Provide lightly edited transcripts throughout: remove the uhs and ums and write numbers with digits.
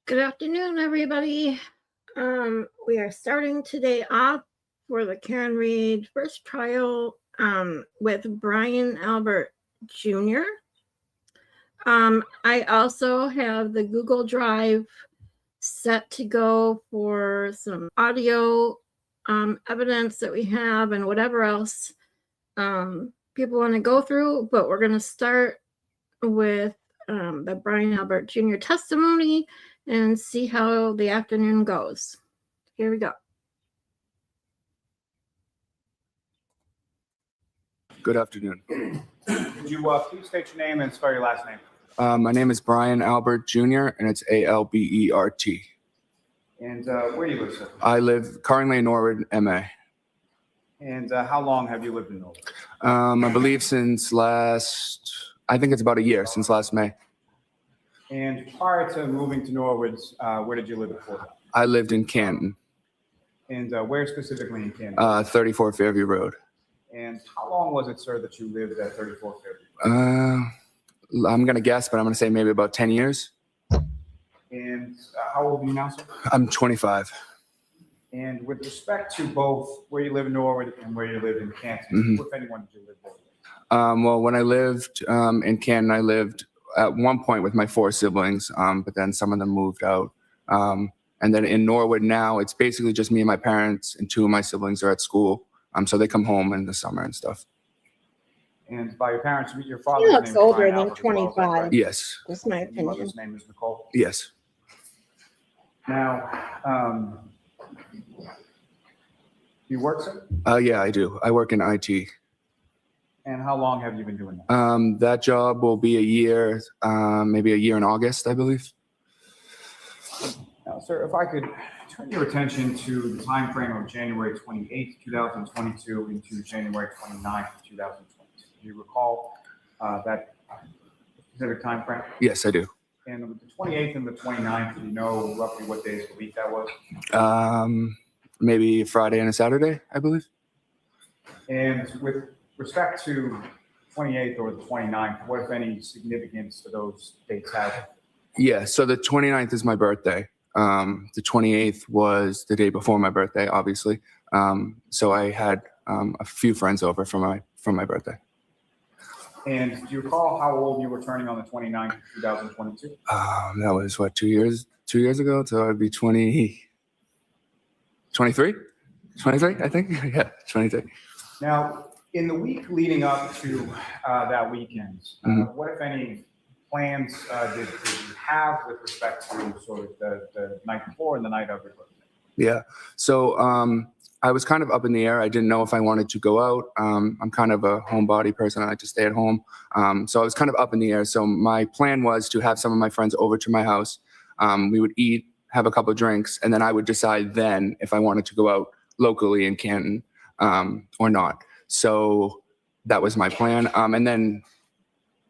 Good afternoon, everybody. We are starting today off for the Karen Reed first trial with Brian Albert Jr. I also have the Google Drive set to go for some audio evidence that we have and whatever else people want to go through, but we're going to start with the Brian Albert Jr. testimony and see how the afternoon goes. Here we go. Good afternoon. Could you please state your name and spell your last name? My name is Brian Albert Jr., and it's Albert. And where do you live, sir? I live currently in Norwood, MA. And how long have you lived in Norwood? I believe since I think it's about a year, since last May. And prior to moving to Norwood, where did you live before that? I lived in Canton. And where specifically in Canton? 34 Fairview Road. And how long was it, sir, that you lived at 34 Fairview Road? I'm going to guess, but I'm going to say maybe about 10 years. And how old are you now, sir? I'm 25. And with respect to both where you live in Norwood and where you live in Canton, who, if anyone, did you live with? Well, when I lived in Canton, I lived at one point with my 4 siblings, but then some of them moved out. And then in Norwood now, it's basically just me and my parents, and 2 of my siblings are at school. So they come home in the summer and stuff. And by your parents, your father's He name looks is older Brian than Albert as well, is that 25. correct? Yes. That's my Your opinion. mother's name is Nicole? Yes. Now, you work, sir? Yeah, I do. I work in IT. And how long have you been doing that? That job will be a year, maybe a year in August, I believe. Now, sir, if I could turn your attention to the time frame of January 28th, 2022 into January 29th, 2022. Do you recall that specific time frame? Yes, I do. And with the 28th and the 29th, do you know roughly what days of the week that was? Maybe a Friday and a Saturday, I believe. And with respect to 28th or the 29th, what, if any, significance do those dates have? Yeah, so the 29th is my birthday. The 28th was the day before my birthday, obviously. So I had a few friends over from my birthday. And do you recall how old you were turning on the 29th of 2022? That was what, 2 years ago? So I'd be 23, I think. Yeah, 23. Now, in the week leading up to that weekend, what, if any, plans did you have with respect to sort of the night before and the night of your birthday? Yeah. So I was kind of up in the air. I didn't know if I wanted to go out. I'm kind of a homebody person. I like to stay at home. So I was kind of up in the air. So my plan was to have some of my friends over to my house. We would eat, have a couple of drinks, and then I would decide then if I wanted to go out locally in Canton or not. So that was my plan. And then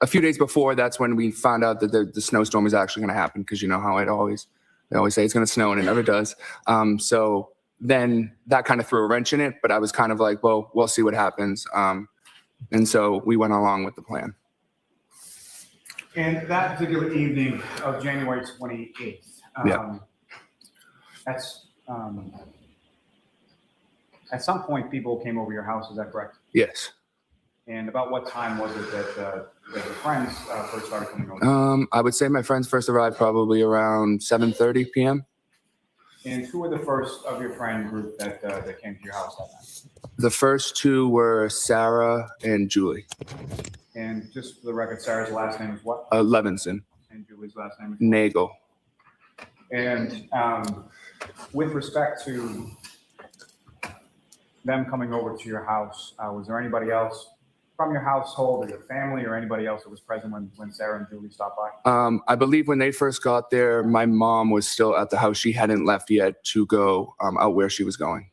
a few days before, that's when we found out that the snowstorm was actually going to happen, because you know how they always say it's going to snow, and it never does. So then that kind of threw a wrench in it, but I was kind of like, well, we'll see what happens. And so we went along with the plan. And that particular evening of January 28th, that's at some point people came over your house, is that correct? Yes. And about what time was it that your friends first started coming over? I would say my friends first arrived probably around 7:30 p.m. And who were the first of your friend group that came to your house that night? The first 2 were Sarah and Julie. And just for the record, Sarah's last name is what? Levinson. And Julie's last name is? Nagel. And with respect to them coming over to your house, was there anybody else from your household or your family or anybody else that was present when Sarah and Julie stopped by? I believe when they first got there, my mom was still at the house. She hadn't left yet to go out where she was going.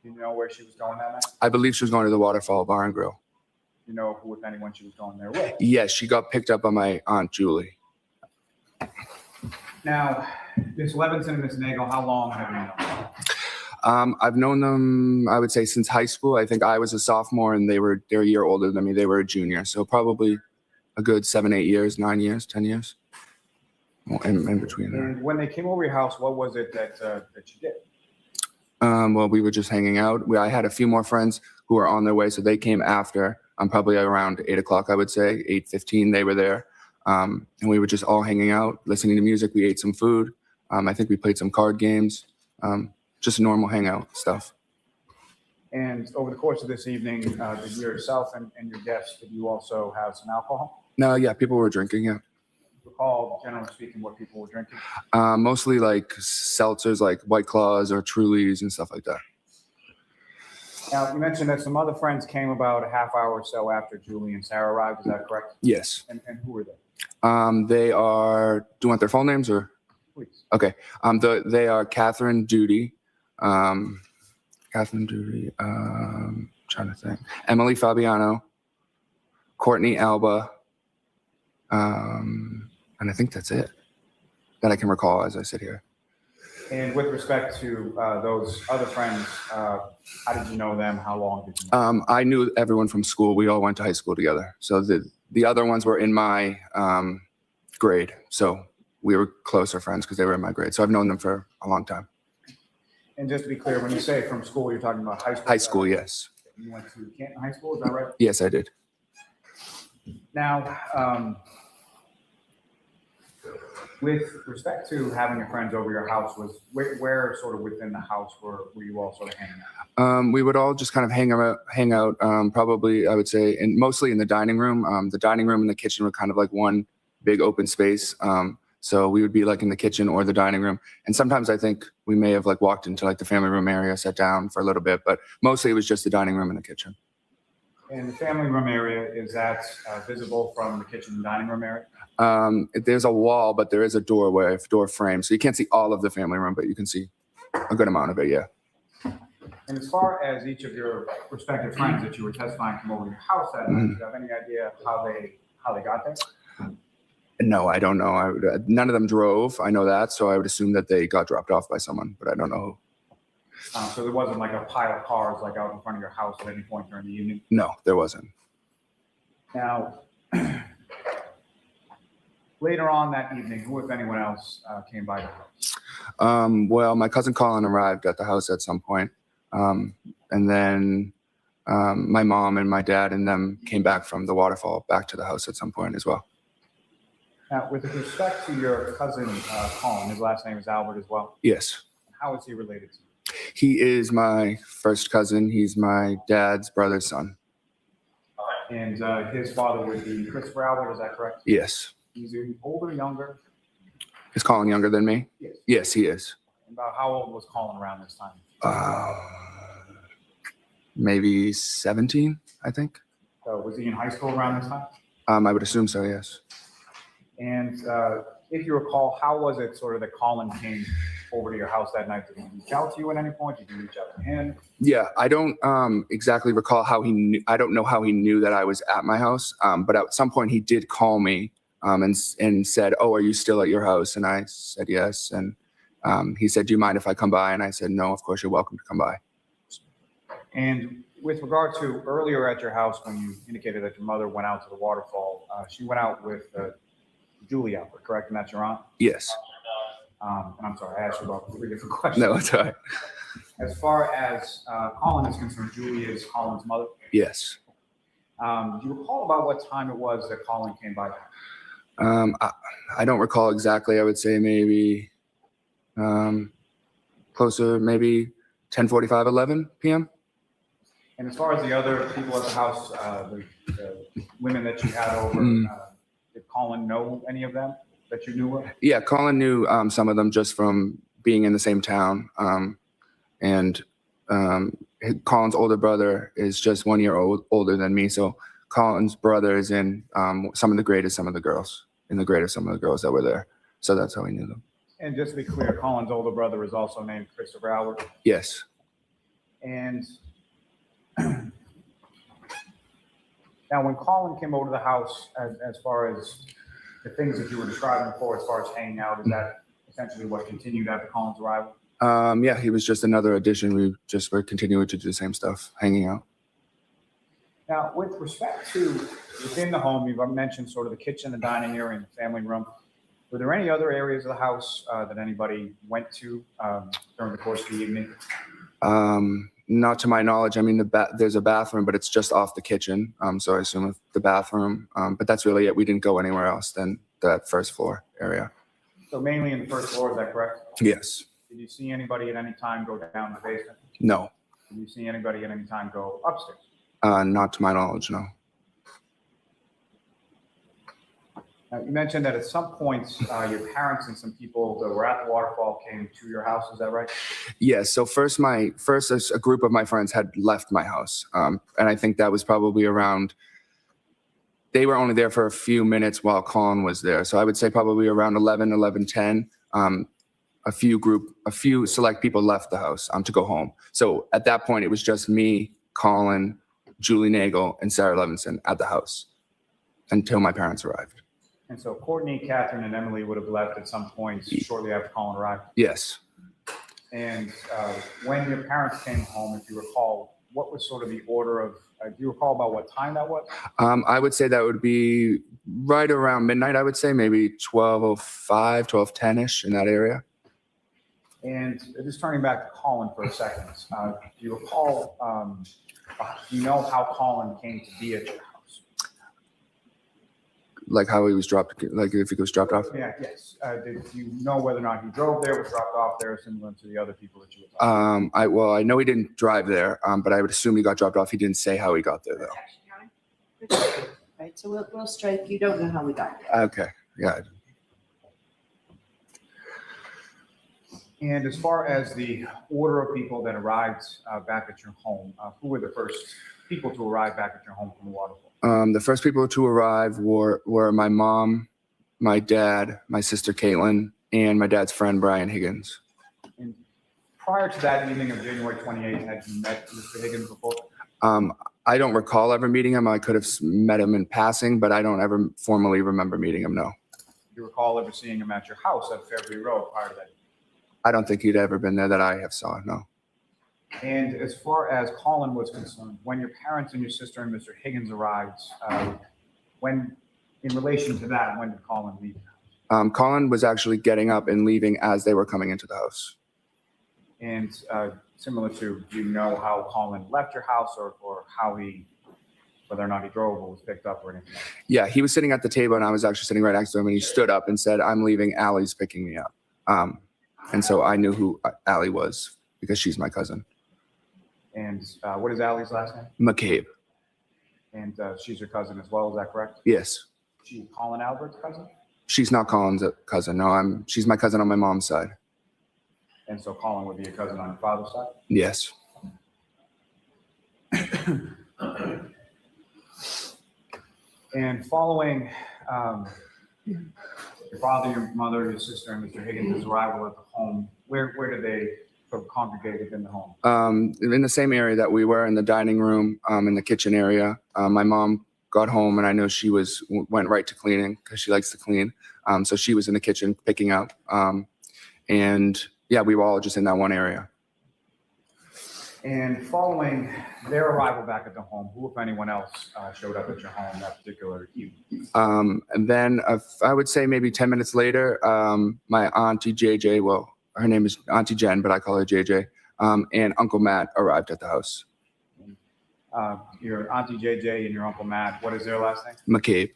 Do you know where she was going that night? I believe she was going to the Waterfall Bar and Grill. Do you know who, if anyone, she was going there with? Yes, she got picked up by my Aunt Julie. Now, Ms. Levinson and Ms. Nagel, how long have you known them? I've known them, I would say, since high school. I think I was a sophomore and they're a year older than me. They were a junior. So probably a good 7, 8 years, 9 years, 10 years. in between there. And when they came over your house, what was it that you did? Well, we were just hanging out. I had a few more friends who were on their way, so they came after. Probably around 8 o'clock, I would say. 8:15, they were there. And we were just all hanging out, listening to music. We ate some food. I think we played some card games. Just normal hangout stuff. And over the course of this evening, did yourself and your guests, did you also have some alcohol? No, yeah, people were drinking, yeah. Recall, generally speaking, what people were drinking? Mostly like seltzers, like White Claws or Trulies and stuff like that. Now, you mentioned that some other friends came about a half hour or so after Julie and Sarah arrived. Is that correct? Yes. And who were they? They are, do you want their full names or? Please. Okay. They are Catherine Duty. Trying to think. Emily Fabiano, Courtney Alba, and I think that's it that I can recall as I sit here. And with respect to those other friends, how did you know them? How long did you know them? I knew everyone from school. We all went to high school together. So the other ones were in my grade. So we were closer friends because they were in my grade. So I've known them for a long time. And just to be clear, when you say from school, you're talking about high school? High school, yes. You went to Canton High School, is that right? Yes, I did. Now, with respect to having your friends over your house, was where sort of within the house were you all sort of hanging out? We would all just kind of hang out. Probably, I would say, mostly in the dining room. The dining room and the kitchen were kind of like one big open space. So we would be like in the kitchen or the dining room. And sometimes I think we may have like walked into like the family room area, sat down for a little bit, but mostly it was just the dining room and the kitchen. And the family room area, is that visible from the kitchen and dining room area? There's a wall, but there is a door frame. So you can't see all of the family room, but you can see a good amount of it, yeah. And as far as each of your respective friends that you were testifying come over your house that night, do you have any idea how they got there? No, I don't know. None of them drove. I know that. So I would assume that they got dropped off by someone, but I don't know who. So there wasn't like a pile of cars like out in front of your house at any point during the evening? No, there wasn't. Now, later on that evening, who, if anyone else, came by the house? Well, my cousin Colin arrived at the house at some point. And then my mom and my dad and them came back from the waterfall back to the house at some point as well. Now, with respect to your cousin Colin, his last name is Albert as well. Yes. How is he related to you? He is my first cousin. He's my dad's brother's son. And his father would be Christopher Albert, is that correct? Yes. He's older, younger? Is Colin younger than me? Yes. Yes, he is. About how old was Colin around this time? Maybe 17, I think. So was he in high school around this time? I would assume so, yes. And if you recall, how was it sort of that Colin came over to your house that night? Did he reach out to you at any point? Did you reach out to him? Yeah, I don't exactly recall how he knew. I don't know how he knew that I was at my house. But at some point he did call me and said, "Oh, are you still at your house?" And I said yes. And he said, "Do you mind if I come by?" And I said, "No, of course you're welcome to come by." And with regard to earlier at your house, when you indicated that your mother went out to the waterfall, she went out with Julie Albert, correct? And that's your aunt? Yes. And I'm sorry, I asked you about 3 different questions. No, it's all right. As far as Colin is concerned, Julie is Colin's mother. Yes. Do you recall about what time it was that Colin came by? I don't recall exactly. I would say maybe closer, maybe 10:45, 11 p.m. And as far as the other people at the house, the women that you had over, did Colin know any of them that you knew of? Yeah, Colin knew some of them just from being in the same town. And Colin's older brother is just 1 year older than me. So Colin's brother is in some of the grade of some of the girls, in the grade of some of the girls that were there. So that's how he knew them. And just to be clear, Colin's older brother is also named Christopher Albert? Yes. And now when Colin came over to the house, as far as the things that you were describing before, as far as hanging out, is that essentially what continued after Colin's arrival? Yeah, he was just another addition. We just were continuing to do the same stuff, hanging out. Now, with respect to within the home, you've mentioned sort of the kitchen, the dining area, and the family room. Were there any other areas of the house that anybody went to during the course of the evening? Not to my knowledge. I mean, there's a bathroom, but it's just off the kitchen. So I assume the bathroom. But that's really it. We didn't go anywhere else than that first floor area. So mainly in the first floor, is that correct? Yes. Did you see anybody at any time go down to the basement? No. Did you see anybody at any time go upstairs? Not to my knowledge, no. You mentioned that at some points, your parents and some people that were at the waterfall came to your house. Is that right? Yes. So first a group of my friends had left my house. And I think that was probably they were only there for a few minutes while Colin was there. So I would say probably around 11:10, a few select people left the house to go home. So at that point, it was just me, Colin, Julie Nagel, and Sarah Levinson at the house until my parents arrived. And so Courtney, Catherine, and Emily would have left at some point shortly after Colin arrived. Yes. And when your parents came home, if you recall, what was sort of the order of, do you recall about what time that was? I would say that would be right around midnight, I would say, maybe 12:05, 12:10-ish in that area. And just turning back to Colin for a second, do you recall, do you know how Colin came to be at your house? Like how he was dropped, like if he was dropped off? Yeah, yes. Did you know whether or not he drove there, was dropped off there, similar to the other people that you were talking about? I know he didn't drive there, but I would assume he got dropped off. He didn't say how he got there, though. Right, so we'll strike, you don't know how we got there. Okay, yeah. And as far as the order of people that arrived back at your home, who were the first people to arrive back at your home from the waterfall? The first people to arrive were my mom, my dad, my sister Caitlin, and my dad's friend Brian Higgins. And prior to that evening of January 28th, had you met Mr. Higgins before? I don't recall ever meeting him. I could have met him in passing, but I don't ever formally remember meeting him, no. Do you recall ever seeing him at your house at Fairview Road prior to that? I don't think he'd ever been there that I have saw, no. And as far as Colin was concerned, when your parents and your sister and Mr. Higgins arrived, in relation to that, when did Colin leave the house? Colin was actually getting up and leaving as they were coming into the house. And similar to, do you know how Colin left your house or how whether or not he drove or was picked up or anything like that? Yeah, he was sitting at the table and I was actually sitting right next to him and he stood up and said, "I'm leaving, Allie's picking me up." And so I knew who Allie was because she's my cousin. And what is Allie's last name? McCabe. And she's your cousin as well, is that correct? Yes. She's Colin Albert's cousin? She's not Colin's cousin. No, she's my cousin on my mom's side. And so Colin would be a cousin on your father's side? Yes. And following your father, your mother, your sister, and Mr. Higgins' arrival at the home, where did they sort of congregate within the home? In the same area that we were, in the dining room, in the kitchen area. My mom got home and I know she went right to cleaning because she likes to clean. So she was in the kitchen picking up. And yeah, we were all just in that one area. And following their arrival back at the home, who, if anyone else, showed up at your home that particular evening? And then I would say maybe 10 minutes later, my auntie JJ, well, her name is Auntie Jen, but I call her JJ, and Uncle Matt arrived at the house. Your Auntie JJ and your Uncle Matt, what is their last name? McCabe.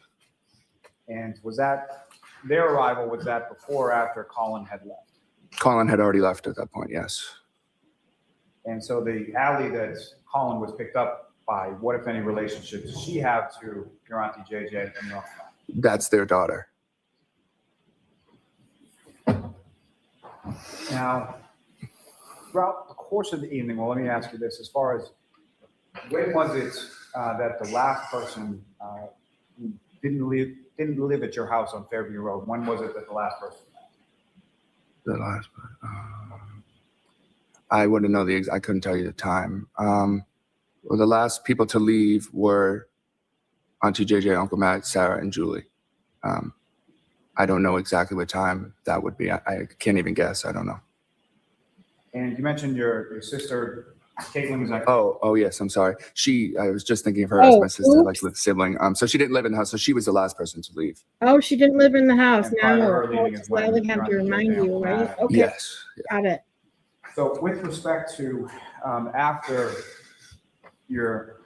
And was that, their arrival, was that before or after Colin had left? Colin had already left at that point, yes. And so the alley that Colin was picked up by, what, if any, relationship does she have to your Auntie JJ and your Uncle Matt? That's their daughter. Now, throughout the course of the evening, well, let me ask you this, as far as when was it that the last person who didn't live at your house on Fairview Road, when was it that the last person left? The last I wouldn't know I couldn't tell you the time. Well, the last people to leave were Auntie JJ, Uncle Matt, Sarah, and Julie. I don't know exactly what time that would be. I can't even guess. I don't know. And you mentioned your sister Caitlin, is that correct? Oh yes, I'm sorry. I was just thinking of her as my sister, like oops. sibling. So she didn't live in the house, so she was the last person to leave. Oh, she didn't live in the house. And prior to Now, her leaving is when Lally you're had to on the remind Uncle you, right? Matt. Okay, Yes. Yeah. got it. So with respect to after your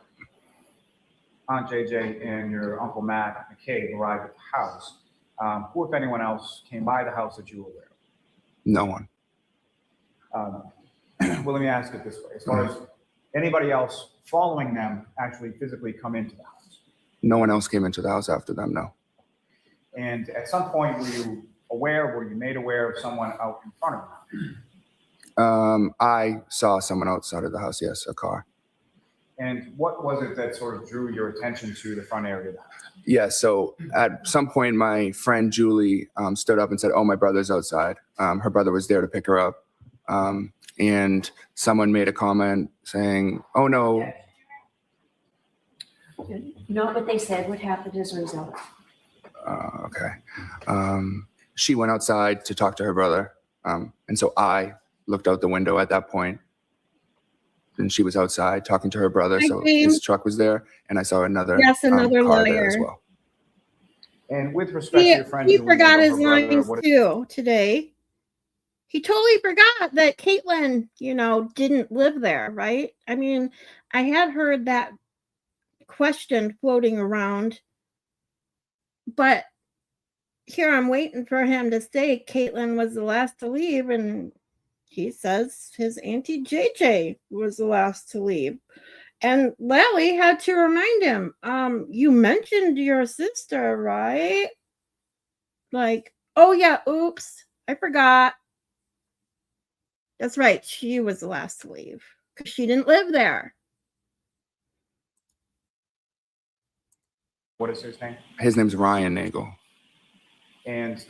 Aunt JJ and your Uncle Matt McCabe arrived at the house, who, if anyone else, came by the house that you were aware of? No one. Well, let me ask it this way. As far as anybody else following them actually physically come into the house? No one else came into the house after them, no. And at some point, were you made aware of someone out in front of you? I saw someone outside of the house, yes, a car. And what was it that sort of drew your attention to the front area of the house? Yeah, so at some point, my friend Julie stood up and said, "Oh, my brother's outside." Her brother was there to pick her up. And someone made a comment saying, "Oh, no." Not what they said. What happened as a result? Okay. She went outside to talk to her brother. And so I looked out the window at that point. And she was outside talking to her brother. Hi, So James. his truck was there. And I saw another, Another car there as lawyer. well. And with respect to your friend He Julie forgot Nagel, his her brother, lines too today. He totally forgot that Caitlin, didn't live there, right? I mean, I had heard that question floating around, but here I'm waiting for him to say Caitlin was the last to leave, and he says his Auntie JJ was the last to leave. And Lally had to remind him, you mentioned your sister, right? Like, oh yeah, oops, I forgot. That's right, she was the last to leave because she didn't live there. What is his name? His name's Ryan Nagel. And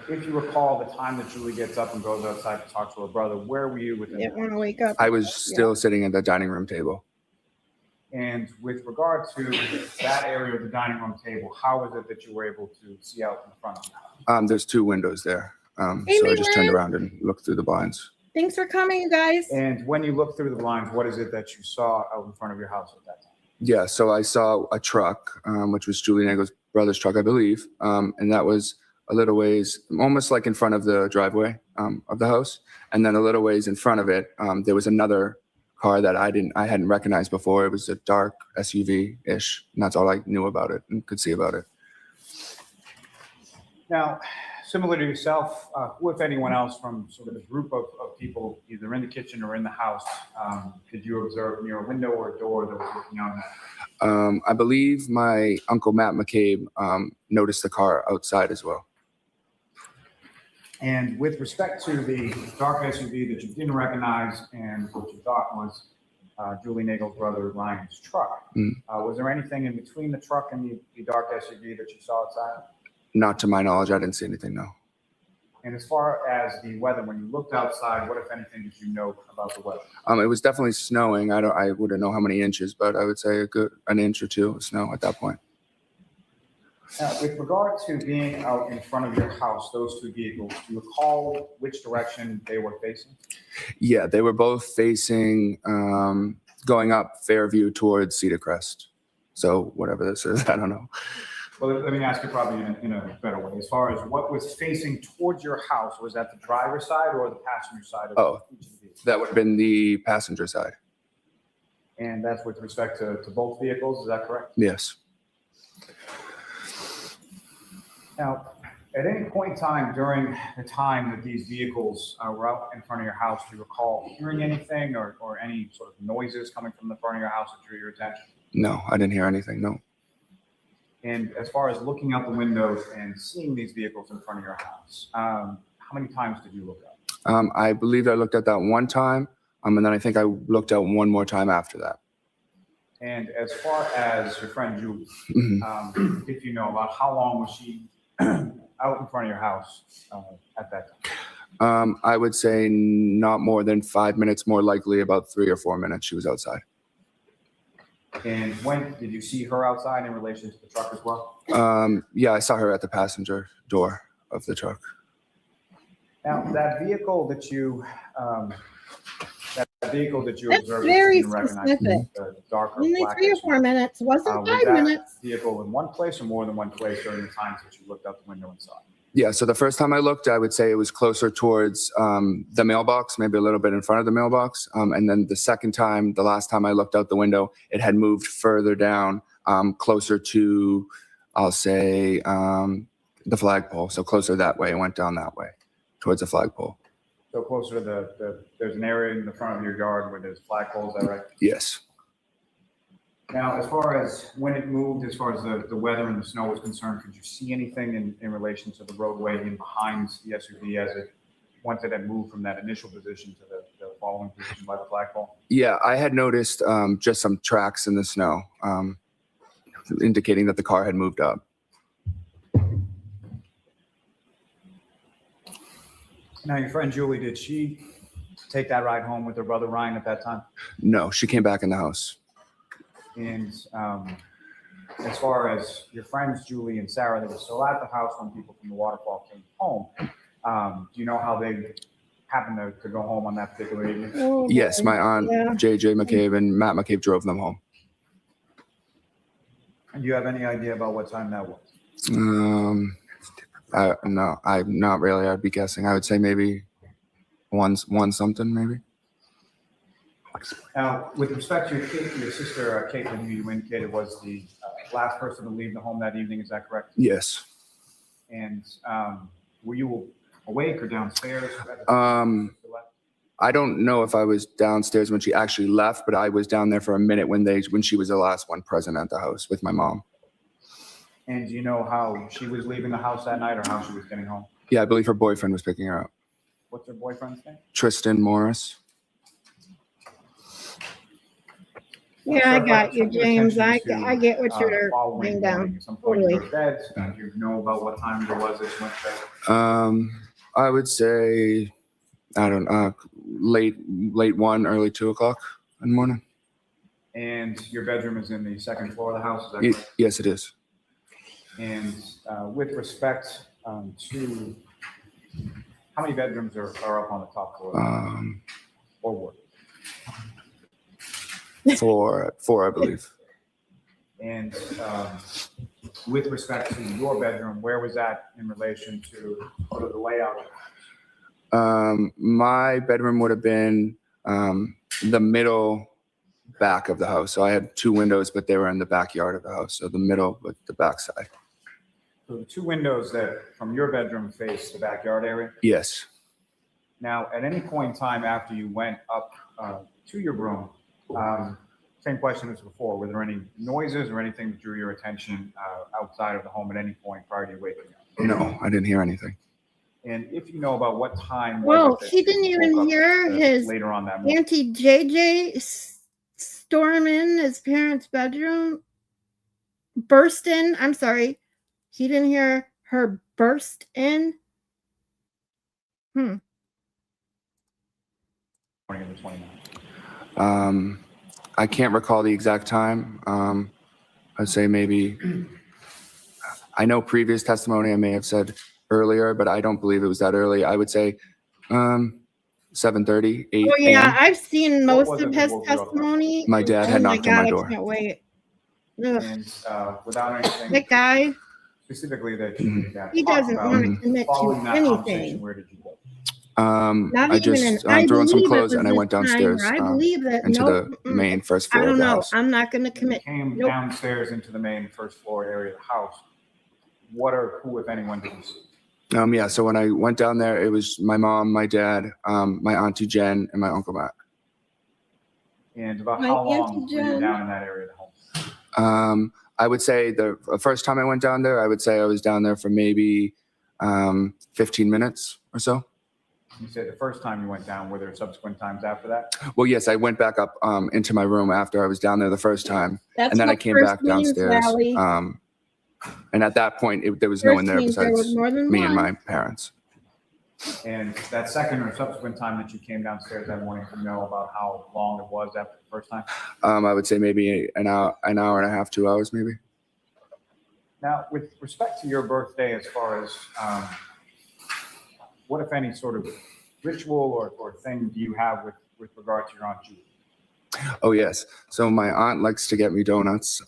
if you recall the time that Julie gets up and goes outside to talk to her brother, where were you within Didn't want to wake up. I was still sitting at the dining room table. And with regard to that area of the dining room table, how was it that you were able to see out in front of the house? There's 2 windows there. Hey, so I just turned Maylin. around and looked through the blinds. Thanks for coming, you guys. And when you looked through the blinds, what is it that you saw out in front of your house at that time? Yeah, so I saw a truck, which was Julie Nagel's brother's truck, I believe. And that was a little ways, almost like in front of the driveway of the house. And then a little ways in front of it, there was another car that I hadn't recognized before. It was a dark SUV-ish, and that's all I knew about it and could see about it. Now, similar to yourself, who, if anyone else from sort of the group of people, either in the kitchen or in the house, did you observe near a window or a door that was looking out at? I believe my Uncle Matt McCabe noticed the car outside as well. And with respect to the dark SUV that you didn't recognize and what you thought was Julie Nagel's brother Ryan's truck, was there anything in between the truck and the dark SUV that you saw outside? Not to my knowledge, I didn't see anything, no. And as far as the weather, when you looked outside, what, if anything, did you know about the weather? It was definitely snowing. I wouldn't know how many inches, but I would say an inch or 2 of snow at that point. Now, with regard to being out in front of your house, those 2 vehicles, do you recall which direction they were facing? Yeah, they were both facing, going up Fairview towards Cedar Crest. So whatever this is, I don't know. Well, let me ask you probably in a better way. As far as what was facing towards your house, was that the driver's side or the passenger side of each of the vehicles? That would have been the passenger side. And that's with respect to both vehicles, is that correct? Yes. Now, at any point in time during the time that these vehicles were out in front of your house, do you recall hearing anything or any sort of noises coming from the front of your house that drew your attention? No, I didn't hear anything, no. And as far as looking out the windows and seeing these vehicles in front of your house, how many times did you look out? I believe I looked at that 1 time, and then I think I looked out 1 more time after that. And as far as your friend Julie, if you know about how long was she out in front of your house at that time? I would say not more than 5 minutes, more likely about 3 or 4 minutes she was outside. And when did you see her outside in relation to the truck as well? Yeah, I saw her at the passenger door of the truck. Now, that vehicle that you, that vehicle that you That's observed very and recognized specific. the darker Only black 3 or 4 minutes, wasn't was 5 that minutes. vehicle in one place or more than one place during the times that you looked out the window and saw it? Yeah, so the first time I looked, I would say it was closer towards the mailbox, maybe a little bit in front of the mailbox. And then the second time, the last time I looked out the window, it had moved further down, closer to, I'll say, the flagpole. So closer that way, it went down that way towards the flagpole. So closer to there's an area in the front of your yard where there's flagpoles, is that right? Yes. Now, as far as when it moved, as far as the weather and the snow was concerned, could you see anything in relation to the roadway in behind the SUV as it, once it had moved from that initial position to the following position by the flagpole? Yeah, I had noticed just some tracks in the snow, indicating that the car had moved up. Now, your friend Julie, did she take that ride home with her brother Ryan at that time? No, she came back in the house. And as far as your friends, Julie and Sarah, they were still at the house when people from the waterfall came home. Do you know how they happened to go home on that particular evening? Oh, Yes, boy. my aunt, Yeah. JJ McCabe and Matt McCabe drove them home. And do you have any idea about what time that was? No, I'm not really. I'd be guessing. I would say maybe one something, maybe. Now, with respect to your sister, Caitlin, who you indicated was the last person to leave the home that evening, is that correct? Yes. And were you awake or downstairs? I don't know if I was downstairs when she actually left, but I was down there for a minute when she was the last one present at the house with my mom. And do you know how she was leaving the house that night or how she was getting home? Yeah, I believe her boyfriend was picking her up. What's her boyfriend's name? Tristan Morris. Yeah, I got you, Turn your James. attention I get what to, you're following laying morning. down. At some point you go Totally. to bed. Do you know about what time it was that you went to bed? I would say, I don't know, late 1, early 2 o'clock in the morning. And your bedroom is in the second floor of the house, is that correct? Yes, it is. And with respect to how many bedrooms are up on the top floor? Or what? 4, I believe. And with respect to your bedroom, where was that in relation to sort of the layout of the house? My bedroom would have been the middle back of the house. So I had 2 windows, but they were in the backyard of the house. So the middle, but the back side. So the 2 windows that from your bedroom face the backyard area? Yes. Now, at any point in time after you went up to your room, same question as before, were there any noises or anything that drew your attention outside of the home at any point prior to you waking up? No, I didn't hear anything. And if you know about what time Well, was it that he didn't you even woke up, hear his later on that morning? Auntie JJ storm in his parents' bedroom, burst in. I'm sorry. He didn't hear her burst in. Morning of the 29th. I can't recall the exact time. I'd say maybe, I know previous testimony I may have said earlier, but I don't believe it was that early. I would say 7:30, 8 Oh yeah, a.m. I've seen What most was of it that his woke you up? testimony. My dad had Oh my knocked on my God, door. I can't wait. Ugh. And without anything That guy, specifically that he talk doesn't about, want to commit to following that conversation, anything. where did you go? Not I even just I threw on some believe it clothes was and I this went time downstairs where I believe that into no, the main first I floor of don't the know. house. I'm not going to You commit. came Nope. downstairs into the main first floor area of the house. Who, if anyone, did you see? Yeah, so when I went down there, it was my mom, my dad, my auntie Jen, and my uncle Matt. And about My how long Auntie were you Jen. down in that area of the home? I would say the first time I went down there, I would say I was down there for maybe 15 minutes or so. You said the first time you went down, were there subsequent times after that? Well, yes, I went back up into my room after I was down there the first time, That's and then I what came first back means, downstairs. Lally. And at that point, there was no one First there means there was besides more than me and one. my parents. And that second or subsequent time that you came downstairs that morning, do you know about how long it was after the first time? I would say maybe an hour and a half, 2 hours, maybe. Now, with respect to your birthday, as far as what, if any, sort of ritual or thing do you have with with regard to your Aunt Julie? Oh yes. So my aunt likes to get me donuts.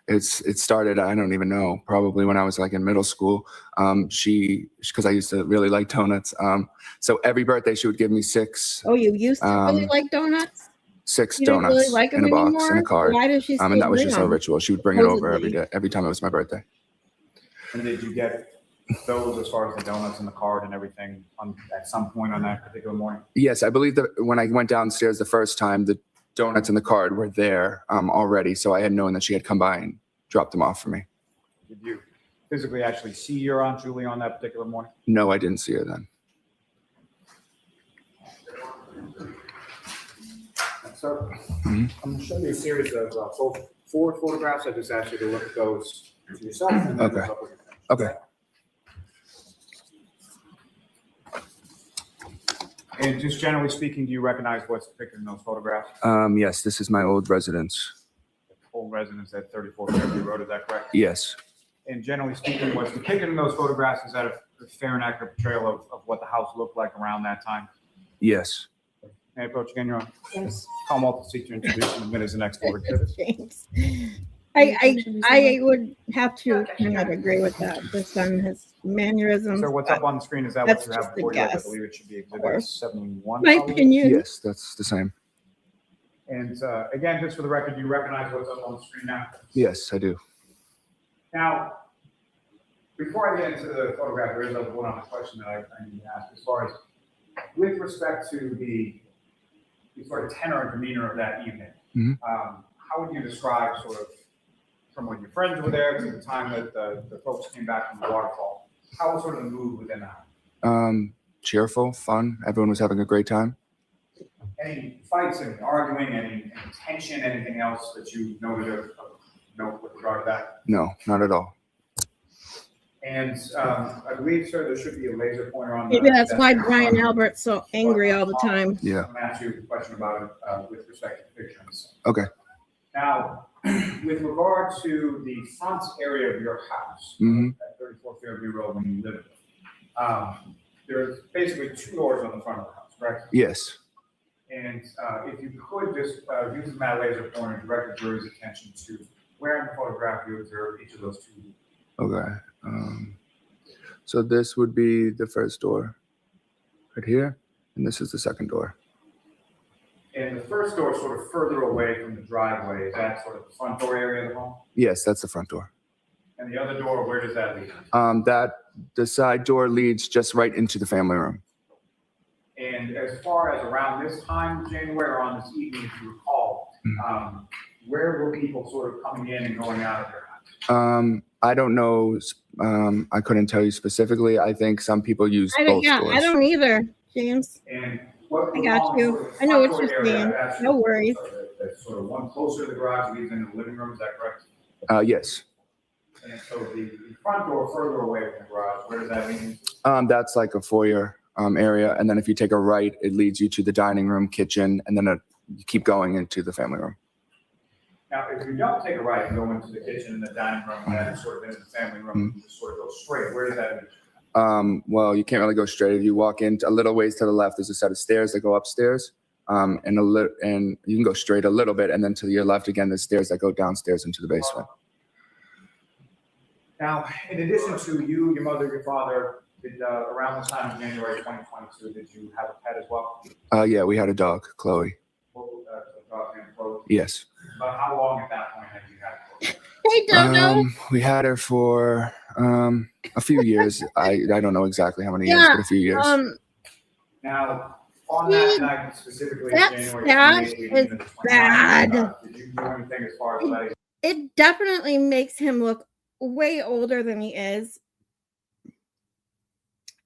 It started, I don't even know, probably when I was like in middle school. Because I used to really like donuts. So every birthday she would give me six Oh, you used to really like donuts? You don't really donuts like them in a box anymore? and a card. Why does she still And that was bring just her them? ritual. She would bring it over every Supposedly. day, every time it was my birthday. And did you get those as far as the donuts and the card and everything at some point on that particular morning? Yes, I believe that when I went downstairs the first time, the donuts and the card were there already. So I had known that she had come by and dropped them off for me. Did you physically actually see your Aunt Julie on that particular morning? No, I didn't see her then. So I'm going to show you a series of four photographs. I just asked you to look at those to yourself. And then Okay. look up what you think. Okay. And just generally speaking, do you recognize what's depicted in those photographs? Yes, this is my old residence. Old residence at 34 Fairview Road, is that correct? Yes. And generally speaking, what's depicted in those photographs, is that a fair and accurate portrayal of what the house looked like around that time? Yes. May I approach again, Your Honor? Yes. Call multiple seat to introduce and admit as the next court exhibit. James. I would have to kind of agree with that, just on his mannerisms. So what's but up on the screen, is that what that's you have just a before you? I guess. believe it should be exhibit course. 71. My probably. opinion. Yes, that's the same. And again, just for the record, do you recognize what's up on the screen now? Yes, I do. Now, before I get into the photograph, there is one other question that I need to ask, as far as with respect to the sort of tenor and demeanor of that evening. Mhm. How would you describe sort of from when your friends were there to the time that the folks came back from the waterfall? How was sort of the mood within the house? Cheerful, fun. Everyone was having a great time. Any fights, any arguing, any tension, anything else that you noted of note with regard to that? No, not at all. And I believe, sir, there should be a laser pointer on. Maybe that's why Brian Albert's so angry all the time. Yeah. I'm going to ask you a question about it with respect to pictures. Okay. Now, with regard to the front area of your house Mhm. at 34 Fairview Road when you live there, there's basically two doors on the front of the house, correct? Yes. And if you could just use the mat laser pointer and direct the jury's attention to where in the photograph you observe each of those two doors. Okay. So this would be the first door right here, and this is the second door. And the first door sort of further away from the driveway, is that sort of the front door area of the home? Yes, that's the front door. And the other door, where does that lead? The side door leads just right into the family room. And as far as around this time, January, or on this evening, if you recall, where were people sort of coming in and going out of their house? I don't know. I couldn't tell you specifically. I think some people use both doors. I don't either, James. And what I got you. I know what you're saying. No worries. That's sort of one closer to the garage leads into the living room, is that correct? Yes. And so the front door further away from the garage, where does that lead? That's like a foyer area, and then if you take a right, it leads you to the dining room, kitchen, and then you keep going into the family room. Now, if you don't take a right and go into the kitchen and the dining room, and then sort of into the family room, you just sort of go straight, where does that lead? Well, you can't really go straight. If you walk in a little ways to the left, there's a set of stairs that go upstairs, and you can go straight a little bit, and then to your left again, there's stairs that go downstairs into the basement. Now, in addition to you, your mother, your father, around this time of January 2022, did you have a pet as well? Yeah, we had a dog, Chloe. Dog named Chloe. Yes. But how long at that point had you had Chloe? I don't know. We had her for a few years. I don't know exactly how many years, but a few years. Now, on that night specifically, That January stash 28th, leading is into the 29th, bad. Did you do anything as far as letting? It definitely makes him look way older than he is.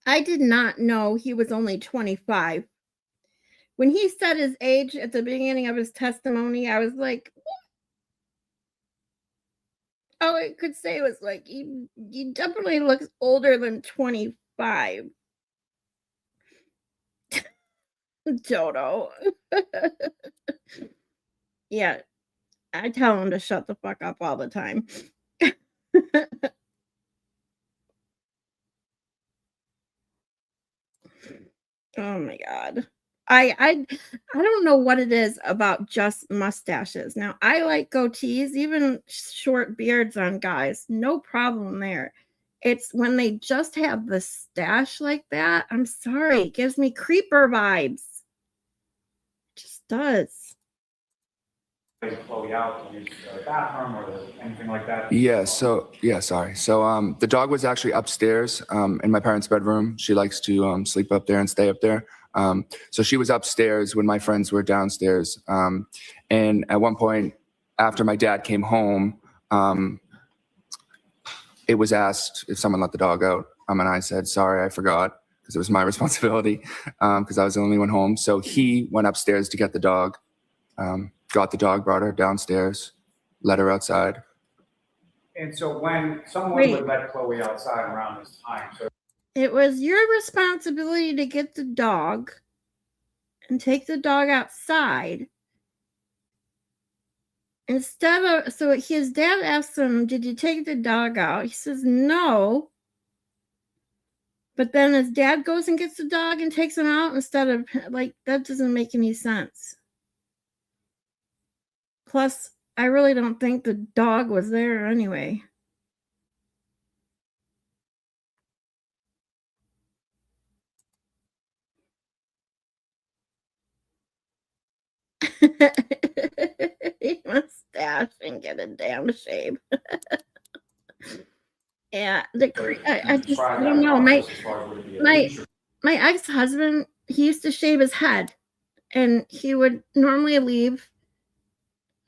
I did not know he was only 25. When he said his age at the beginning of his testimony, I was like, all I could say was like, he definitely looks older than 25. Dodo. Yeah, I tell him to shut the fuck up all the time. Oh my God. I don't know what it is about just mustaches. Now, I like goatees, even short beards on guys. No problem there. It's when they just have the stash like that. I'm sorry. It gives me creeper vibes. It just does. Chloe out to use the bathroom or anything like that? Yeah, sorry. So the dog was actually upstairs in my parents' bedroom. She likes to sleep up there and stay up there. So she was upstairs when my friends were downstairs. And at one point, after my dad came home, it was asked if someone let the dog out. And I said, sorry, I forgot, because it was my responsibility, because I was the only one home. So he went upstairs to get the dog, got the dog, brought her downstairs, let her outside. And so when someone would let Chloe outside around this time, so it was your responsibility to get the dog and take the dog outside. Instead of, so his dad asked him, did you take the dog out? He says, no. But then his dad goes and gets the dog and takes him out instead of, like, that doesn't make any sense. Plus, I really don't think the dog was there anyway. He mustache and get a damn shave. Yeah, I don't know. My ex-husband, he used to shave his head, and he would normally leave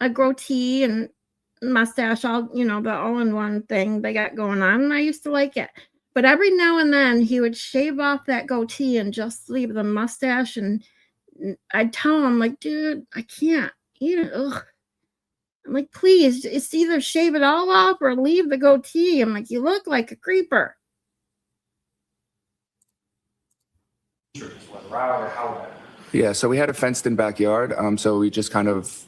a goatee and mustache, all the all-in-one thing they got going on, and I used to like it. But every now and then he would shave off that goatee and just leave the mustache, and I'd tell him, like, dude, I can't. Ugh. I'm like, please, it's either shave it all off or leave the goatee. I'm like, you look like a creeper. Yeah, so we had a fenced-in backyard, so we just kind of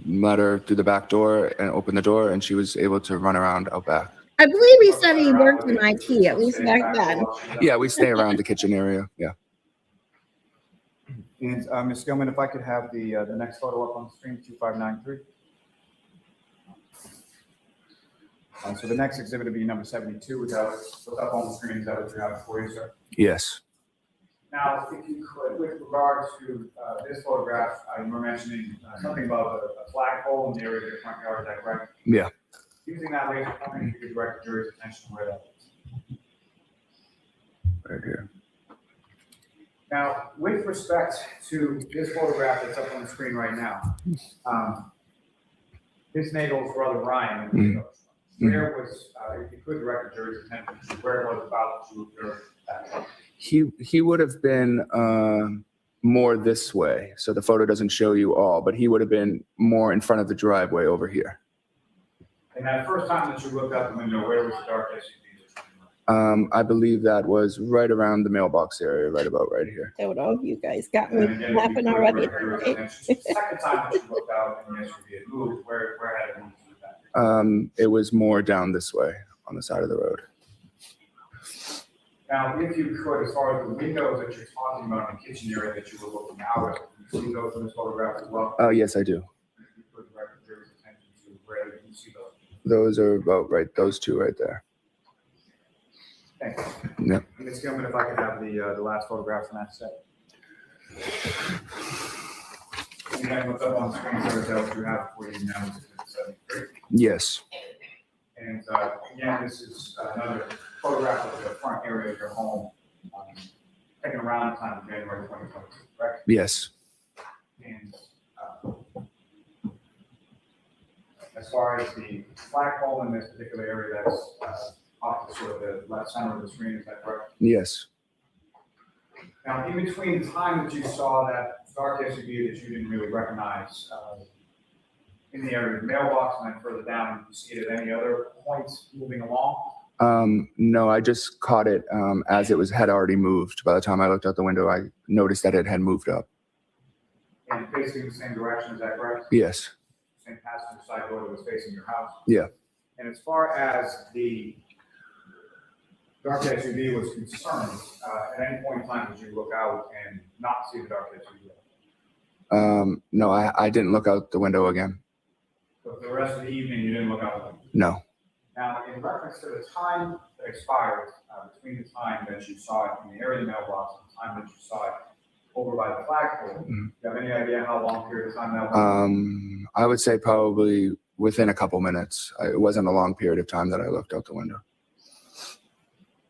let her through the back door and open the door, and she was able to run around out back. I believe he said he worked in IT, at least back then. Yeah, we stay around the kitchen area, yeah. And Ms. Gilman, if I could have the next photo up on the screen, 2593. So the next exhibit would be number 72. Is that what's up on the screen? Is that what you have for you, sir? Yes. Now, if you could, with regard to this photograph, you were mentioning something about a flagpole in the area of your front yard. Is that correct? Yeah. Using that laser pointer, you could direct the jury's attention to where that is. Right here. Now, with respect to this photograph that's up on the screen right now, Ms. Nagel's brother Ryan, where was, if you could direct the jury's attention to where it was about to observe that? He would have been more this way, so the photo doesn't show you all, but he would have been more in front of the driveway over here. And that first time that you looked out the window, where was the dark SUV? I believe that was right around the mailbox area, right about right here. Dodo, you guys got me laughing already. The second time that you looked out and the SUV had moved, where had it moved to? It was more down this way on the side of the road. Now, if you could, as far as the windows that you're talking about in the kitchen area that you were looking out at, can you see those in this photograph as well? Oh, yes, I do. If you could direct the jury's attention to where you can see those. Those are about right, those two right there. Thank you. Yep. Ms. Gilman, if I could have the last photograph from that set. Again, what's up on the screen, sir, is that what you have for you now? Is it 73? Yes. And again, this is another photograph of the front area of your home, taken around the time of January 2022, correct? Yes. And as far as the flagpole in this particular area, that's off the sort of the left center of the screen, is that correct? Yes. Now, in between the time that you saw that dark SUV that you didn't really recognize in the area of the mailbox and then further down, did you see it at any other points moving along? No, I just caught it as it had already moved. By the time I looked out the window, I noticed that it had moved up. And facing the same direction, is that correct? Yes. Same passenger side door that was facing your house? Yeah. And as far as the dark SUV was concerned, at any point in time did you look out and not see the dark SUV? No, I didn't look out the window again. So for the rest of the evening, you didn't look out the window? No. Now, in reference to the time that expired between the time that you saw it in the area of the mailbox and the time that you saw it over by the flagpole, do you have any idea how long period of time that was? I would say probably within a couple minutes. It wasn't a long period of time that I looked out the window.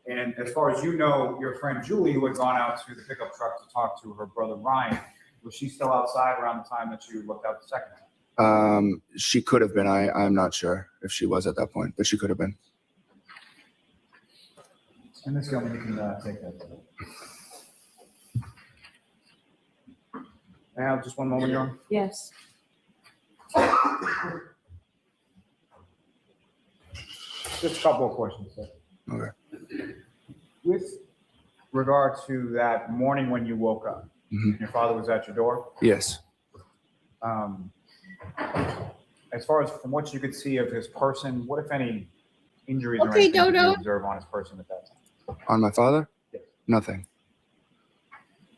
And as far as you know, your friend Julie, who had gone out to the pickup truck to talk to her brother Ryan, was she still outside around the time that you looked out the second time? She could have been. I'm not sure if she was at that point, but she could have been. And Ms. Gilman, you can take that. Now, just one moment, John. Yes. Just a couple of questions, sir. Okay. With regard to that morning when you woke up, your father was at your door. Yes. As far as from what you could see of his person, what if any injuries or Okay, anything did you Dodo. observe on his person at that time? On my father? Yes. Nothing.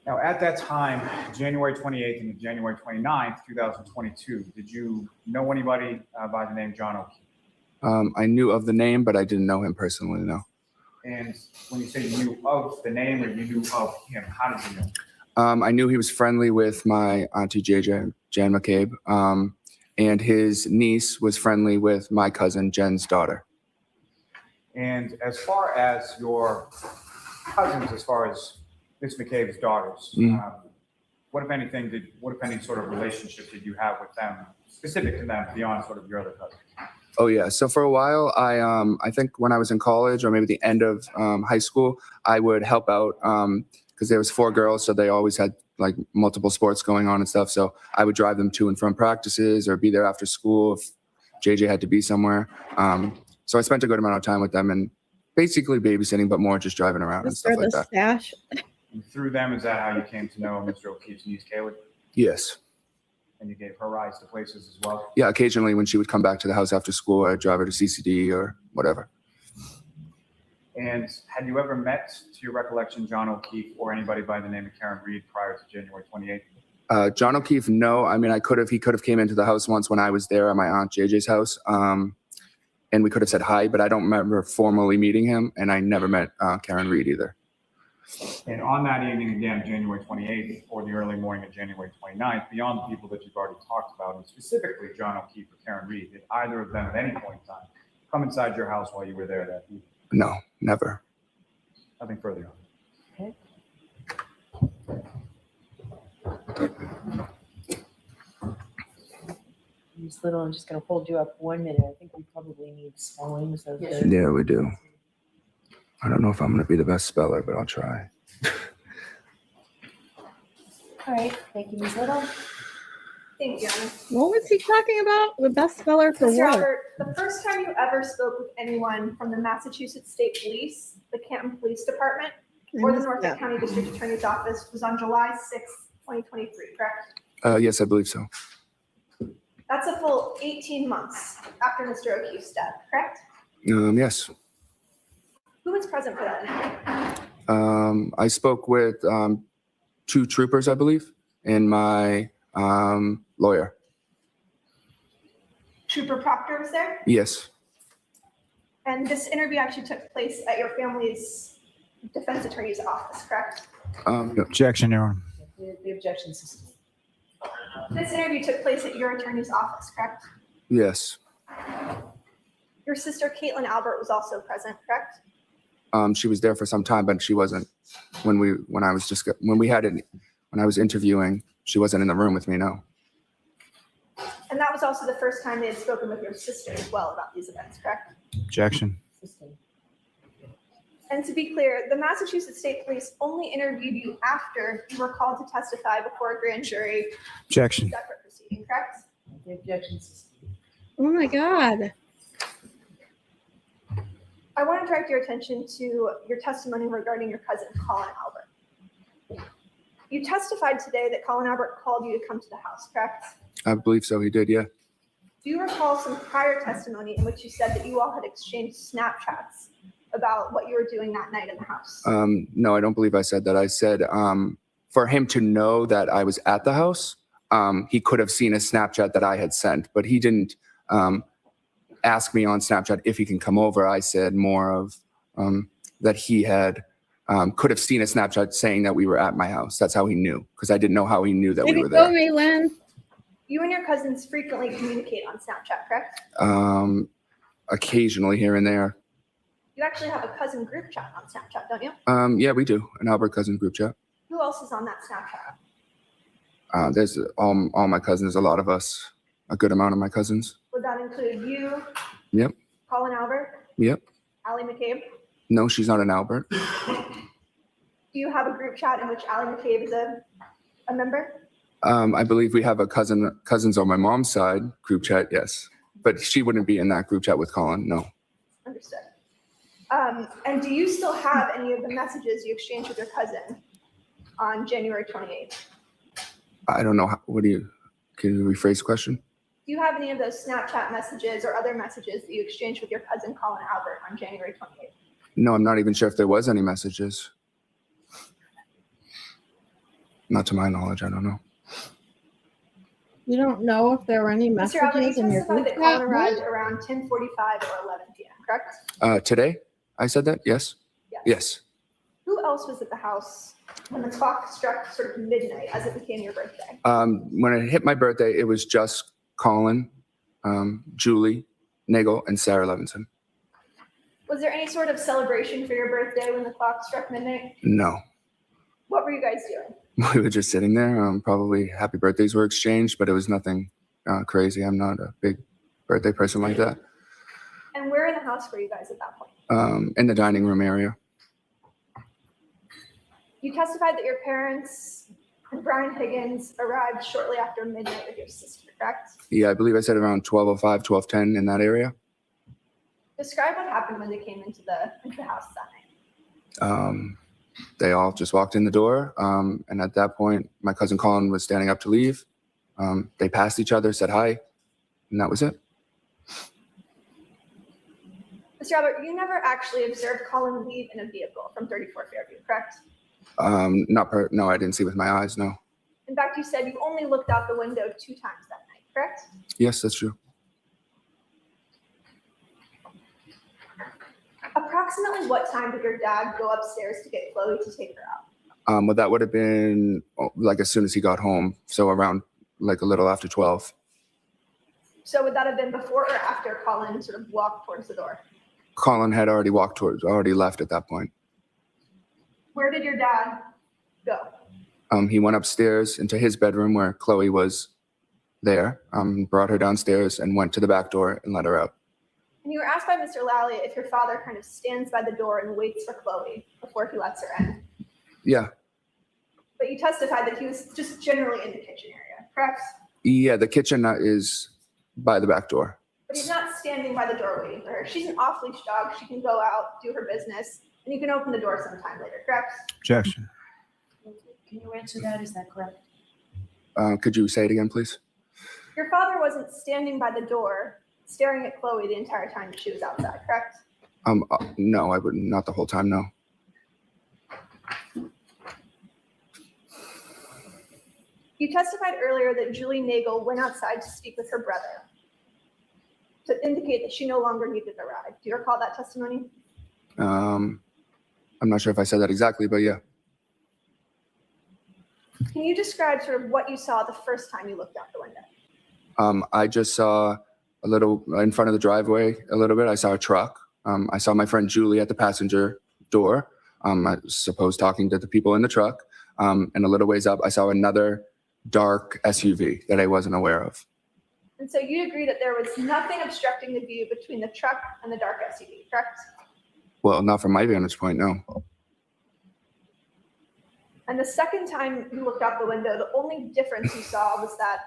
Now, at that time, January 28th and January 29th, 2022, did you know anybody by the name John O'Keefe? I knew of the name, but I didn't know him personally, no. And when you say you knew of the name or you knew of him, how did you know? I knew he was friendly with my auntie JJ, Jan McCabe, and his niece was friendly with my cousin Jen's daughter. And as far as your cousins, as far as Miss McCabe's daughters, what if any sort of relationship did you have with them, specific to them, beyond sort of your other cousins? Oh yeah. So for a while, I think when I was in college or maybe the end of high school, I would help out because there was 4 girls, so they always had like multiple sports going on and stuff. So I would drive them to and from practices or be there after school if JJ had to be somewhere. So I spent a good amount of time with them and basically babysitting, but more just driving around and Just stuff for like the that. stash. And through them, is that how you came to know Mr. O'Keefe's niece, Kaylee? Yes. And you gave her rides to places as well? Yeah. Occasionally when she would come back to the house after school, I'd drive her to CCD or whatever. And had you ever met, to your recollection, John O'Keefe or anybody by the name of Karen Reed prior to January 28th? John O'Keefe, no. I mean, he could have came into the house once when I was there at my aunt JJ's house. And we could have said hi, but I don't remember formally meeting him. And I never met Karen Reed either. And on that evening, again, January 28th or the early morning of January 29th, beyond the people that you've already talked about, and specifically John O'Keefe or Karen Reed, did either of them at any point in time come inside your house while you were there that evening? No, never. Nothing further on. Ms. Little, I'm just going to hold you up 1 minute. I think we probably need spellings of the. Yeah, we do. I don't know if I'm going to be the best speller, but I'll try. All right, thank you, Ms. Little. Thank you. What was he talking about? The best speller for Mr. what? Albert, the first time you ever spoke with anyone from the Massachusetts State Police, the Canton Police Department, or the Norfolk County District Attorney's Office was on July 6th, 2023, correct? Yes, I believe so. That's a full 18 months after Mr. O'Keefe's death, correct? Yes. Who was present for that interview? I spoke with 2 troopers, I believe, and my lawyer. Trooper Proctor was there? Yes. And this interview actually took place at your family's defense attorney's office, correct? Objection, Your Honor. The objection system. This interview took place at your attorney's office, correct? Yes. Your sister Caitlin Albert was also present, correct? She was there for some time, but she wasn't when I was interviewing. She wasn't in the room with me. No. And that was also the first time they had spoken with your sister as well about these events, correct? Objection. And to be clear, the Massachusetts State Police only interviewed you after you were called to testify before a grand jury Objection. separate proceeding, correct? The objection system. Oh my God. I want to direct your attention to your testimony regarding your cousin, Colin Albert. You testified today that Colin Albert called you to come to the house, correct? I believe so. He did. Yeah. Do you recall some prior testimony in which you said that you all had exchanged Snapchats about what you were doing that night in the house? No, I don't believe I said that. I said for him to know that I was at the house, he could have seen a Snapchat that I had sent, but he didn't ask me on Snapchat if he can come over. I said more of that he had could have seen a Snapchat saying that we were at my house. That's how he knew, because I didn't know how he knew that we were there. me, Lynn. You and your cousins frequently communicate on Snapchat, correct? Occasionally here and there. You actually have a cousin group chat on Snapchat, don't you? Yeah, we do. An Albert cousin group chat. Who else is on that Snapchat? There's all my cousins, a lot of us, a good amount of my cousins. Would that include you? Yep. Colin Albert? Yep. Allie McCabe? No, she's not an Albert. Do you have a group chat in which Allie McCabe is a member? I believe we have a cousins on my mom's side group chat, yes. But she wouldn't be in that group chat with Colin, no. Understood. And do you still have any of the messages you exchanged with your cousin on January 28th? I don't know. Can you rephrase the question? Do you have any of those Snapchat messages or other messages that you exchanged with your cousin Colin Albert on January 28th? No, I'm not even sure if there was any messages. Not to my knowledge, I don't know. You don't know if there were any Mr. Albert, you messages in your testified group that Colin chat? arrived around 10:45 or 11 p.m., correct? Today, I said that? Yes? Yes. Who else was at the house when the clock struck sort of midnight as it became your birthday? When it hit my birthday, it was just Colin, Julie, Nagel, and Sarah Levinson. Was there any sort of celebration for your birthday when the clock struck midnight? No. What were you guys doing? We were just sitting there. Probably happy birthdays were exchanged, but it was nothing crazy. I'm not a big birthday person like that. And where in the house were you guys at that point? In the dining room area. You testified that your parents and Brian Higgins arrived shortly after midnight with your sister, correct? Yeah, I believe I said around 12:05, 12:10 in that area. Describe what happened when they came into the house that night. They all just walked in the door, and at that point, my cousin Colin was standing up to leave. They passed each other, said hi, and that was it. Mr. Albert, you never actually observed Colin leave in a vehicle from 34 Fairview, correct? No, I didn't see with my eyes, no. In fact, you said you only looked out the window 2 times that night, correct? Yes, that's true. Approximately what time did your dad go upstairs to get Chloe to take her out? Well, that would have been like as soon as he got home, so around like a little after 12. So would that have been before or after Colin sort of walked towards the door? Colin had already already left at that point. Where did your dad go? He went upstairs into his bedroom where Chloe was there, brought her downstairs and went to the back door and let her out. And you were asked by Mr. Lally if your father kind of stands by the door and waits for Chloe before he lets her in. Yeah. But you testified that he was just generally in the kitchen area, correct? Yeah, the kitchen is by the back door. But he's not standing by the door waiting for her. She's an off-leash dog. She can go out, do her business, and you can open the door sometime later, correct? Objection. Can you answer that? Is that correct? Could you say it again, please? Your father wasn't standing by the door staring at Chloe the entire time that she was outside, correct? No, I wouldn't. Not the whole time, no. You testified earlier that Julie Nagel went outside to speak with her brother to indicate that she no longer needed a ride. Do you recall that testimony? I'm not sure if I said that exactly, but yeah. Can you describe sort of what you saw the first time you looked out the window? I just saw a little in front of the driveway a little bit. I saw a truck. I saw my friend Julie at the passenger door. I suppose talking to the people in the truck. And a little ways up, I saw another dark SUV that I wasn't aware of. And so you agree that there was nothing obstructing the view between the truck and the dark SUV, correct? Well, not from my vantage point, no. And the second time you looked out the window, the only difference you saw was that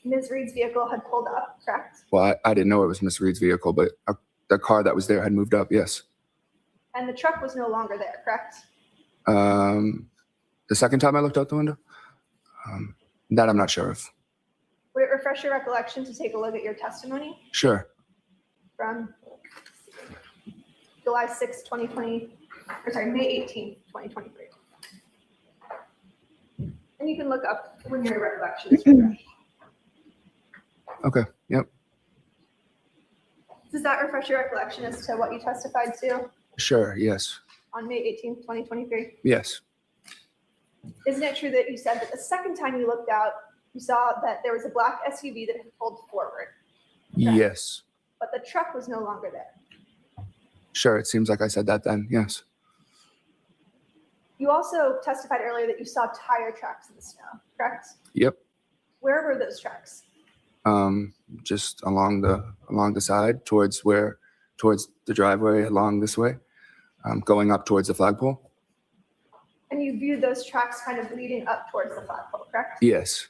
Ms. Reed's vehicle had pulled up, correct? Well, I didn't know it was Miss Reed's vehicle, but the car that was there had moved up, yes. And the truck was no longer there, correct? The second time I looked out the window? That I'm not sure of. Would it refresh your recollection to take a look at your testimony Sure. from July 6, 2020, or sorry, May 18th, 2023. And you can look up when your recollection is refreshed. Okay. Yep. Does that refresh your recollection as to what you testified to Sure. Yes. on May 18th, 2023? Yes. Isn't it true that you said that the second time you looked out, you saw that there was a black SUV that had pulled forward, Yes. but the truck was no longer there? Sure. It seems like I said that then. Yes. You also testified earlier that you saw tire tracks in the snow, correct? Yep. Where were those tracks? Just along the side towards the driveway along this way, going up towards the flagpole. And you viewed those tracks kind of leading up towards the flagpole, correct? Yes.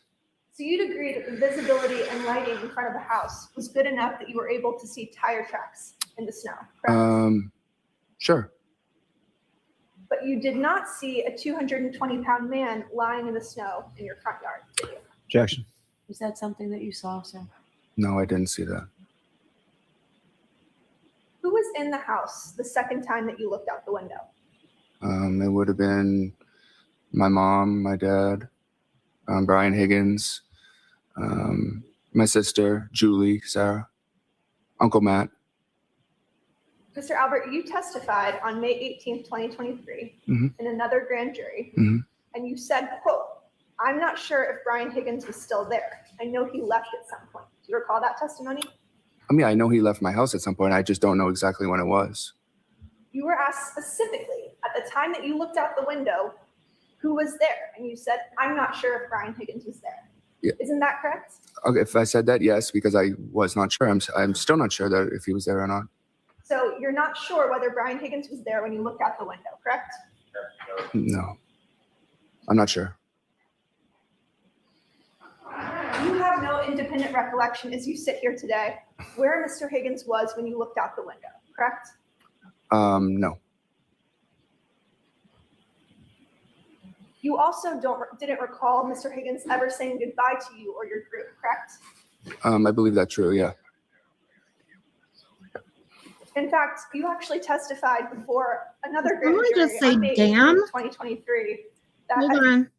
So you'd agree that the visibility and lighting in front of the house was good enough that you were able to see tire tracks in the snow, correct? Sure. But you did not see a 220-pound man lying in the snow in your front yard, did you? Objection. Was that something that you saw, sir? No, I didn't see that. Who was in the house the second time that you looked out the window? It would have been my mom, my dad, Brian Higgins, my sister, Julie, Sarah, Uncle Matt. Mr. Albert, you testified on May 18th, 2023 Mhm. in another grand jury, Mhm. and you said, quote, "I'm not sure if Brian Higgins was still there. I know he left at some point." Do you recall that testimony? I mean, I know he left my house at some point. I just don't know exactly when it was. You were asked specifically at the time that you looked out the window, who was there? And you said, "I'm not sure if Brian Higgins was there." Yeah. Isn't that correct? Okay, if I said that, yes, because I was not sure. I'm still not sure that if he was there or not. So you're not sure whether Brian Higgins was there when you looked out the window, correct? No, I'm not sure. You have no independent recollection as you sit here today where Mr. Higgins was when you looked out the window, correct? No. You also didn't recall Mr. Higgins ever saying goodbye to you or your group, correct? I believe that's true. Yeah. In fact, you actually testified before another grand Someone jury just say on May damn? 18th, 2023. Hold on.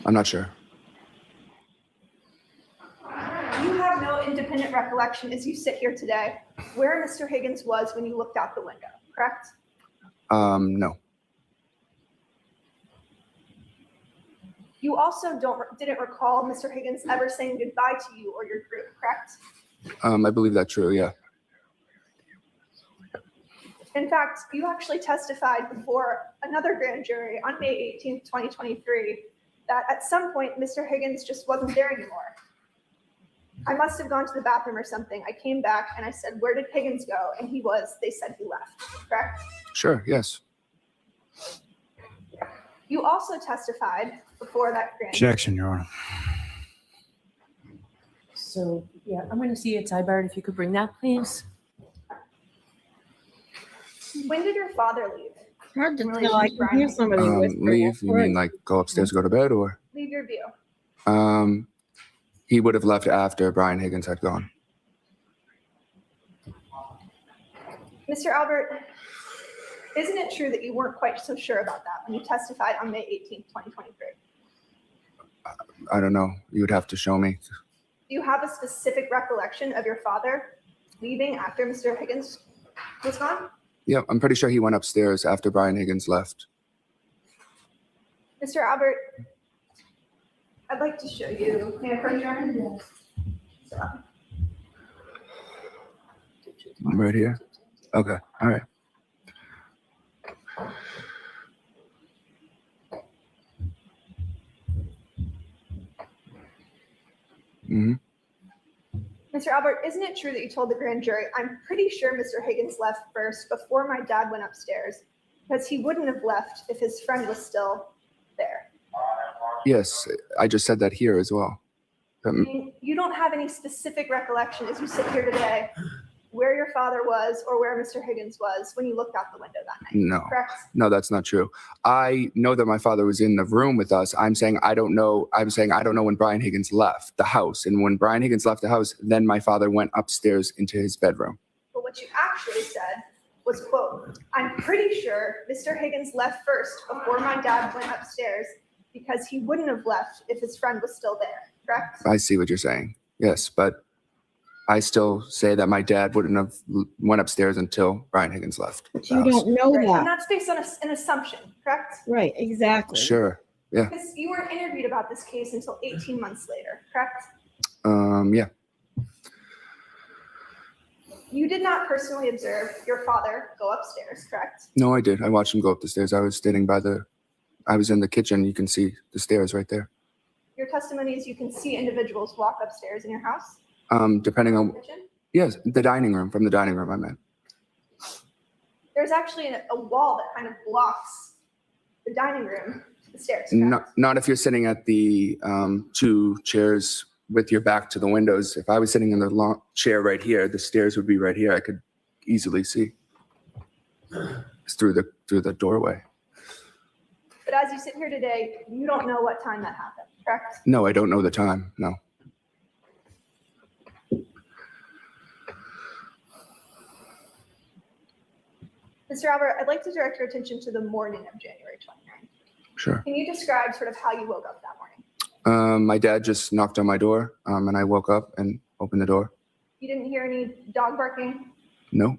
I'm not sure. You have no independent recollection as you sit here today where Mr. Higgins was when you looked out the window, correct? No. You also didn't recall Mr. Higgins ever saying goodbye to you or your group, correct? I believe that's true. Yeah. In fact, you actually testified before another grand jury on May 18th, 2023, that at some point Mr. Higgins just wasn't there anymore. I must have gone to the bathroom or something. I came back and I said, "Where did Higgins go?" And they said he left, correct? Sure. Yes. You also testified before that grand. Objection, Your Honor. So, yeah, I'm going to see it, Tybart, if you could bring that, please. When did your father leave? Hard to Really, tell. I she's can hear Brian. somebody whisper. Leave? You mean like go upstairs, go to bed, or? Leave your view. He would have left after Brian Higgins had gone. Mr. Albert, isn't it true that you weren't quite so sure about that when you testified on May 18th, 2023? I don't know. You would have to show me. Do you have a specific recollection of your father leaving after Mr. Higgins was gone? Yeah, I'm pretty sure he went upstairs after Brian Higgins left. Mr. Albert, I'd like to show you. May I approach your hand? Yes. Right here? Okay. All right. Mm-hmm. Mr. Albert, isn't it true that you told the grand jury, "I'm pretty sure Mr. Higgins left first before my dad went upstairs, because he wouldn't have left if his friend was still there"? Yes, I just said that here as well. I mean, you don't have any specific recollection as you sit here today where your father was or where Mr. Higgins was when you looked out the window that night, No. correct? No, that's not true. I know that my father was in the room with us. I'm saying I don't know when Brian Higgins left the house. And when Brian Higgins left the house, then my father went upstairs into his bedroom. But what you actually said was, quote, "I'm pretty sure Mr. Higgins left first before my dad went upstairs because he wouldn't have left if his friend was still there," correct? I see what you're saying. Yes, but I still say that my dad wouldn't have went upstairs until Brian Higgins left. But the you house. don't know Right, And that. that's based on an assumption, correct? Right, exactly. Sure. Because you weren't interviewed about this case until 18 months later, correct? Yeah. You did not personally observe your father go upstairs, correct? No, I did. I watched him go up the stairs. I was in the kitchen. You can see the stairs right there. Your testimony is you can see individuals walk upstairs in your house? Depending on, Kitchen? yes, the dining room, from the dining room, I meant. There's actually a wall that kind of blocks the dining room to the stairs, correct? Not if you're sitting at the 2 chairs with your back to the windows. If I was sitting in the long chair right here, the stairs would be right here. I could easily see. It's through the doorway. But as you sit here today, you don't know what time that happened, correct? No, I don't know the time. No. Mr. Albert, I'd like to direct your attention to the morning of January 29th. Sure. Can you describe sort of how you woke up that morning? My dad just knocked on my door, and I woke up and opened the door. You didn't hear any dog barking? No,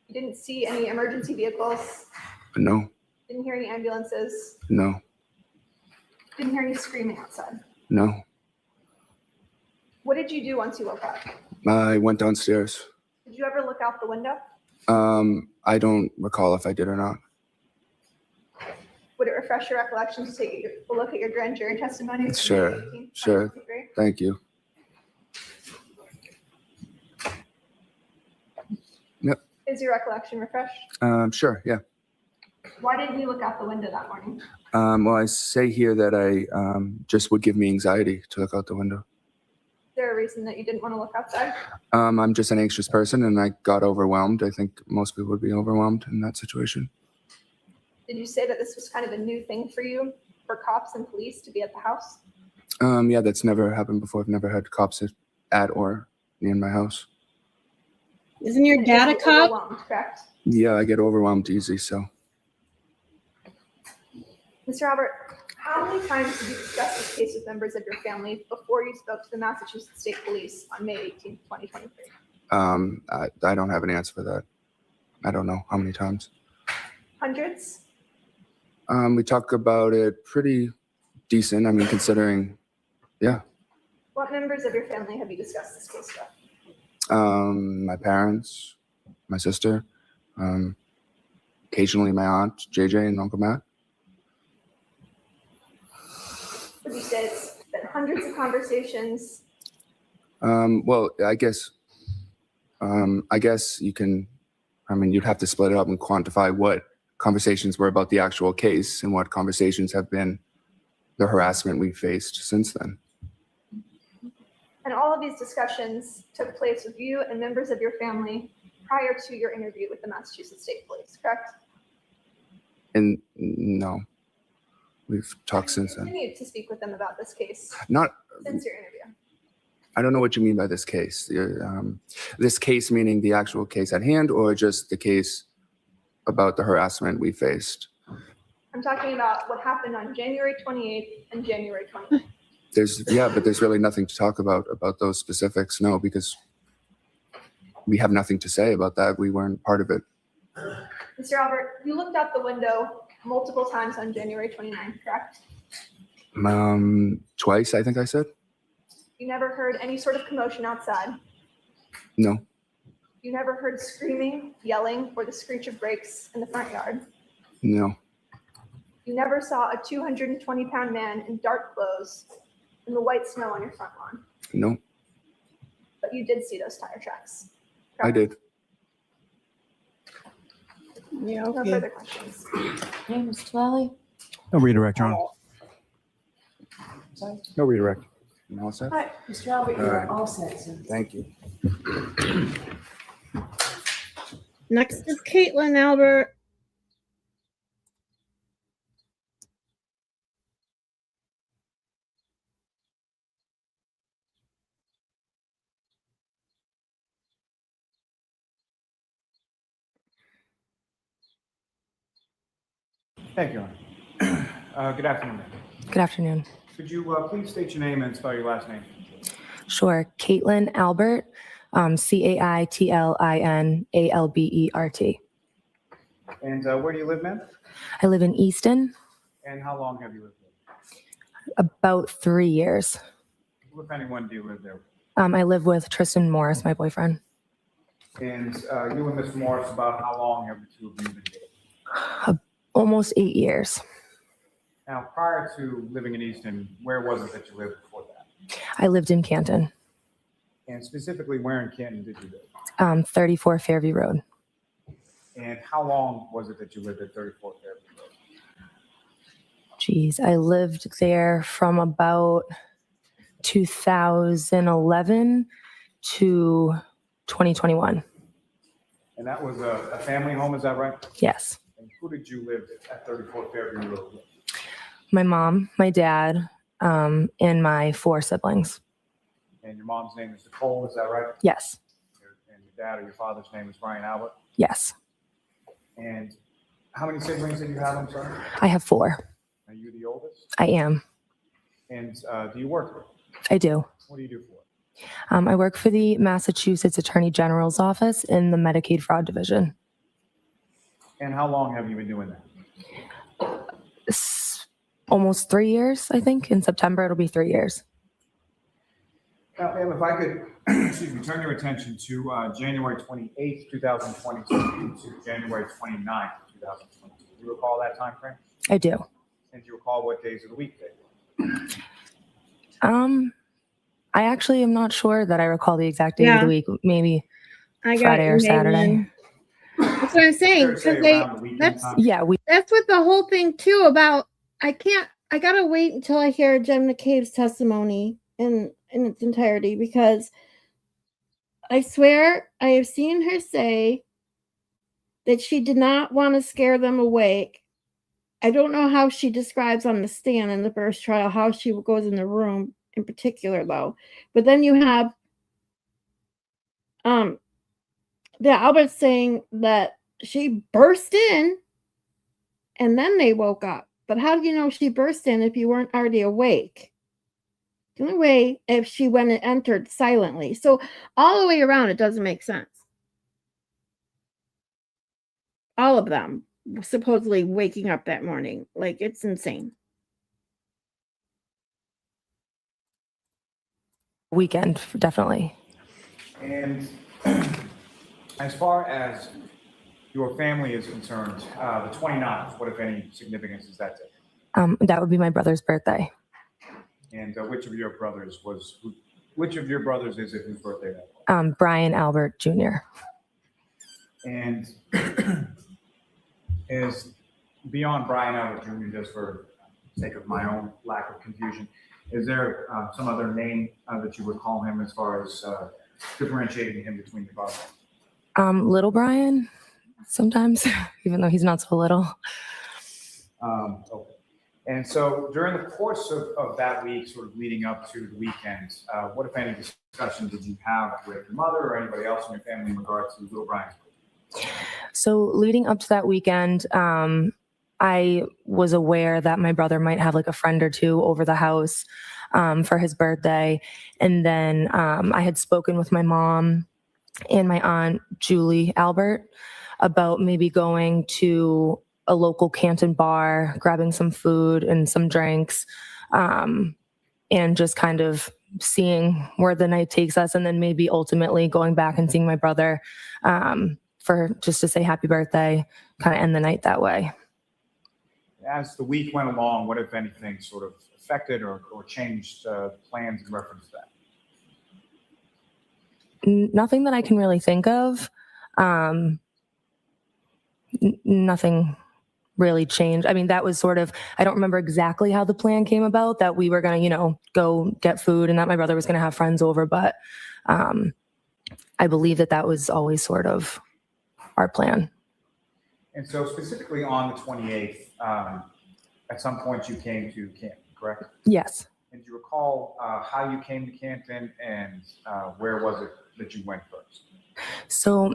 You didn't see any emergency vehicles? no, Didn't hear any ambulances? no, Didn't hear any screaming outside? no. What did you do once you woke up? I went downstairs. Did you ever look out the window? I don't recall if I did or not. Would it refresh your recollection to take a look at your grand jury testimony? from Sure, May 18th, sure. 2023? Thank you. Is your recollection refreshed? Sure, yeah. Why didn't you look out the window that morning? Well, I say here that I just would give me anxiety to look out the window. Is there a reason that you didn't want to look outside? I'm just an anxious person, and I got overwhelmed. I think most people would be overwhelmed in that situation. Did you say that this was kind of a new thing for you, for cops and police to be at the house? Yeah, that's never happened before. I've never had cops at or near my house. Isn't your And dad a is he cop? overwhelmed, correct? Yeah, I get overwhelmed easy, so. Mr. Albert, how many times did you discuss this case with members of your family before you spoke to the Massachusetts State Police on May 18th, 2023? I don't have an answer for that. I don't know how many times. Hundreds? We talk about it pretty decent. I mean, considering, yeah. What members of your family have you discussed this case with? My parents, my sister, occasionally my aunt, JJ, and Uncle Matt. Would you say it's been hundreds of conversations? Well, I guess you can, I mean, you'd have to split it up and quantify what conversations were about the actual case and what conversations have been the harassment we faced since then. And all of these discussions took place with you and members of your family prior to your interview with the Massachusetts State Police, correct? And no, we've talked since then. Continued to speak with them about this case Not, since your interview. I don't know what you mean by this case. This case meaning the actual case at hand, or just the case about the harassment we faced? I'm talking about what happened on January 28th and January 29th. But there's really nothing to talk about those specifics. No, because we have nothing to say about that. We weren't part of it. Mr. Albert, you looked out the window multiple times on January 29th, correct? Twice, I think I said. You never heard any sort of commotion outside. No, You never heard screaming, yelling, or the screech of brakes in the front yard. no, You never saw a 220-pound man in dark clothes in the white snow on your front lawn, no, but you did see those tire tracks. I did. Yeah, No okay. further questions. Okay, Mr. Lally? No redirect, Your Honor. Sorry. No redirect. You all set? Hi. Mr. Albert, All right. you're all set, sir. Thank you. Next is Caitlin Albert. Thank you, Ryan. Good afternoon, ma'am. Good afternoon. Could you please state your name and spell your last name? Sure. Caitlin Albert, CAITLINALBERT. And where do you live, ma'am? I live in Easton, And how long have you lived there? about 3 years. Who, if anyone, do you live there with? I live with Tristan Morris, my boyfriend. And you and Mr. Morris, about how long have the two of you been dating? Almost 8 years. Now, prior to living in Easton, where was it that you lived before that? I lived in Canton, And specifically, where in Canton did you live? 34 Fairview Road. And how long was it that you lived at 34 Fairview Road? Geez, I lived there from about 2011 to 2021. And that was a family home, is that right? Yes. And who did you live at 34 Fairview Road with? My mom, my dad, and my 4 siblings. And your mom's name is Nicole, is that right? Yes. And your dad or your father's name is Ryan Albert? Yes. And how many siblings do you have, I'm sorry? I have 4. Are you the oldest? I am. And do you work? I do. What do you do for it? I work for the Massachusetts Attorney General's office in the Medicaid Fraud Division. And how long have you been doing that? Almost 3 years, I think. In September, it'll be 3 years. Now, ma'am, if I could, excuse me, turn your attention to January 28th, 2022 to January 29th, 2022. Do you recall that time frame? I do. And do you recall what days of the week they were? I actually am not sure that I recall the exact day of Yeah. the week. Maybe I got Friday it or made Saturday. in. That's what I'm saying. Fair to say Because they, around the weekend that's time? Yeah, that's what the whole thing too about. I gotta wait until I hear Jen McCabe's testimony in its entirety, because I swear I have seen her say that she did not want to scare them awake. I don't know how she describes on the stand in the first trial, how she goes in the room in particular though. But then you have the Albert saying that she burst in and then they woke up. But how do you know she burst in if you weren't already awake? The only way if she went and entered silently. So all the way around, it doesn't make sense. All of them supposedly waking up that morning. Like, it's insane. weekend, definitely. And as far as your family is concerned, the 29th, what, if any, significance is that day? That would be my brother's birthday. And which of your brothers is it whose birthday that was? Brian Albert Jr. And is beyond Brian Albert Jr., just for sake of my own lack of confusion, is there some other name that you would call him as far as differentiating him between your brothers? Little Brian, sometimes, even though he's not so little. Okay. And so during the course of that week, sort of leading up to the weekend, what, if any, discussion did you have with your mother or anybody else in your family in regards to little Brian's birthday? So leading up to that weekend, I was aware that my brother might have like a friend or two over the house for his birthday. And then I had spoken with my mom and my aunt, Julie Albert, about maybe going to a local Canton bar, grabbing some food and some drinks, and just kind of seeing where the night takes us. And then maybe ultimately going back and seeing my brother for just to say happy birthday, kind of end the night that way. As the week went along, what, if anything, sort of affected or changed plans in reference to that? Nothing that I can really think of. Nothing really changed. I mean, that was sort of, I don't remember exactly how the plan came about, that we were going to, go get food and that my brother was going to have friends over, but I believe that was always sort of our plan. And so specifically on the 28th, at some point you came to Canton, correct? Yes. And do you recall how you came to Canton and where was it that you went first? So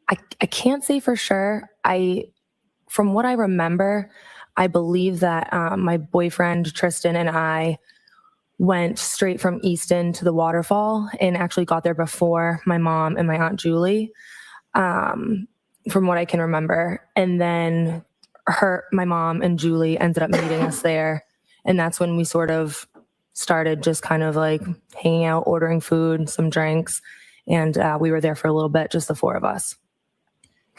I can't say for sure. From what I remember, I believe that my boyfriend Tristan and I went straight from Easton to the waterfall and actually got there before my mom and my aunt Julie, from what I can remember. And then my mom and Julie ended up meeting us there. And that's when we sort of started just kind of like hanging out, ordering food, some drinks. And we were there for a little bit, just the four of us.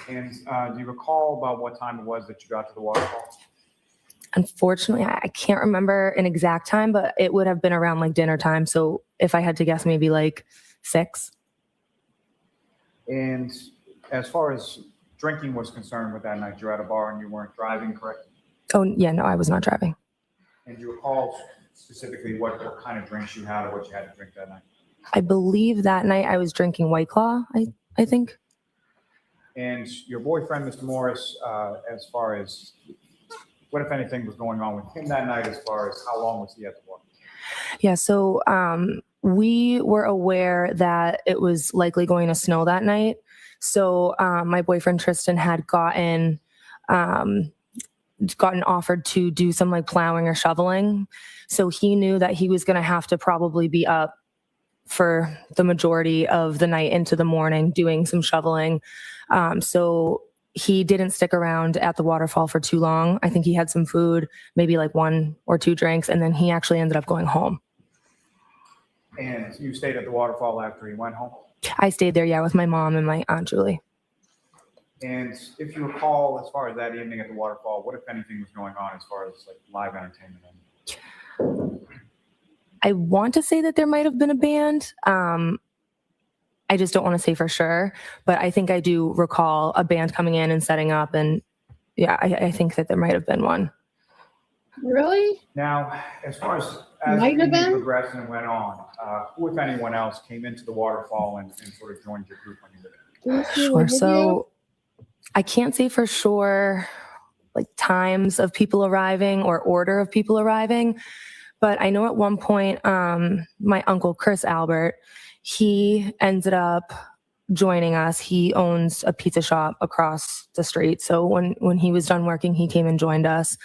And do you recall about what time it was that you got to the waterfall? Unfortunately, I can't remember an exact time, but it would have been around like dinner time. So if I had to guess, maybe like 6. And as far as drinking was concerned with that night, you're at a bar and you weren't driving, correct? Oh, yeah, no, I was not driving. And do you recall specifically what kind of drinks you had or what you had to drink that night? I believe that night I was drinking White Claw, I think. And your boyfriend, Mr. Morris, as far as what, if anything, was going on with him that night, as far as how long was he at the bar? Yeah, so we were aware that it was likely going to snow that night. So my boyfriend Tristan had gotten offered to do some like plowing or shoveling. So he knew that he was going to have to probably be up for the majority of the night into the morning doing some shoveling. So he didn't stick around at the waterfall for too long. I think he had some food, maybe like 1 or 2 drinks, and then he actually ended up going home. And you stayed at the waterfall after he went home? I stayed there, yeah, with my mom and my aunt Julie. And if you recall, as far as that evening at the waterfall, what, if anything, was going on as far as like live entertainment? I want to say that there might have been a band. I just don't want to say for sure, but I think I do recall a band coming in and setting up, and yeah, I think that there might have been one. Really? Now, as far as the Might have evening been. progressed and went on, who, if anyone else, came into the waterfall and sort of joined your group when you were there? Sure. So I can't say for sure like times of people arriving or order of people arriving, but I know at one point my uncle Chris Albert, he ended up joining us. He owns a pizza shop across the street. So when he was done working, he came and joined us.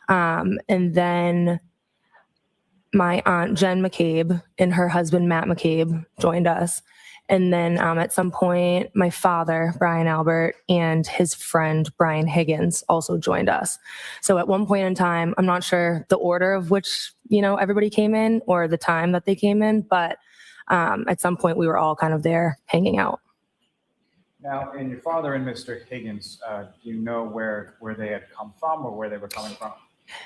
And then my aunt Jen McCabe and her husband Matt McCabe joined us. And then at some point, my father, Brian Albert, and his friend, Brian Higgins, also joined us. So at one point in time, I'm not sure the order of which, everybody came in or the time that they came in, but at some point we were all kind of there hanging out. Now, and your father and Mr. Higgins, do you know where they had come from or where they were coming from?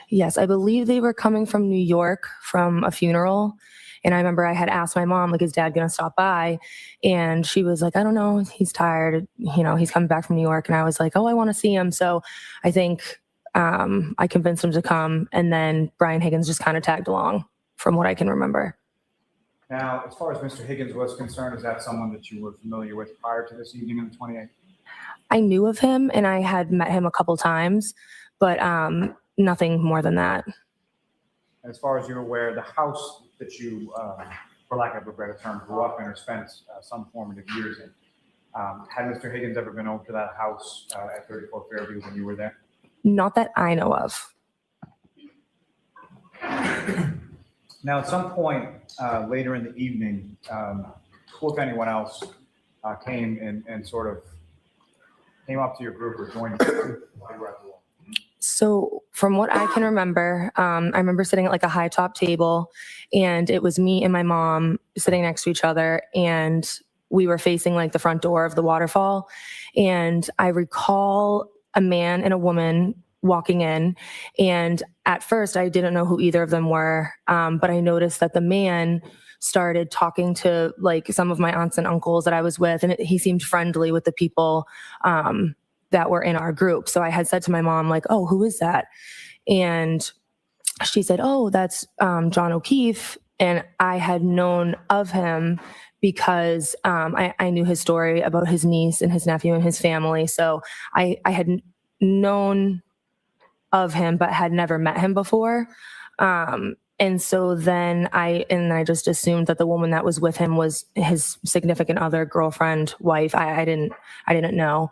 Yes, I believe they were coming from New York from a funeral. And I remember I had asked my mom, like, is dad going to stop by? And she was like, I don't know. He's tired. He's coming back from New York. And I was like, oh, I want to see him. So I think I convinced him to come. And then Brian Higgins just kind of tagged along from what I can remember. Now, as far as Mr. Higgins was concerned, is that someone that you were familiar with prior to this evening on the 28th? I knew of him and I had met him a couple times, but nothing more than that. As far as you're aware, the house that you, for lack of a better term, grew up in or spent some formative years in, had Mr. Higgins ever been over to that house at 34 Fairview when you were there? Not that I know of. Now, at some point later in the evening, who, if anyone else, came and sort of came up to your group or joined you while you were at the wall? So from what I can remember, I remember sitting at like a high top table, and it was me and my mom sitting next to each other, and we were facing like the front door of the waterfall. And I recall a man and a woman walking in, and at first I didn't know who either of them were, but I noticed that the man started talking to like some of my aunts and uncles that I was with, and he seemed friendly with the people that were in our group. So I had said to my mom, like, oh, who is that? And she said, oh, that's John O'Keefe. And I had known of him because I knew his story about his niece and his nephew and his family. So I had known of him, but had never met him before. And so then I just assumed that the woman that was with him was his significant other, girlfriend, wife. I didn't know.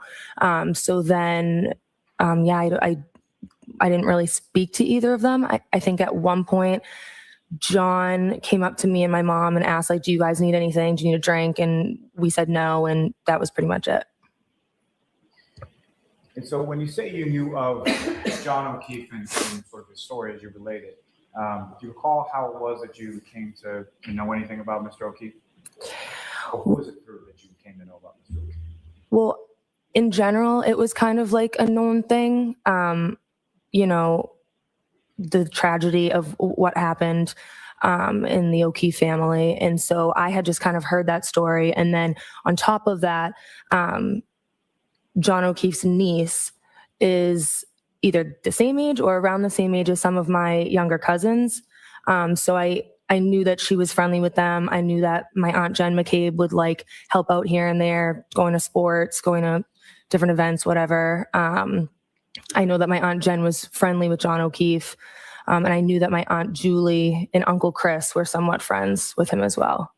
So then, I didn't really speak to either of them. I think at one point, John came up to me and my mom and asked, like, do you guys need anything? Do you need a drink? And we said no. And that was pretty much it. And so when you say you knew of John O'Keefe and sort of his story as you related, do you recall how it was that you came to know anything about Mr. O'Keefe? Or who was it through that you came to know about Mr. O'Keefe? Well, in general, it was kind of like a known thing. The tragedy of what happened in the O'Keefe family. And so I had just kind of heard that story. And then on top of that, John O'Keefe's niece is either the same age or around the same age as some of my younger cousins. So I knew that she was friendly with them. I knew that my Aunt Jen McCabe would like help out here and there, going to sports, going to different events, whatever. I know that my Aunt Jen was friendly with John O'Keefe. And I knew that my Aunt Julie and Uncle Chris were somewhat friends with him as well.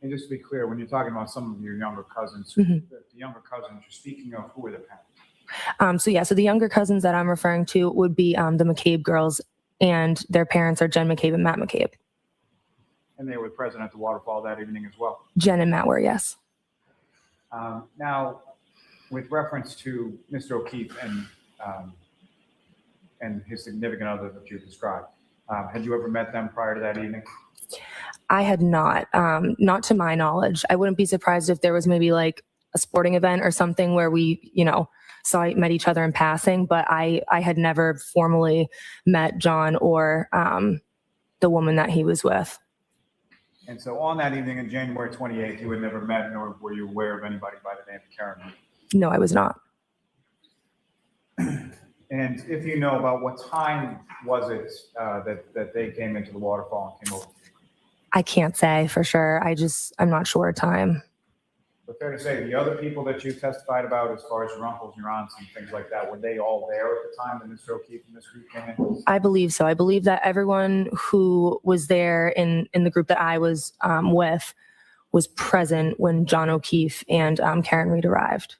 And just to be clear, when you're talking about some of your younger cousins, Mhm. the younger cousins you're speaking of, who are the parents? So the younger cousins that I'm referring to would be the McCabe girls, and their parents are Jen McCabe and Matt McCabe. And they were present at the waterfall that evening as well. Jen and Matt were, yes. Now, with reference to Mr. O'Keefe and his significant other that you described, had you ever met them prior to that evening? I had not to my knowledge. I wouldn't be surprised if there was maybe like a sporting event or something where we, met each other in passing, but I had never formally met John or the woman that he was with. And so on that evening on January 28th, you had never met nor were you aware of anybody by the name of Karen? No, I was not. And if you know, about what time was it that they came into the waterfall and came over? I can't say for sure. I'm not sure of time. But fair to say, the other people that you testified about, as far as your uncles, your aunts, and things like that, were they all there at the time that Mr. O'Keefe and Miss Reed came in? I believe so. I believe that everyone who was there in the group that I was with was present when John O'Keefe and Karen Reed arrived.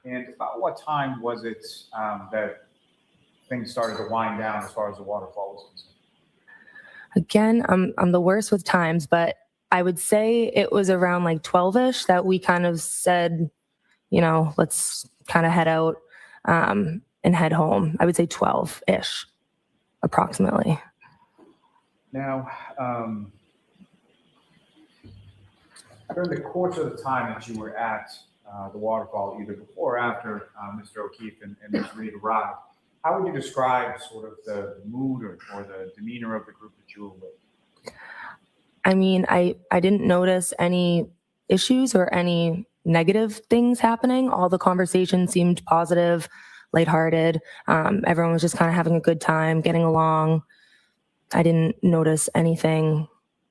And about what time was it that things started to wind down as far as the waterfall was concerned? Again, I'm the worst with times, but I would say it was around like 12-ish that we kind of said, let's kind of head out and head home. I would say 12-ish, approximately. Now, during the course of the time that you were at the waterfall, either before or after Mr. O'Keefe and Ms. Reed arrived, how would you describe sort of the mood or the demeanor of the group that you were with? I mean, I didn't notice any issues or any negative things happening. All the conversation seemed positive, lighthearted. Everyone was just kind of having a good time, getting along. I didn't notice anything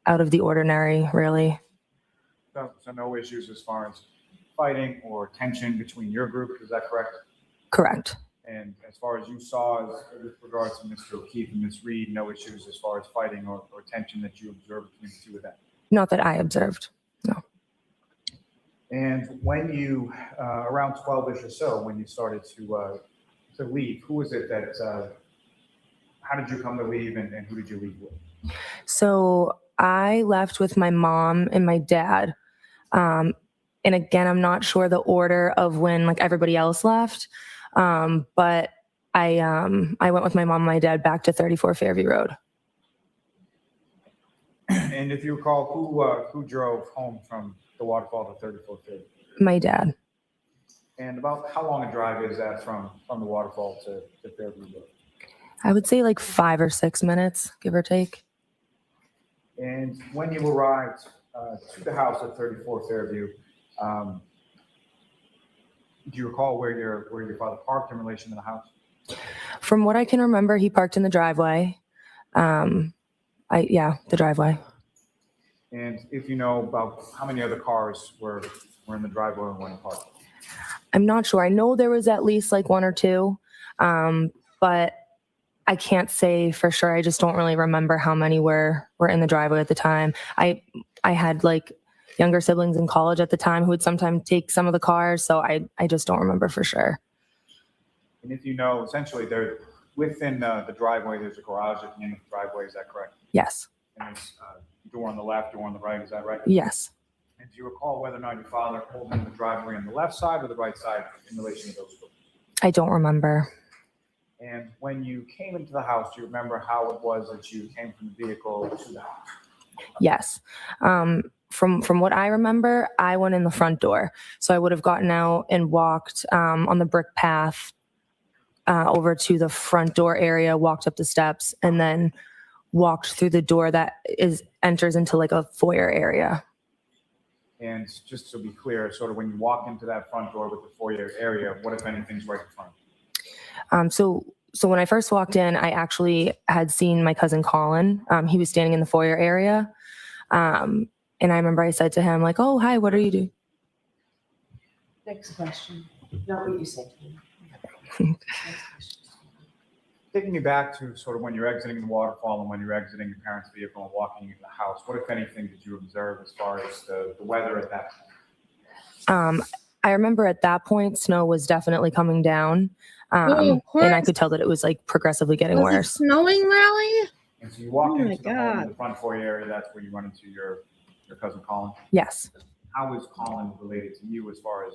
out of the ordinary, really. So no issues as far as fighting or tension between your group, is that correct? Correct. And as far as you saw, with regards to Mr. O'Keefe and Ms. Reed, no issues as far as fighting or tension that you observed between the two of them? Not that I observed, no. And when you, around 12-ish or so, when you started to leave, who was it that, how did you come to leave and who did you leave with? So I left with my mom and my dad. And again, I'm not sure the order of when like everybody else left. But I went with my mom and my dad back to 34 Fairview Road. And if you recall, who drove home from the waterfall to 34 Fairview? My dad. And about how long a drive is that from the waterfall to Fairview Road? I would say like 5 or 6 minutes, give or take. And when you arrived to the house at 34 Fairview, do you recall where your father parked in relation to the house? From what I can remember, he parked in the driveway. The driveway. And if you know about how many other cars were in the driveway and when parked? I'm not sure. I know there was at least like one or two, but I can't say for sure. I just don't really remember how many were in the driveway at the time. I had like younger siblings in college at the time who would sometimes take some of the cars, so I just don't remember for sure. And if you know, essentially, they're within the driveway, there's a garage at the end of the driveway, is that correct? Yes. And there's a door on the left, door on the right, is that right? Yes. And do you recall whether or not your father pulled in the driveway on the left side or the right side in relation to those two? I don't remember. And when you came into the house, do you remember how it was that you came from the vehicle to the house? Yes. From what I remember, I went in the front door. So I would have gotten out and walked on the brick path over to the front door area, walked up the steps, and then walked through the door that enters into like a foyer area. And just to be clear, sort of when you walk into that front door with the foyer area, what if anything's right in front? So when I first walked in, I actually had seen my cousin Colin. He was standing in the foyer area. And I remember I said to him like, "Oh, hi, what are you doing?" Next question. Not what you said to me. Next question. Taking you back to sort of when you're exiting the waterfall and when you're exiting your parents' vehicle and walking into the house, what, if anything, did you observe as far as the weather at that point? I remember at that point, snow was definitely coming down. Oh, of and I course. could tell that it was like progressively getting Was it worse. snowing, Lally? And so you walk Oh my into the home in God. the front foyer area, that's where you run into your cousin Colin. Yes. How is Colin related to you as far as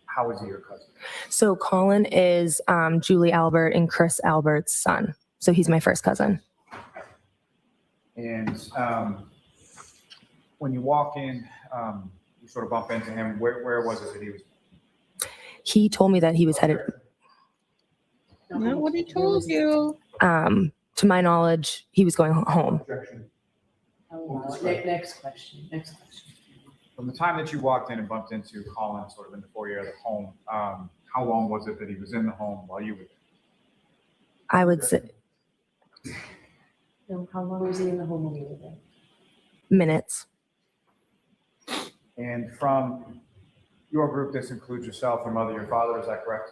how is he your cousin? So Colin is Julie Albert and Chris Albert's son. So he's my first cousin. And when you walk in, you sort of bump into him. Where was it that he was? He told me that he was headed, Not what he told you. to my knowledge, he was going home. Objection. Next question. Next question. From the time that you walked in and bumped into Colin sort of in the foyer of the home, how long was it that he was in the home while you were there? I would say No, how long was he in the home when you were there? minutes. And from your group, this includes yourself, your mother, your father, is that correct?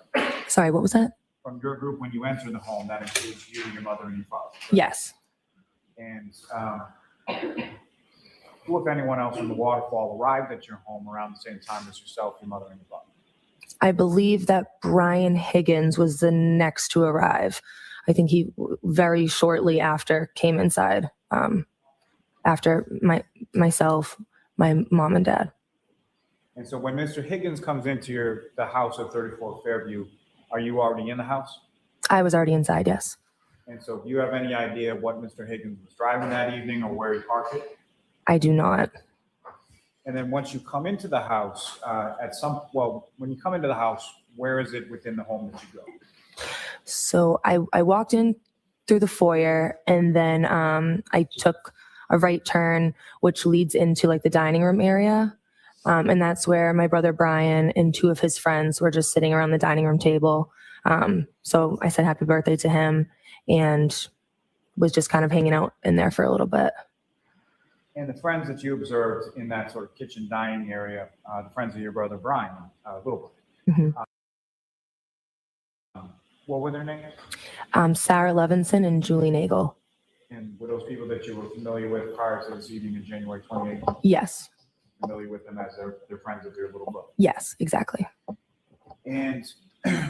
Sorry, what was that? From your group, when you enter the home, that includes you, your mother, and your father. correct? Yes. And who, if anyone else from the waterfall, arrived at your home around the same time as yourself, your mother, and your father? I believe that Brian Higgins was the next to arrive. I think he very shortly after came inside, after myself, my mom and dad. And so when Mr. Higgins comes into the house at 34 Fairview, are you already in the house? I was already inside, yes. And so do you have any idea what Mr. Higgins was driving that evening or where he parked it? I do not. And then once you come into the house, when you come into the house, where is it within the home that you go? So I walked in through the foyer, and then I took a right turn, which leads into like the dining room area. And that's where my brother Brian and two of his friends were just sitting around the dining room table. So I said happy birthday to him and was just kind of hanging out in there for a little bit. And the friends that you observed in that sort of kitchen dining area, the friends of your brother Brian, little brother. Mhm. What were their names? Sarah Levinson and Julie Nagel. And were those people that you were familiar with prior to this evening in January 28th? Yes. Familiar with them as their friends of your little brother? Yes, exactly. And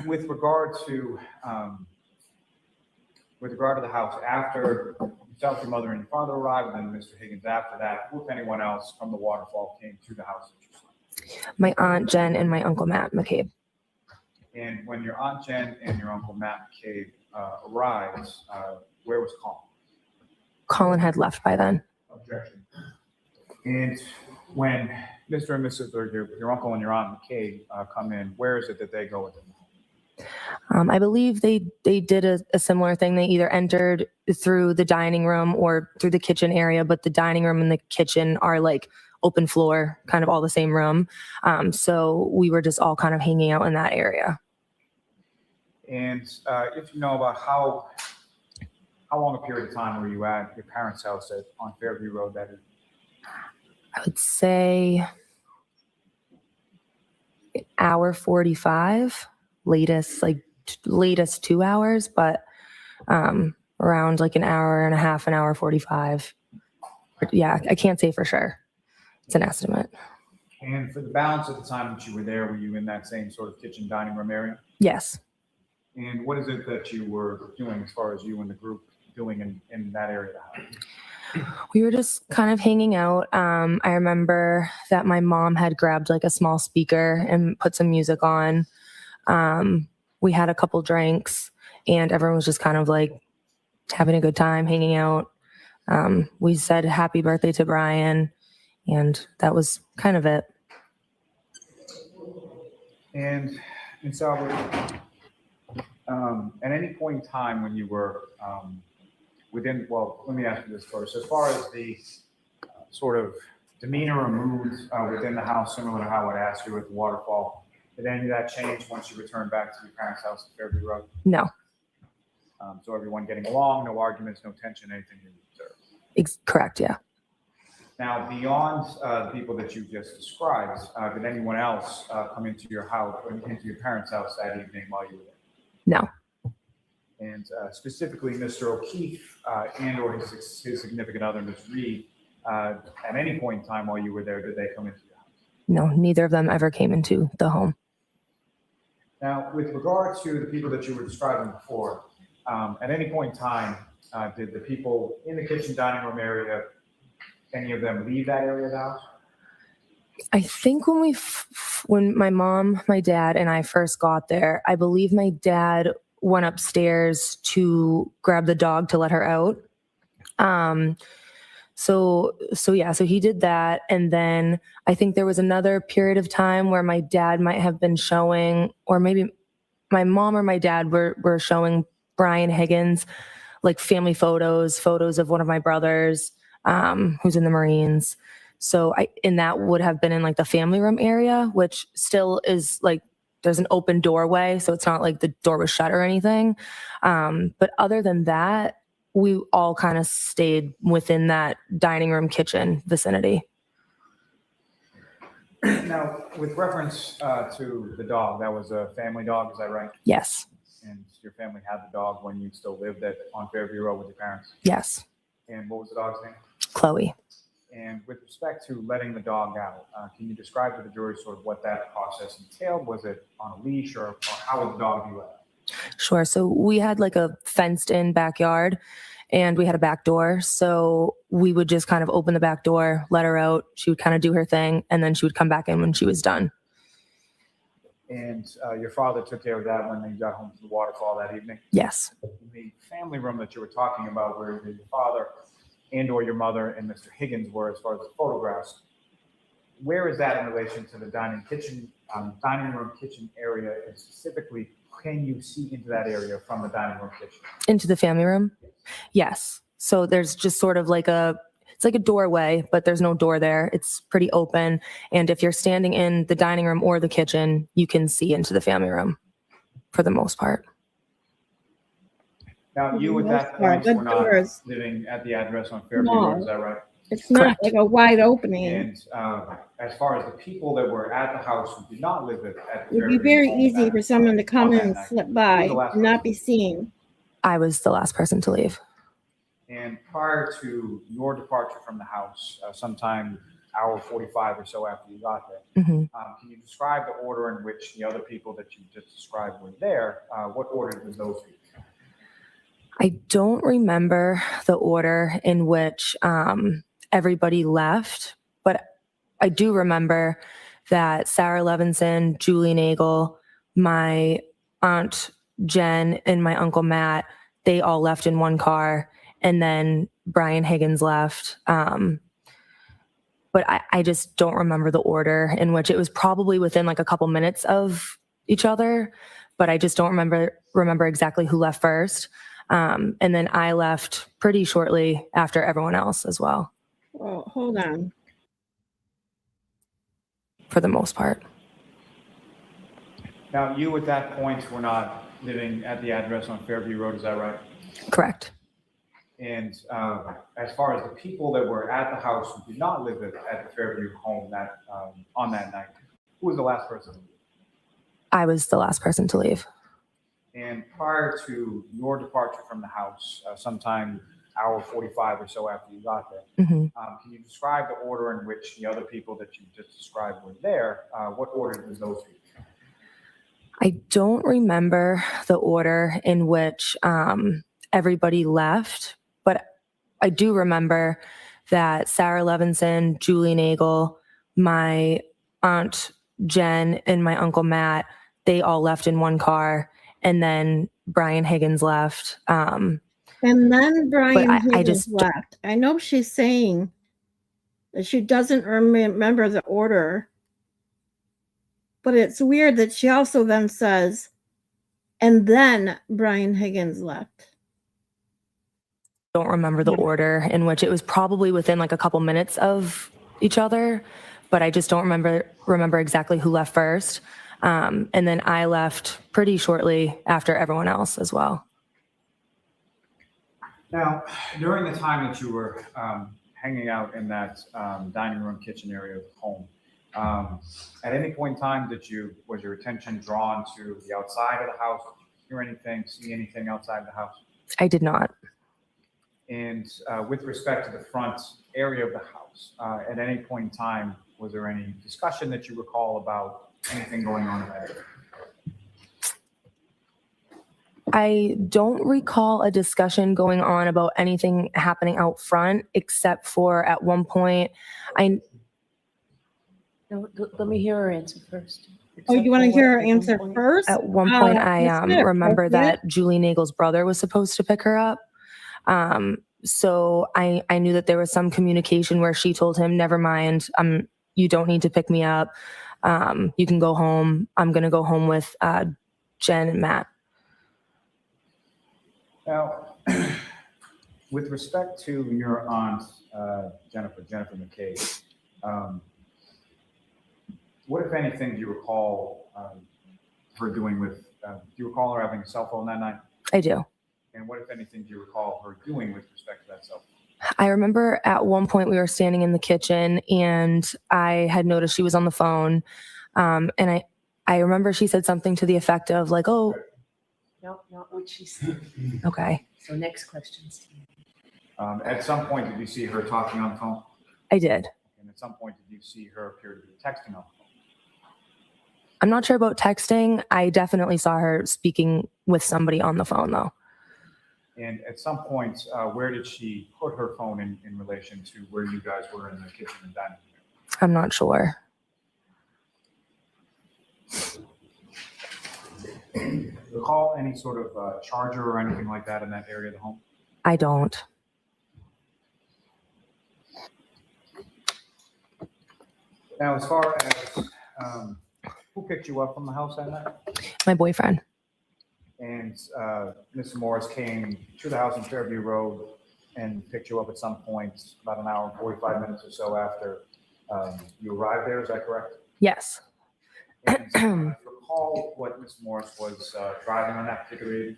with regard to the house, after yourself, your mother, and your father arrived, and then Mr. Higgins after that, who, if anyone else from the waterfall, came to the house that you saw? My Aunt Jen and my Uncle Matt McCabe. And when your Aunt Jen and your Uncle Matt McCabe arrived, where was Colin? Colin had left by then. Objection. And when Mr. and Mrs. or your uncle and your Aunt McCabe come in, where is it that they go within the home? I believe they did a similar thing. They either entered through the dining room or through the kitchen area, but the dining room and the kitchen are like open floor, kind of all the same room. So we were just all kind of hanging out in that area. And if you know about how long a period of time were you at your parents' house on Fairview Road that is? I would say hour 45, latest 2 hours, but around like an hour and a half, an hour 45. But yeah, I can't say for sure. It's an estimate. And for the balance of the time that you were there, were you in that same sort of kitchen dining room area? Yes. And what is it that you were doing as far as you and the group doing in that area of the house? We were just kind of hanging out. I remember that my mom had grabbed like a small speaker and put some music on. We had a couple drinks and everyone was just kind of like having a good time, hanging out. We said happy birthday to Brian, and that was kind of it. And so at any point in time when you were well, let me ask you this first. As far as the sort of demeanor or mood within the house, similar to how I asked you at the waterfall, did any of that change once you returned back to your parents' house at Fairview Road? No. So everyone getting along, no arguments, no tension, anything you observed? Correct, yeah. Now, beyond the people that you just described, did anyone else come into your house or into your parents' house that evening while you were there? No. And specifically, Mr. O'Keefe and or his significant other, Ms. Reed, at any point in time while you were there, did they come into your house? No, neither of them ever came into the home. Now, with regard to the people that you were describing before, at any point in time, did the people in the kitchen dining room area, any of them leave that area of the house? I think when my mom, my dad, and I first got there, I believe my dad went upstairs to grab the dog to let her out. So he did that. And then I think there was another period of time where my dad might have been showing, or maybe my mom or my dad were showing Brian Higgins, like family photos of one of my brothers, who's in the Marines. So that would have been in like the family room area, which still is like, there's an open doorway. So it's not like the door was shut or anything. But other than that, we all kind of stayed within that dining room kitchen vicinity. Now, with reference to the dog, that was a family dog, is that right? Yes. And your family had the dog when you still lived on Fairview Road with your parents? Yes. And what was the dog's name? Chloe. And with respect to letting the dog out, can you describe to the jury sort of what that process entailed? Was it on a leash or how would the dog be let out? Sure. So we had like a fenced in backyard and we had a back door. So we would just kind of open the back door, let her out. She would kind of do her thing and then she would come back in when she was done. And your father took care of that when they got home from the waterfall that evening? Yes. In the family room that you were talking about where your father and or your mother and Mr. Higgins were as far as the photographs, where is that in relation to the dining room kitchen area, and specifically, can you see into that area from the dining room kitchen? Into the family room? Yes. So there's just sort of like it's like a doorway, but there's no door there. It's pretty open. And if you're standing in the dining room or the kitchen, you can see into the family room for the most part. Now, you at that point were not living at the address on Fairview Road, is that right? It's not like a wide opening. And as far as the people that were at the house who did not live at It would be very easy for someone to come in and slip by and not be seen. I was the last person to leave. And prior to your departure from the house, sometime hour 45 or so after you got there, Mm-hmm. Can you describe the order in which the other people that you just described were there? What order did those be? I don't remember the order in which everybody left, but I do remember that Sarah Levinson, Julie Nagel, my aunt Jen, and my uncle Matt, they all left in one car, and then Brian Higgins left. But I just don't remember the order in which it was probably within like a couple minutes of each other, but I just don't remember exactly who left first. And then I left pretty shortly after everyone else as well. Well, hold on. For the most part. Now, you at that point were not living at the address on Fairview Road, is that right? Correct. And as far as the people that were at the house who did not live at the Fairview home on that night, who was the last person to leave? I was the last person to leave. And prior to your departure from the house, sometime hour 45 or so after you got there, can you describe the order in which the other people that you just described were there? What order did those be? I don't remember the order in which everybody left, but I do remember that Sarah Levinson, Julie Nagel, my aunt Jen, and my uncle Matt, they all left in one car, and then Brian Higgins left. And then Brian I Higgins just left. I know she's saying that she doesn't remember the order, but it's weird that she also then says, and then Brian Higgins left. Don't remember the order in which it was probably within like a couple minutes of each other, but I just don't remember exactly who left first. And then I left pretty shortly after everyone else as well. Now, during the time that you were hanging out in that dining room kitchen area of the home, at any point in time was your attention drawn to the outside of the house? Did you hear anything, see anything outside the house? I did not. And with respect to the front area of the house, at any point in time, was there any discussion that you recall about anything going on in that area? I don't recall a discussion going on about anything happening out front, except for at one point, No, let me hear her answer first. Oh, you want to hear her answer first? At one point, I remember Okay. that Julie Nagel's brother was supposed to pick her up. So I knew that there was some communication where she told him, never mind, you don't need to pick me up. You can go home. I'm going to go home with Jen and Matt. Now, with respect to your aunt, Jennifer McKay, what, if anything, do you recall her doing with, do you recall her having a cell phone that night? I do. And what, if anything, do you recall her doing with respect to that cell phone? I remember at one point we were standing in the kitchen and I had noticed she was on the phone. And I remember she said something to the effect of like, oh. No, not what she said. Okay. So next question, Steve. At some point, did you see her talking on the phone? I did. And at some point, did you see her appear to be texting on the phone? I'm not sure about texting. I definitely saw her speaking with somebody on the phone though. And at some point, where did she put her phone in relation to where you guys were in the kitchen and dining room? I'm not sure. Recall any sort of charger or anything like that in that area of the home? I don't. Now, as far as who picked you up from the house that night? My boyfriend. And Mr. Morris came to the house in Fairview Road and picked you up at some point about an hour and 45 minutes or so after you arrived there. Is that correct? Yes. And recall what Mr. Morris was driving on that particular evening?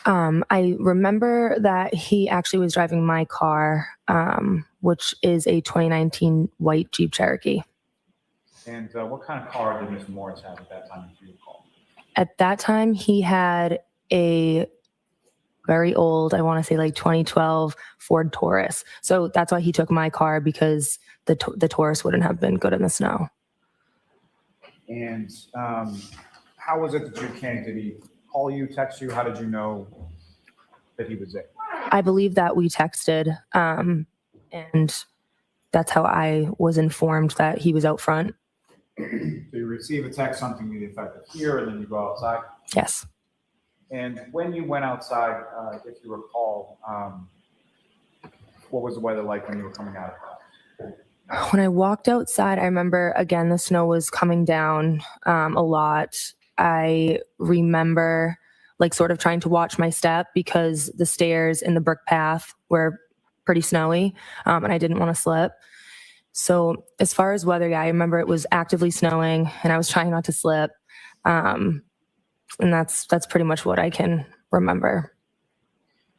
I remember that he actually was driving my car, which is a 2019 white Jeep Cherokee. And what kind of car did Mr. Morris have at that time, if you recall? At that time, he had a very old, I want to say like 2012 Ford Taurus. So that's why he took my car, because the Taurus wouldn't have been good in the snow. And how was it that you came? Did he call you, text you? How did you know that he was there? I believe that we texted, and that's how I was informed that he was out front. So you receive a text, something to the effect of here, and then you go outside? Yes. And when you went outside, if you recall, what was the weather like when you were coming out of the house? When I walked outside, I remember, again, the snow was coming down a lot. I remember like sort of trying to watch my step because the stairs in the brick path were pretty snowy, and I didn't want to slip. So as far as weather, yeah, I remember it was actively snowing and I was trying not to slip. And that's pretty much what I can remember.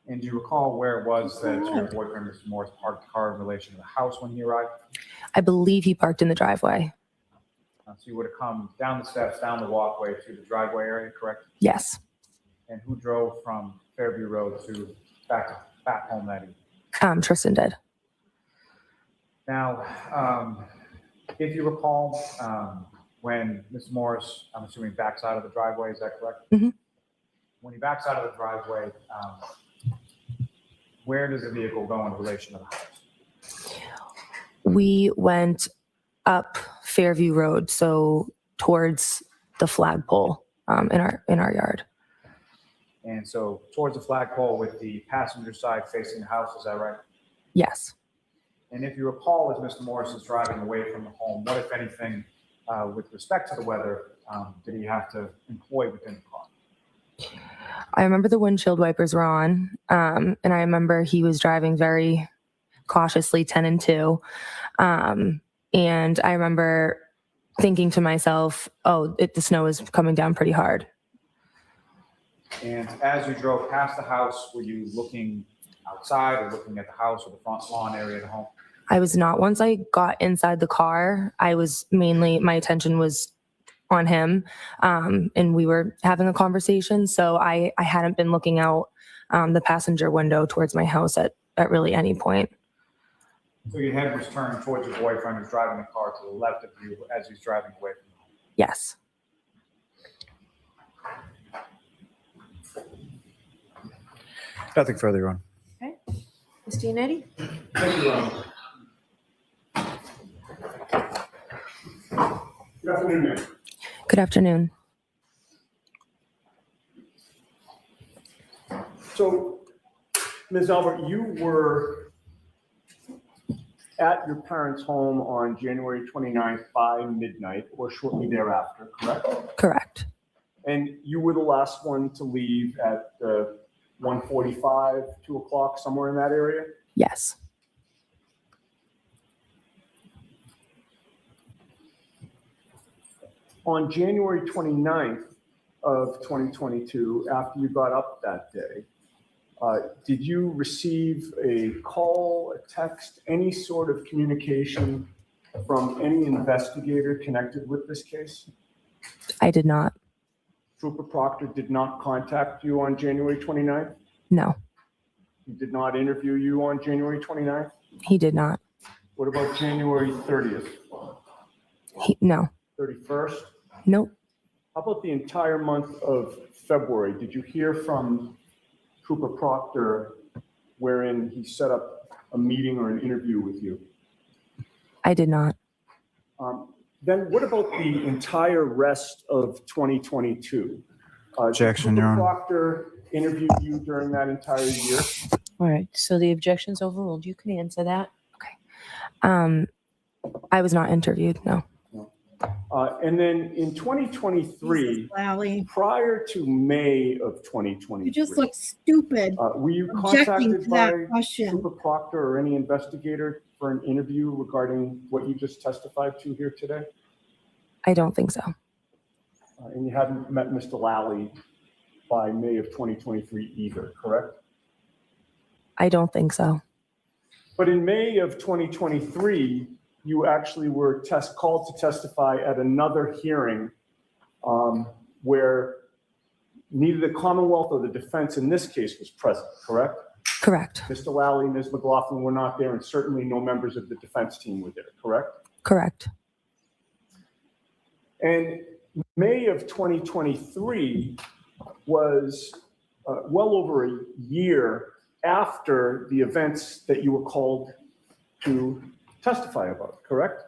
And do you recall where it was that your boyfriend, Mr. Morris, parked the car in relation to the house when he arrived? I believe he parked in the driveway. So you would have come down the steps, down the walkway to the driveway area, correct? Yes. And who drove from Fairview Road to back home that evening? Tristan did. Now, if you recall, when Mr. Morris, I'm assuming backs out of the driveway, is that correct? Mm-hmm. When he backs out of the driveway, where does the vehicle go in relation to the house? We went up Fairview Road, so towards the flagpole in our yard. And so towards the flagpole with the passenger side facing the house, is that right? Yes. And if you recall, as Mr. Morris is driving away from the home, what, if anything, with respect to the weather, did he have to employ within the car? I remember the windshield wipers were on, and I remember he was driving very cautiously 10 and 2. And I remember thinking to myself, oh, the snow is coming down pretty hard. And as you drove past the house, were you looking outside or looking at the house or the front lawn area of the home? I was not. Once I got inside the car, my attention was on him, and we were having a conversation. So I hadn't been looking out the passenger window towards my house at really any point. So your head was turned towards your boyfriend who's driving the car to the left of you as he's driving away from home? Yes. Nothing further, Your Honor. Okay. Ms. Giannetti? Thank you, Your Honor. Good afternoon, ma'am. Good afternoon. So, Ms. Albert, you were at your parents' home on January 29th by midnight or shortly thereafter, correct? Correct. And you were the last one to leave at 1:45, 2 o'clock, somewhere in that area? Yes. On January 29th of 2022, after you got up that day, did you receive a call, a text, any sort of communication from any investigator connected with this case? I did not. Trooper Proctor did not contact you on January 29th? No, He did not interview you on January 29th? he did not. What about January 30th, No. 31st? Nope. How about the entire month of February? Did you hear from Trooper Proctor wherein he set up a meeting or an interview with you? I did not. Then what about the entire rest of 2022? Objection, Your Trooper Honor. Proctor interviewed you during that entire year? All right, so the objection's overruled. You can answer that. I was not interviewed. No. And then in 2023, Lally, prior to May of 2023. you just look stupid Were you objecting contacted to by that question. Trooper Proctor or any investigator for an interview regarding what you just testified to here today? I don't think so. And you hadn't met Mr. Lally by May of 2023 either, correct? I don't think so. But in May of 2023, you actually were called to testify at another hearing where neither the Commonwealth or the defense in this case was present, correct? Correct. Mr. Lally and Ms. McLaughlin were not there, and certainly no members of the defense team were there, correct? Correct. And May of 2023 was well over a year after the events that you were called to testify about, correct?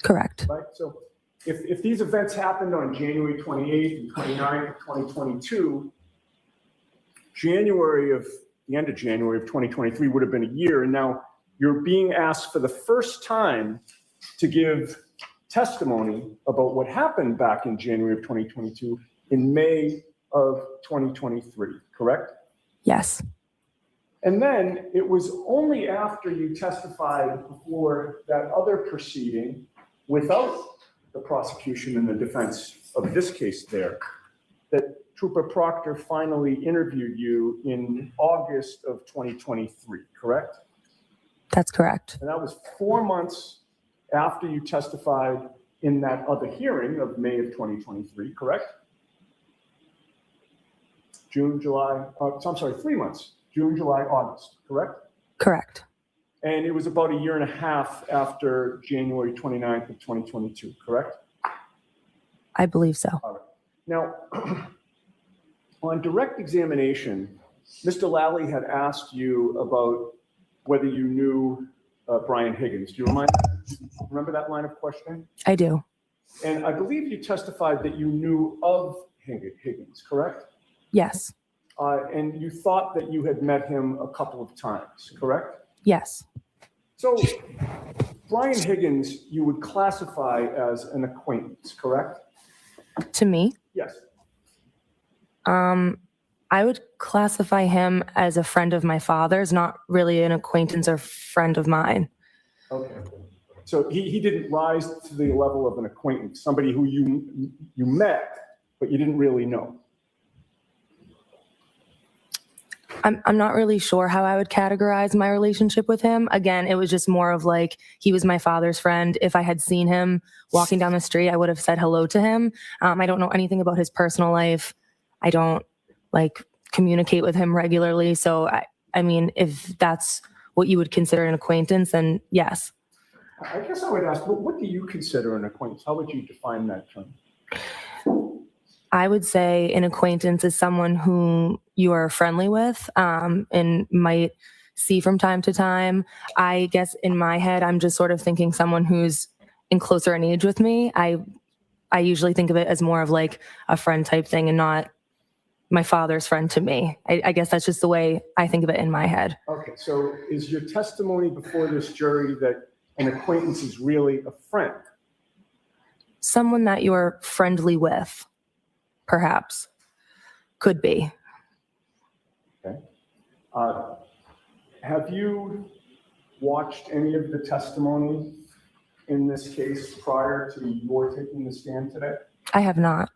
Correct. Right. So if these events happened on January 28th and 29th of 2022, the end of January of 2023 would have been a year. And now you're being asked for the first time to give testimony about what happened back in January of 2022 in May of 2023, correct? Yes. And then it was only after you testified before that other proceeding without the prosecution and the defense of this case there that Trooper Proctor finally interviewed you in August of 2023, correct? That's correct. And that was 4 months after you testified in that other hearing of May of 2023, correct? June, July, I'm sorry, 3 months, June, July, August, correct? Correct. And it was about a year and a half after January 29th of 2022, correct? I believe so. All right. Now, on direct examination, Mr. Lally had asked you about whether you knew Brian Higgins. Do you remember that line of questioning? I do. And I believe you testified that you knew of Higgins, correct? Yes. And you thought that you had met him a couple of times, correct? Yes. So Brian Higgins, you would classify as an acquaintance, correct? To me, Yes. I would classify him as a friend of my father's, not really an acquaintance or friend of mine. Okay. So he didn't rise to the level of an acquaintance, somebody who you met, but you didn't really know. I'm not really sure how I would categorize my relationship with him. Again, it was just more of like, he was my father's friend. If I had seen him walking down the street, I would have said hello to him. I don't know anything about his personal life. I don't communicate with him regularly. So I mean, if that's what you would consider an acquaintance, then yes. I guess I would ask, what do you consider an acquaintance? How would you define that term? I would say an acquaintance is someone who you are friendly with and might see from time to time. I guess in my head, I'm just sort of thinking someone who's in closer in age with me. I usually think of it as more of like a friend type thing and not my father's friend to me. I guess that's just the way I think of it in my head. Okay, so is your testimony before this jury that an acquaintance is really a friend? Someone that you're friendly with, perhaps, could be. Okay. Have you watched any of the testimony in this case prior to your taking the stand today? I have not.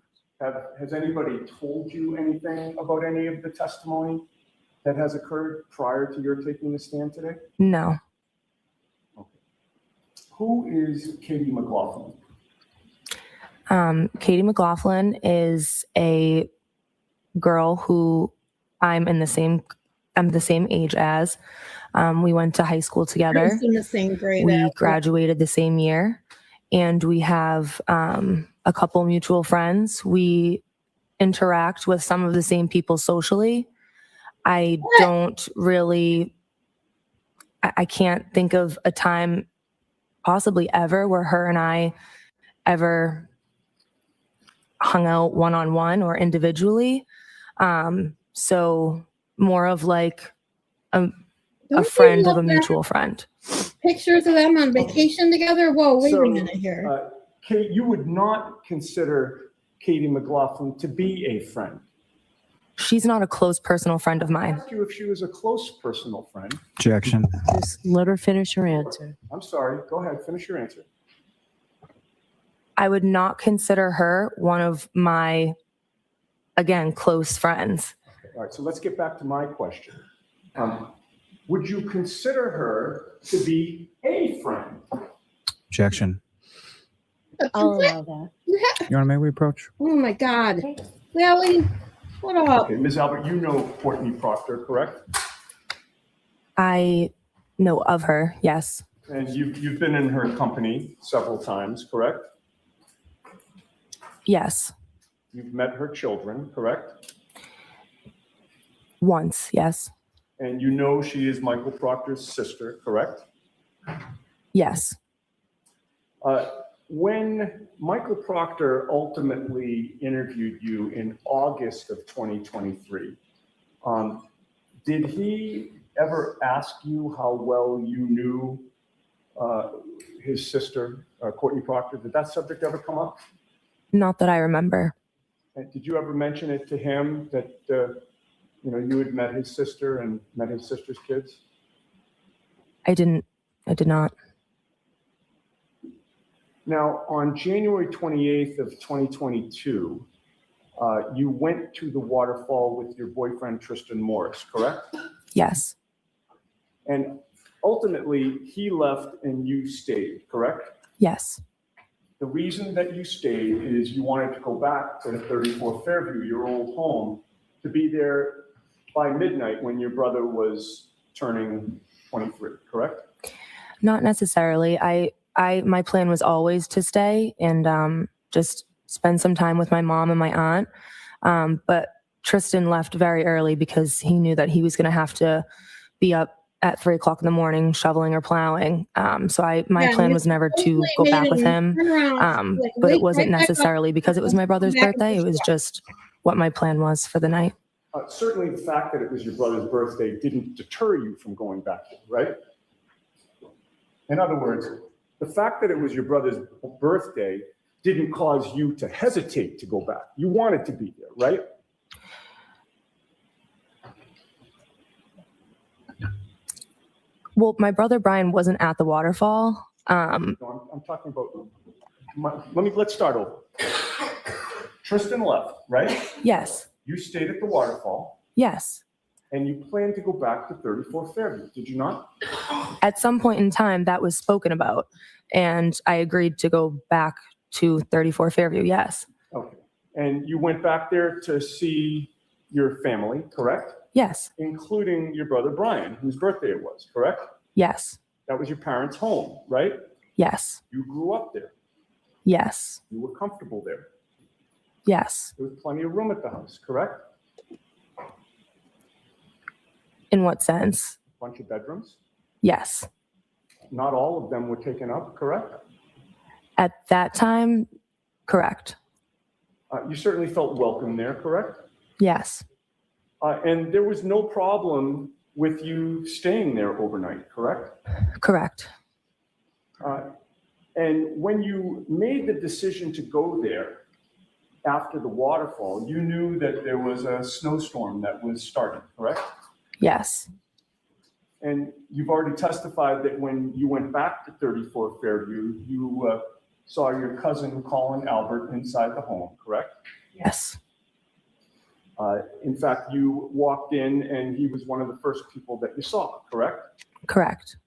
Has anybody told you anything about any of the testimony that has occurred prior to your taking the stand today? No. Okay. Who is Katie McLaughlin? Katie McLaughlin is a girl who I'm the same age as. We went to high school together. In the same grade. We graduated the same year, and we have a couple mutual friends. We interact with some of the same people socially. I can't think of a time, possibly ever, where her and I ever hung out one-on-one or individually. So more of like a friend of a mutual friend. Pictures of them on vacation together? Whoa, wait So, a minute here. Kate, you would not consider Katie McLaughlin to be a friend. She's not a close personal friend of I mine. asked you if she was a close personal friend. Objection. Just let her finish her answer. I'm sorry. Go ahead. Finish your answer. I would not consider her one of my, again, close friends. Okay. All right. So let's get back to my question. Would you consider her to be a friend? Objection. I'll allow that. You want to make me approach? Oh my God. Lally, what up? Okay, Ms. Albert, you know Courtney Proctor, correct? I know of her, yes. And you've been in her company several times, correct? Yes. You've met her children, correct? Once, yes. And you know she is Michael Proctor's sister, correct? Yes. When Michael Proctor ultimately interviewed you in August of 2023, did he ever ask you how well you knew his sister, Courtney Proctor? Did that subject ever come up? Not that I remember. And did you ever mention it to him that you had met his sister and met his sister's kids? I did not. Now, on January 28th of 2022, you went to the waterfall with your boyfriend, Tristan Morris, correct? Yes. And ultimately, he left and you stayed, correct? Yes. The reason that you stayed is you wanted to go back to the 34 Fairview, your old home, to be there by midnight when your brother was turning 23, correct? Not necessarily. My plan was always to stay and just spend some time with my mom and my aunt. But Tristan left very early because he knew that he was going to have to be up at 3 o'clock in the morning shoveling or plowing. So my plan was never to go back with him. But it wasn't necessarily because it was my brother's birthday. It was just what my plan was for the night. Certainly the fact that it was your brother's birthday didn't deter you from going back, right? In other words, the fact that it was your brother's birthday didn't cause you to hesitate to go back. You wanted to be there, right? Well, my brother Brian wasn't at the waterfall. No, I'm talking about, let's start over. Tristan left, right? Yes. You stayed at the waterfall Yes. and you planned to go back to 34 Fairview, did you not? At some point in time, that was spoken about, and I agreed to go back to 34 Fairview. Yes. Okay. And you went back there to see your family, correct? Yes. Including your brother Brian, whose birthday it was, correct? Yes. That was your parents' home, right? Yes. You grew up there. Yes. You were comfortable there. Yes. There was plenty of room at the house, correct? In what sense? Bunch of bedrooms. Yes. Not all of them were taken up, correct? At that time, correct. You certainly felt welcome there, correct? Yes. And there was no problem with you staying there overnight, correct? Correct. And when you made the decision to go there after the waterfall, you knew that there was a snowstorm that was starting, correct? Yes. And you've already testified that when you went back to 34 Fairview, you saw your cousin Colin Albert inside the home, correct? Yes. In fact, you walked in and he was one of the first people that you saw, correct? Correct.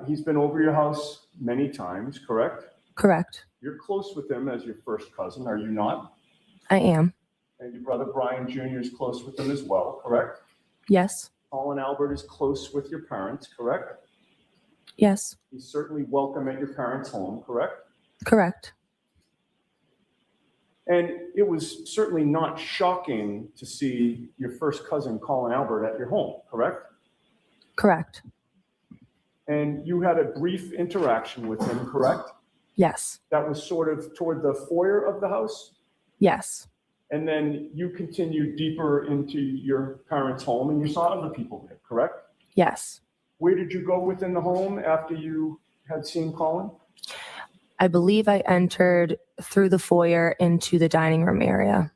He's been over your house many times, correct? Correct. You're close with him as your first cousin, are you not? I am. And your brother Brian Jr. is close with him as well, correct? Yes. Colin Albert is close with your parents, correct? Yes. He's certainly welcome at your parents' home, correct? Correct. And it was certainly not shocking to see your first cousin, Colin Albert, at your home, correct? Correct. And you had a brief interaction with him, correct? Yes. That was sort of toward the foyer of the house? Yes. And then you continued deeper into your parents' home and you saw other people there, correct? Yes. Where did you go within the home after you had seen Colin? I believe I entered through the foyer into the dining room area.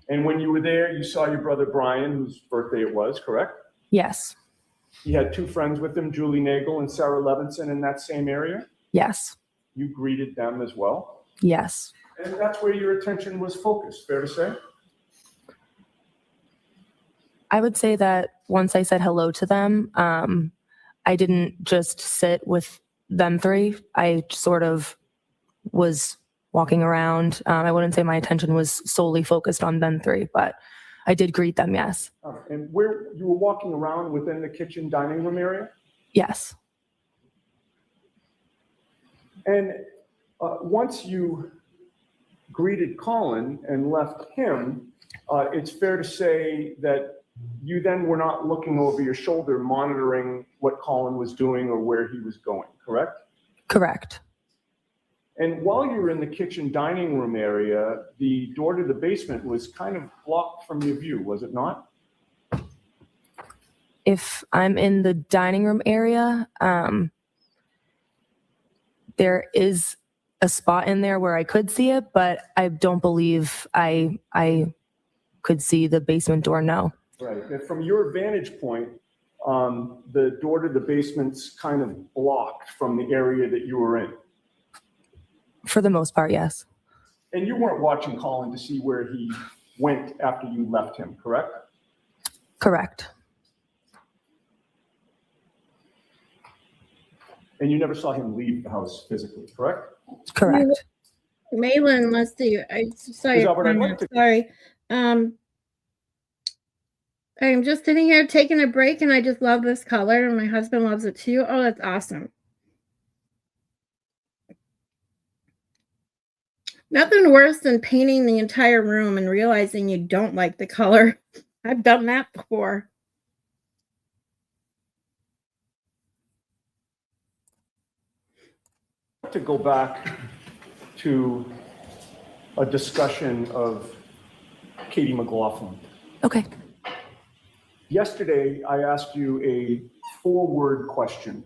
And when you were there, you saw your brother Brian, whose birthday it was, correct? Yes. He had two friends with him, Julie Nagel and Sarah Levinson, in that same area. Yes. You greeted them as well. Yes. And that's where your attention was focused, fair to say? I would say that once I said hello to them, I didn't just sit with them three. I sort of was walking around. I wouldn't say my attention was solely focused on them three, but I did greet them, yes. And where you were walking around within the kitchen dining room area? Yes. And once you greeted Colin and left him, it's fair to say that you then were not looking over your shoulder monitoring what Colin was doing or where he was going, correct? Correct. And while you were in the kitchen dining room area, the door to the basement was kind of blocked from your view, was it not? If I'm in the dining room area, there is a spot in there where I could see it, but I don't believe I could see the basement door, no. Right. And from your vantage point, the door to the basement's kind of blocked from the area that you were in. For the most part, yes. And you weren't watching Colin to see where he went after you left him, correct? Correct. And you never saw him leave the house physically, correct? Correct. Malin, let's see. I saw Is your that what I'd like comment. to- Sorry. I'm just sitting here taking a break, and I just love this color, and my husband loves it too. Oh, that's awesome. Nothing worse than painting the entire room and realizing you don't like the color. I've done that before. To go back to a discussion of Katie McLaughlin. Okay. Yesterday, I asked you a 4-word question,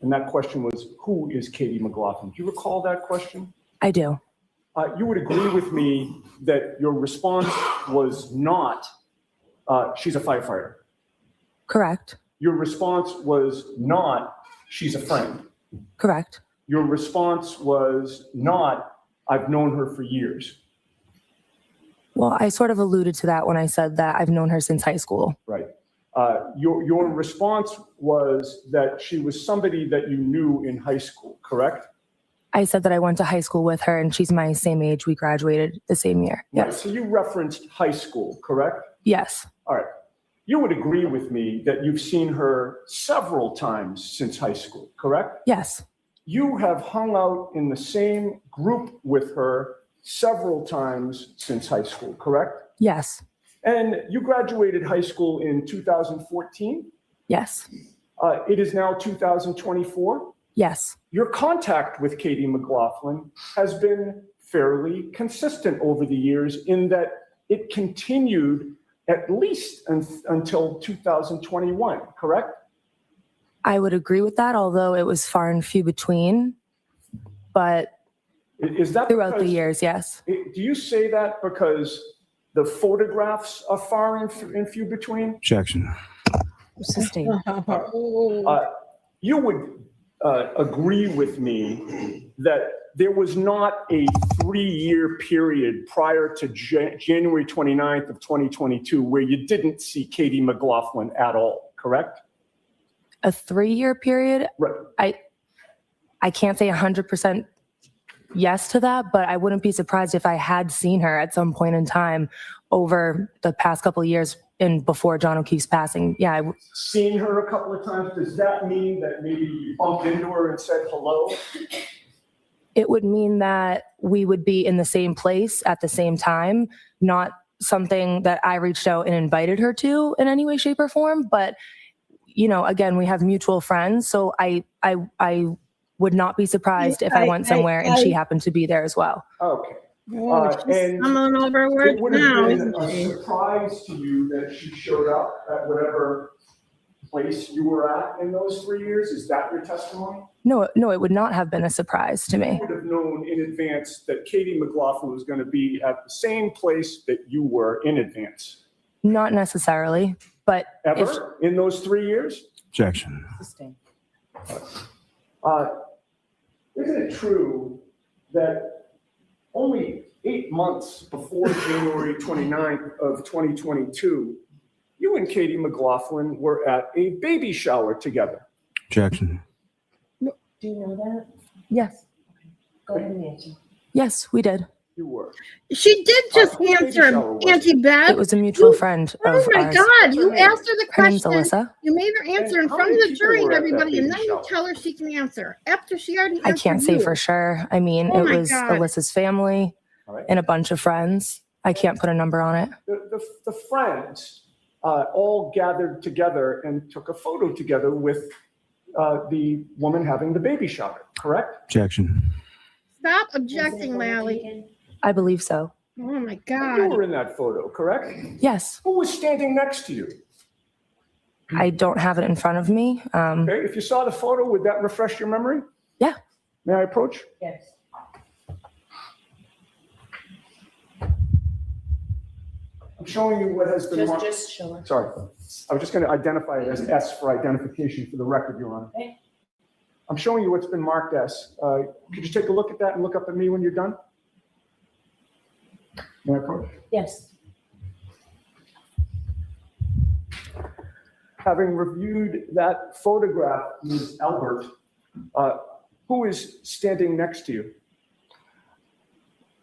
and that question was, who is Katie McLaughlin? Do you recall that question? I do. You would agree with me that your response was not, she's a firefighter. Correct. Your response was not, she's a friend. Correct. Your response was not, I've known her for years. Well, I sort of alluded to that when I said that I've known her since high school. Right. Your response was that she was somebody that you knew in high school, correct? I said that I went to high school with her and she's my same age. We graduated the same year. Right. Yes. So you referenced high school, correct? Yes. All right. You would agree with me that you've seen her several times since high school, correct? Yes. You have hung out in the same group with her several times since high school, correct? Yes. And you graduated high school in 2014. Yes. It is now 2024. Yes. Your contact with Katie McLaughlin has been fairly consistent over the years in that it continued at least until 2021, correct? I would agree with that, although it was far and few between. But Is that throughout the because- years, yes. Do you say that because the photographs are far and few between? Objection. Sustained. You would agree with me that there was not a 3-year period prior to January 29th of 2022 where you didn't see Katie McLaughlin at all, correct? A 3-year period? Right. I can't say 100% yes to that, but I wouldn't be surprised if I had seen her at some point in time over the past couple of years and before John O'Keefe's passing. Yeah. Seen her a couple of times, does that mean that maybe you bumped into her and said hello? It would mean that we would be in the same place at the same time, not something that I reached out and invited her to in any way, shape, or form. But, you know, again, we have mutual friends. So I would not be surprised if I went somewhere and she happened to be there as well. Okay. Oh, she's and coming over words It would now, have been isn't a she? surprise to you that she showed up at whatever place you were at in those 3 years? Is that your testimony? No, it would not have been a surprise to me. You would have known in advance that Katie McLaughlin was going to be at the same place that you were in advance. Not necessarily, but if Ever in those 3 years? Objection. Sustained. Isn't it true that only 8 months before January 29th of 2022, you and Katie McLaughlin were at a baby shower together? Objection. Do you know that? yes, Go ahead and answer. yes, we did. You were. She did just Whose baby shower answer, was it? Auntie Beth. It was a mutual You- friend Oh of my ours. God, you What's her name? asked her the Her name's question. Alyssa. You made her answer in how front of many the people jury and were at that everybody, and baby then you shower? tell her she can answer after she already answered I can't say you. for sure. I mean, Oh it my was God. Alyssa's family All right. and a bunch of friends. I can't put a number on it. The friends all gathered together and took a photo together with the woman having the baby shower, correct? Objection. Stop objecting, Lally. I believe so. Oh my You God. were in that photo, correct? Yes, Who was standing next to you? I don't have it in front of me. Okay, if you saw the photo, would that refresh your memory? Yeah. May I approach? Yes. I'm showing you what has been marked. Just show her. Sorry, I was just going to identify it as S for identification for the record, Your Honor. Okay. I'm showing you what's been marked S. Could you take a look at that and look up at me when you're done? May I approach? Yes. Having reviewed that photograph, Ms. Albert, who is standing next to you?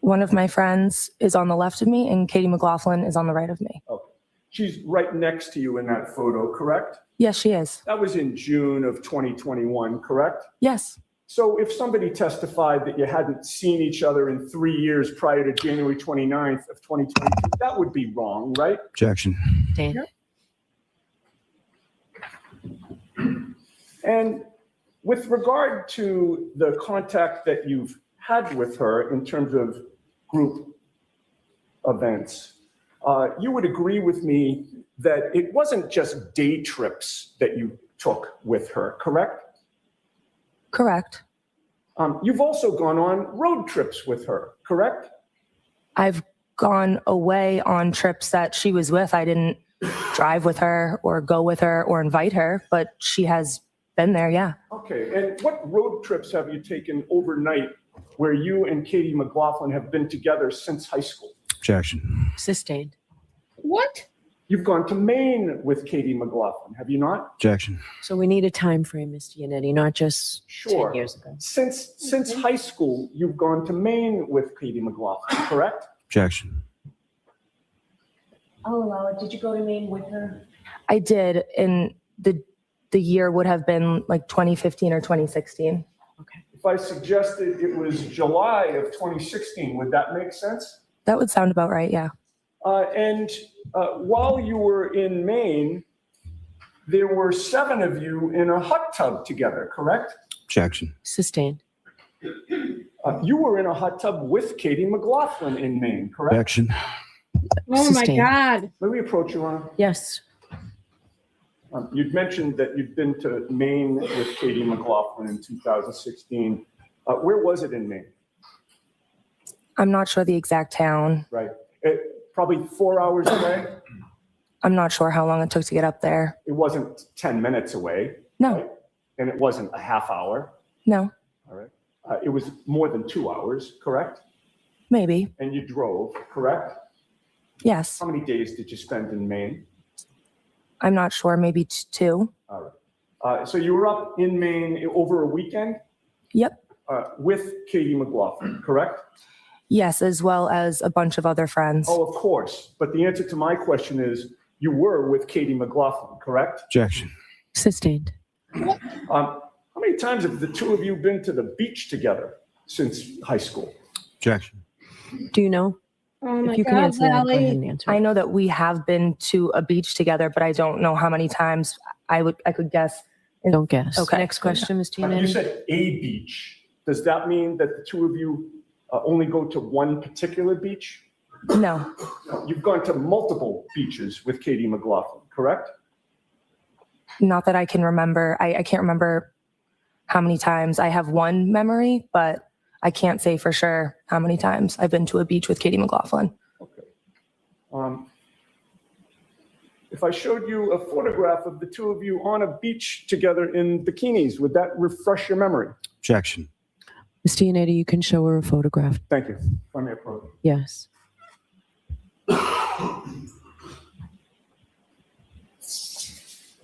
One of my friends is on the left of me and Katie McLaughlin is on the right of me. Okay. She's right next to you in that photo, correct? Yes, she is. That was in June of 2021, correct? Yes. So if somebody testified that you hadn't seen each other in 3 years prior to January 29th of 2022, that would be wrong, right? Objection. Dan? And with regard to the contact that you've had with her in terms of group events, you would agree with me that it wasn't just day trips that you took with her, correct? Correct. You've also gone on road trips with her, correct? I've gone away on trips that she was with. I didn't drive with her or go with her or invite her, but she has been there, yeah. Okay, and what road trips have you taken overnight where you and Katie McLaughlin have been together since high school? Objection. Sustained. What? You've gone to Maine with Katie McLaughlin, have you not? Objection. So we need a time frame, Ms. Giannetti, not just Sure. 10 years ago. Since high school, you've gone to Maine with Katie McLaughlin, correct? Objection. I'll allow it. Did you go to Maine with her? I did, and the year would have been like 2015 or 2016. If I suggested it was July of 2016, would that make sense? That would sound about right, yeah. And while you were in Maine, there were 7 of you in a hot tub together, correct? Objection. Sustained. You were in a hot tub with Katie McLaughlin in Maine, correct? Objection. Oh my Sustained. God. Let me approach you, Ron. Yes. You'd mentioned that you'd been to Maine with Katie McLaughlin in 2016. Where was it in Maine? I'm not sure the exact town. Right. Probably 4 hours away. I'm not sure how long it took to get up there. It wasn't 10 minutes away. No. Right? And it wasn't a half hour. No, All right. It was more than 2 hours, correct? maybe. And you drove, correct? Yes. How many days did you spend in Maine? I'm not sure, maybe 2. All right. So you were up in Maine over a weekend Yep. with Katie McLaughlin, correct? Yes, as well as a bunch of other friends. Oh, of course. But the answer to my question is you were with Katie McLaughlin, correct? Objection. Sustained. How many times have the two of you been to the beach together since high school? Objection. Do you know? Oh my If you can God, answer that, go ahead Lally. and answer. I know that we have been to a beach together, but I don't know how many times. I could guess. Don't guess. Okay. Next question, Ms. You Giannetti. said a beach. Does that mean that the two of you only go to one particular beach? No, No, you've gone to multiple beaches with Katie McLaughlin, correct? not that I can remember. I can't remember how many times. I have one memory, but I can't say for sure how many times I've been to a beach with Katie McLaughlin. Okay. If I showed you a photograph of the two of you on a beach together in bikinis, would that refresh your memory? Objection. Ms. Giannetti, you can show her a photograph. Thank you. Let me approach. Yes.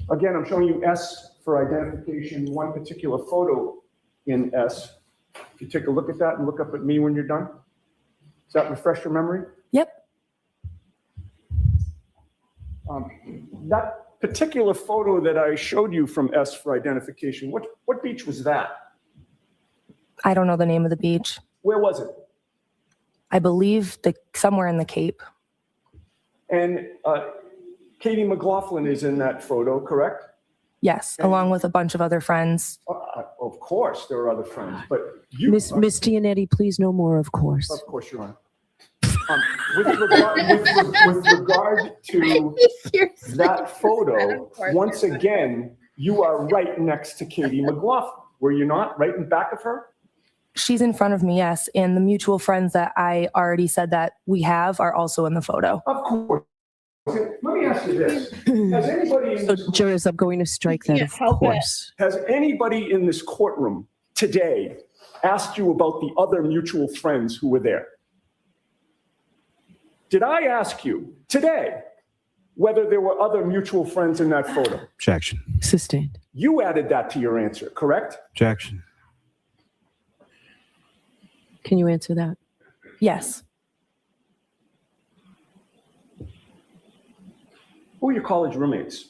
Again, I'm showing you S for identification, one particular photo in S. If you take a look at that and look up at me when you're done. Does that refresh your memory? Yep. That particular photo that I showed you from S for identification, what beach was that? I don't know the name of the beach. Where was it? I believe somewhere in the Cape. And Katie McLaughlin is in that photo, correct? Yes, along with a bunch of other friends. Of course, there are other friends, but you. Miss Giannetti, please no more, of course. Of course, Your Honor. With regard to that photo, once again, you are right next to Katie McLaughlin. Were you not right in back of her? She's in front of me, yes. And the mutual friends that I already said that we have are also in the photo. Of course. Let me ask you this. Has anybody in So, this, jurors, I'm going to strike that, Can't of help it. course. has anybody in this courtroom today asked you about the other mutual friends who were there? Did I ask you today whether there were other mutual friends in that photo? Objection. Sustained. You added that to your answer, correct? Objection. Can you answer that? Yes. Who are your college roommates?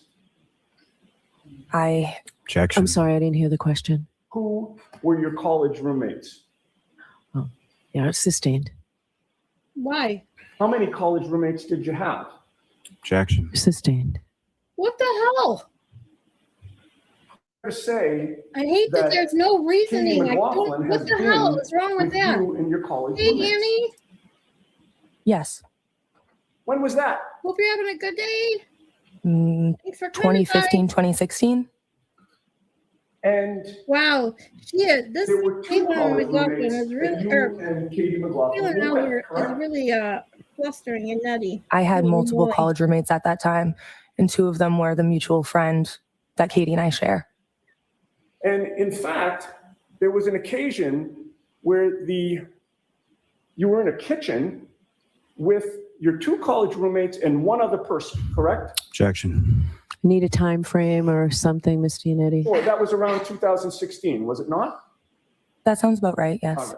Objection. I'm sorry, I didn't hear the question. Who were your college roommates? Yeah, sustained. Why? How many college roommates did you have? Objection. Sustained. What the hell? To say I hate that That there's no Katie reasoning. I McLaughlin don't, has what the hell been is wrong with with that? you and your college Hey, roommates. Annie, Yes. When was that? hope you're having a good day. Thanks for coming by. 2015, 2016. And Wow, this there were two Caitlin college McLaughlin roommates is that really, you or and Katie McLaughlin Caitlin were with, Elder is correct? really flustering and nutty. I had Holy multiple moly. college roommates at that time, and two of them were the mutual friend that Katie and I share. And in fact, there was an occasion where you were in a kitchen with your two college roommates and one other person, correct? Objection. Need a time frame or something, Ms. Giannetti? Or that was around 2016, was it not? That sounds about right, yes.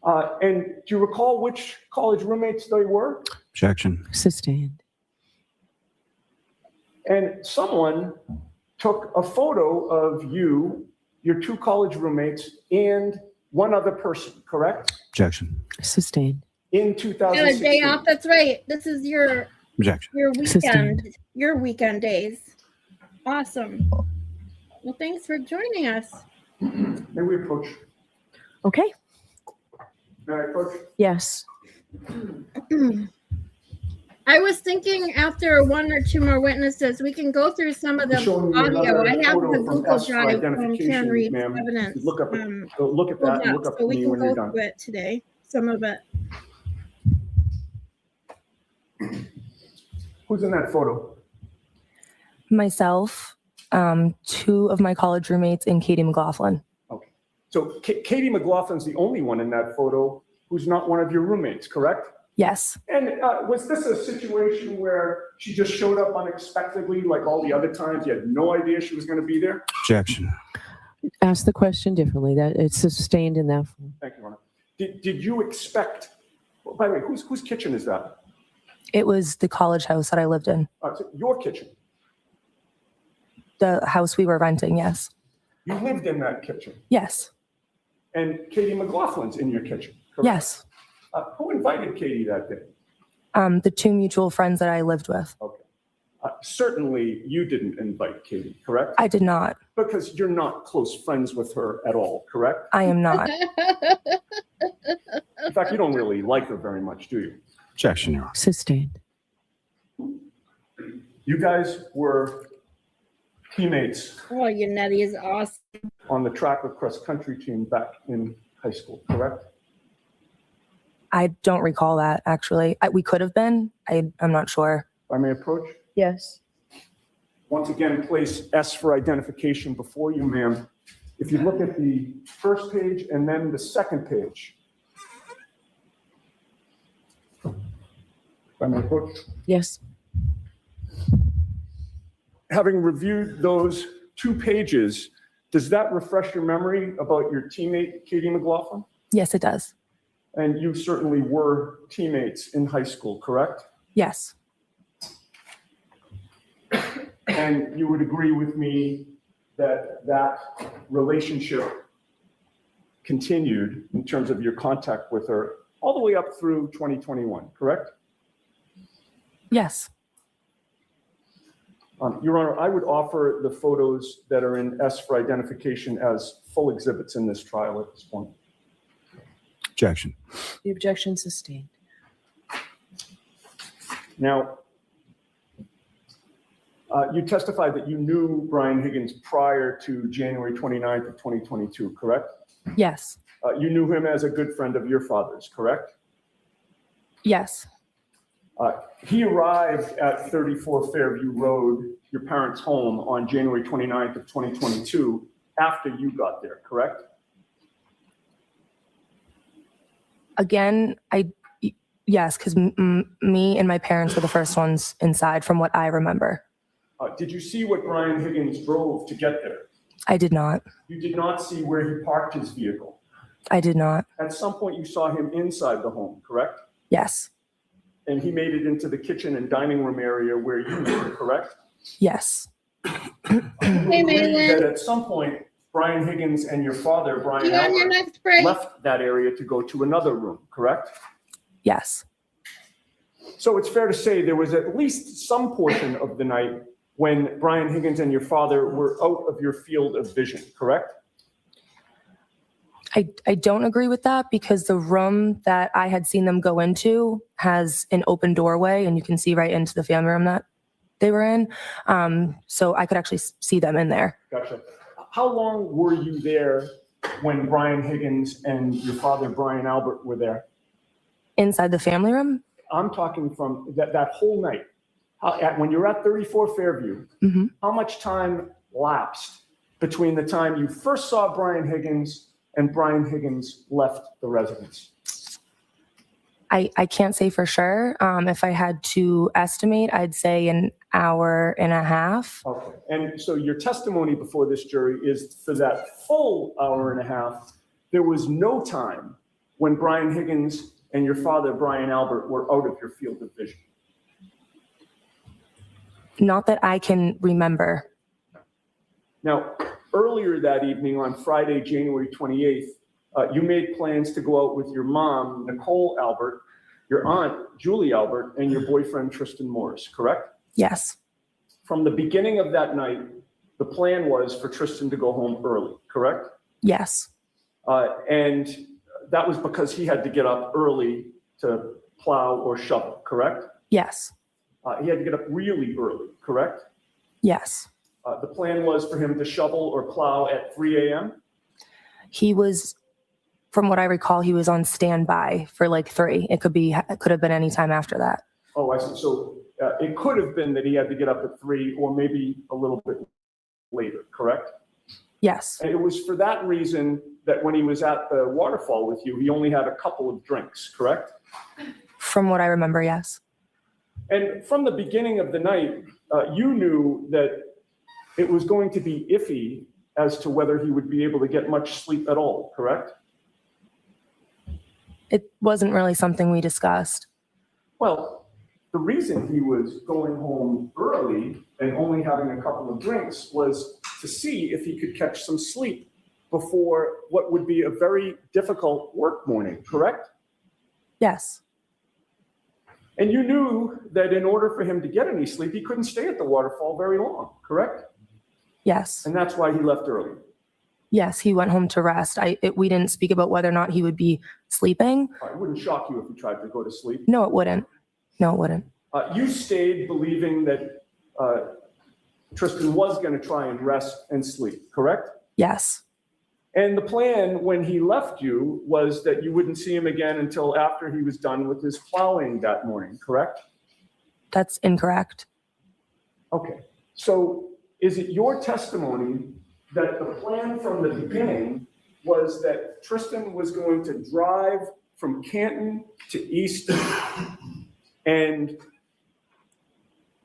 And do you recall which college roommates they were? Objection. Sustained. And someone took a photo of you, your two college roommates, and one other person, correct? Objection. Sustained. In You got a 2016. day off, that's right. This is your Objection. weekend, Sustained. your weekend days. Awesome. Well, thanks for joining us. May we approach? Okay. May I approach? Yes. I was thinking after one or two more witnesses, we can go through some of the Showing you audio. another I have photo the from Google us for Drive from identification, Can Read ma'am. evidence. Look at that and look up so to we me can when you're go done. through it today, some of it. Who's in that photo? Myself, two of my college roommates, and Katie McLaughlin. Okay. So Katie McLaughlin's the only one in that photo who's not one of your roommates, correct? Yes. And was this a situation where she just showed up unexpectedly like all the other times? You had no idea she was going to be there? Objection. Ask the question differently. That it's sustained in that form. Thank you, Ronna. Did you expect, by the way, whose kitchen is that? It was the college house that I lived in. So your kitchen. The house we were renting, yes. You lived in that kitchen. Yes. And Katie McLaughlin's in your kitchen, correct? Yes. Who invited Katie that day? The two mutual friends that I lived with. Okay. Certainly you didn't invite Katie, correct? I did not. Because you're not close friends with her at all, correct? I am not. In fact, you don't really like her very much, do you? Objection, Your Honor. Sustained. You guys were teammates Oh, your nutty is awesome. on the track or cross country team back in high school, correct? I don't recall that, actually. We could have been. I'm not sure. If I may approach? Yes. Once again, place S for identification before you, ma'am. If you look at the first page and then the second page. If I may approach? Yes. Having reviewed those two pages, does that refresh your memory about your teammate, Katie McLaughlin? Yes, it does. And you certainly were teammates in high school, correct? Yes. And you would agree with me that that relationship continued in terms of your contact with her all the way up through 2021, correct? Yes. Your Honor, I would offer the photos that are in S for identification as full exhibits in this trial at this point. Objection. The objection sustained. Now, you testified that you knew Brian Higgins prior to January 29th of 2022, correct? Yes. You knew him as a good friend of your father's, correct? Yes. He arrived at 34 Fairview Road, your parents' home, on January 29th of 2022 after you got there, correct? Again, Yes, because me and my parents were the first ones inside from what I remember. Did you see what Brian Higgins drove to get there? I did not. You did not see where he parked his vehicle. I did not. At some point, you saw him inside the home, correct? Yes. And he made it into the kitchen and dining room area where you were, correct? Yes. You agree Maylin. that at some point, Brian Higgins and your father, Brian You on your Albert, next break? left that area to go to another room, correct? Yes. So it's fair to say there was at least some portion of the night when Brian Higgins and your father were out of your field of vision, correct? I don't agree with that because the room that I had seen them go into has an open doorway and you can see right into the family room that they were in. So I could actually see them in there. Gotcha. How long were you there when Brian Higgins and your father, Brian Albert, were there? Inside the family room? I'm talking from that whole night. When you're at 34 Fairview, Mhm. how much time lapsed between the time you first saw Brian Higgins and Brian Higgins left the residence? I can't say for sure. If I had to estimate, I'd say an hour and a half. Okay. And so your testimony before this jury is for that full hour and a half, there was no time when Brian Higgins and your father, Brian Albert, were out of your field of vision. Not that I can remember. Now, earlier that evening on Friday, January 28th, you made plans to go out with your mom, Nicole Albert, your aunt, Julie Albert, and your boyfriend, Tristan Morris, correct? Yes. From the beginning of that night, the plan was for Tristan to go home early, correct? Yes. And that was because he had to get up early to plow or shovel, correct? Yes. He had to get up really early, correct? Yes. The plan was for him to shovel or plow at 3 a.m.? He was, from what I recall, he was on standby for like 3. It could have been any time after that. Oh, I see. So it could have been that he had to get up at 3 or maybe a little bit later, correct? Yes. And it was for that reason that when he was at the waterfall with you, he only had a couple of drinks, correct? From what I remember, yes. And from the beginning of the night, you knew that it was going to be iffy as to whether he would be able to get much sleep at all, correct? It wasn't really something we discussed. Well, the reason he was going home early and only having a couple of drinks was to see if he could catch some sleep before what would be a very difficult work morning, correct? Yes. And you knew that in order for him to get any sleep, he couldn't stay at the waterfall very long, correct? Yes. And that's why he left early. Yes, he went home to rest. We didn't speak about whether or not he would be sleeping. It wouldn't shock you if he tried to go to sleep. No, it wouldn't. No, it wouldn't. You stayed believing that Tristan was going to try and rest and sleep, correct? Yes. And the plan when he left you was that you wouldn't see him again until after he was done with his plowing that morning, correct? That's incorrect. Okay. So is it your testimony that the plan from the beginning was that Tristan was going to drive from Canton to Easton and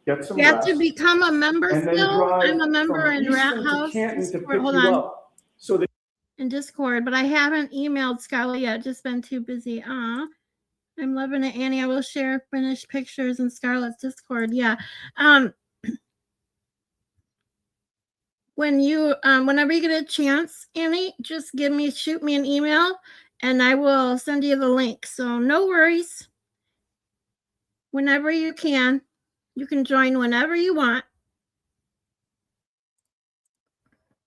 get some You have rest, to become a member and then still? drive I'm a member from in Easton Rat to House. Canton to pick Hold you on. up so that In Discord, but I haven't emailed Scarlett yet. Just been too busy. I'm loving it, Annie. I will share finished pictures in Scarlett's Discord. Yeah. When you whenever you get a chance, Annie, just shoot me an email and I will send you the link. So no worries. Whenever you can join whenever you want.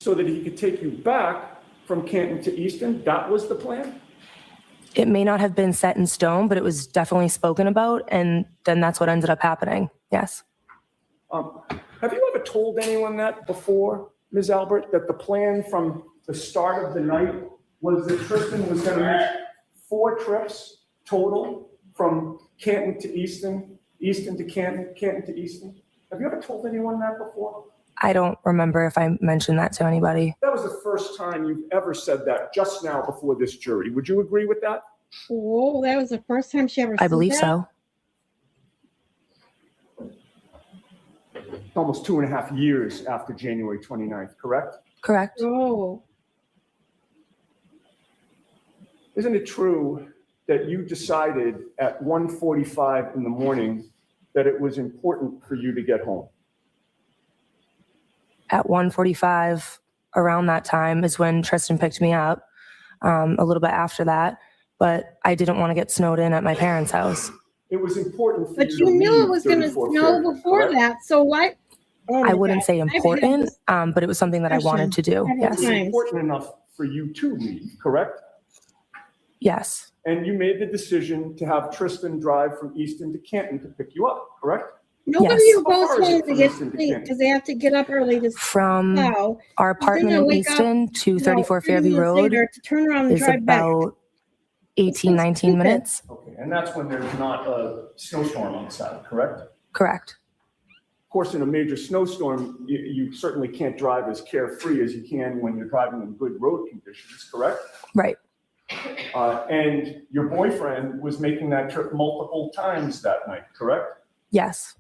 so that he could take you back from Canton to Easton. That was the plan? It may not have been set in stone, but it was definitely spoken about. And then that's what ended up happening. Yes. Have you ever told anyone that before, Ms. Albert, that the plan from the start of the night was that Tristan was going to make 4 trips total from Canton to Easton, Easton to Canton, Canton to Easton? Have you ever told anyone that before? I don't remember if I mentioned that to anybody. That was the first time you've ever said that just now before this jury. Would you agree with that? Whoa, that was the first time she ever I said believe that? so. Almost 2.5 years after January 29th, correct? Correct. Oh, Isn't it true that you decided at 1:45 in the morning that it was important for you to get home? At 1:45, around that time is when Tristan picked me up, a little bit after that, but I didn't want to get snowed in at my parents' house. It was important for but you you to knew leave it was going to 34 snow Fairview, before correct? that, so why? Oh I my wouldn't God. say I've had important, this but it was something that I wanted to do. Several It was Yes. times. important enough for you to leave, correct? Yes. And you made the decision to have Tristan drive from Easton to Canton to pick you up, correct? Nobody Yes. who goes How far is it home to from get Easton to sleep Canton? because they have to get up early to From plow. our apartment in wake up, Easton to 34 30 Fairview minutes Road later to turn around and is drive back. about 18, so 19 stupid. minutes. Okay, and that's when there's not a snowstorm outside, correct? Correct. Of course, in a major snowstorm, you certainly can't drive as carefree as you can when you're driving in good road conditions, correct? Right. And your boyfriend was making that trip multiple times that night, correct? Yes.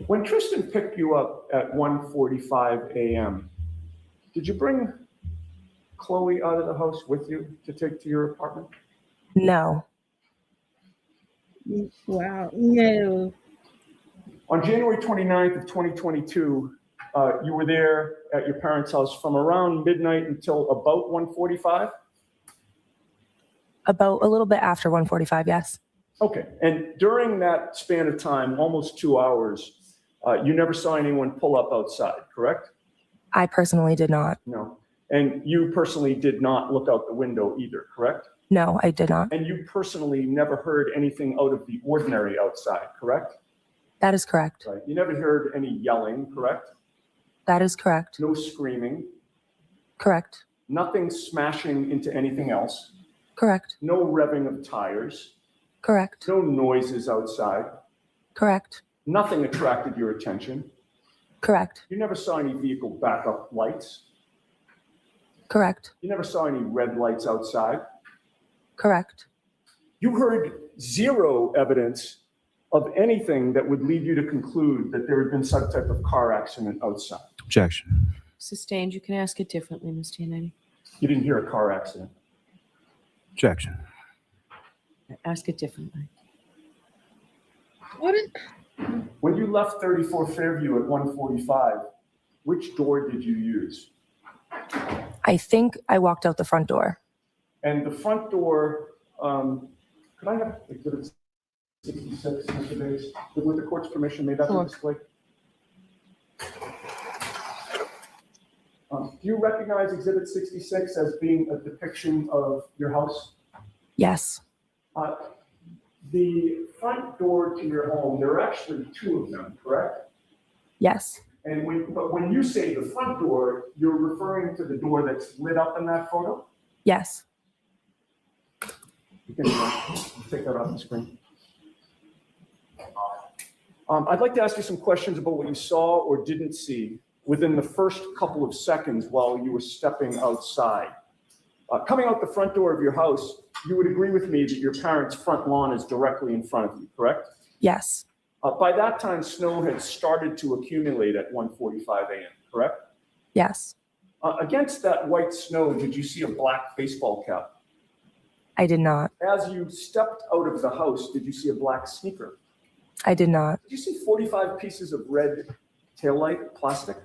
When Tristan picked you up at 1:45 a.m., did you bring Chloe out of the house with you to take to your apartment? No. Wow, no. On January 29th of 2022, you were there at your parents' house from around midnight until about 1:45? About a little bit after 1:45, yes. Okay, and during that span of time, almost 2 hours, you never saw anyone pull up outside, correct? I personally did not. No. And you personally did not look out the window either, correct? No, I did not. And you personally never heard anything out of the ordinary outside, correct? That is correct. Right. You never heard any yelling, correct? That is correct. No screaming, Correct. nothing smashing into anything else, Correct. no revving of tires, Correct. no noises outside, Correct. nothing attracted your attention. Correct. You never saw any vehicle backup lights. Correct. You never saw any red lights outside. Correct. You heard zero evidence of anything that would lead you to conclude that there had been some type of car accident outside. Objection. Sustained. You can ask it differently, Ms. Giannetti. You didn't hear a car accident. Objection. Ask it differently. What is, When you left 34 Fairview at 1:45, which door did you use? I think I walked out the front door. And the front door, could I have exhibit 66, Mr. Bates? With the court's permission, may that be Sure. displayed? Do you recognize exhibit 66 as being a depiction of your house? Yes. The front door to your home, there are actually two of them, correct? Yes. And but when you say the front door, you're referring to the door that's lit up in that photo? Yes. You can take that off the screen. I'd like to ask you some questions about what you saw or didn't see within the first couple of seconds while you were stepping outside. Coming out the front door of your house, you would agree with me that your parents' front lawn is directly in front of you, correct? Yes. By that time, snow had started to accumulate at 1:45 a.m., correct? Yes. Against that white snow, did you see a black baseball cap? I did not. As you stepped out of the house, did you see a black sneaker? I did not. Did you see 45 pieces of red taillight plastic?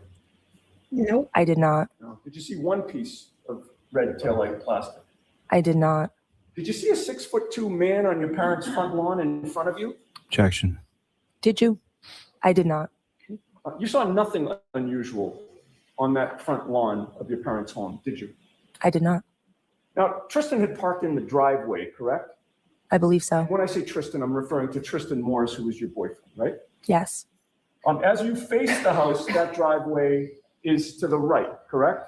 nope. I did not. No. Did you see one piece of red taillight plastic? I did not. Did you see a 6'2" man on your parents' front lawn in front of you? Objection. Did you? I did not. You saw nothing unusual on that front lawn of your parents' home, did you? I did not. Now, Tristan had parked in the driveway, correct? I believe so. When I say Tristan, I'm referring to Tristan Morris, who was your boyfriend, right? Yes. As you face the house, that driveway is to the right, correct?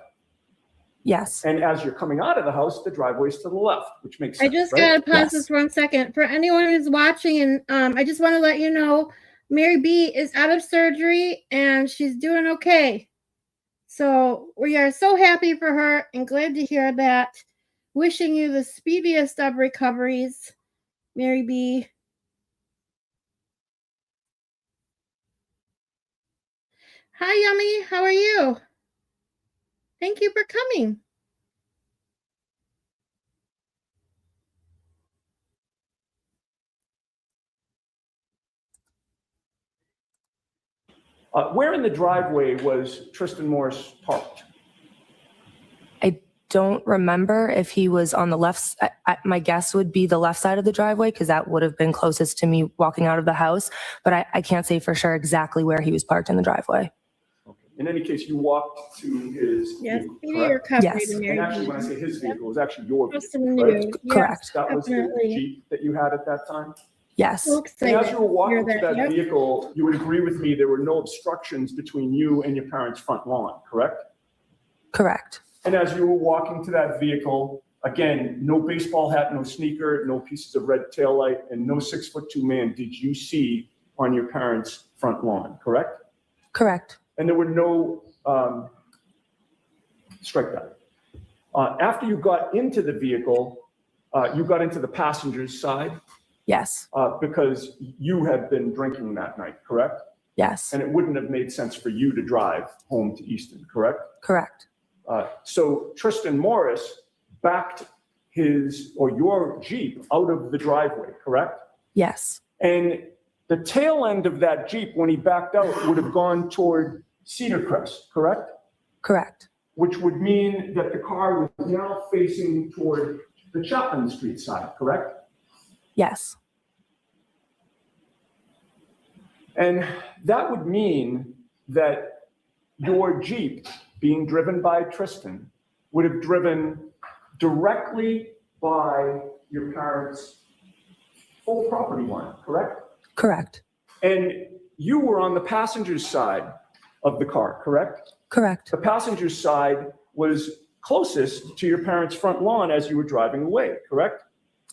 Yes. And as you're coming out of the house, the driveway is to the left, which makes I sense, just right? gotta pause Yes. this 1 second. For anyone who's watching, and I just want to let you know, Mary B is out of surgery and she's doing okay. So we are so happy for her and glad to hear that. Wishing you the speediest of recoveries, Mary B. Hi, Yummy. How are you? Thank you for coming. Where in the driveway was Tristan Morris parked? I don't remember if he was on the left. My guess would be the left side of the driveway because that would have been closest to me walking out of the house. But I can't say for sure exactly where he was parked in the driveway. Okay. In any case, you walked to his Yes, vehicle, speedy correct? recovery Yes. to And Mary actually, B. when I say his vehicle, it was actually your Tristan vehicle, right? knew. Yes, Correct. That was the definitely. Jeep that you had at that time? Yes. So And excited as you were walking to to hear that vehicle, you would agree with me, there were no obstructions between you and your parents' front lawn, correct? Correct. And as you were walking to that vehicle, again, no baseball hat, no sneaker, no pieces of red taillight, and no 6'2" man did you see on your parents' front lawn, correct? Correct. And there were no, strike that. After you got into the vehicle, you got into the passenger's side Yes. because you had been drinking that night, correct? Yes. And it wouldn't have made sense for you to drive home to Easton, correct? Correct. So Tristan Morris backed his or your Jeep out of the driveway, correct? Yes. And the tail end of that Jeep, when he backed out, would have gone toward Cedar Crest, correct? Correct. Which would mean that the car was now facing toward the Chapman Street side, correct? Yes. And that would mean that your Jeep, being driven by Tristan, would have driven directly by your parents' full property line, correct? Correct. And you were on the passenger's side of the car, correct? Correct. The passenger's side was closest to your parents' front lawn as you were driving away, correct?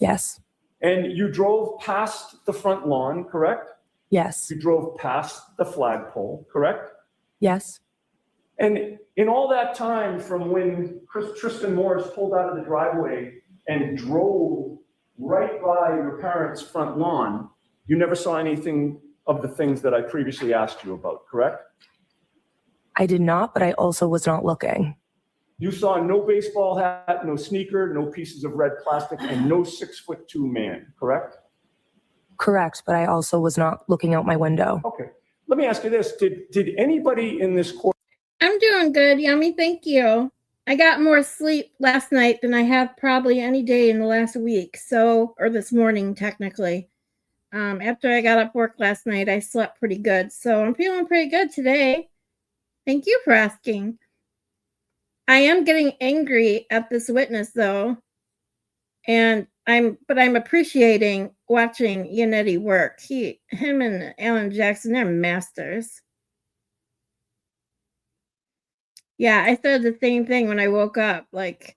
Yes. And you drove past the front lawn, correct? Yes. You drove past the flagpole, correct? Yes. And in all that time from when Tristan Morris pulled out of the driveway and drove right by your parents' front lawn, you never saw anything of the things that I previously asked you about, correct? I did not, but I also was not looking. You saw no baseball hat, no sneaker, no pieces of red plastic, and no 6'2" man, correct? Correct, but I also was not looking out my window. Okay. Let me ask you this. Did anybody in this court? I'm doing good, Yummy. Thank you. I got more sleep last night than I have probably any day in the last week. So, or this morning, technically. After I got up work last night, I slept pretty good. So I'm feeling pretty good today. Thank you for asking. I am getting angry at this witness though. And I'm appreciating watching Yannetti work. Him and Alan Jackson, they're masters. Yeah, I said the same thing when I woke up. Like,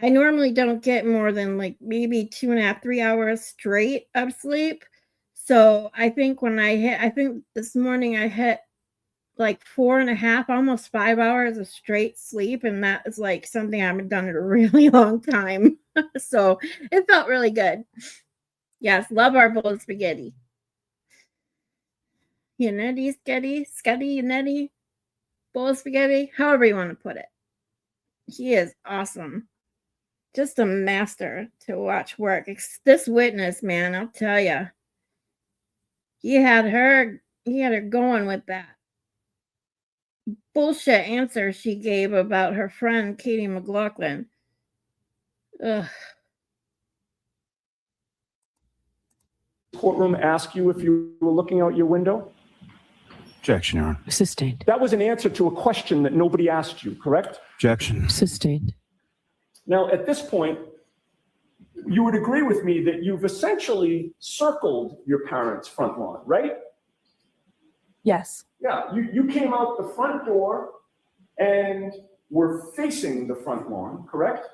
I normally don't get more than like maybe 2.5, 3 hours straight of sleep. So I think this morning I hit like 4.5, almost 5 hours of straight sleep. And that is like something I haven't done in a really long time. So it felt really good. Yes, love our bowl of spaghetti. Yannetti, Scuddy, Yannetti. Bowl of spaghetti, however you want to put it. He is awesome. Just a master to watch work. This witness, man, I'll tell you. He had her going with that bullshit answer she gave about her friend Katie McLaughlin. Ugh. Courtroom ask you if you were looking out your window? Objection, Your Honor. Sustained. That was an answer to a question that nobody asked you, correct? Objection. Sustained. Now, at this point, you would agree with me that you've essentially circled your parents' front lawn, right? Yes. Yeah, you came out the front door and were facing the front lawn, correct?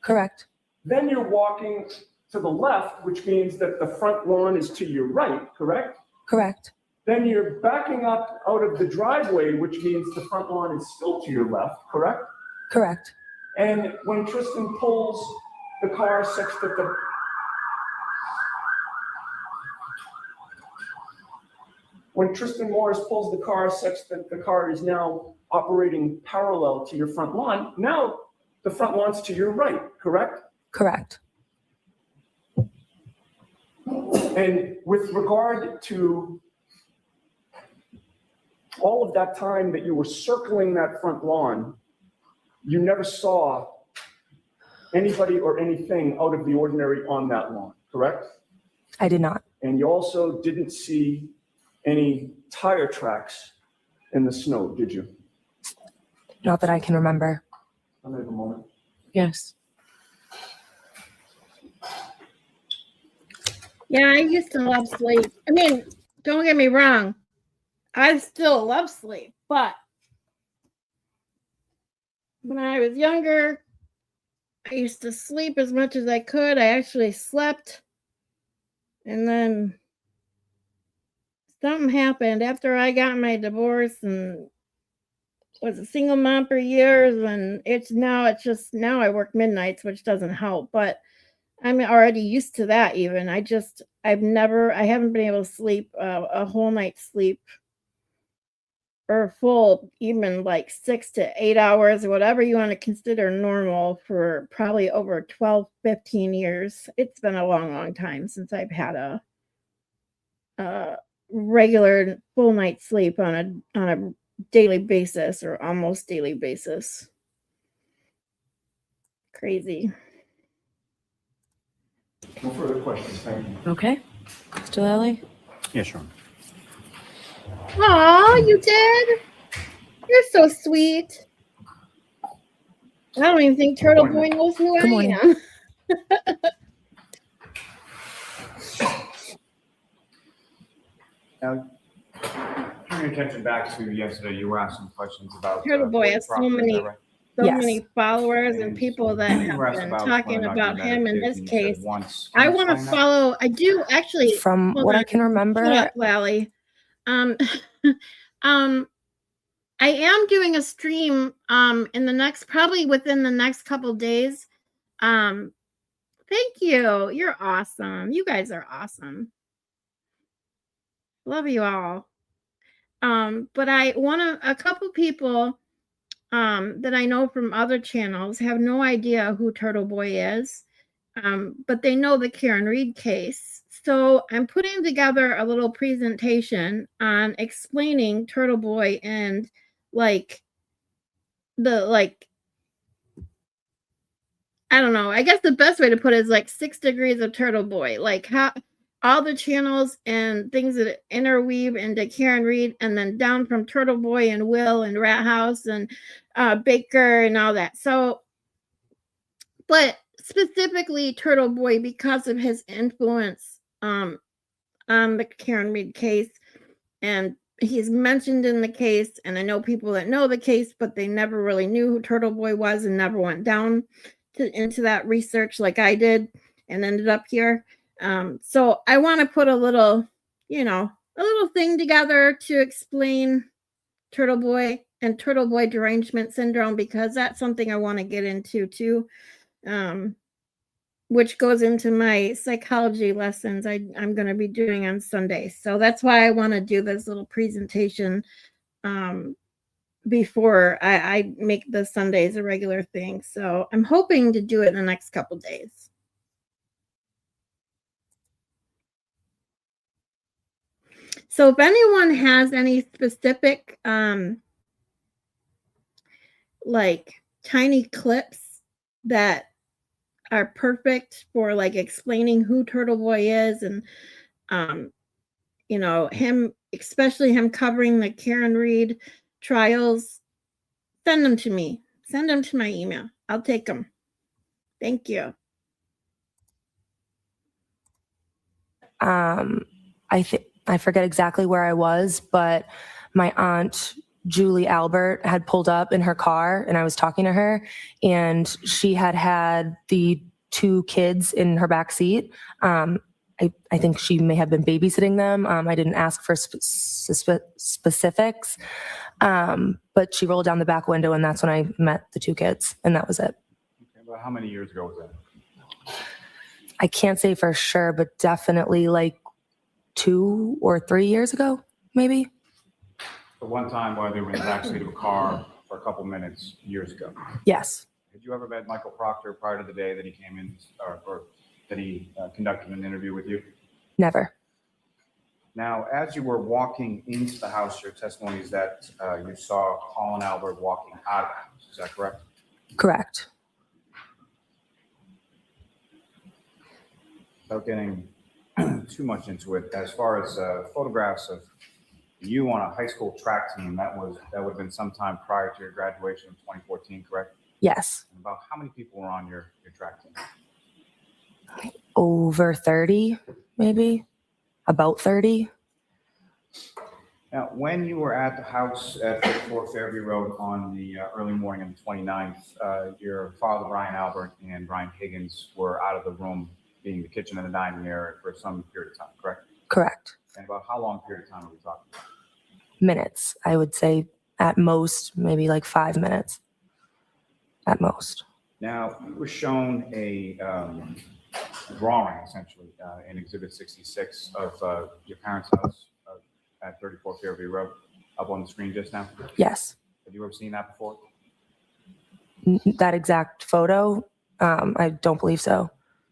Correct. Then you're walking to the left, which means that the front lawn is to your right, correct? Correct. Then you're backing up out of the driveway, which means the front lawn is still to your left, correct? Correct. And when Tristan pulls the car such that when Tristan Morris pulls the car such that the car is now operating parallel to your front lawn, now the front lawn's to your right, correct? Correct. And with regard to all of that time that you were circling that front lawn, you never saw anybody or anything out of the ordinary on that lawn, correct? I did not. And you also didn't see any tire tracks in the snow, did you? Not that I can remember. I'll have a moment. Yes. Yeah, I used to love sleep. I mean, don't get me wrong. I still love sleep, but when I was younger, I used to sleep as much as I could. I actually slept. And then something happened after I got my divorce and was a single mom for years. And now I work midnights, which doesn't help, but I'm already used to that even. I haven't been able to sleep a whole night's sleep or full, even like 6 to 8 hours or whatever you want to consider normal for probably over 12, 15 years. It's been a long, long time since I've had a regular full night's sleep on a daily basis or almost daily basis. Crazy. No further questions, thank you. Okay. Mr. Lally? Yes, Your Honor. Aw, you did? You're so sweet. I don't even think Turtle Boy knows who Good I morning. am. Now, turning attention back to yesterday, you were asking questions about. Turtle Boy has so property, is many that right? Yes. many followers and people that You have were asked been about talking whether or not about you met him her in kids, this and you said case. once. Can I you want to explain that? follow. I do actually. From hold what on. I can remember, Shut up, Lally. I am doing a stream probably within the next couple days. Thank you. You're awesome. You guys are awesome. Love you all. But a couple people that I know from other channels have no idea who Turtle Boy is. But they know the Karen Reed case. So I'm putting together a little presentation on explaining Turtle Boy and I don't know. I guess the best way to put it is like 6 degrees of Turtle Boy, like how all the channels and things that interweave into Karen Reed, and then down from Turtle Boy and Will and Rat House and Baker and all that. So, but specifically Turtle Boy because of his influence on the Karen Reed case, and he's mentioned in the case, and I know people that know the case, but they never really knew who Turtle Boy was and never went down into that research like I did and ended up here. So I want to put a little thing together to explain Turtle Boy and Turtle Boy derangement syndrome, because that's something I want to get into too, which goes into my psychology lessons I'm going to be doing on Sunday. So that's why I want to do this little presentation before I make the Sundays a regular thing. So I'm hoping to do it in the next couple days. So if anyone has any specific like tiny clips that are perfect for like explaining who Turtle Boy is, and him, especially him covering the Karen Reed trials, send them to me. Send them to my email. I'll take them. Thank you. I forget exactly where I was, but my aunt Julie Albert had pulled up in her car and I was talking to her, and she had the 2 kids in her back seat. I think she may have been babysitting them. I didn't ask for specifics, but she rolled down the back window, and that's when I met the two kids, and that was it. Okay, but how many years ago was that? I can't say for sure, but definitely like 2 or 3 years ago, maybe. The one time while they were in the backseat of a car for a couple minutes years ago. Yes. Had you ever met Michael Proctor prior to the day that he came in, or that he conducted an interview with you? Never. Now, as you were walking into the house, your testimony is that you saw Colin Albert walking out of the house. Is that correct? Correct. Without getting too much into it, as far as photographs of you on a high school track team, that would have been sometime prior to your graduation in 2014, correct? Yes. And about how many people were on your track team? Over 30, maybe. About 30. Now, when you were at the house at 54 Fairview Road on the early morning of the 29th, your father, Ryan Albert, and Brian Higgins were out of the room, being the kitchen and the dining area, for some period of time, correct? Correct. And about how long period of time are we talking about? Minutes. I would say at most, maybe like 5 minutes. At most. Now, you were shown a drawing, essentially, in Exhibit 66 of your parents' house at 34 Fairview Road, up on the screen just now. Yes. Have you ever seen that before? That exact photo? I don't believe so.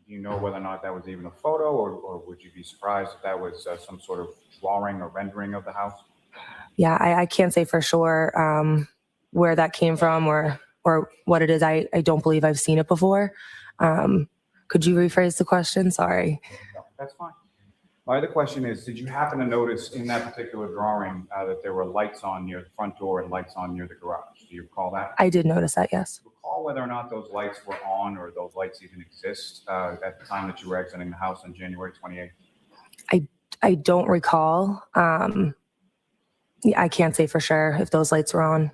Do you know whether or not that was even a photo, or would you be surprised if that was some sort of drawing or rendering of the house? Yeah, I can't say for sure where that came from or what it is. I don't believe I've seen it before. Could you rephrase the question? Sorry. No, that's fine. My other question is, did you happen to notice in that particular drawing that there were lights on near the front door and lights on near the garage? Do you recall that? I did notice that, yes. Do you recall whether or not those lights were on, or those lights even exist at the time that you were exiting the house on January 28th? I don't recall. I can't say for sure if those lights were on.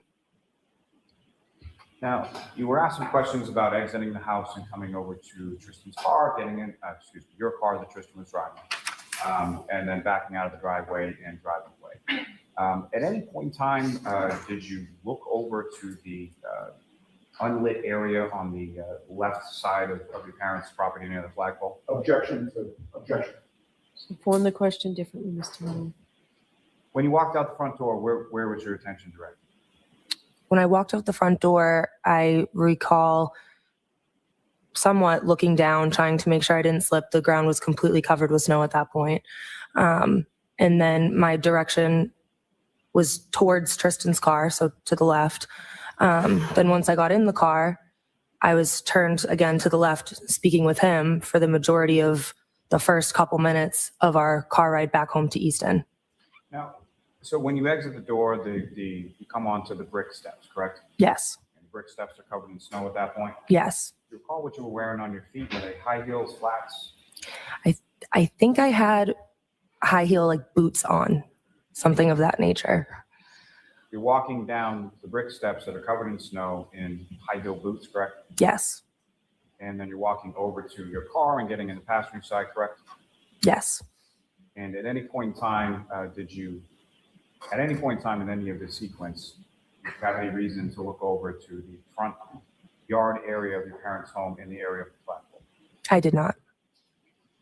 Now, you were asked some questions about exiting the house and coming over to Tristan's car, getting in, your car that Tristan was driving, and then backing out of the driveway and driving away. At any point in time, did you look over to the unlit area on the left side of your parents' property near the flagpole? Objection. So form the question differently, Mr. Miller. When you walked out the front door, where was your attention directed? When I walked out the front door, I recall somewhat looking down, trying to make sure I didn't slip. The ground was completely covered with snow at that point. And then my direction was towards Tristan's car, so to the left. Then once I got in the car, I was turned again to the left, speaking with him for the majority of the first couple minutes of our car ride back home to Easton. Now, so when you exit the door, you come onto the brick steps, correct? Yes. And the brick steps are covered in snow at that point? Yes. Do you recall what you were wearing on your feet? Were they high heels, flats? I think I had high heel like boots on, something of that nature. You're walking down the brick steps that are covered in snow in high heel boots, correct? Yes. And then you're walking over to your car and getting in the passenger side, correct? Yes. And at any point in time, at any point in time in any of this sequence, do you have any reason to look over to the front yard area of your parents' home in the area of the flagpole? I did not.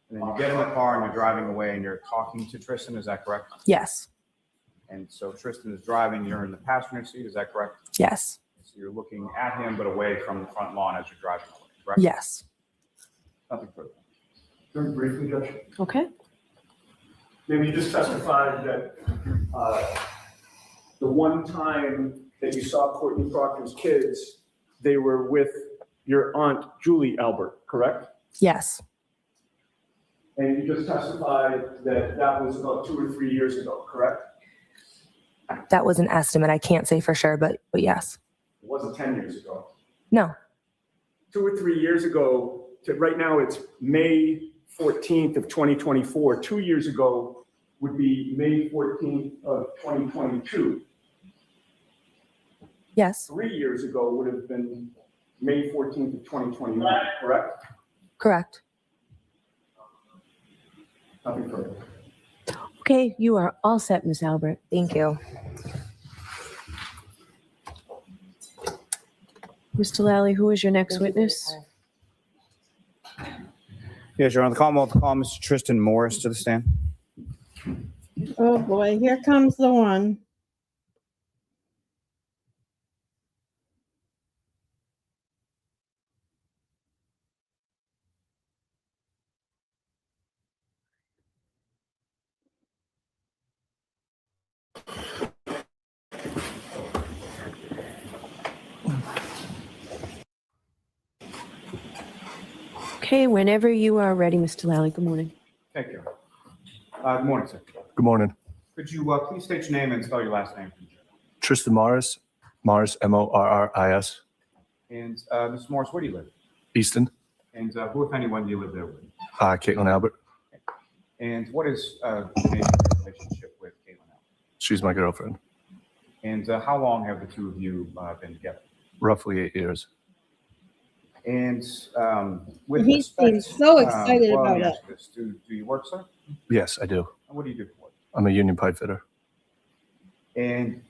And then you get in the car and you're driving away and you're talking to Tristan, is that correct? Yes. And so Tristan is driving, you're in the passenger seat, is that correct? Yes. So you're looking at him but away from the front lawn as you're driving away, correct? Yes. Nothing further. Very briefly, Judge. Okay. Maybe you just testified that the one time that you saw Courtney Proctor's kids, they were with your aunt Julie Albert, correct? Yes. And you just testified that that was about 2 or 3 years ago, correct? That was an estimate. I can't say for sure, but yes. It wasn't 10 years ago. No. 2 or 3 years ago, right now it's May 14th of 2024. 2 years ago would be May 14th of 2022. Yes. 3 years ago would have been May 14th of 2021, correct? Correct. Nothing further. Okay, you are all set, Ms. Albert. Thank you. Mr. Lally, who is your next witness? Yes, Your Honor, the Commonwealth will call Mr. Tristan Morris to the stand. Oh boy, here comes the one. Okay, whenever you are ready, Mr. Lally. Good morning. Thank you. Good morning, sir. Good morning. Could you please state your name and spell your last name? Tristan Morris. Morris, Morris. And Mr. Morris, where do you live? Easton. And who, if anyone, do you live there with? Caitlin Albert. And what is the nature of your relationship with Caitlin Albert? She's my girlfriend. And how long have the two of you been together? Roughly 8 years. And with He respect, seems so excited well, let about me it. ask you this. Do you work, sir? Yes, I do. And what do you do for work? I'm a union pipe fitter. And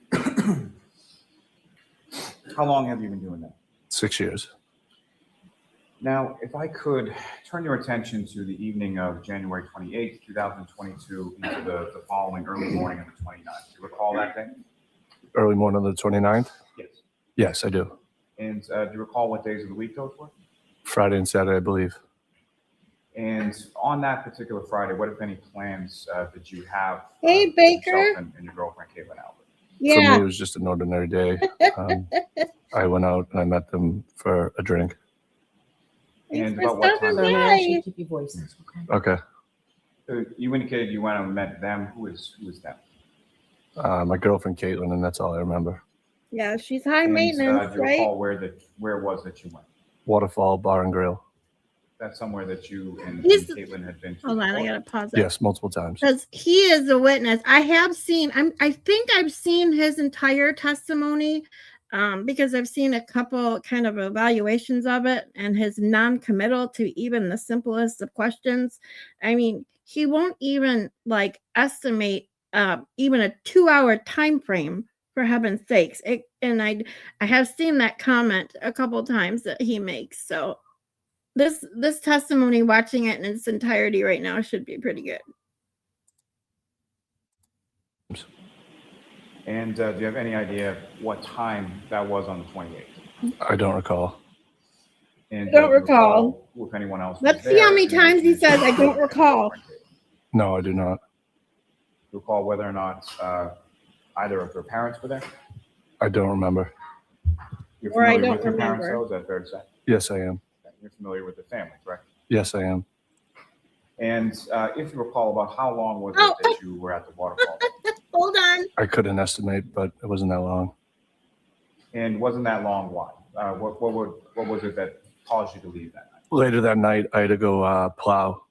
how long have you been doing that? 6 years. Now, if I could turn your attention to the evening of January 28th, 2022, into the following early morning of the 29th. Do you recall that day? Early morning of the 29th? Yes. Yes, I do. And do you recall what days of the week those were? Friday and Saturday, I believe. And on that particular Friday, what, if any, plans did you have? Hey, for Baker. yourself and your girlfriend, Caitlin Albert? For me, Yeah. it was just an ordinary day. I went out and I met them for a drink. And Thanks about for what stopping time? So I'm gonna ask you by. to keep your voices, okay? Okay. You indicated you went and met them. Who is them? My girlfriend, Caitlin, and that's all I remember. Yeah, she's high And, maintenance, do you right? recall where it was that you went? Waterfall Bar and Grill. That's somewhere that you and He's- Caitlin had been to. Hold on, I before? gotta pause it. Yes, multiple times. Because he is a witness. I have seen, I think I've seen his entire testimony because I've seen a couple kind of evaluations of it and his non-committal to even the simplest of questions. I mean, he won't even like estimate even a 2-hour time frame, for heaven's sakes. And I have seen that comment a couple times that he makes. So this testimony, watching it in its entirety right now, should be pretty good. And do you have any idea what time that was on the 28th? I don't recall. And Don't do you recall. If anyone else. Let's was see how there, many in times he addition says, to "I don't your recall." girlfriend, Caitlin? No, I do not. Do you recall whether or not either of their parents were there? I don't remember. You're Or I familiar don't with your parents, remember. though? Is that fair to say? Yes, I am. You're familiar with the family, correct? Yes, I am. And if you recall, about how long was Oh. it that you were at the waterfall? Hold on. I couldn't estimate, but it wasn't that long. And wasn't that long? Why? What was it that caused you to leave that night? Later that night, I had to go plow.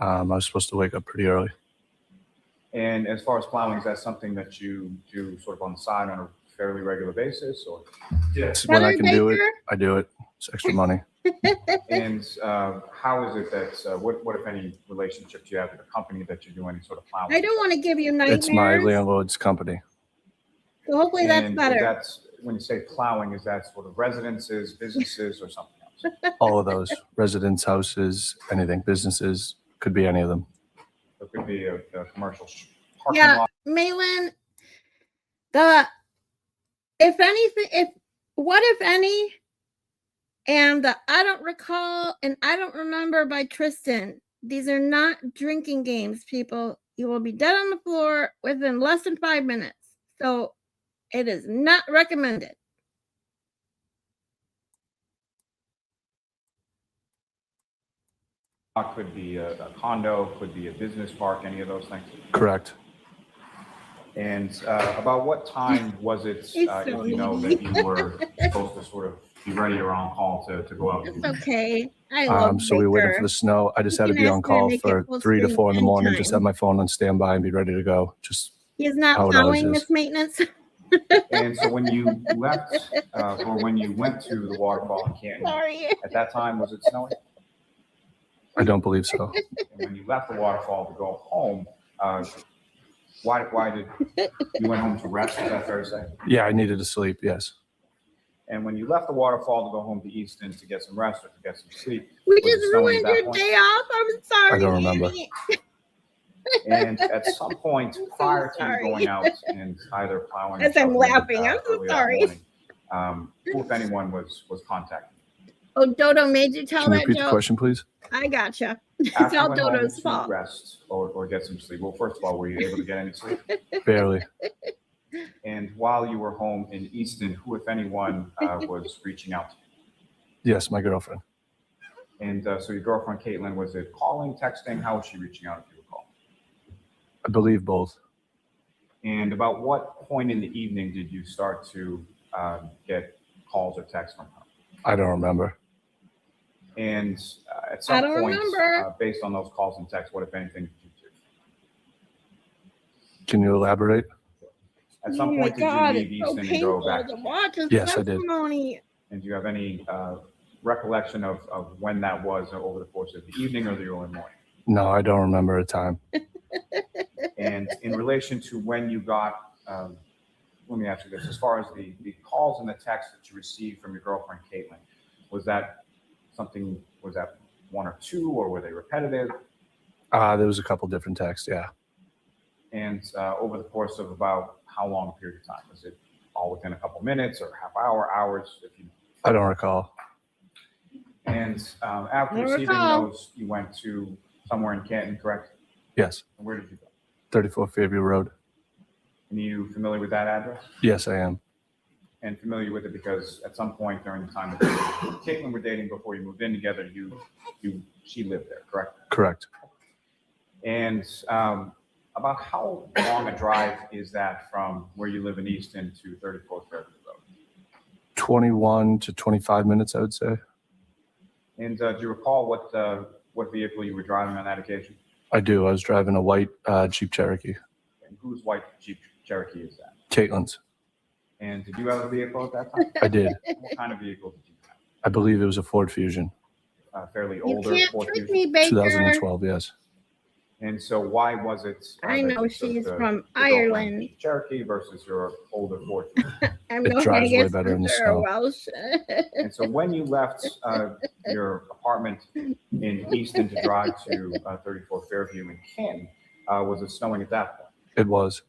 I was supposed to wake up pretty early. And as far as plowing, is that something that you do sort of on the side on a fairly regular basis, or? Yes, when I Brother can do it, Baker? I do it. It's extra money. And how is it that what if any relationship do you have with the company that you're doing any sort of plowing? I don't want to give you nightmares. It's my landlord's company. So hopefully that's And better. That's when you say plowing, is that sort of residences, businesses, or something else? All of those. Residence, houses, anything. Businesses, could be any of them. It could be a commercial parking Yeah, lot. Malin, what if any, and the I don't recall and I don't remember by Tristan. These are not drinking games, people. You will be dead on the floor within less than 5 minutes. So it is not recommended. Could be a condo, could be a business park, any of those things. Correct. And about what time was it, He's if so you know, needy. that you were supposed to sort of be ready or on call to go out? It's okay. I love So we waited Baker. for the snow. I just You had to can be ask on him to call make it for full 3 to screen 4 in the morning. Just anytime. have my phone on standby and be ready to go. Just He's not how it always following is. this maintenance. And so when you left, or when you went to the waterfall in Canton, Sorry. at that time, was it snowing? I don't believe so. And when you left the waterfall to go home, why did you went home to rest? Is that fair to say? Yeah, I needed to sleep. Yes. And when you left the waterfall to go home to Easton to get some rest or to get some sleep, We was it just snowing ruined at that your point? day off. I'm sorry. I don't remember. Annie. And at some point I'm so prior to you sorry. going out and either plowing or As I'm shoveling, laughing, I'm so early that sorry. morning, who, if anyone, was contacted? Oh, Dodo made you tell Can you that repeat the joke. question, please? I gotcha. It's After you all went home Dodo's to fault. rest or get some sleep, well, first of all, were you able to get any sleep? Barely. And while you were home in Easton, who, if anyone, was reaching out to you? Yes, my girlfriend. And so your girlfriend, Caitlin, was it calling, texting? How was she reaching out, if you recall? I believe both. And about what point in the evening did you start to get calls or texts from her? I don't remember. And at I some don't point, remember. based on those calls and texts, what, if anything, did you do? Can you elaborate? At some Oh my point, did you God, leave it's so Easton and go painful back? to watch his Yes, I did. testimony. And do you have any recollection of when that was over the course of the evening or the early morning? No, I don't remember a time. And in relation to when you got, let me ask you this, as far as the calls and the texts that you received from your girlfriend, Caitlin, was that one or two, or were they repetitive? There was a couple different texts. Yeah. And over the course of about how long a period of time? Was it all within a couple minutes or half hour, hours? If you I don't recall. And after I don't receiving recall. those, you went to somewhere in Canton, correct? Yes. And where did you go? 34 Fairview Road. Are you familiar with that address? Yes, I am. And familiar with it because at some point during the time that you and Caitlin were dating before you moved in together, she lived there, correct? Correct. And about how long a drive is that from where you live in Easton to 34 Fairview Road? 21 to 25 minutes, I would say. And do you recall what vehicle you were driving on that occasion? I do. I was driving a white Jeep Cherokee. And whose white Jeep Cherokee is that? Caitlin's. And did you have a vehicle at that time? I did. What kind of vehicle did you have? I believe it was a Ford Fusion. Fairly You older can't Ford trick Fusion. me, Baker. 2012, yes. And so why was it? I that know you took she's the from girlfriend Ireland. Cherokee versus your older Ford Fusion? I'm It going drives to way get better in the sister snow. Welsh. And so when you left your apartment in Easton to drive to 34 Fairview in Canton, was it snowing at that point? It was.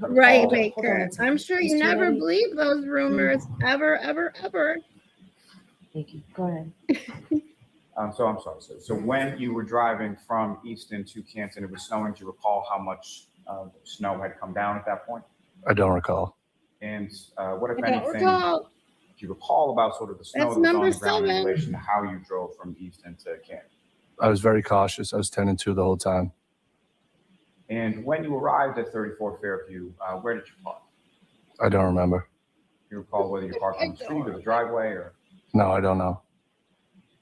Right, Hold on Baker. one second. I'm sure you Mr. never Lally? believe those rumors, ever, ever, ever. Thank you. Go ahead. So I'm sorry. So when you were driving from Easton to Canton, it was snowing. Do you recall how much snow had come down at that point? I don't recall. And what, if I don't anything, recall. do you recall about sort of the snow That's that was on number the ground in 7. relation to how you drove from Easton to Canton? I was very cautious. I was 10 and 2 the whole time. And when you arrived at 34 Fairview, where did you park? I don't remember. Do you recall whether you parked on the street or the driveway, or? No, I don't know.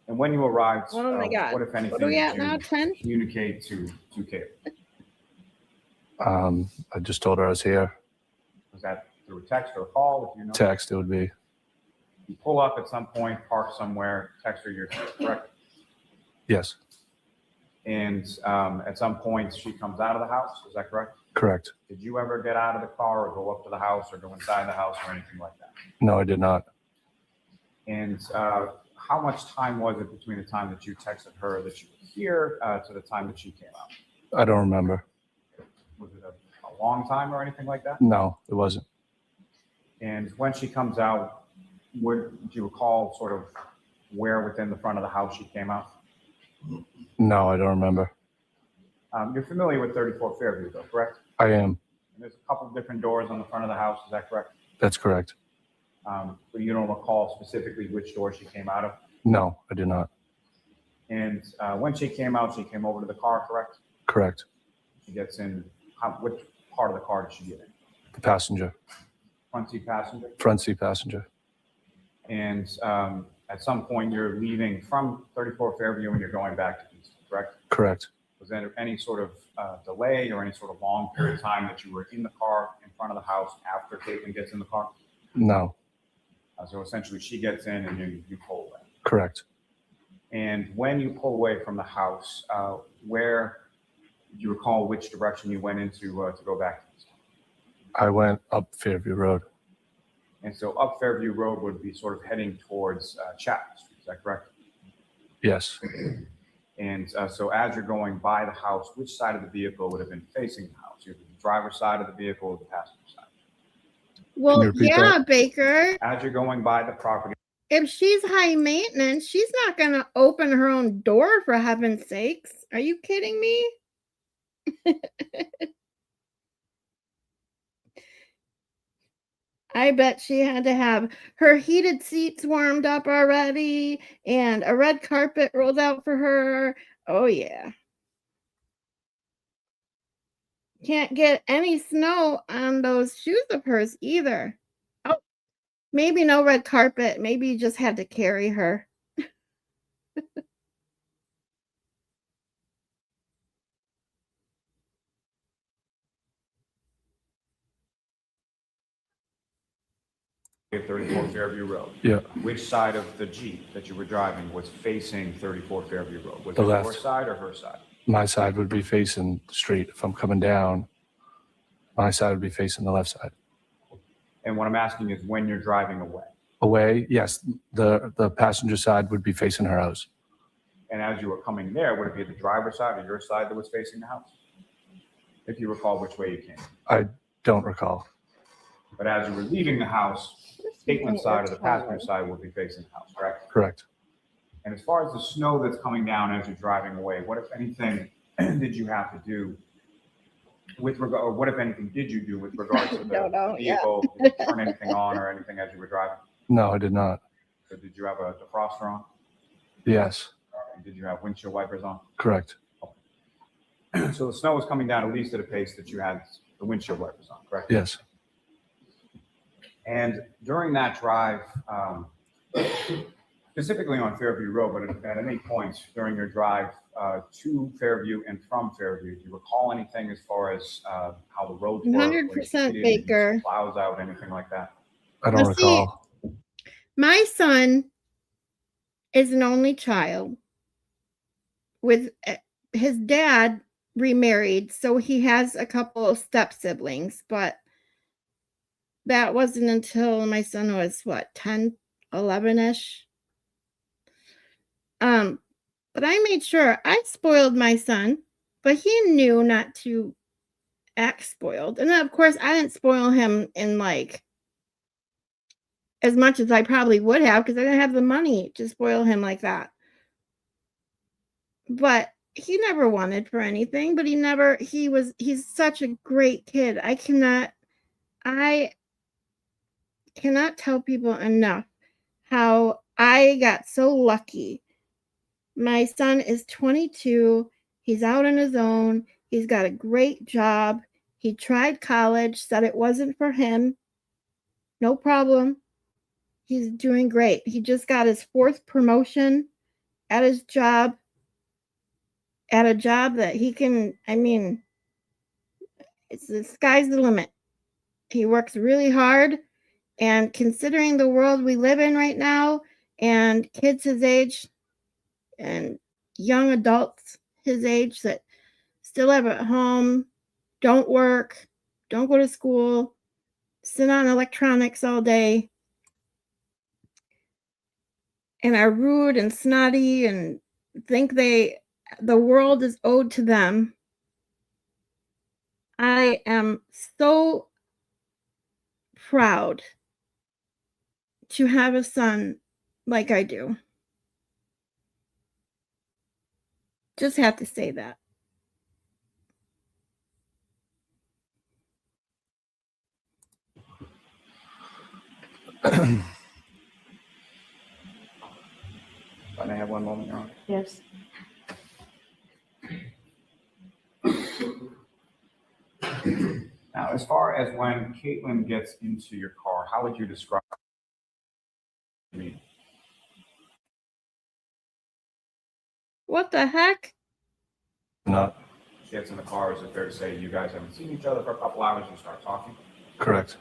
And when you arrived, Oh my God. what, if anything, What are we at did now, you 10? communicate to Caitlin? I just told her I was here. Was that through a text or a call, if you know? Text, it would be. You pull up at some point, park somewhere, text her your correct? Yes, And at some point, she comes out of the house, is that correct? correct. Did you ever get out of the car or go up to the house or go inside the house or anything like that? No, I did not. And how much time was it between the time that you texted her that you were here to the time that she came out? I don't remember. Was it a long time or anything like that? No, it wasn't. And when she comes out, do you recall sort of where within the front of the house she came out? No, I don't remember. You're familiar with 34 Fairview though, correct? I am. And there's a couple of different doors on the front of the house, is that correct? That's correct. But you don't recall specifically which door she came out of? No, I did not. And when she came out, she came over to the car, correct? Correct. She gets in, which part of the car did she get in? The passenger. Front seat passenger? Front seat passenger. And at some point, you're leaving from 34 Fairview and you're going back to Easton, correct? Correct. Was there any sort of delay or any sort of long period of time that you were in the car in front of the house after Caitlin gets in the car? No, So essentially, she gets in and you pull away. correct. And when you pull away from the house, where do you recall which direction you went into to go back to this house? I went up Fairview Road. And so up Fairview Road would be sort of heading towards Chapman Street, is that correct? Yes. And so as you're going by the house, which side of the vehicle would have been facing the house? Either the driver's side of the vehicle or the passenger side? Well, repeat yeah, that? Baker. As you're going by the property, If she's high maintenance, she's not going to open her own door, for heaven's sakes. Are you kidding me? I bet she had to have her heated seats warmed up already and a red carpet rolled out for her. Oh, yeah. Can't get any snow on those shoes of hers either. Oh, maybe no red carpet. Maybe you just had to carry her. at 34 Fairview Road. Yeah. Which side of the Jeep that you were driving was facing 34 Fairview Road? Was The it left. your side or her side? My side would be facing the street. If I'm coming down, my side would be facing the left side. And what I'm asking is when you're driving away. Away, yes, the passenger side would be facing her house. And as you were coming there, would it be the driver's side or your side that was facing the house? If you recall which way you came. I don't recall. But as you were leaving the house, Caitlin's side or the passenger side would be facing the house, correct? Correct. And as far as the snow that's coming down as you're driving away, what if anything did you have to do with regard, or what if anything did you do with regard to the vehicle? Did you turn anything on or anything as you were driving? No, I did not. So did you have a defroster on? Yes, And did you have windshield wipers on? correct. So the snow was coming down at least at a pace that you had the windshield wipers on, correct? Yes. And during that drive, specifically on Fairview Road, but at any point during your drive to Fairview and from Fairview, do you recall anything as far as how the roads were? 100% Baker. Plows out, anything like that? I don't Let's see. recall. My son is an only child with his dad remarried, so he has a couple of step siblings, but that wasn't until my son was what, 10, 11-ish. But I made sure I spoiled my son, but he knew not to act spoiled. And then of course I didn't spoil him in like as much as I probably would have, because I didn't have the money to spoil him like that. But he never wanted for anything, but he's such a great kid. I cannot tell people enough how I got so lucky. My son is 22. He's out on his own. He's got a great job. He tried college, said it wasn't for him. No problem. He's doing great. He just got his 4th promotion at his job, at a job that he can, it's the sky's the limit. He works really hard, and considering the world we live in right now and kids his age and young adults his age that still live at home, don't work, don't go to school, sit on electronics all day, and are rude and snotty and think the world is owed to them. I am so proud to have a son like I do. Just have to say that. If I may have one moment, Your Honor. Yes. Now, as far as when Caitlin gets into your car, how would you describe me? What the heck? Not She gets in the car, is it fair to say you guys haven't seen each other for a couple hours, you start talking? correct.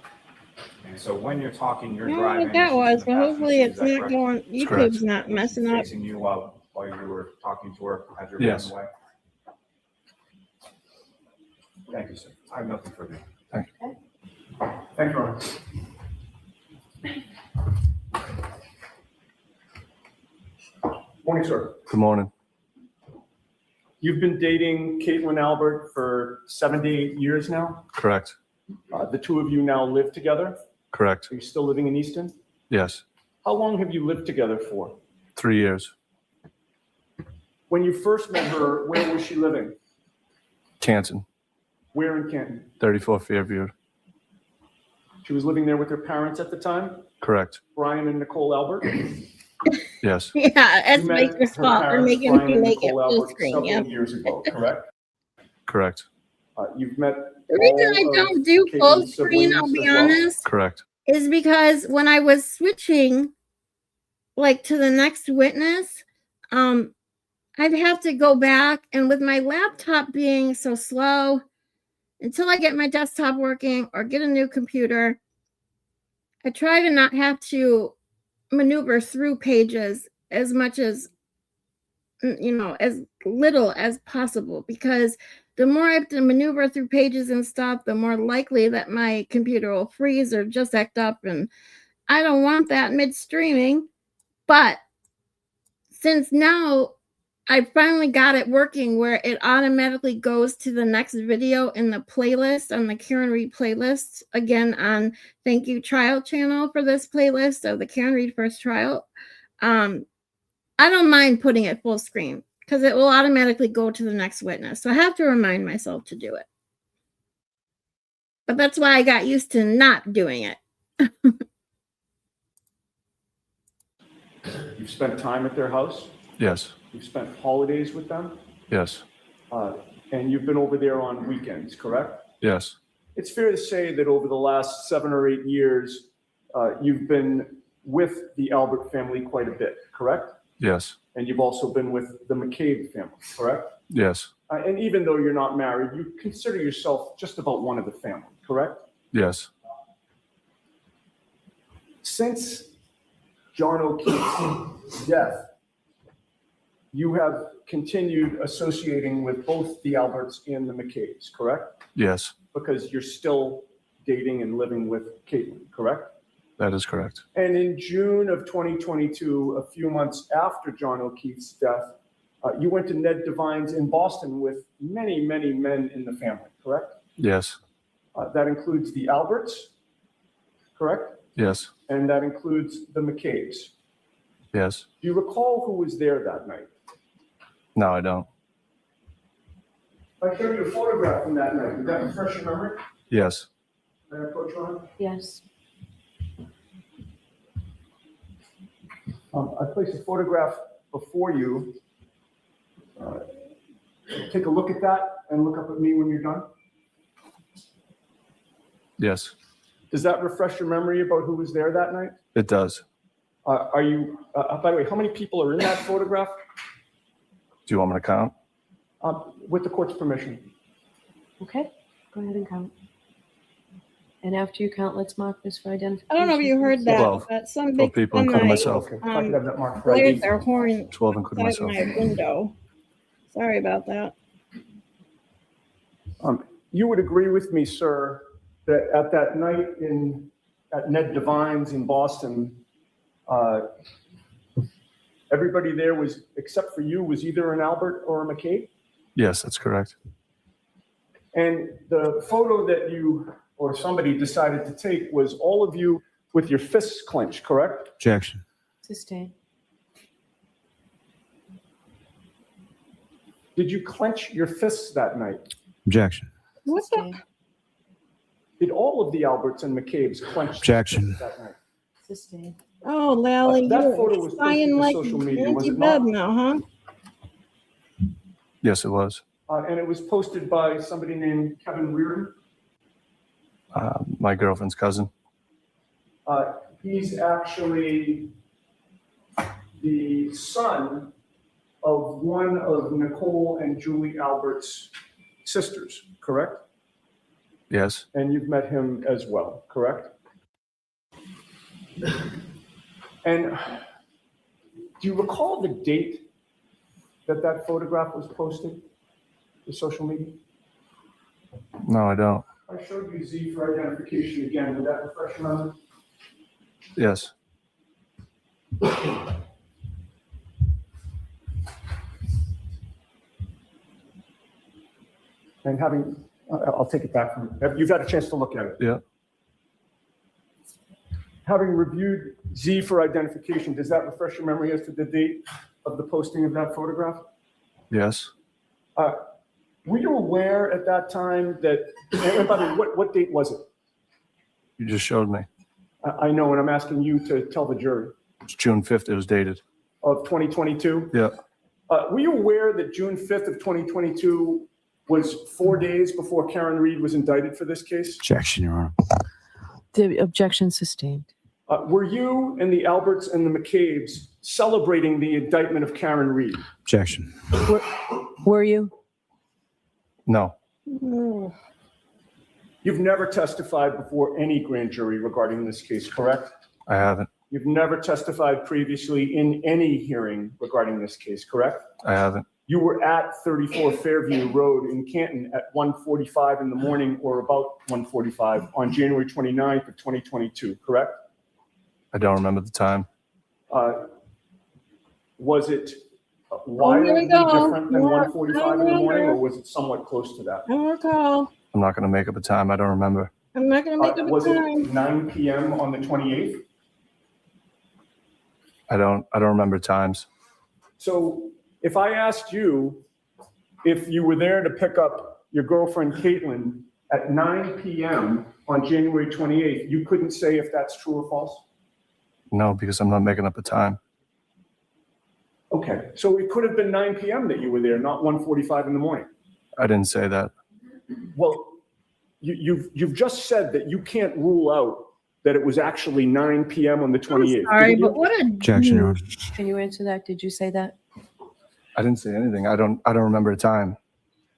And so when you're talking, you're I don't know driving. what that was, she's in but the hopefully passenger it's seat, is that not correct? going, correct. YouTube's not messing up. Facing you while while you were talking to her as you were Yes. going away? Thank you, sir. I have nothing further. Thank you. Thank you, Ron. Morning, sir. Good morning. You've been dating Caitlin Albert for 7 to 8 years now. Correct. The two of you now live together. Correct. Are you still living in Easton? Yes. How long have you lived together for? 3 years. When you first met her, where was she living? Canton, Where in Canton? 34 Fairview. She was living there with her parents at the time, Correct. Brian and Nicole Albert. Yes. Yeah, it's You met Mike's her fault for parents, making Brian me and make it Nicole full Albert, screen, several yeah. years ago, correct? Correct. You've met The reason all I of don't do full Caitlin's screen, I'll siblings be as well? honest, Correct. is because when I was switching like to the next witness, I'd have to go back, and with my laptop being so slow, until I get my desktop working or get a new computer, I try to not have to maneuver through pages as much as, as little as possible, because the more I have to maneuver through pages and stuff, the more likely that my computer will freeze or just act up, and I don't want that mid-streaming. But since now I finally got it working where it automatically goes to the next video in the playlist, on the Karen Reed playlist, again on Thank You Trial channel for this playlist of the Karen Reed First Trial. I don't mind putting it full screen because it will automatically go to the next witness. So I have to remind myself to do it. But that's why I got used to not doing it. You've spent time at their house. Yes. You've spent holidays with them. Yes. And you've been over there on weekends, correct? Yes. It's fair to say that over the last 7 or 8 years, you've been with the Albert family quite a bit, correct? Yes. And you've also been with the McCabe family, correct? Yes. And even though you're not married, you consider yourself just about one of the family, correct? Yes. Since John O'Keefe's death, you have continued associating with both the Alberts and the McCabes, correct? Yes. Because you're still dating and living with Caitlin, correct? That is correct. And in June of 2022, a few months after John O'Keefe's death, you went to Ned Devine's in Boston with many, many men in the family, correct? Yes. That includes the Alberts, correct? Yes. And that includes the McCabes. Yes. Do you recall who was there that night? No, I don't. I showed you a photograph from that night. Did that refresh your memory? Yes. Can I approach Ron? Yes. I placed a photograph before you. Take a look at that and look up at me when you're done. Yes. Does that refresh your memory about who was there that night? It does. Are you, by the way, how many people are in that photograph? Do you want me to count? With the court's permission. Okay, go ahead and count. And after you count, let's mark this for identification. I don't know if you heard that, 12. but some 12 big people, including myself. Okay, if I could have that marked. blared their horn 12, including outside myself. my window. Sorry about that. You would agree with me, sir, that at that night at Ned Devine's in Boston, everybody there was, except for you, was either an Albert or a McCabe? Yes, that's correct. And the photo that you or somebody decided to take was all of you with your fists clenched, correct? Objection. Sustain. Did you clench your fists that night? Objection. What the? Sustain. Did all of the Alberts and McCabes clench their Objection. fists that night? Sustain. Oh, Lally, That you're photo was posted flying to like social media, was it Bub not? now, huh? Yes, it was. And it was posted by somebody named Kevin Reardon. My girlfriend's cousin. He's actually the son of one of Nicole and Julie Albert's sisters, correct? Yes. And you've met him as well, correct? And do you recall the date that that photograph was posted to social media? No, I don't. I showed you Z for identification again. Would that refresh your memory? Yes. And having, I'll take it back from you. You've had a chance to look at it. Yeah. Having reviewed Z for identification, does that refresh your memory as to the date of the posting of that photograph? Yes. Were you aware at that time that, and by the way, what date was it? You just showed me. I know, and I'm asking you to tell the jury. It's June 5th. It was dated. Of 2022? Yeah. Were you aware that June 5th of 2022 was 4 days before Karen Reed was indicted for this case? Objection, Your Honor. The objection sustained. Were you and the Alberts and the McCabe's celebrating the indictment of Karen Reed? Objection. Were you? No. You've never testified before any grand jury regarding this case, correct? I haven't. You've never testified previously in any hearing regarding this case, correct? I haven't. You were at 34 Fairview Road in Canton at 1:45 in the morning or about 1:45 on January 29th of 2022, correct? I don't remember the time. Was it wildly go. different than More- 1:45 in the morning, or was it somewhat close to that? I don't recall. I'm not going to make up a time. I don't remember. I'm not gonna make up a Was it time. 9 p.m. on the 28th? I don't remember times. So if I asked you if you were there to pick up your girlfriend Caitlin at 9 p.m. on January 28th, you couldn't say if that's true or false? No, because I'm not making up a time. Okay, so it could have been 9 p.m. that you were there, not 1:45 in the morning. I didn't say that. Well, you've just said that you can't rule out that it was actually 9 p.m. on the 28th. Sorry, didn't you? but what a. Objection, Your Honor. Can you answer that? Did you say that? I didn't say anything. I don't remember a time.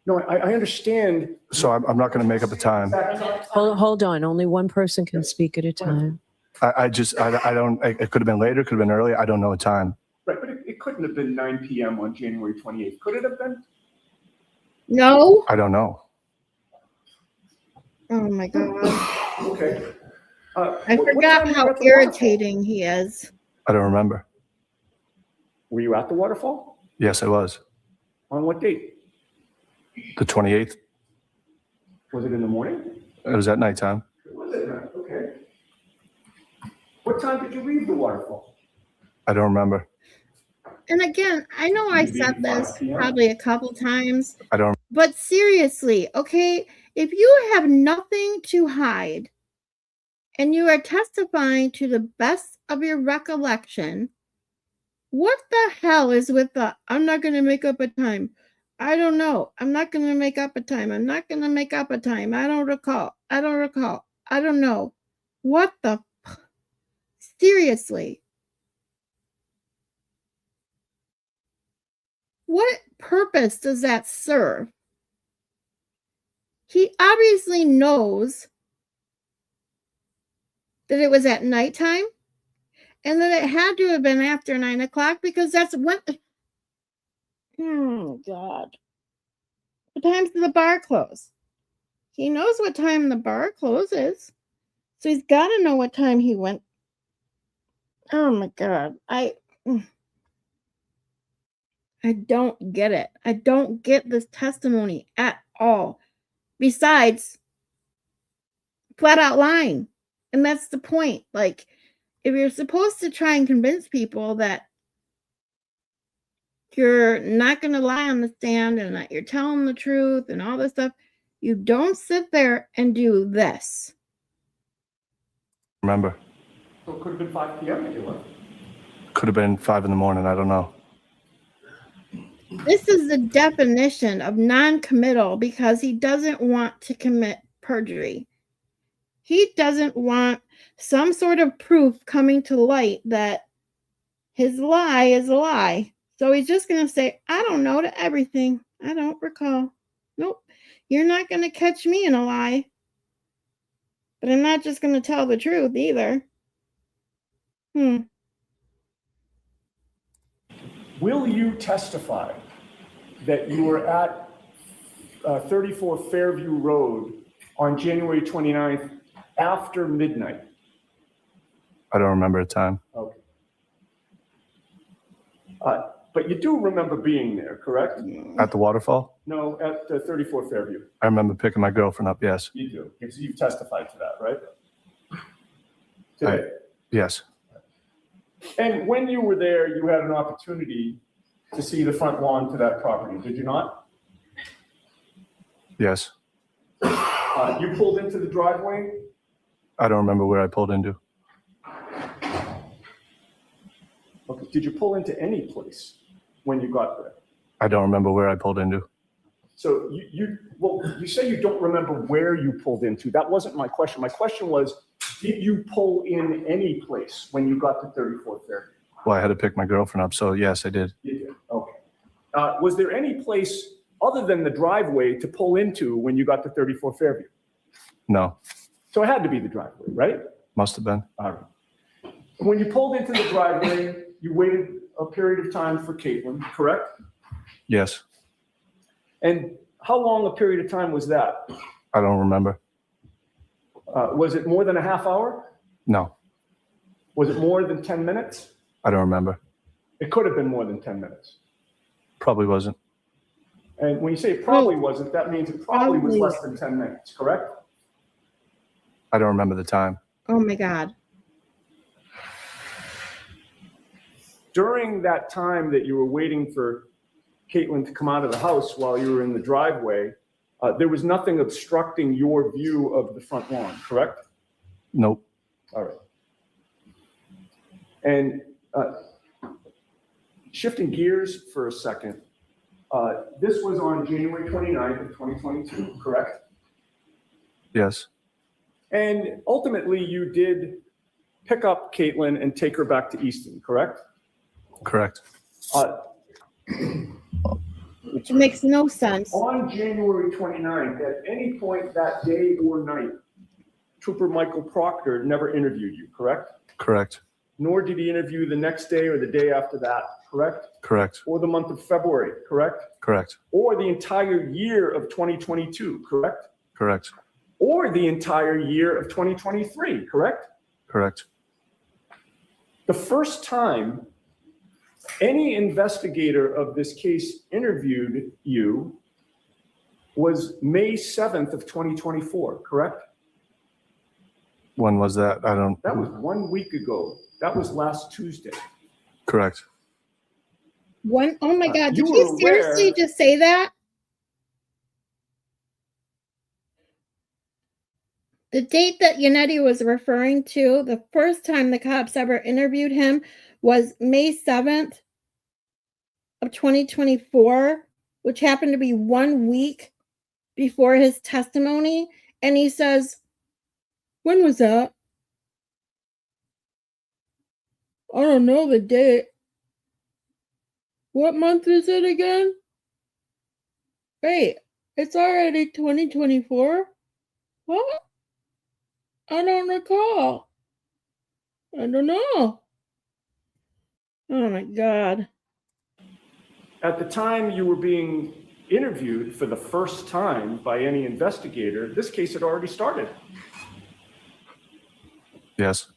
No, I understand. So I'm not going to make up a time. Hold on. Only one person can speak at a time. I don't, it could have been later, could have been earlier. I don't know a time. Right, but it couldn't have been 9 p.m. on January 28th. Could it have been? No. I don't know. Oh my God. Okay. I What forgot time were you how at the waterfall? irritating he is. I don't remember. Were you at the waterfall? Yes, I was. On what date? The 28th. Was it in the morning? It was at nighttime. Was it not? Okay. What time did you leave the waterfall? I don't remember. And again, I know I Maybe said this 5 p.m. probably a couple times, I don't. but seriously, okay, if you have nothing to hide and you are testifying to the best of your recollection, what the hell is with the, I'm not going to make up a time. I don't know. I'm not going to make up a time. I'm not going to make up a time. I don't recall. I don't recall. I don't know. What the? Seriously. What purpose does that serve? He obviously knows that it was at nighttime and that it had to have been after 9 o'clock because that's when. Oh, God. What time's the bar close? He knows what time the bar closes. So he's got to know what time he went. Oh, my God. I don't get it. I don't get this testimony at all. Besides, flat out lying. And that's the point. Like, if you're supposed to try and convince people that you're not going to lie on the stand and that you're telling the truth and all this stuff, you don't sit there and do this. Remember. So it could have been 5 p.m. that you left. Could have been 5 in the morning. I don't know. This is the definition of non-committal because he doesn't want to commit perjury. He doesn't want some sort of proof coming to light that his lie is a lie. So he's just going to say, I don't know to everything. I don't recall. Nope. You're not going to catch me in a lie. But I'm not just going to tell the truth either. Will you testify that you were at 34 Fairview Road on January 29th after midnight? I don't remember a time. Okay. But you do remember being there, correct? At the waterfall? No, at 34 Fairview. I remember picking my girlfriend up, yes. You do, because you've testified to that, right? Today. Yes, And when you were there, you had an opportunity to see the front lawn to that property, did you not? yes. You pulled into the driveway? I don't remember where I pulled into. Okay. Did you pull into any place when you got there? I don't remember where I pulled into. So you say you don't remember where you pulled into. That wasn't my question. My question was, did you pull in any place when you got to 34 Fairview? Well, I had to pick my girlfriend up, so yes, I did. You did, okay. Was there any place other than the driveway to pull into when you got to 34 Fairview? No, So it had to be the driveway, right? must have been. All right. When you pulled into the driveway, you waited a period of time for Caitlin, correct? Yes, And how long a period of time was that? I don't remember. Was it more than a half hour? No, Was it more than 10 minutes? I don't remember. It could have been more than 10 minutes. Probably wasn't. And when you say it probably wasn't, that means it probably was Probably. less than 10 minutes, correct? I don't remember the time. Oh my God. During that time that you were waiting for Caitlin to come out of the house while you were in the driveway, there was nothing obstructing your view of the front lawn, correct? Nope. All right. And shifting gears for a second, this was on January 29th of 2022, correct? Yes, And ultimately, you did pick up Caitlin and take her back to Easton, correct? correct. Which makes no sense. On January 29th, at any point that day or night, Trooper Michael Proctor never interviewed you, correct? Correct. Nor did he interview the next day or the day after that, correct? Correct. Or the month of February, correct? Correct. Or the entire year of 2022, correct? Correct. Or the entire year of 2023, correct? Correct. The first time any investigator of this case interviewed you was May 7th of 2024, correct? When was that? I don't. That was 1 week ago. That was last Tuesday. Correct. Oh my God. You Did were you seriously aware- just say that? The date that Yannetti was referring to, the first time the cops ever interviewed him was May 7th of 2024, which happened to be 1 week before his testimony. And he says, when was that? I don't know the date. What month is it again? Wait, it's already 2024? What? I don't recall. I don't know. Oh my God. At the time you were being interviewed for the first time by any investigator, this case had already started. Yes.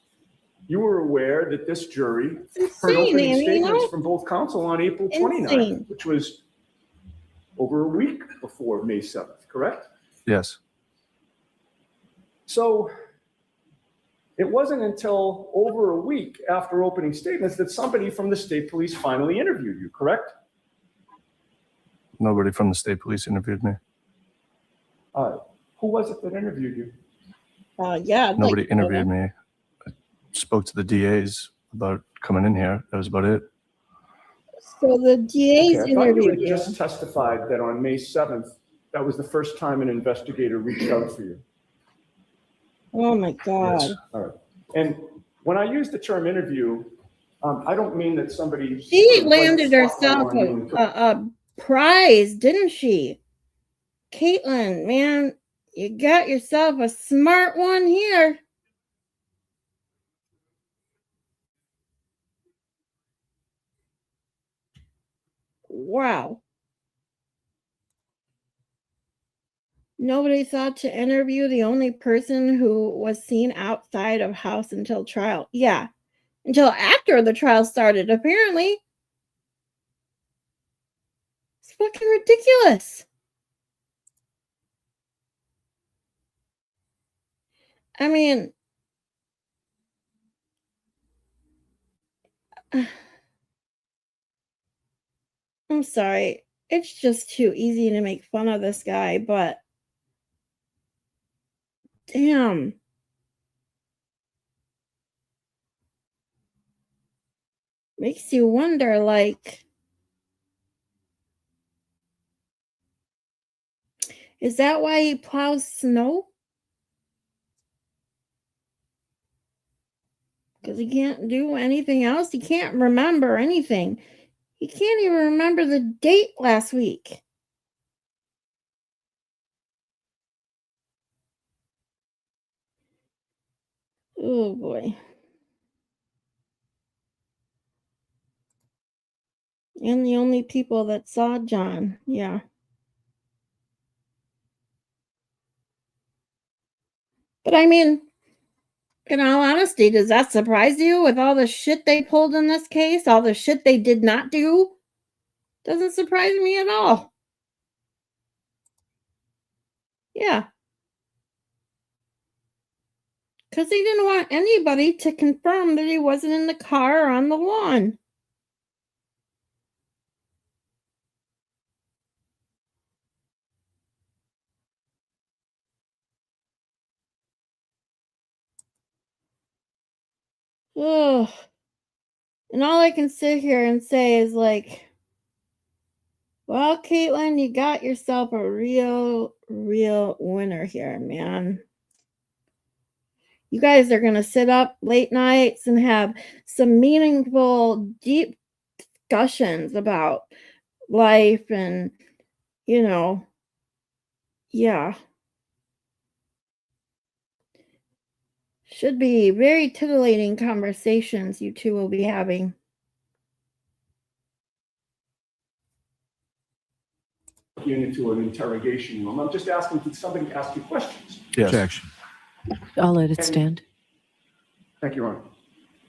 You were aware that this jury It's heard insane, opening Amy, you statements know? from both counsel on April 29th, Insane. which was over a week before May 7th, correct? Yes. So it wasn't until over a week after opening statements that somebody from the state police finally interviewed you, correct? Nobody from the state police interviewed me. Who was it that interviewed you? Yeah. I'd like Nobody to know interviewed that. me. I spoke to the DAs about coming in here. That was about it. So the DA's Okay, I thought you interviewed had you. just testified that on May 7th, that was the first time an investigator reached out for you. Oh my God. Yes. All right. And when I use the term interview, I don't mean that somebody. She sort of landed went spotlight herself on you and took- a prize, didn't she? Caitlin, man, you got yourself a smart one here. Wow. Nobody thought to interview the only person who was seen outside of house until trial. Yeah, until after the trial started, apparently. It's fucking ridiculous. I mean, I'm sorry. It's just too easy to make fun of this guy, but damn. Makes you wonder, like, is that why he plows snow? Because he can't do anything else? He can't remember anything. He can't even remember the date last week. Oh boy. And the only people that saw John, yeah. But I mean, in all honesty, does that surprise you with all the shit they pulled in this case? All the shit they did not do? Doesn't surprise me at all. Yeah. Because he didn't want anybody to confirm that he wasn't in the car or on the lawn. Ugh. And all I can sit here and say is like, well, Caitlin, you got yourself a real winner here, man. You guys are going to sit up late nights and have some meaningful, deep discussions about life and, you know, yeah. Should be very titillating conversations you two will be having. You into an interrogation room. I'm just asking, did somebody ask you questions? Yes. Objection. I'll let it stand. Thank you, Ron.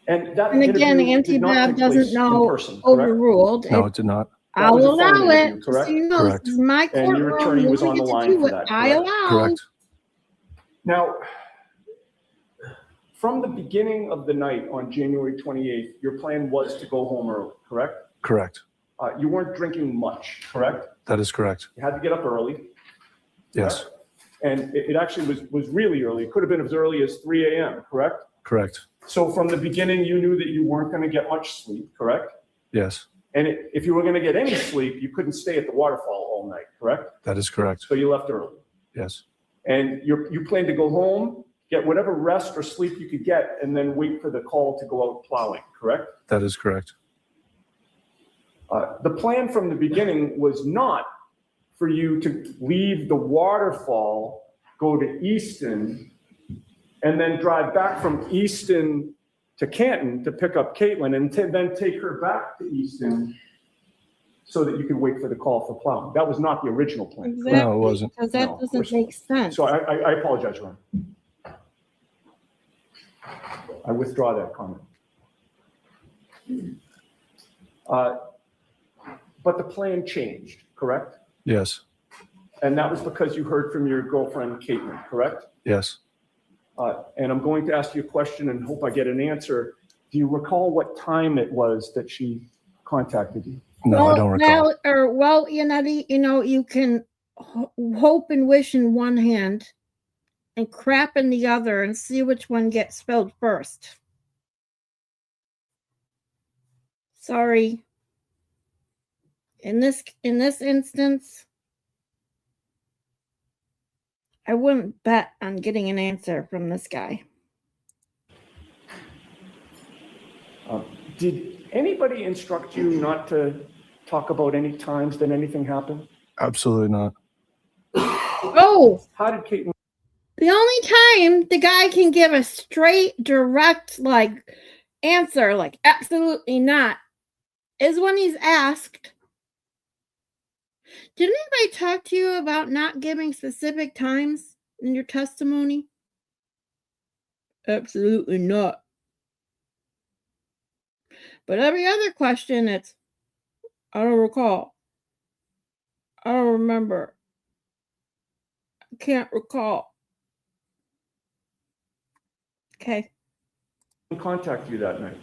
And that And again, interview did not Anti-Bab take place doesn't in know person, correct? overruled. No, it did not. That I'll was a phone allow it. interview, correct? So you know, Correct. this is my And your courtroom. attorney was You on the get to line do for what that, I correct? allow. Correct. Now, from the beginning of the night on January 28th, your plan was to go home early, correct? Correct. You weren't drinking much, correct? That is correct. You had to get up early. Yes. correct? And it actually was really early. It could have been as early as 3 a.m., correct? Correct. So from the beginning, you knew that you weren't going to get much sleep, correct? Yes. And if you were going to get any sleep, you couldn't stay at the waterfall all night, correct? That is correct. So you left early. Yes. And you planned to go home, get whatever rest or sleep you could get, and then wait for the call to go out plowing, correct? That is correct. The plan from the beginning was not for you to leave the waterfall, go to Easton, and then drive back from Easton to Canton to pick up Caitlin, and then take her back to Easton so that you could wait for the call for plowing. That was not the original plan. Exactly. No, it wasn't. Because No, that of doesn't course make sense. So I apologize, Ron. I withdraw that comment. But the plan changed, correct? Yes. And that was because you heard from your girlfriend, Caitlin, correct? Yes. And I'm going to ask you a question and hope I get an answer. Do you recall what time it was that she contacted you? No, I don't recall. Yannetti, you can hope and wish in one hand and crap in the other and see which one gets spelled first. Sorry. In this instance, I wouldn't bet on getting an answer from this guy. Did anybody instruct you not to talk about any times that anything happened? Absolutely not. Oh, How did Caitlin? the only time the guy can give a straight, direct, answer, absolutely not, is when he's asked, Didn't anybody talk to you about not giving specific times in your testimony? Absolutely not. But every other question, it's, I don't recall. I don't remember. I can't recall. Okay. Contact you that night?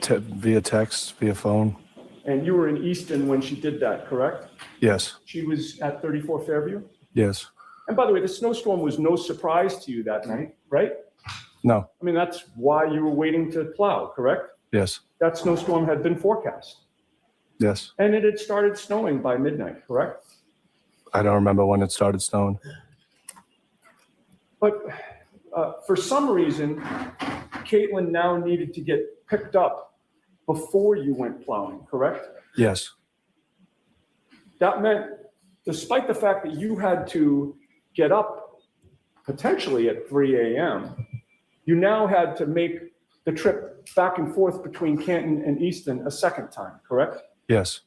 Via text, via phone. And you were in Easton when she did that, correct? Yes. She was at 34 Fairview? Yes. And by the way, the snowstorm was no surprise to you that night, right? No. I mean, that's why you were waiting to plow, correct? Yes. That snowstorm had been forecast. Yes. And it had started snowing by midnight, correct? I don't remember when it started snowing. But for some reason, Caitlin now needed to get picked up before you went plowing, correct? Yes. That meant, despite the fact that you had to get up potentially at 3 a.m., you now had to make the trip back and forth between Canton and Easton a second time, correct? Yes.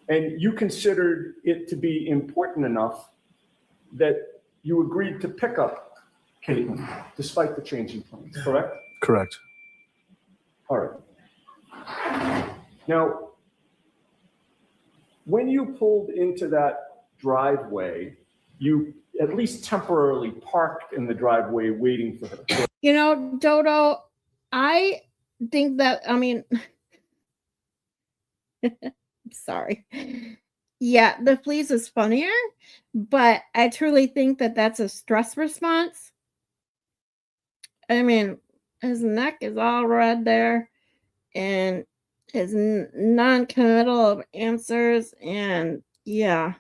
And you considered it to be important enough that you agreed to pick up Caitlin despite the changing plans, correct? Correct. All right. Now, when you pulled into that driveway, you at least temporarily parked in the driveway waiting for her. You know, Dodo, I think that, I mean, sorry. Yeah, the fleas is funnier, but I truly think that that's a stress response. I mean, his neck is all red there, and his non-committal of answers, and yeah.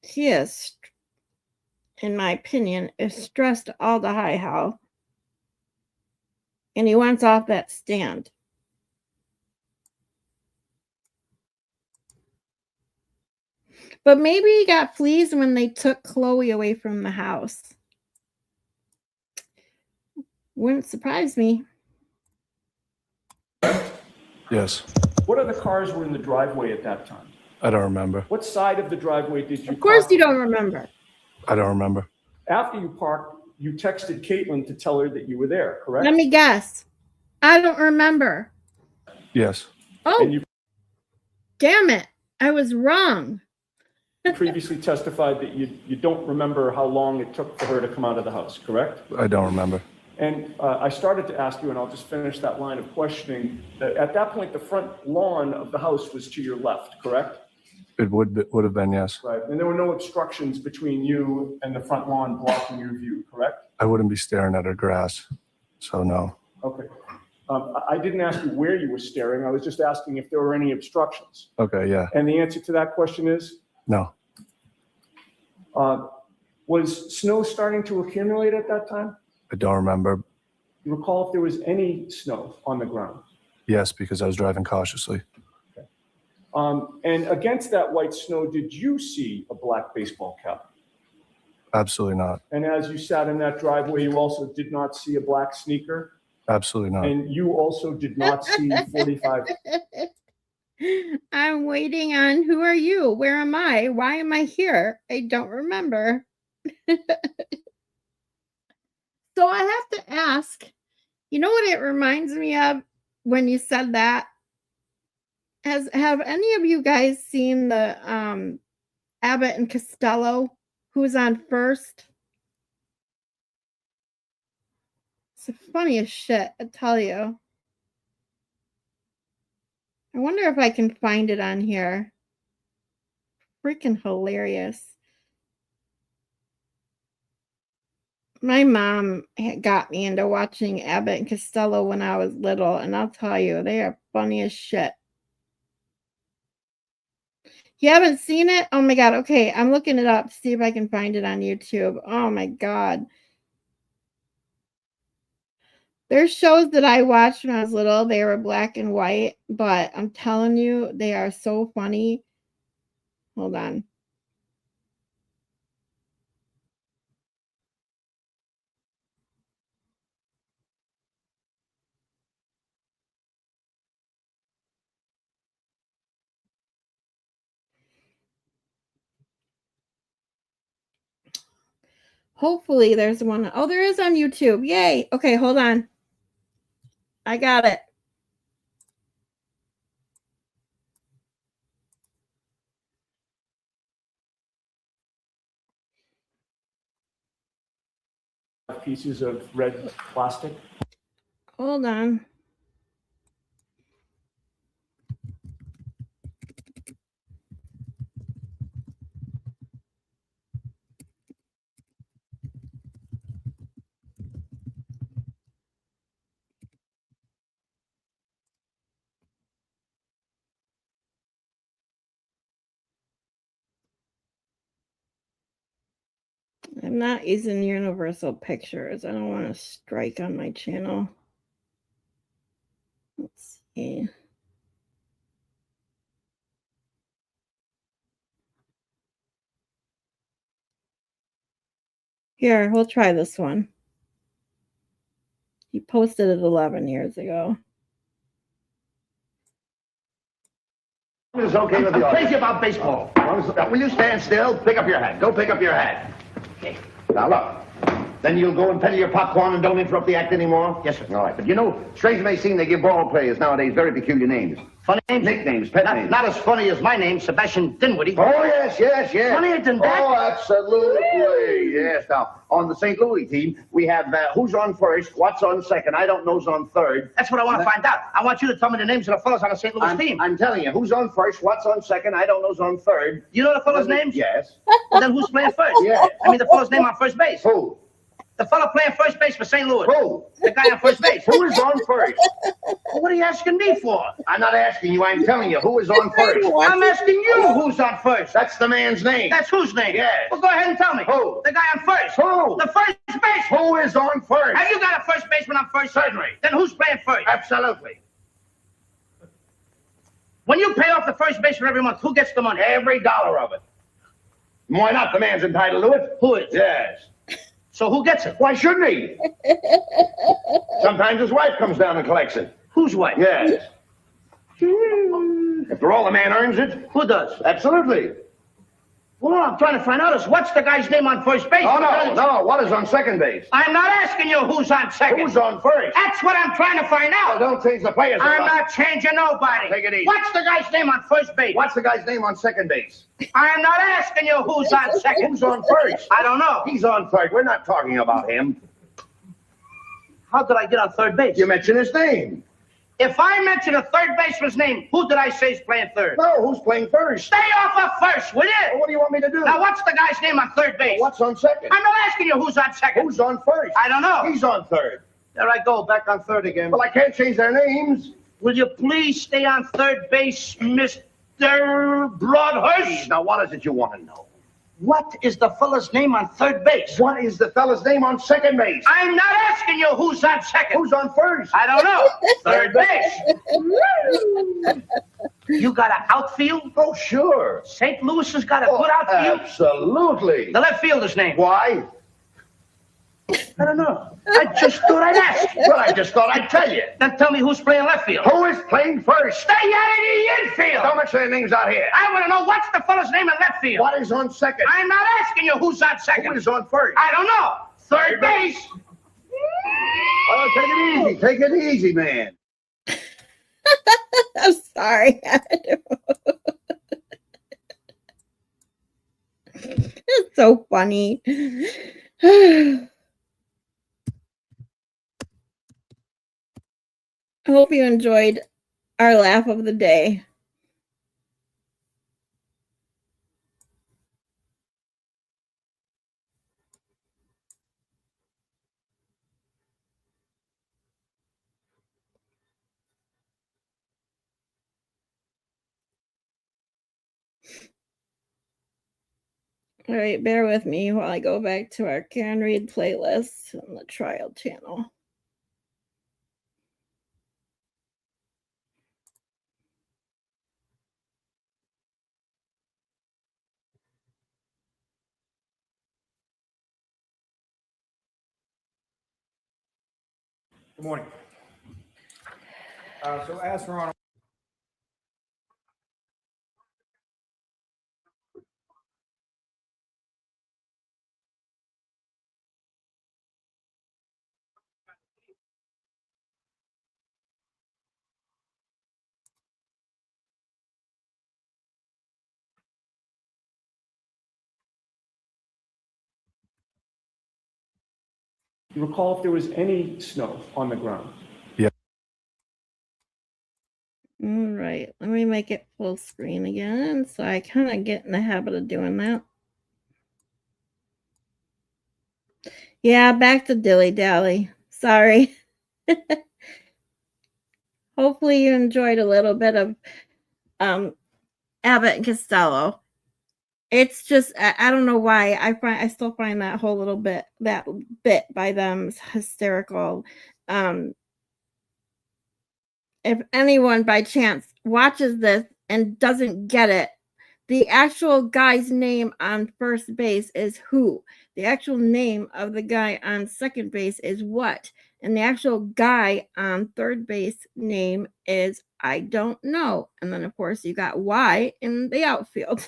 He is, in my opinion, is stressed all the high how. And he wants off that stand. But maybe he got fleas when they took Chloe away from the house. Wouldn't surprise me. Yes. What other cars were in the driveway at that time? I don't remember. What side of the driveway did you Of course park you on? don't remember. I don't remember. After you parked, you texted Caitlin to tell her that you were there, correct? Let me guess. I don't remember. Yes. Oh, And you damn it. I was wrong. previously testified that you don't remember how long it took for her to come out of the house, correct? I don't remember. And I started to ask you, and I'll just finish that line of questioning, that at that point, the front lawn of the house was to your left, correct? It would have been, yes. Right, and there were no obstructions between you and the front lawn blocking your view, correct? I wouldn't be staring at her grass, so no. Okay. I didn't ask you where you were staring, I was just asking if there were any obstructions. Okay, yeah. And the answer to that question is? No. Was snow starting to accumulate at that time? I don't remember. You recall if there was any snow on the ground? Yes, because I was driving cautiously. And against that white snow, did you see a black baseball cap? Absolutely not. And as you sat in that driveway, you also did not see a black sneaker? Absolutely not. And you also did not see 45. I'm waiting on who are you? Where am I? Why am I here? I don't remember. So I have to ask, you know what it reminds me of when you said that? Have any of you guys seen the Abbott and Costello, who's on First? It's the funniest shit, I tell you. I wonder if I can find it on here. Freaking hilarious. My mom got me into watching Abbott and Costello when I was little, and I'll tell you, they are funny as shit. You haven't seen it? Oh my God. Okay, I'm looking it up to see if I can find it on YouTube. Oh my God. There's shows that I watched when I was little. They were black and white, but I'm telling you, they are so funny. Hold on. Hopefully there's one. Oh, there is on YouTube. Yay. Okay, hold on. I got it. Pieces of red plastic. Hold on. I'm not using universal pictures. I don't want to strike on my channel. Let's see. Here, we'll try this one. He posted it 11 years ago. It's okay with the audience. Crazy about baseball. Will you stand still? Pick up your hat. Go pick up your hat. Okay. Now look. Then you'll go and peddle your popcorn and don't interrupt the act anymore? Yes, sir. All right. But you know, strange may seem, they give ball players nowadays very peculiar names. Funny names? Nicknames, pet names. Not as funny as my name, Sebastian Dinwiddie. Oh, yes. Funnier than that? Oh, absolutely. Yes. Now, on the St. Louis team, we have who's on first, what's on second, I don't know's on third. That's what I want to find out. I want you to tell me the names of the fellas on the St. Louis team. I'm telling you, who's on first, what's on second, I don't know's on third. You know the fellas' names? Yes. Well, then who's playing first? Yeah. I mean the fellas' name on first base. Who? The fellow playing first base for St. Louis. Who? The guy on first base. Who is on first? Well, what are you asking me for? I'm not asking you. I'm telling you. Who is on first? I'm asking you who's on first. That's the man's name. That's whose name? Yes. Well, go ahead and tell me. Who? The guy on first. Who? The first base. Who is on first? Have you got a first baseman on first? Certainly. Then who's playing first? Absolutely. When you pay off the first baseman every month, who gets the money? Every dollar of it. Why not? The man's entitled to it. Who is? Yes. So who gets it? Why shouldn't he? Sometimes his wife comes down and collects it. Whose wife? Yes. After all, the man earns it. Who does? Absolutely. Well, all I'm trying to find out is what's the guy's name on first base? Oh, no. What is on second base? I'm not asking you who's on second. Who's on first? That's what I'm trying to find out. Well, don't change the players. I'm not changing nobody. Take it easy. What's the guy's name on first base? What's the guy's name on second base? I'm not asking you who's on second. Who's on first? I don't know. He's on third. We're not talking about him. How did I get on third base? You mentioned his name. If I mention a third baseman's name, who did I say is playing third? No, who's playing first? Stay off of first, will you? Well, what do you want me to do? Now, what's the guy's name on third base? Well, what's on second? I'm not asking you who's on second. Who's on first? I don't know. He's on third. There I go, back on third again. Well, I can't change their names. Will you please stay on third base, Mr. Broadhurst? Now, what is it you want to know? What is the fella's name on third base? What is the fella's name on second base? I'm not asking you who's on second. Who's on first? I don't know. Third base. You got an outfield? Oh, sure. St. Louis has got a good outfield? Absolutely. The left fielder's name? Why? I don't know. I just thought I'd ask. Well, I just thought I'd tell you. Then tell me who's playing left field. Who is playing first? Stay out of the infield. Don't mention their names out here. I want to know what's the fella's name in left field. What is on second? I'm not asking you who's on second. Who is on first? I don't know. Third base. Oh, take it easy. Take it easy, man. I'm sorry. It's so funny. I hope you enjoyed our laugh of the day. All right, bear with me while I go back to our Can Read playlist on the trial channel. Good morning. So as for on You recall if there was any snow on the ground? All right, let me make it full screen again so I kind of get in the habit of doing that. Yeah, back to dilly-dally. Sorry. Hopefully you enjoyed a little bit of Abbott and Costello. It's just I don't know why I still find that whole little bit by them hysterical. If anyone by chance watches this and doesn't get it, the actual guy's name on first base is who? The actual name of the guy on second base is what? And the actual guy on third base name is I don't know. And then of course you got Y in the outfield.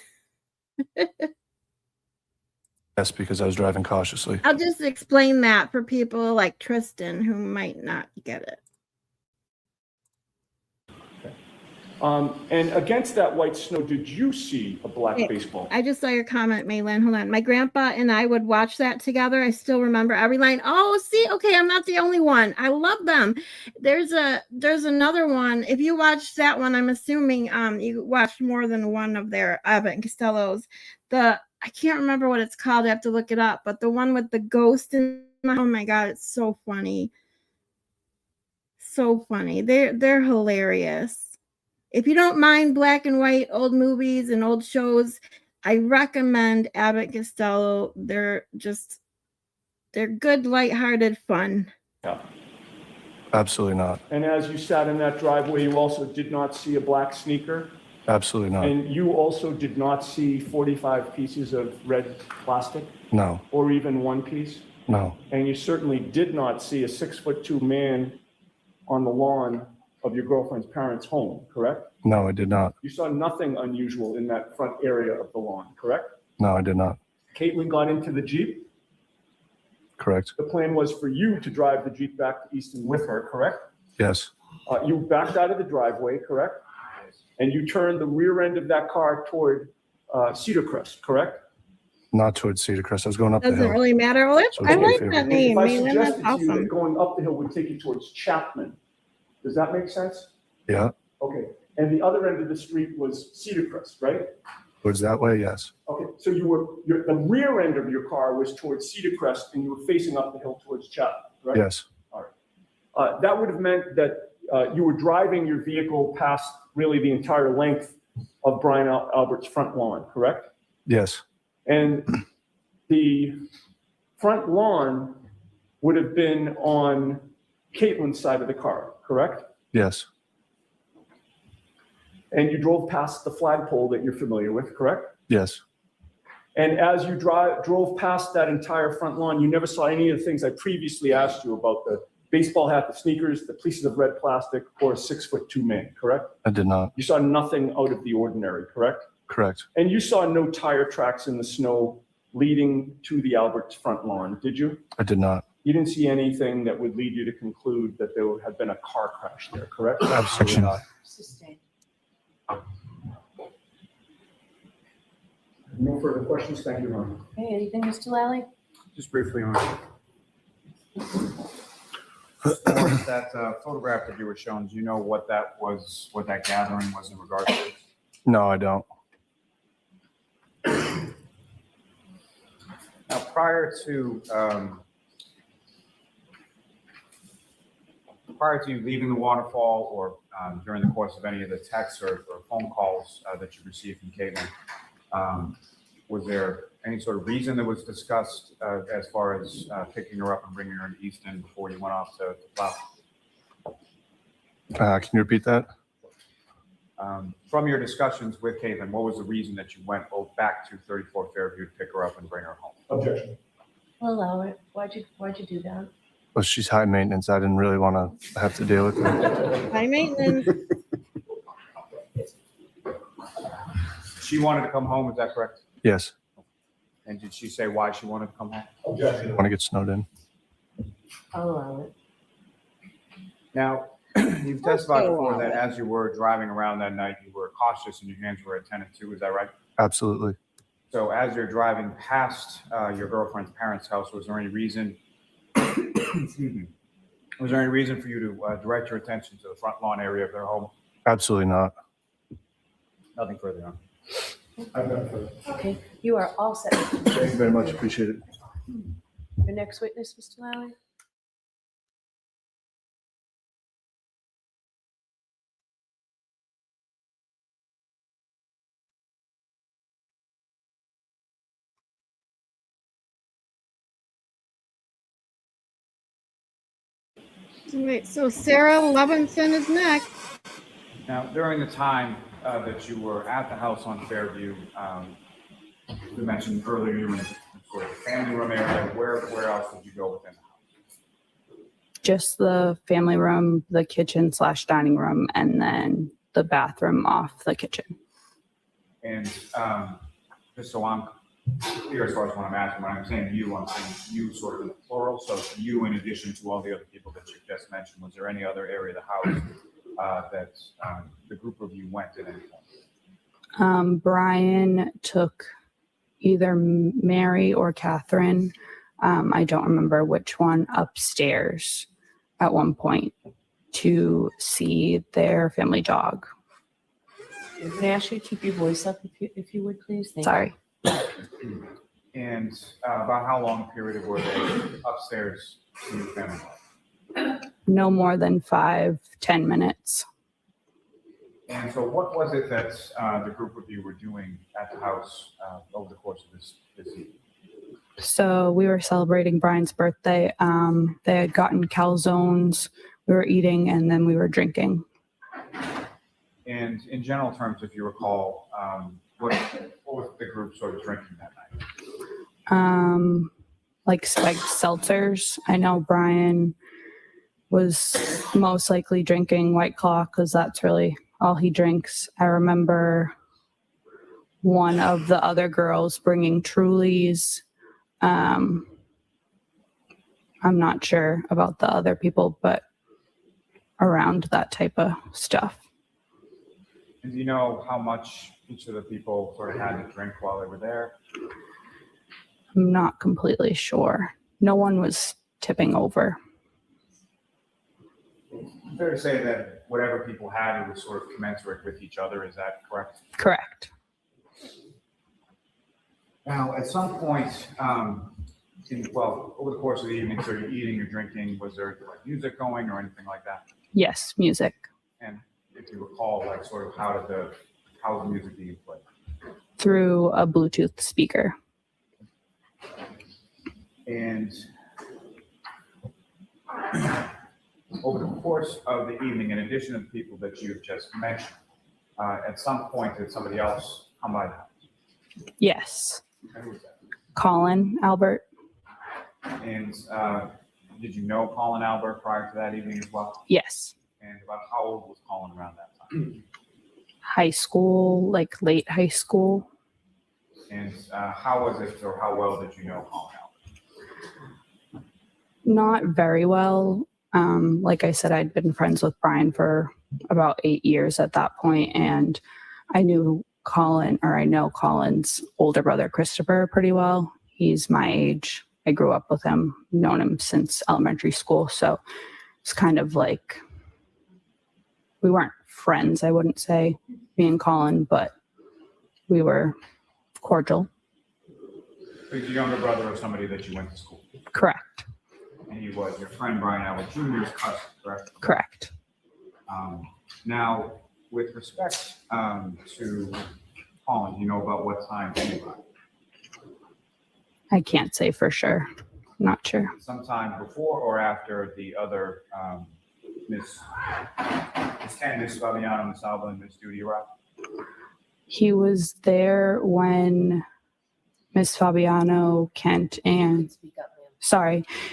Yes, because I was driving cautiously. I'll just explain that for people like Tristan who might not get it. And against that white snow, did you see a black baseball? I just saw your comment, Maylin. Hold on. My grandpa and I would watch that together. I still remember every line. Oh, see, okay, I'm not the only one. I love them. There's another one. If you watched that one, I'm assuming you watched more than one of their Abbott and Costello's. I can't remember what it's called. I have to look it up. But the one with the ghost in, oh my God, it's so funny. So funny. They're hilarious. If you don't mind black and white old movies and old shows, I recommend Abbott Costello. They're good, lighthearted fun. Yeah. Absolutely not. And as you sat in that driveway, you also did not see a black sneaker? Absolutely not. And you also did not see 45 pieces of red plastic? No. Or even one piece? No. And you certainly did not see a 6'2" man on the lawn of your girlfriend's parents' home, correct? No, I did not. You saw nothing unusual in that front area of the lawn, correct? No, I did not. Caitlin got into the Jeep. Correct. The plan was for you to drive the Jeep back to Easton with her, correct? Yes. You backed out of the driveway, correct? And you turned the rear end of that car toward Cedar Crest, correct? Not towards Cedar Crest. I was going up the Doesn't hill. really matter. Well, So I do me a like favor. that name. If I Maylin, that's suggested to you that awesome. going up the hill would take you towards Chapman, does that make sense? Yeah. Okay. And the other end of the street was Cedar Crest, right? Towards that way, yes. Okay, so the rear end of your car was towards Cedar Crest and you were facing up the hill towards Chapman, right? Yes. All right. That would have meant that you were driving your vehicle past really the entire length of Brian Albert's front lawn, correct? Yes. And the front lawn would have been on Caitlin's side of the car, correct? Yes. And you drove past the flagpole that you're familiar with, correct? Yes. And as you drove past that entire front lawn, you never saw any of the things I previously asked you about: the baseball hat, the sneakers, the pieces of red plastic, or a 6'2" man, correct? I did not. You saw nothing out of the ordinary, correct? Correct. And you saw no tire tracks in the snow leading to the Albert's front lawn, did you? I did not. You didn't see anything that would lead you to conclude that there had been a car crash there, correct? Absolutely not. Sustained. No further questions. Thank you, Ron. Okay, anything, Mr. Lally? Just briefly on that photograph that you were shown, do you know what that was, what that gathering was in regards to? No, I don't. Now, prior to you leaving the waterfall, or during the course of any of the texts or phone calls that you received from Caitlin, was there any sort of reason that was discussed as far as picking her up and bringing her to Easton before you went off to plow? Can you repeat that? From your discussions with Caitlin, what was the reason that you went back to 34 Fairview to pick her up and bring her home? Objection. I'll allow it. Why'd you do that? Well, she's high maintenance. I didn't really want to have to deal with it. High maintenance. She wanted to come home, is that correct? Yes. And did she say why she wanted to come home? Objection. I want to get snowed in. I'll allow it. Now, you've testified before that as you were driving around that night, you were cautious and your hands were attentive to, is that right? Absolutely. So as you're driving past your girlfriend's parents' house, was there any reason Excuse me. Was there any reason for you to direct your attention to the front lawn area of their home? Absolutely not. Nothing further on. Okay, you are all set. Thank you very much. Appreciate it. Your next witness, Mr. Lally? Wait, so Sarah Levinson is next. Now, during the time that you were at the house on Fairview, you mentioned earlier you were in sort of the family room area. Where else did you go within the house? Just the family room, the kitchen / dining room, and then the bathroom off the kitchen. And just so I'm clear as far as what I'm asking, when I'm saying you sort of in the plural. So you, in addition to all the other people that you just mentioned, was there any other area of the house that the group of you went at any point? Brian took either Mary or Catherine. I don't remember which one, upstairs at one point to see their family dog. Can I ask you to keep your voice up if you would, please? Thank you. Sorry. And about how long a period were they upstairs seeing the family dog? No more than 5-10 minutes. And so what was it that the group of you were doing at the house over the course of this evening? So we were celebrating Brian's birthday. They had gotten calzones. We were eating and then we were drinking. And in general terms, if you recall, what was the group sort of drinking that night? Like spiked seltzers. I know Brian was most likely drinking White Claw because that's really all he drinks. I remember one of the other girls bringing Trulies. I'm not sure about the other people, but around that type of stuff. And do you know how much each of the people sort of had to drink while they were there? I'm not completely sure. No one was tipping over. Fair to say that whatever people had, it was sort of commensurate with each other. Is that correct? Correct. Now, at some point, over the course of the evening, so you're eating, you're drinking, was there like music going or anything like that? Yes, music. And if you recall, like sort of how was the music being played? Through a Bluetooth speaker. And over the course of the evening, in addition to the people that you've just mentioned, at some point did somebody else come by the house? Yes. And who was that? Colin Albert. And did you know Colin Albert prior to that evening as well? Yes. And about how old was Colin around that time? High school, like late high school. And how was it, or how well did you know Colin Albert? Not very well. Like I said, I'd been friends with Brian for about 8 years at that point, and I know Colin's older brother, Christopher, pretty well. He's my age. I grew up with him, known him since elementary school. So it's kind of like, we weren't friends, I wouldn't say, me and Colin, but we were cordial. He's a younger brother of somebody that you went to school with. Correct. And he was your friend Brian Albert Jr.'s cousin, correct? Correct. Now, with respect to Colin, do you know about what time he arrived? I can't say for sure. Not sure. Sometime before or after the other Miss Ken, Miss Fabiano, Miss Alba, and Miss Judy arrived? He was there when Miss Fabiano, Kent, and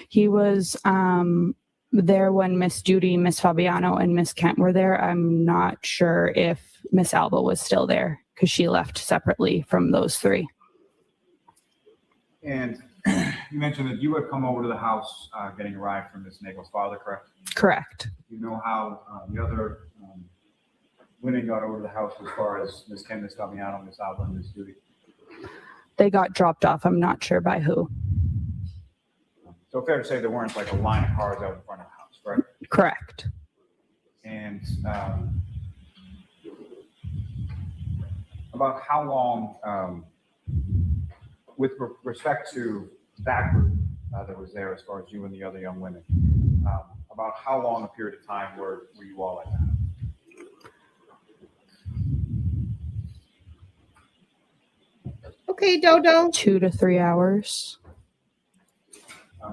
he was there when Miss Judy, Miss Fabiano, and Miss Kent were there. I'm not sure if Miss Alba was still there because she left separately from those three. And you mentioned that you had come over to the house getting a ride from Miss Nagel's father, correct? Correct. You know how the other women got over to the house as far as Miss Ken, Miss Fabiano, Miss Alba, and Miss Judy? They got dropped off. I'm not sure by who. So So fair to say there weren't like a line of cars out in front of the house, right? Correct. And about how long, with respect to that group that was there, as far as you and the other young women, about how long a period of time were you all at that? Okay, Dodo. 2 to 3 hours.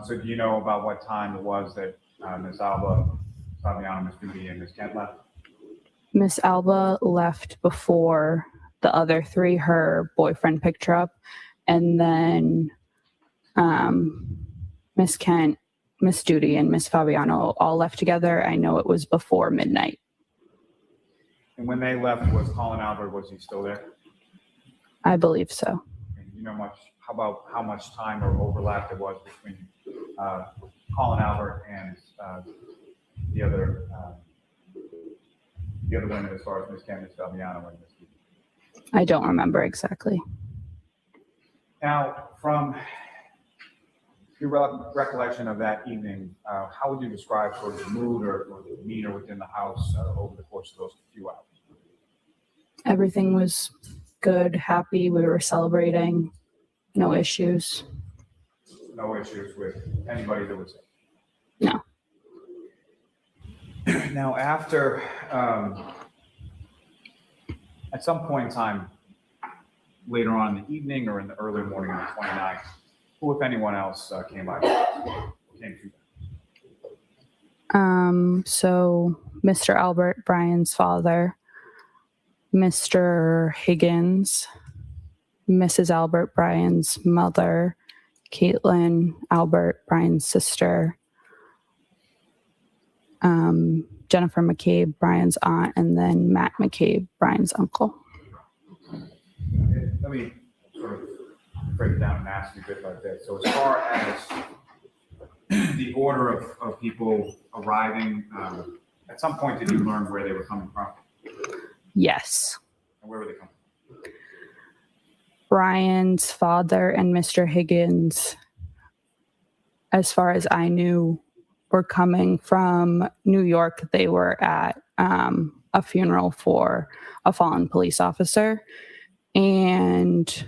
So do you know about what time it was that Ms. Alba, Fabiano, Ms. Doody, and Ms. Kent left? Miss Alba left before the other 3. Her boyfriend picked her up, and then Miss Kent, Miss Doody, and Miss Fabiano all left together. I know it was before midnight. And when they left, was Colin Albert, was he still there? I believe so. And you know how much time or overlap there was between Colin Albert and the other women, as far as Ms. Kent, Ms. Fabiano, and Ms. Doody? I don't remember exactly. Now, from your recollection of that evening, how would you describe sort of the mood or the demeanor within the house over the course of those few hours? Everything was good, happy. We were celebrating. No issues. No issues with anybody that was there? No. Now, after, at some point in time, later on in the evening or in the early morning of the 29th, who, if anyone else, came by? Came through? So Mr. Albert, Brian's father, Mr. Higgins, Mrs. Albert, Brian's mother, Caitlin Albert, Brian's sister, Jennifer McCabe, Brian's aunt, and then Matt McCabe, Brian's uncle. Let me sort of break it down and ask you a bit about that. So as far as the order of people arriving, at some point did you learn where they were coming from? Yes. And where were they coming from? Brian's father and Mr. Higgins, as far as I knew, were coming from New York. They were at a funeral for a fallen police officer. And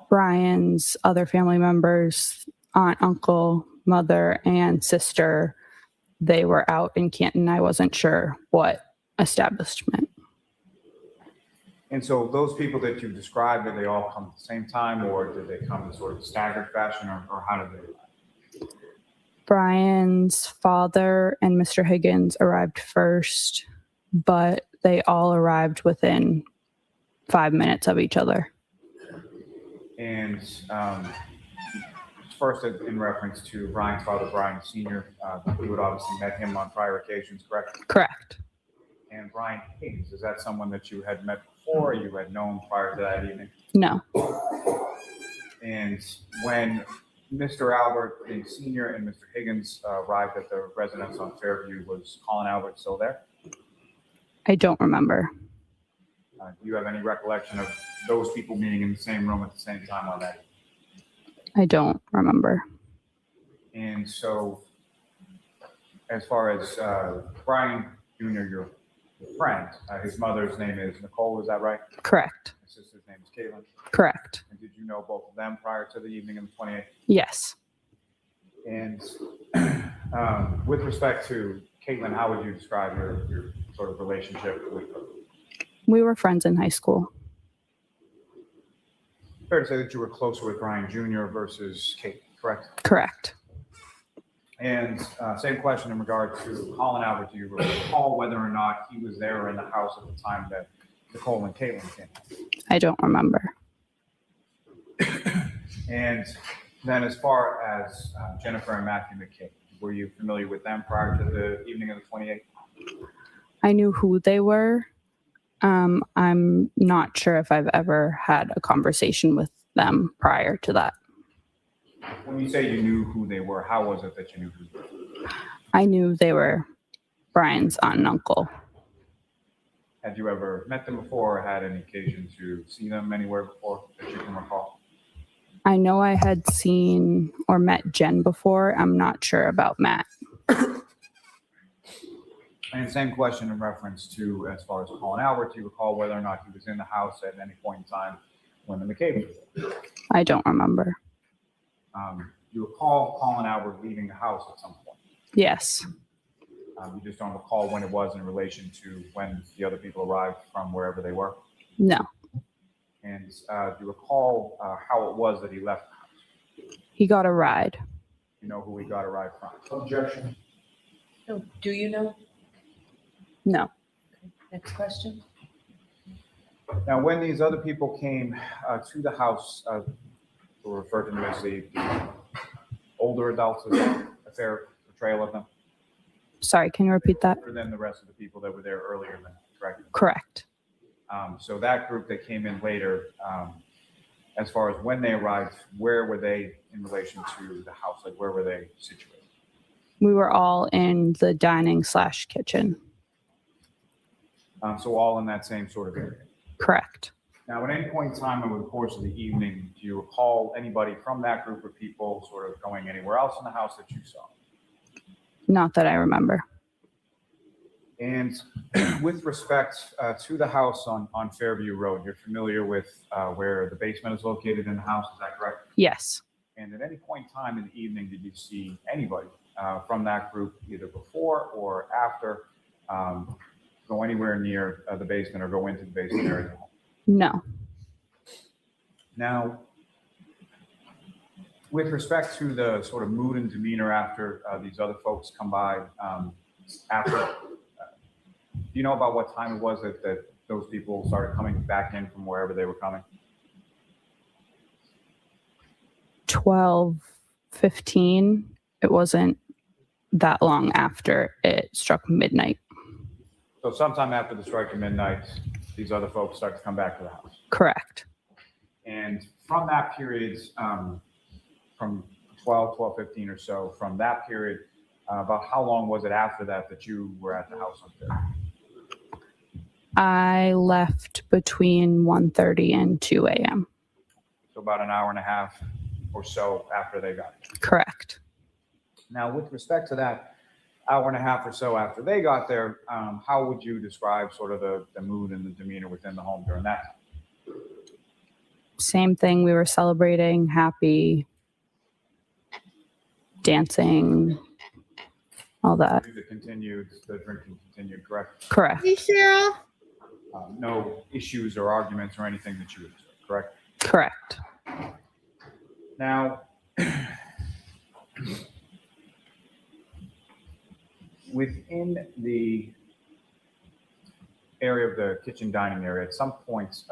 Brian's other family members, aunt, uncle, mother, and sister, they were out in Canton. I wasn't sure what establishment. And so those people that you described, did they all come at the same time, or did they come in sort of staggered fashion, or how did they arrive? Brian's father and Mr. Higgins arrived first, but they all arrived within 5 minutes of each other. And first, in reference to Brian's father, Brian Sr., you had obviously met him on prior occasions, correct? Correct. And Brian Higgins, is that someone that you had met before, or you had known prior to that evening? No. And when Mr. Albert, the senior, and Mr. Higgins arrived at the residence on Fairview, was Colin Albert still there? I don't remember. Do you have any recollection of those people being in the same room at the same time on that? I don't remember. And so, as far as Brian Jr., your friend, his mother's name is Nicole, is that right? Correct. His sister's name is Caitlin? Correct. And did you know both of them prior to the evening of the 28th? Yes. And with respect to Caitlin, how would you describe your sort of relationship with her? We were friends in high school. Fair to say that you were closer with Brian Jr. versus Kate, correct? Correct. And same question in regard to Colin Albert. Do you recall whether or not he was there in the house at the time that Nicole and Caitlin came? I don't remember. And then as far as Jennifer and Matthew McCabe, were you familiar with them prior to the evening of the 28th? I knew who they were. I'm not sure if I've ever had a conversation with them prior to that. When you say you knew who they were, how was it that you knew who they were? I knew they were Brian's aunt and uncle. Had you ever met them before or had any occasion to see them anywhere before that you can recall? I know I had seen or met Jen before. I'm not sure about Matt. And same question in reference to, as far as Colin Albert, do you recall whether or not he was in the house at any point in time when the McCabe was there? I don't remember. You recall Colin Albert leaving the house at some point? Yes. You just don't recall when it was in relation to when the other people arrived from wherever they were? No. And do you recall how it was that he left the house? He got a ride. You know who he got a ride from? Objection. No, do you know? No. Okay, next question. Now, when these other people came to the house, we'll refer to them as the older adults, is that a fair portrayal of them? Sorry, can you repeat that? Older than the rest of the people that were there earlier, then, correct? Correct. So that group that came in later, as far as when they arrived, where were they in relation to the house? Like, where were they situated? We were all in the dining/kitchen. So all in that same sort of area. Correct. Now, at any point in time over the course of the evening, do you recall anybody from that group of people sort of going anywhere else in the house that you saw? Not that I remember. And with respect to the house on Fairview Road, you're familiar with where the basement is located in the house, is that correct? Yes. And at any point in time in the evening, did you see anybody from that group either before or after go anywhere near the basement or go into the basement area? No. Now, with respect to the sort of mood and demeanor after these other folks come by, do you know about what time it was that those people started coming back in from wherever they were coming? 12:15. It wasn't that long after it struck midnight. So sometime after the strike of midnight, these other folks start to come back to the house. Correct. And from that period, from 12:15 or so, from that period, about how long was it after that you were at the house up there? I left between 1:30 and 2 a.m. So about an hour and a half or so after they got there. Correct. Now, with respect to that hour and a half or so after they got there, how would you describe sort of the mood and the demeanor within the home during that time? Same thing. We were celebrating, happy, dancing, all that. The drinking continued, correct? Correct. Hey, Cheryl. No issues or arguments or anything that you observed, correct? Correct. Now, within the area of the kitchen dining area, at some points,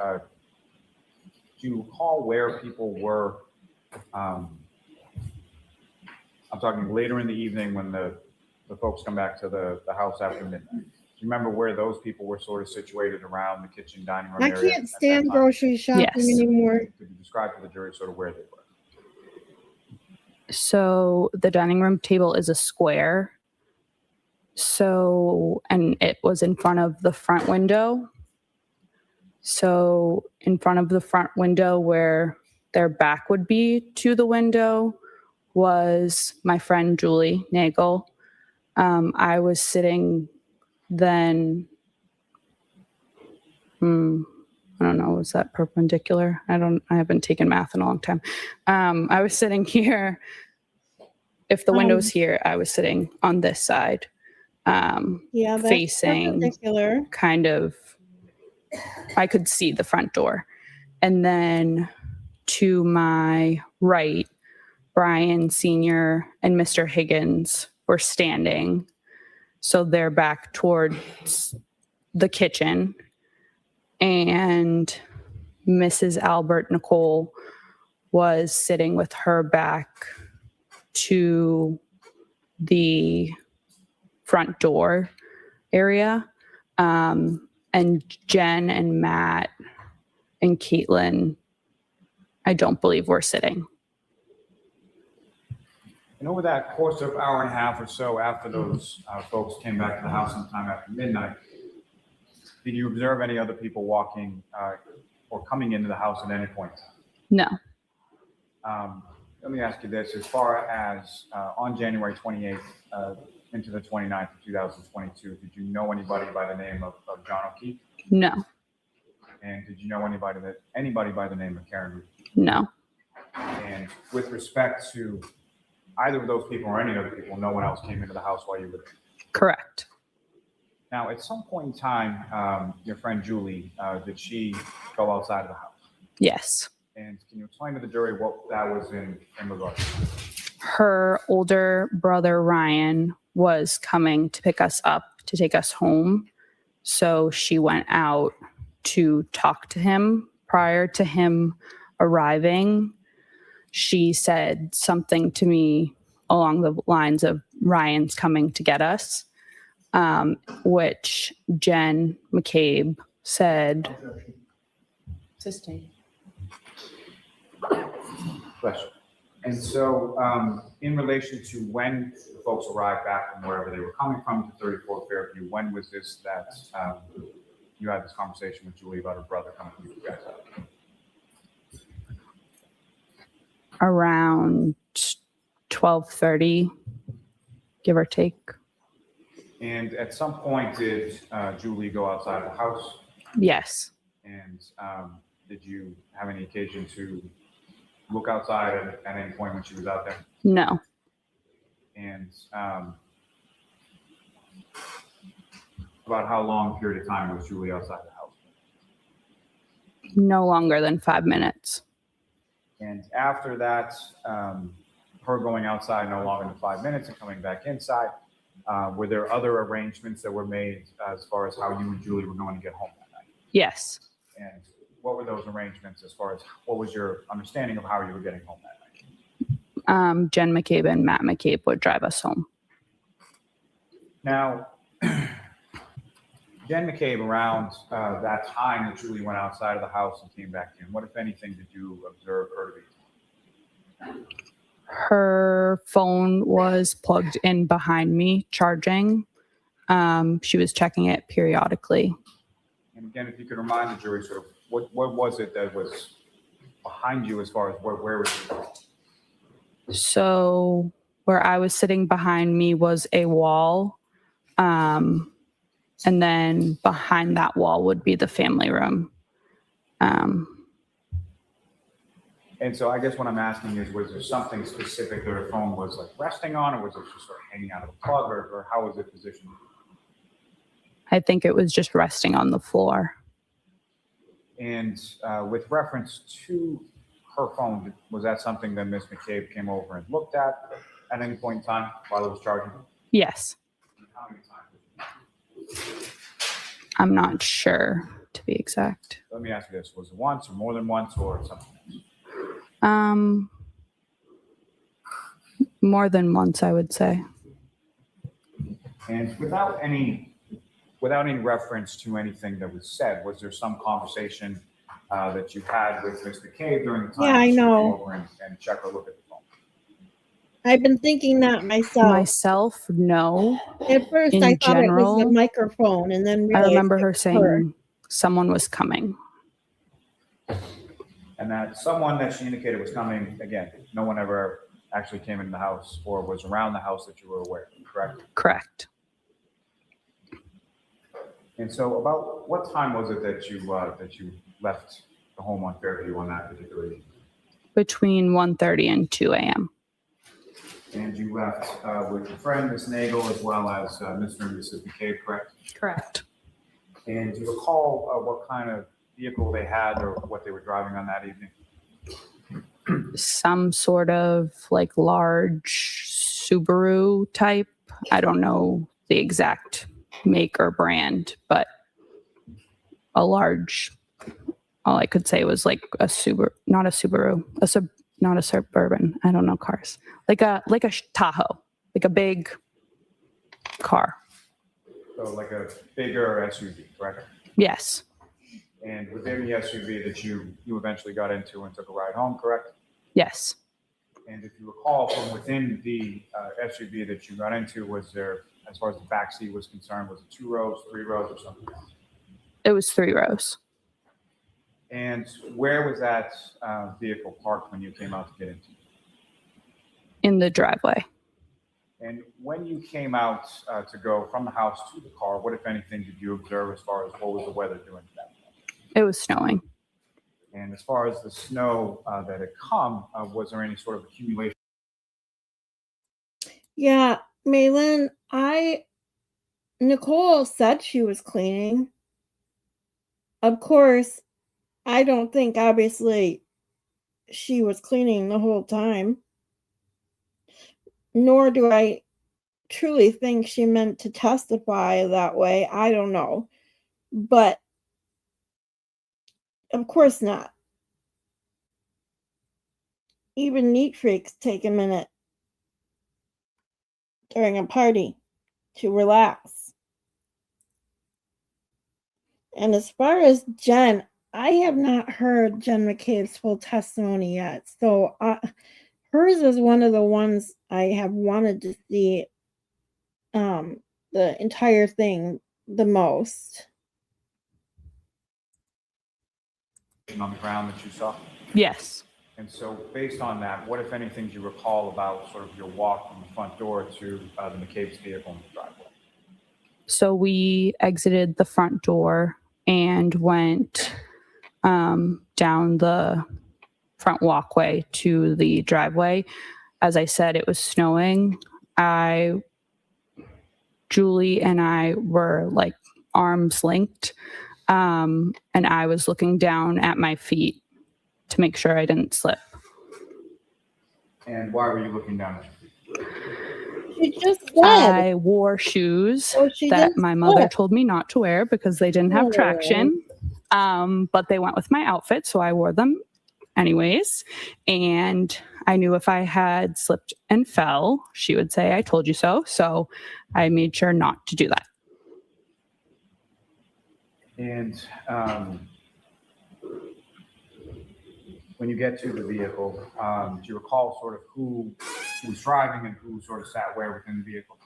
do you recall where people were? I'm talking later in the evening when the folks come back to the house after midnight. Do you remember where those people were sort of situated around the kitchen dining room I area? can't stand grocery shopping Yes. anymore. Could you describe to the jury sort of where they were? So the dining room table is a square. So, and it was in front of the front window. So in front of the front window where their back would be to the window was my friend Julie Nagel. I was sitting then, I don't know, was that perpendicular? I haven't taken math in a long time. I was sitting here. If the window's here, I was sitting on this side, Yeah, that's facing perpendicular. kind of, I could see the front door. And then to my right, Brian Sr. and Mr. Higgins were standing. So they're back towards the kitchen. And Mrs. Albert Nicole was sitting with her back to the front door area. And Jen and Matt and Caitlin, I don't believe were sitting. And over that course of hour and a half or so after those folks came back to the house sometime after midnight, did you observe any other people walking or coming into the house at any point? No. Let me ask you this, as far as on January 28th into the 29th of 2022, did you know anybody by the name of John O'Keefe? No, And did you know anybody by the name of Karen Reed? no, And with respect to either of those people or any other people, no one else came into the house while you were there? correct. Now, at some point in time, your friend Julie, did she go outside of the house? Yes. And can you explain to the jury what that was in regard to? Her older brother, Ryan, was coming to pick us up to take us home. So she went out to talk to him. Prior to him arriving, she said something to me along the lines of Ryan's coming to get us, which Jen McCabe said. Sustain. Question. And so, in relation to when the folks arrived back from wherever they were coming from to 34 Fairview, when was this that you had this conversation with Julie about her brother coming to pick you guys up? Around 12:30, give or take. And at some point, did Julie go outside of the house? Yes. And did you have any occasion to look outside at any point when she was out there? No. And about how long a period of time was Julie outside the house? No longer than 5 minutes. And after that, her going outside no longer than 5 minutes and coming back inside, were there other arrangements that were made as far as how you and Julie were going to get home that night? Yes. And what were those arrangements as far as what was your understanding of how you were getting home that night? Jen McCabe and Matt McCabe would drive us home. Now, Jen McCabe, around that time that Julie went outside of the house and came back in, what, if anything, did you observe her to be? Her phone was plugged in behind me, charging. She was checking it periodically. And again, if you could remind the jury sort of what was it that was behind you as far as where was you? So where I was sitting behind me was a wall. And then behind that wall would be the family room. And so I guess what I'm asking is, was there something specific that her phone was like resting on, or was it just sort of hanging out of a plug, or how was it positioned? I think it was just resting on the floor. And with reference to her phone, was that something that Ms. McCabe came over and looked at any point in time while it was charging? Yes. How many times? I'm not sure, to be exact. Let me ask you this. Was it once or more than once or something else? More than once, I would say. And without any reference to anything that was said, was there some conversation that you had with Ms. McCabe during the time? Yeah, I that she know. came over and check or look at the phone? I've been thinking that myself. Myself, no. At first, in I thought it was general, the microphone, and then I realized remember it her was saying someone was coming. And that someone that she indicated was coming, again, no one ever actually came into the house or was around the house that you were aware of, correct? Correct. And so about what time was it that you left the home on Fairview on that particular evening? Between 1:30 and 2 a.m. And you left with your friend, Ms. Nagel, as well as Mr. and Mrs. McCabe, correct? Correct. And do you recall what kind of vehicle they had or what they were driving on that evening? Some sort of like large Subaru type. I don't know the exact make or brand, but a large, all I could say was like a Subaru, not a Subaru, not a Suburban. I don't know cars. Like a Tahoe, like a big car. So like a bigger SUV, correct? Yes. And within the SUV that you eventually got into and took a ride home, correct? Yes. And if you recall, from within the SUV that you got into, was there, as far as the back seat was concerned, was it 2 rows, 3 rows, or something else? It was 3 rows. And where was that vehicle parked when you came out to get into it? In the driveway. And when you came out to go from the house to the car, what, if anything, did you observe as far as what was the weather doing to that point? It was snowing. And as far as the snow that had come, was there any sort of accumulation? Yeah, Malin, Nicole said she was cleaning. Of course, I don't think obviously she was cleaning the whole time. Nor do I truly think she meant to testify that way. I don't know. But of course not. Even neat freaks take a minute during a party to relax. And as far as Jen, I have not heard Jen McCabe's full testimony yet. So hers is one of the ones I have wanted to see the entire thing the most. On the ground that you saw? Yes. And so based on that, what, if anything, do you recall about sort of your walk from the front door to the McCabe's vehicle in the driveway? So we exited the front door and went down the front walkway to the driveway. As I said, it was snowing. Julie and I were like arms linked, and I was looking down at my feet to make sure I didn't slip. And why were you looking down at your feet? She just said. I wore shoes that my mother told me not to wear because they didn't have traction, but they went with my outfit, so I wore them anyways. And I knew if I had slipped and fell, she would say, "I told you so." So I made sure not to do that. And when you get to the vehicle, do you recall sort of who was driving and who sort of sat where within the vehicle?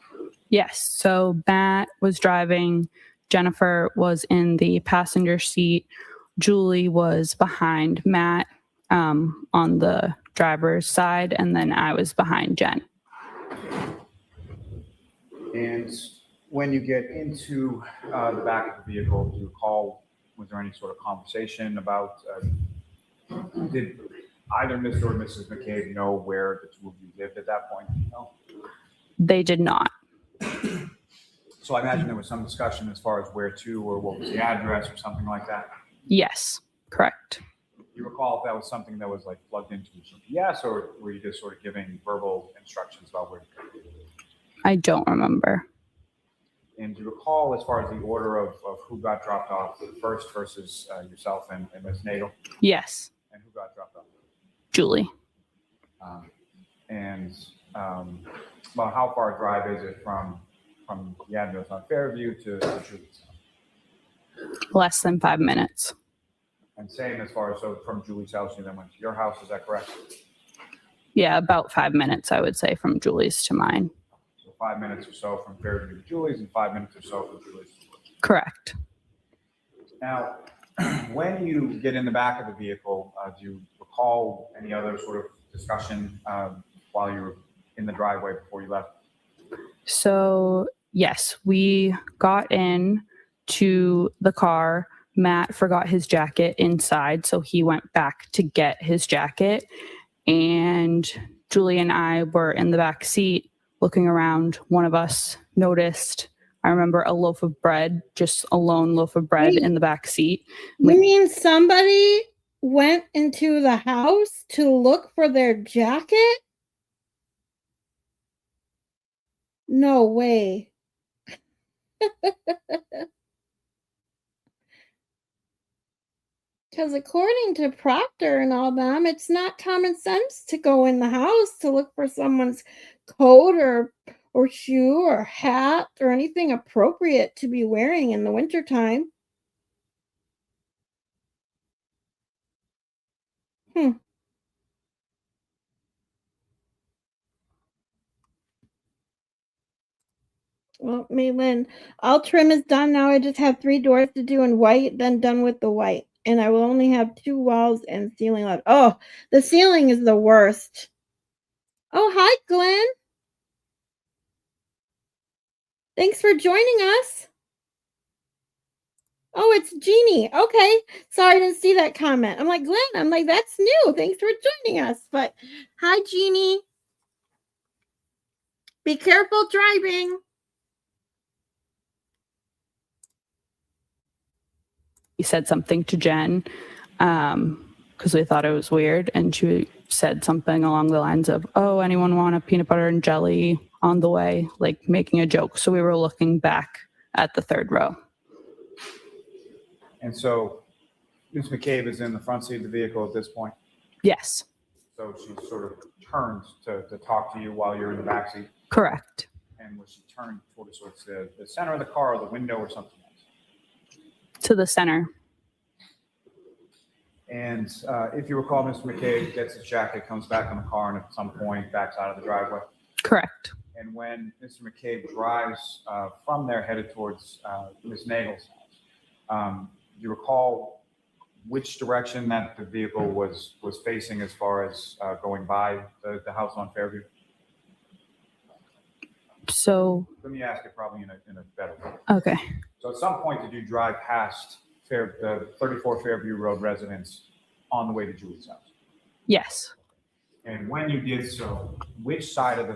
Yes. So Matt was driving. Jennifer was in the passenger seat. Julie was behind Matt on the driver's side, and then I was behind Jen. And when you get into the back of the vehicle, do you recall, was there any sort of conversation about, did either Mr. or Mrs. McCabe know where the two of you lived at that point? No? They did not. So I imagine there was some discussion as far as where to, or what was the address or something like that? Yes, correct. Do you recall if that was something that was like plugged into GPS, or were you just sort of giving verbal instructions about where to go? I don't remember. And do you recall as far as the order of who got dropped off first versus yourself and Ms. Nagel? Yes. And who got dropped off? Julie. Well, how far a drive is it from the address on Fairview to Julie's? Less than 5 minutes. And same as far as, so from Julie's house, you then went to your house, is that correct? Yeah, about 5 minutes, I would say, from Julie's to mine. So 5 minutes or so from Fairview to Julie's, and 5 minutes or so from Julie's to yours. Correct. Now, when you get in the back of the vehicle, do you recall any other sort of discussion while you were in the driveway before you left? So, yes, we got in to the car. Matt forgot his jacket inside, so he went back to get his jacket. And Julie and I were in the back seat looking around. One of us noticed, I remember, a loaf of bread, just a lone loaf of bread in the back seat. You mean somebody went into the house to look for their jacket? No way. Because according to Proctor and all them, it's not common sense to go in the house to look for someone's coat or shoe or hat or anything appropriate to be wearing in the wintertime. Well, Maylin, all trim is done now. I just have 3 doors to do in white, then done with the white. and I will only have 2 walls and ceiling left. Oh, the ceiling is the worst. Oh, hi, Glenn. Thanks for joining us. Oh, it's Jeannie. Okay. Sorry, I didn't see that comment. I'm like, Glenn, I'm like, that's new. Thanks for joining us. But hi, Jeannie. Be careful driving. He said something to Jen because we thought it was weird. And she said something along the lines of, oh, anyone want a peanut butter and jelly on the way? Like making a joke. So we were looking back at the third row. And so Ms. McCabe is in the front seat of the vehicle at this point. Yes, So she sort of turned to talk to you while you're in the back seat. correct. And was she turned towards the center of the car or the window or something else? To the center. And if you recall, Mr. McCabe gets his jacket, comes back in the car, and at some point backs out of the driveway. Correct. And when Mr. McCabe drives from there headed towards Ms. Nagel's house, do you recall which direction that the vehicle was facing as far as going by the house on Fairview? So, Let me ask it probably in a better way. okay. So at some point, did you drive past the 34 Fairview Road residence on the way to Julie's house? Yes. And when you did so, which side of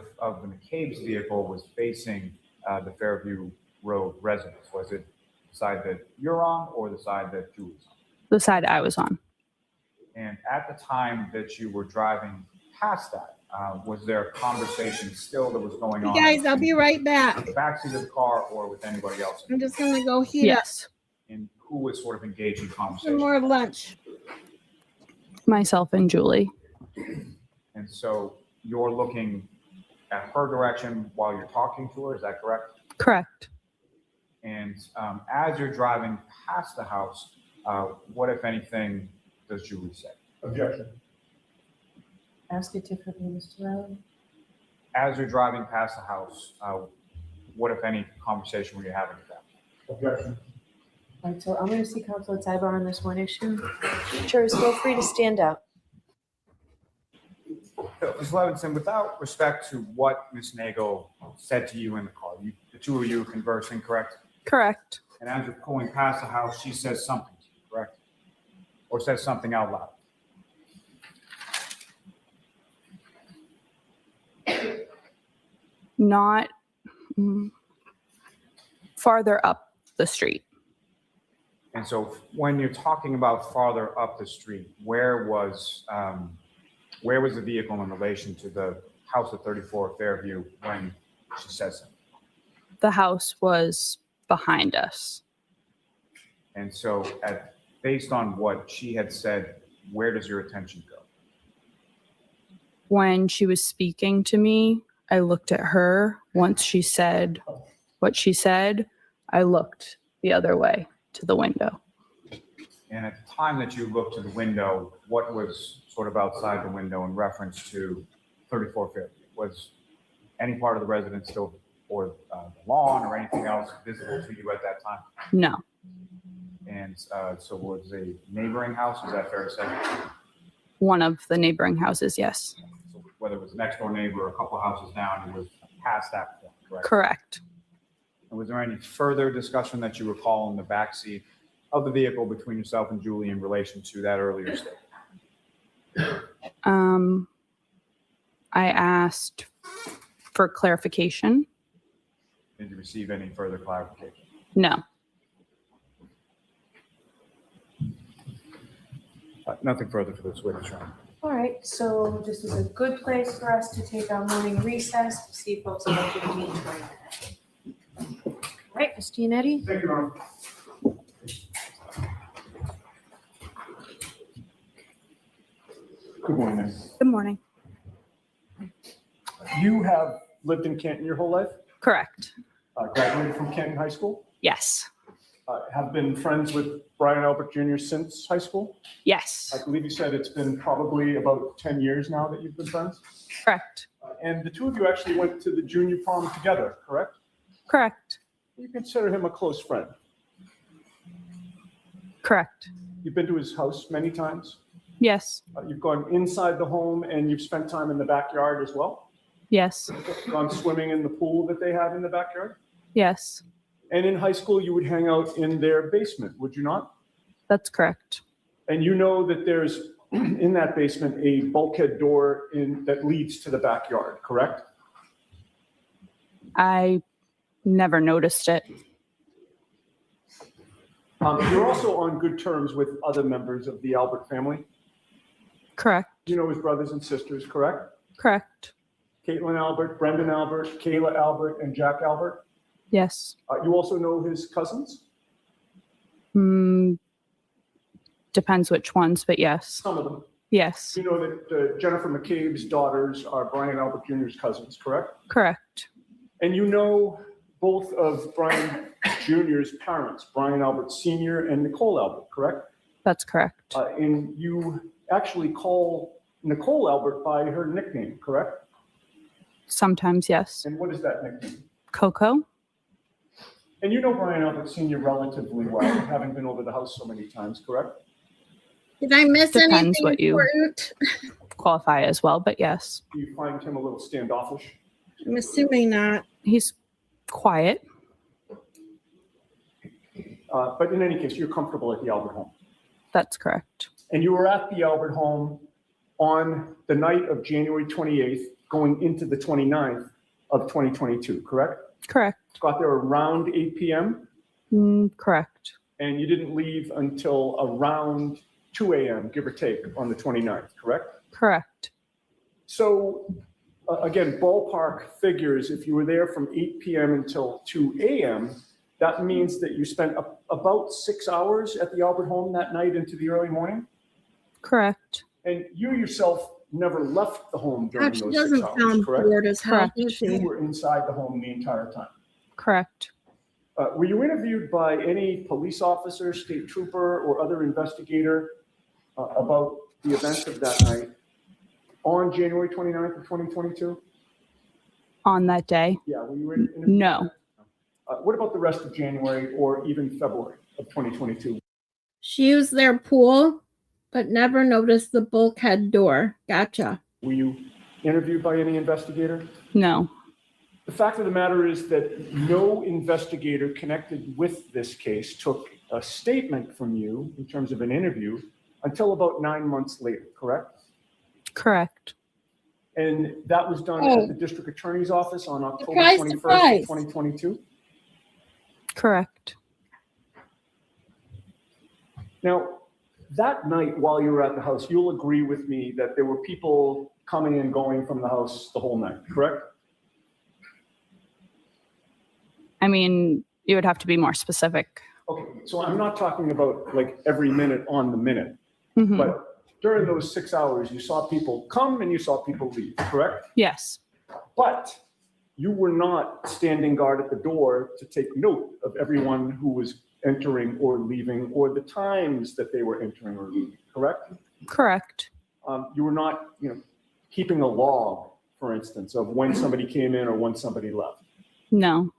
the McCabe's vehicle was facing the Fairview Road residence? Was it the side that you're on or the side that Julie's on? The side I was on. And at the time that you were driving past that, was there a conversation still that was going on? Guys, I'll be right back. In the backseat of the car or with anybody else? I'm just going to go heat Yes. And who was sort of engaged in up conversation? some more lunch. Myself and Julie. And so you're looking at her direction while you're talking to her, is that correct? Correct. And as you're driving past the house, what, if anything, does Julie say? Objection. Ask it differently, Mr. Rowley. As you're driving past the house, what, if any, conversation were you having with them? Objection. All right, so I'm going to see Councilor Tybar on this one issue. Jurors, feel free to stand up. So, Ms. Levinson, without respect to what Ms. Nagel said to you in the car, the two of you were conversing, correct? Correct. And as you're pulling past the house, she says something to you, correct? Or says something out loud? Not farther up the street. And so when you're talking about farther up the street, where was the vehicle in relation to the house at 34 Fairview when she says something? The house was behind us. And so based on what she had said, where does your attention go? When she was speaking to me, I looked at her. Once she said what she said, I looked the other way to the window. And at the time that you looked to the window, what was sort of outside the window in reference to 34 Fairview? Was any part of the residence still, or the lawn or anything else visible to you at that time? No. And so was a neighboring house, is that fair to say? One of the neighboring houses, yes. So whether it was a next door neighbor or a couple of houses down, it was past that point, correct? Correct. And was there any further discussion that you recall in the backseat of the vehicle between yourself and Julie in relation to that earlier statement? I asked for clarification. Did you receive any further clarification? No. Nothing further for this witness, Your Honor. All right, so this is a good place for us to take our morning recess. See if folks are looking to meet. All right, Ms. Giannetti? Thank you, Your Honor. Good morning, ma'am. Good morning. You have lived in Canton your whole life? Correct. Graduated from Canton High School? Yes. Have been friends with Brian Albert Jr. since high school? Yes. I believe you said it's been probably about 10 years now that you've been friends? Correct. And the two of you actually went to the junior prom together, correct? Correct. You consider him a close friend? Correct. You've been to his house many times? Yes. You've gone inside the home and you've spent time in the backyard as well? Yes. Gone swimming in the pool that they have in the backyard? Yes. And in high school, you would hang out in their basement, would you not? That's correct. And you know that there's, in that basement, a bulkhead door that leads to the backyard, correct? I never noticed it. You're also on good terms with other members of the Albert family. Correct. You know his brothers and sisters, correct? Correct. Caitlin Albert, Brendan Albert, Kayla Albert, and Jack Albert. Yes. You also know his cousins? Depends which ones, but yes. Some of them. Yes. You know that Jennifer McCabe's daughters are Brian Albert Jr.'s cousins, correct? Correct. And you know both of Brian Jr.'s parents, Brian Albert Sr. and Nicole Albert, correct? That's correct. And you actually call Nicole Albert by her nickname, correct? Sometimes, yes. And what is that nickname? Coco? And you know Brian Albert Sr. relatively well, having been over the house so many times, correct? Did I miss Depends anything what you- important? Qualify as well, but yes. Do you find him a little standoffish? I'm assuming not. He's quiet. But in any case, you're comfortable at the Albert home. That's correct. And you were at the Albert home on the night of January 28th, going into the 29th of 2022, correct? Correct. Got there around 8 p.m. Correct. And you didn't leave until around 2 a.m., give or take, on the 29th, correct? Correct. So again, ballpark figures, if you were there from 8 p.m. until 2 a.m., that means that you spent about 6 hours at the Albert home that night into the early morning? Correct. And you yourself never left the home during Gosh, those it 6 doesn't hours, sound correct? bored as hell. Correct. does You he? were inside the home the entire time. Correct. Were you interviewed by any police officer, state trooper, or other investigator about the events of that night on January 29th of 2022? On that day? Yeah, were you interviewed? No. What about the rest of January or even February of 2022? She used their pool, but never noticed the bulkhead door. Gotcha. Were you interviewed by any investigator? No. The fact of the matter is that no investigator connected with this case took a statement from you in terms of an interview until about 9 months later, correct? Correct. And that was done Oh. at the district attorney's office on October Surprise, 21st, surprise. 2022. Correct. Now, that night while you were at the house, you'll agree with me that there were people coming and going from the house the whole night, correct? I mean, you would have to be more specific. Okay, so I'm not talking about like every minute on the minute, Mhm. but during those 6 hours, you saw people come and you saw people leave, correct? Yes. But you were not standing guard at the door to take note of everyone who was entering or leaving or the times that they were entering or leaving, correct? Correct. You were not, keeping a log, for instance, of when somebody came in or when somebody left. No.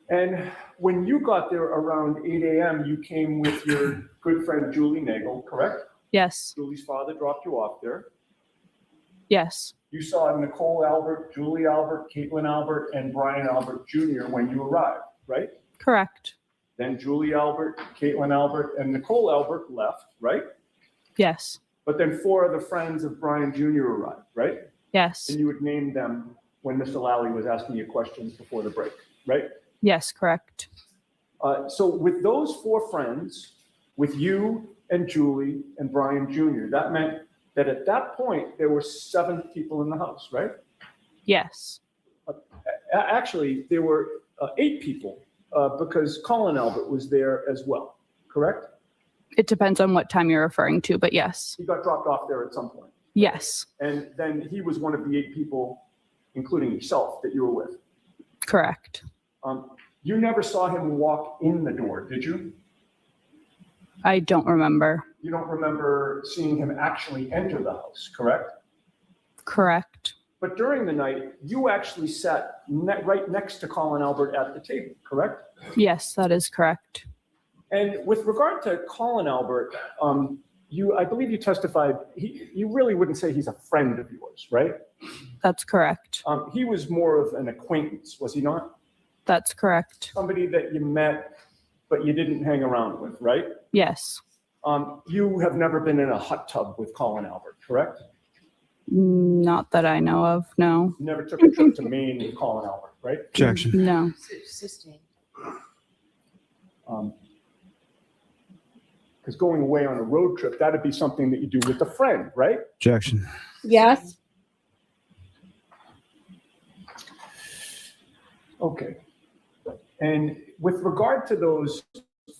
And when you got there around 8 a.m., you came with your good friend Julie Nagel, correct? Yes. Julie's father dropped you off there. Yes. You saw Nicole Albert, Julie Albert, Caitlin Albert, and Brian Albert Jr. when you arrived, right? Correct. Then Julie Albert, Caitlin Albert, and Nicole Albert left, right? Yes. But then 4 other friends of Brian Jr. arrived, right? Yes. And you would name them when Mr. Lally was asking you questions before the break, right? Yes. Correct. So with those 4 friends, with you and Julie and Brian Jr., that meant that at that point, there were 7 people in the house, right? Yes. Actually, there were 8 people because Colin Albert was there as well, correct? It depends on what time you're referring to, but yes. He got dropped off there at some point. Yes. And then he was one of the 8 people, including yourself, that you were with. Correct. You never saw him walk in the door, did you? I don't remember. You don't remember seeing him actually enter the house, correct? Correct. But during the night, you actually sat right next to Colin Albert at the table, correct? Yes, that is correct. And with regard to Colin Albert, I believe you testified, you really wouldn't say he's a friend of yours, right? That's correct. He was more of an acquaintance, was he not? That's correct. Somebody that you met, but you didn't hang around with, right? Yes. You have never been in a hot tub with Colin Albert, correct? Not that I know of, no. You never took a trip to Maine with Colin Albert, right? Objection. No. Because going away on a road trip, that'd be something that you do with a friend, right? Objection. Yes. Okay. And with regard to those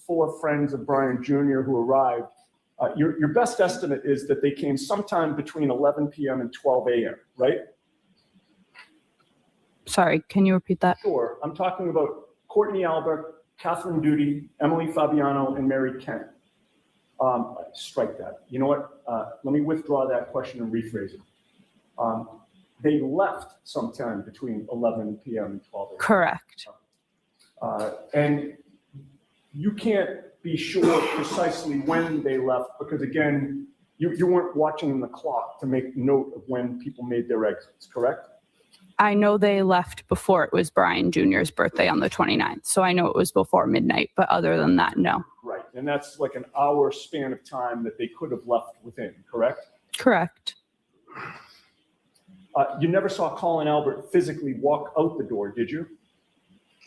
4 friends of Brian Jr. who arrived, your best estimate is that they came sometime between 11 p.m. and 12 a.m., right? Sorry, can you repeat that? Sure. I'm talking about Courtney Albert, Catherine Duty, Emily Fabiano, and Mary Kent. Strike that. You know what? Let me withdraw that question and rephrase it. They left sometime between 11 p.m. and 12 a.m. Correct. And you can't be sure precisely when they left because, again, you weren't watching the clock to make note of when people made their exits, correct? I know they left before it was Brian Jr.'s birthday on the 29th, so I know it was before midnight, but other than that, no. Right, and that's like an hour span of time that they could have left within, correct? Correct. You never saw Colin Albert physically walk out the door, did you?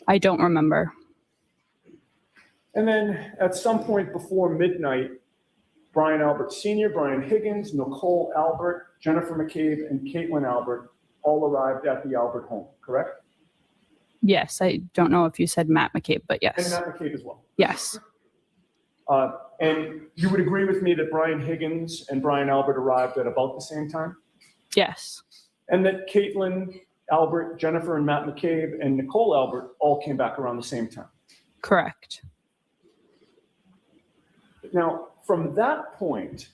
I don't remember. And then at some point before midnight, Brian Albert Sr., Brian Higgins, Nicole Albert, Jennifer McCabe, and Caitlin Albert all arrived at the Albert home, correct? Yes, I don't know if you said Matt McCabe, but And yes. Matt McCabe as well. Yes. And you would agree with me that Brian Higgins and Brian Albert arrived at about the same time? Yes. And that Caitlin Albert, Jennifer and Matt McCabe, and Nicole Albert all came back around the same time? Correct. Now, from that point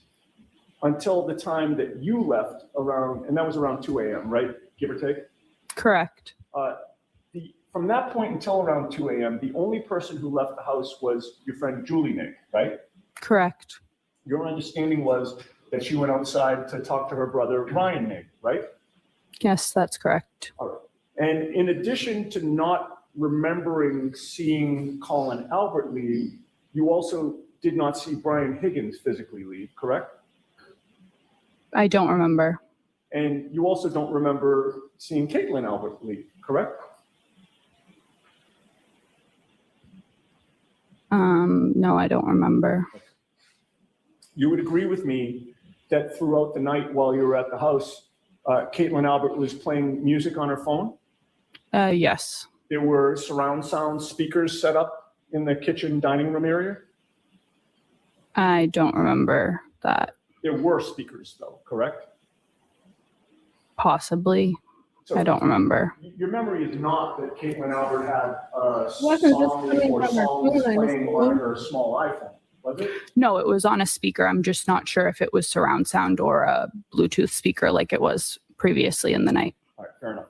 until the time that you left around, and that was around 2 a.m., right? Give or take? Correct. From that point until around 2 a.m., the only person who left the house was your friend Julie Nagel, right? Correct. Your understanding was that she went outside to talk to her brother, Ryan Nagel, right? Yes, that's correct. All right. And in addition to not remembering seeing Colin Albert leave, you also did not see Brian Higgins physically leave, correct? I don't remember. And you also don't remember seeing Caitlin Albert leave, correct? No, I don't remember. You would agree with me that throughout the night while you were at the house, Caitlin Albert was playing music on her phone? Yes. There were surround sound speakers set up in the kitchen dining room area? I don't remember that. There were speakers though, correct? Possibly. So I don't remember. your memory is not that Caitlin Albert had a Wasn't just song coming or from her songs phone, I was playing on her small iPhone, was it? No, it was on a speaker. I'm just not sure if it was surround sound or a Bluetooth speaker like it was previously in the night. All right, fair enough.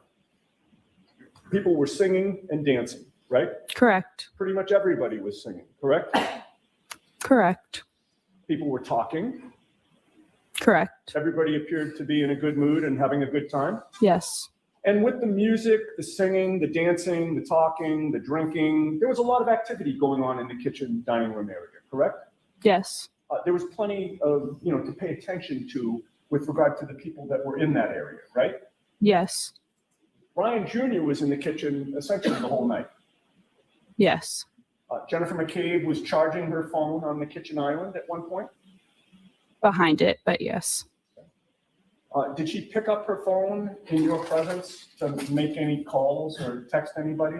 People were singing and dancing, right? Correct. Pretty much everybody was singing, correct? Correct. People were talking. Correct. Everybody appeared to be in a good mood and having a good time. Yes. And with the music, the singing, the dancing, the talking, the drinking, there was a lot of activity going on in the kitchen dining room area, correct? Yes. There was plenty of, to pay attention to with regard to the people that were in that area, right? Yes. Ryan Jr. was in the kitchen essentially the whole night. Yes. Jennifer McCabe was charging her phone on the kitchen island at one point. Behind it, but yes. Did she pick up her phone in your presence to make any calls or text anybody?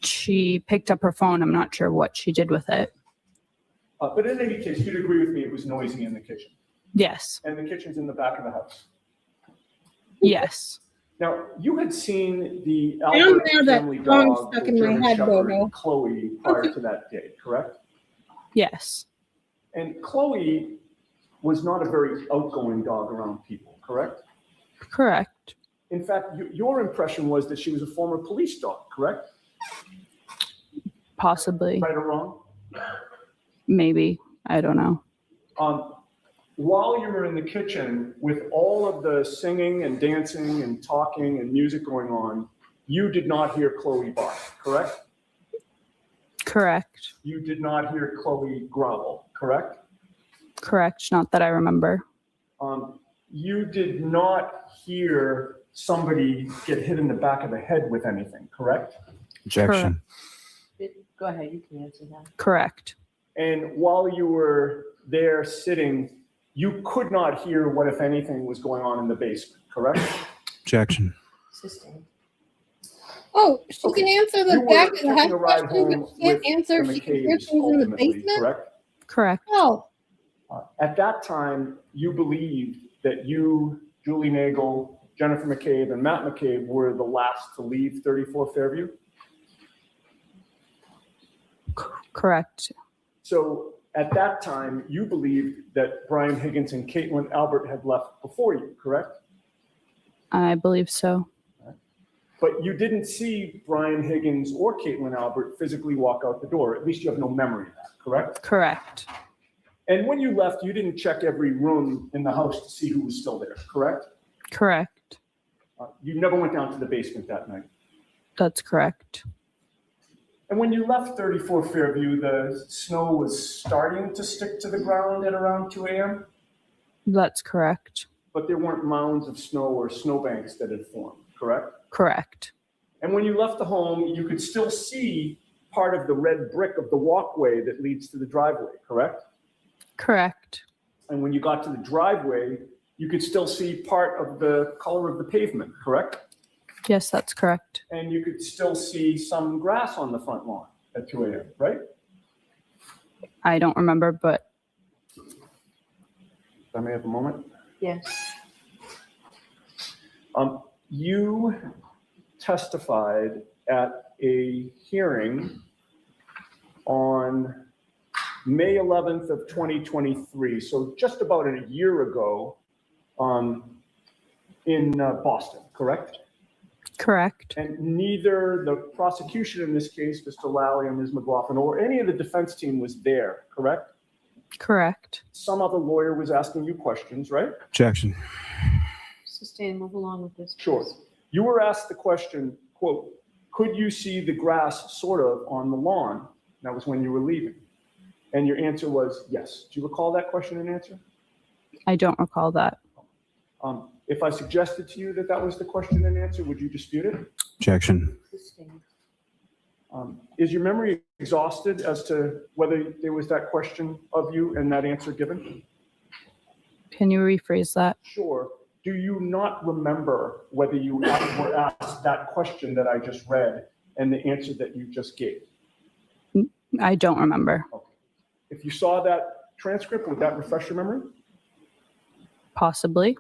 She picked up her phone. I'm not sure what she did with it. But in any case, you'd agree with me it was noisy in the kitchen. Yes. And the kitchen's in the back of the house. Yes. Now, you had seen the I don't Albert have that family phone dog, stuck the in my German head, Shepherd, Bobo. Chloe, prior to that day, correct? Yes. And Chloe was not a very outgoing dog around people, correct? Correct. In fact, your impression was that she was a former police dog, correct? Possibly, Right or wrong? maybe. I don't know. While you were in the kitchen with all of the singing and dancing and talking and music going on, you did not hear Chloe bark, correct? Correct. You did not hear Chloe growl, correct? Correct. Not that I remember. You did not hear somebody get hit in the back of the head with anything, correct? Objection. Go ahead, you can answer that. Correct. And while you were there sitting, you could not hear what, if anything, was going on in the basement, correct? Objection. Sustained. Oh, she can answer You the were back of the taking head a ride question, home but she can't with answer the if she can hear McCabe's things in the ultimately, basement? correct? Correct. Oh, At that time, you believed that you, Julie Nagel, Jennifer McCabe, and Matt McCabe were the last to leave 34 Fairview? Correct. So at that time, you believed that Brian Higgins and Caitlin Albert had left before you, correct? I believe so. But you didn't see Brian Higgins or Caitlin Albert physically walk out the door. At least you have no memory of that, correct? Correct. And when you left, you didn't check every room in the house to see who was still there, correct? Correct. You never went down to the basement that night. That's correct. And when you left 34 Fairview, the snow was starting to stick to the ground at around 2 a.m., That's correct. but there weren't mounds of snow or snowbanks that had formed, correct? Correct. And when you left the home, you could still see part of the red brick of the walkway that leads to the driveway, correct? Correct. And when you got to the driveway, you could still see part of the color of the pavement, correct? Yes, that's correct. And you could still see some grass on the front lawn at 2 a.m., right? I don't remember, but If I may have a moment. Yes. You testified at a hearing on May 11th of 2023, so just about a year ago, in Boston, correct? correct. And neither the prosecution in this case, Mr. Lally and Ms. McLaughlin, or any of the defense team was there, correct? Correct. Some other lawyer was asking you questions, right? Objection. Sustain, move along with this. Sure. You were asked the question, quote, could you see the grass sort of on the lawn? That was when you were leaving. And your answer was yes. Do you recall that question and answer? I don't recall that. If I suggested to you that that was the question and answer, would you dispute it? Objection. Sustain. Is your memory exhausted as to whether there was that question of you and that answer given? Can you rephrase that? Sure. Do you not remember whether you were asked that question that I just read and the answer that you just gave? I don't remember. Okay. If you saw that transcript, would that refresh your memory? Possibly.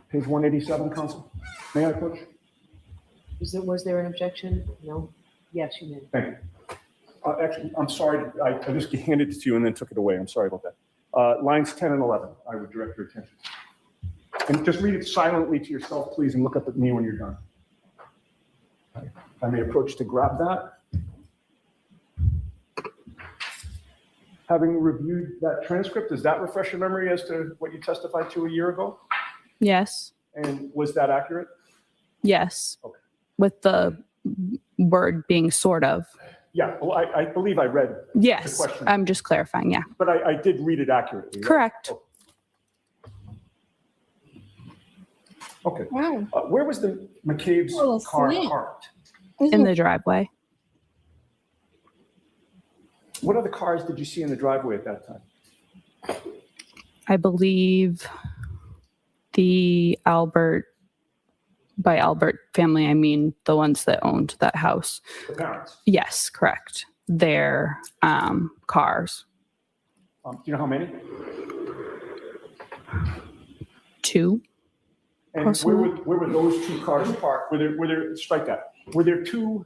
Page 187, counsel. May I, Coach? Was there an objection? No? Yes, you may. Thank you. Actually, I'm sorry, I just handed it to you and then took it away. I'm sorry about that. Lines 10 and 11, I would direct your attention. And just read it silently to yourself, please, and look up at me when you're done. If I may approach to grab that. Having reviewed that transcript, does that refresh your memory as to what you testified to a year ago? Yes. And was that accurate? Yes. Okay. With the word being sort of. Yeah, well, I believe I read Yes. the question, I'm just clarifying. Yeah. but I did read it accurately. right? Correct. Okay. wow. Where was the McCabe's Little car slant. parked? In the driveway. What other cars did you see in the driveway at that time? I believe the by Albert family, I mean the ones that owned that house. The parents. Yes, correct. Their cars. Do you know how many? 2. And Possibly. where were those two cars parked? Were there, strike that. Were there two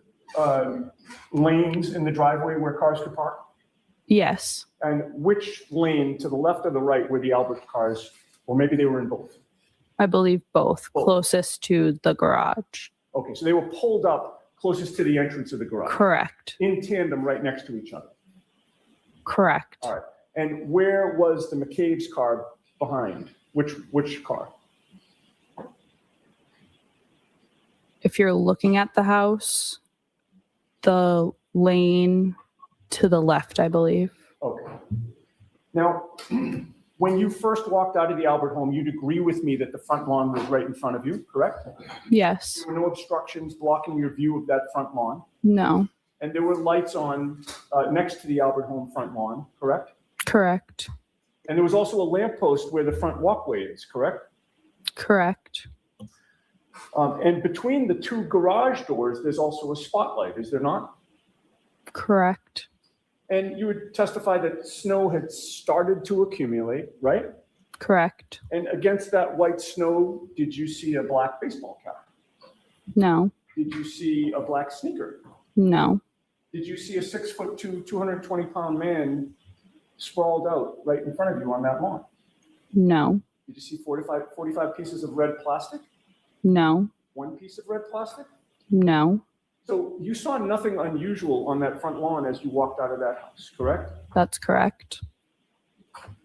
lanes in the driveway where cars could park? Yes. And which lane, to the left or the right, were the Albert cars? Or maybe they were in both. I believe both. Both. Closest to the garage. Okay, so they were pulled up closest to the entrance of the garage? Correct. In tandem, right next to each other? Correct. All right. And where was the McCabe's car behind? Which car? If you're looking at the house, the lane to the left, I believe. Okay. Now, when you first walked out of the Albert home, you'd agree with me that the front lawn was right in front of you, correct? Yes. There were no obstructions blocking your view of that front lawn, No. and there were lights on next to the Albert home front lawn, correct? Correct. And there was also a lamppost where the front walkway is, correct? Correct. And between the two garage doors, there's also a spotlight, is there not? Correct. And you would testify that snow had started to accumulate, right? Correct. And against that white snow, did you see a black baseball cap? No. Did you see a black sneaker? No. Did you see a 6'2", 220-pound man sprawled out right in front of you on that lawn? No. Did you see 45 pieces of red plastic? No. One piece of red plastic? No. So you saw nothing unusual on that front lawn as you walked out of that house, correct? That's correct.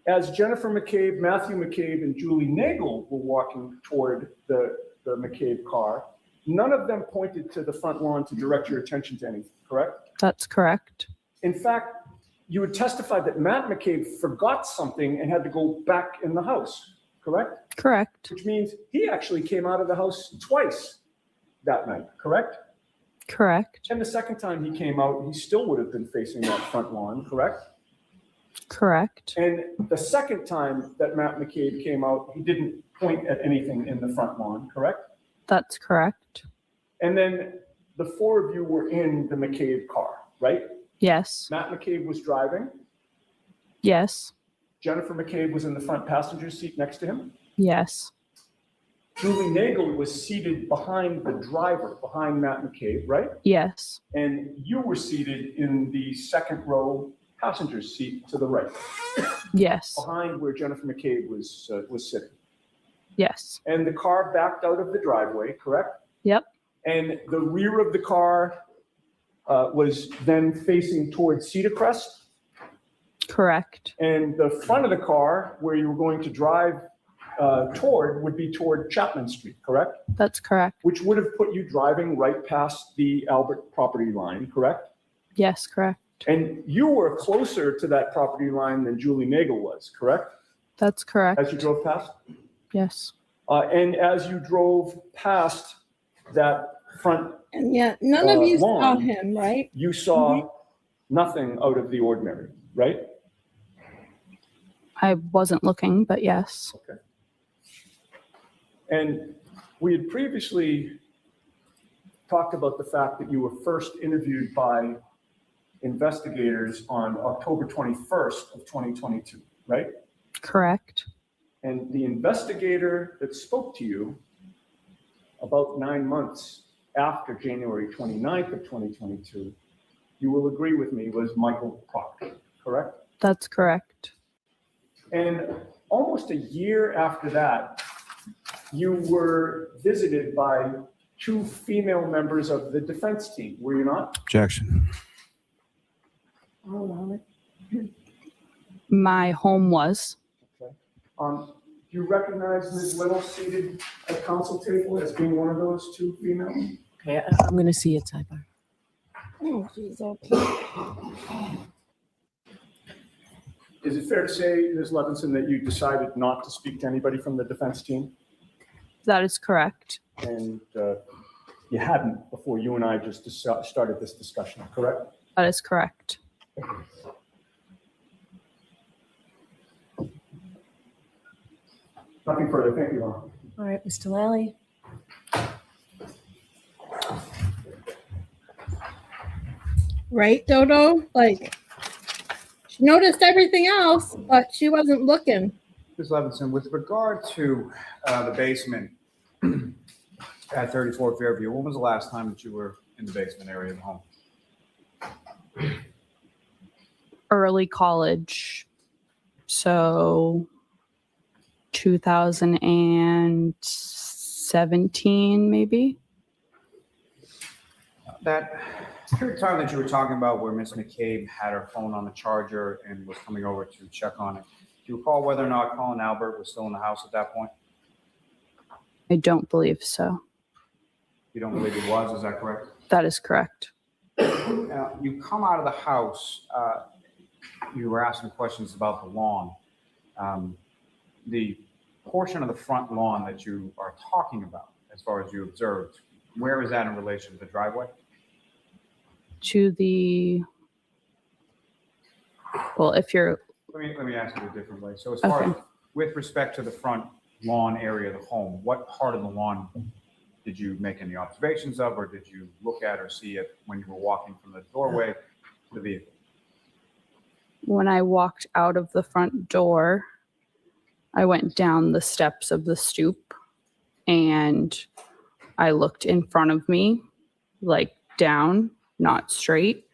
As Jennifer McCabe, Matthew McCabe, and Julie Nagel were walking toward the McCabe car, none of them pointed to the front lawn to direct your attention to anything, correct? That's correct. In fact, you would testify that Matt McCabe forgot something and had to go back in the house, correct? Correct. Which means he actually came out of the house twice that night, correct? Correct. And the second time he came out, he still would have been facing that front lawn, correct? Correct. And the second time that Matt McCabe came out, he didn't point at anything in the front lawn, correct? That's correct. And then the four of you were in the McCabe car, right? Yes. Matt McCabe was driving. Yes. Jennifer McCabe was in the front passenger seat next to him. Yes. Julie Nagel was seated behind the driver, behind Matt McCabe, right? Yes. And you were seated in the second row passenger seat to the right, Yes. behind where Jennifer McCabe was sitting. Yes. And the car backed out of the driveway, correct? Yep. And the rear of the car was then facing towards Cedar Crest. Correct. And the front of the car, where you were going to drive toward, would be toward Chapman Street, correct? That's correct. Which would have put you driving right past the Albert property line, correct? Yes. Correct. And you were closer to that property line than Julie Nagel was, correct? That's correct. As you drove past? Yes. And as you drove past that front, And yet, none of you saw lawn, him, right? you saw nothing out of the ordinary, right? I wasn't looking, but yes. Okay. And we had previously talked about the fact that you were first interviewed by investigators on October 21st of 2022, right? Correct. And the investigator that spoke to you about 9 months after January 29th of 2022, you will agree with me, was Michael Proctor, correct? That's correct. And almost a year after that, you were visited by two female members of the defense team, were you not? Objection. My home was. Do you recognize Ms. Little seated at council table as being one of those two females? Okay, I'm going to see it sidebar. Oh, geez, okay. Is it fair to say, Ms. Levinson, that you decided not to speak to anybody from the defense team? That is correct. And you hadn't before you and I just started this discussion, correct? That is correct. Nothing further. Thank you, Ron. All right, Mr. Lally. Right, Dodo? Like, she noticed everything else, but she wasn't looking. Ms. Levinson, with regard to the basement at 34 Fairview, when was the last time that you were in the basement area of the home? Early college. So 2017, maybe. That period of time that you were talking about where Miss McCabe had her phone on the charger and was coming over to check on it, do you recall whether or not Colin Albert was still in the house at that point? I don't believe so. You don't believe he was, is that correct? That is correct. Now, you come out of the house, you were asking questions about the lawn. The portion of the front lawn that you are talking about, as far as you observed, where is that in relation to the driveway? To the, well, if you're, Let me ask you a different way. So as far as with respect to the front lawn area of the home, what part of the lawn did you make any observations of, or did you look at or see it when you were walking from the doorway to the vehicle? when I walked out of the front door, I went down the steps of the stoop and I looked in front of me, like down, not straight.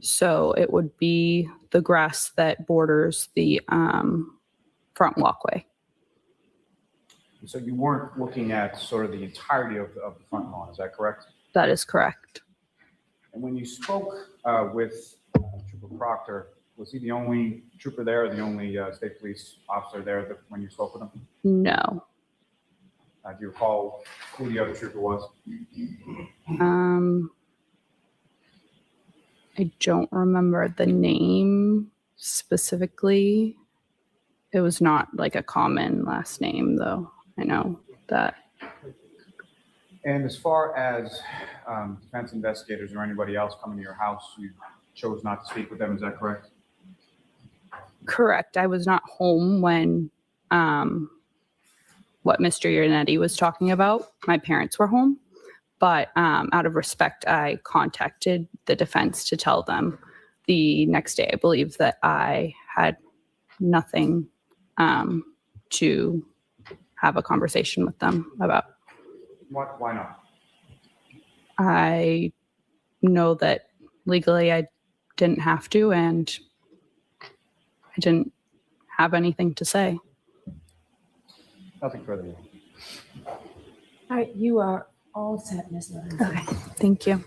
So it would be the grass that borders the front walkway. So you weren't looking at sort of the entirety of the front lawn, is that correct? That is correct. And when you spoke with Trooper Proctor, was he the only trooper there, or the only state police officer there when you spoke with him? No. Do you recall who the other trooper was? I don't remember the name specifically. It was not like a common last name, though. I know that. And as far as defense investigators or anybody else coming to your house, you chose not to speak with them, is that correct? Correct. I was not home when what Mr. Yernetti was talking about. My parents were home, but out of respect, I contacted the defense to tell them the next day, I believe, that I had nothing to have a conversation with them about. Why not? I know that legally I didn't have to, and I didn't have anything to say. Nothing further. All right, you are all set, Ms. Levinson. Okay, thank you.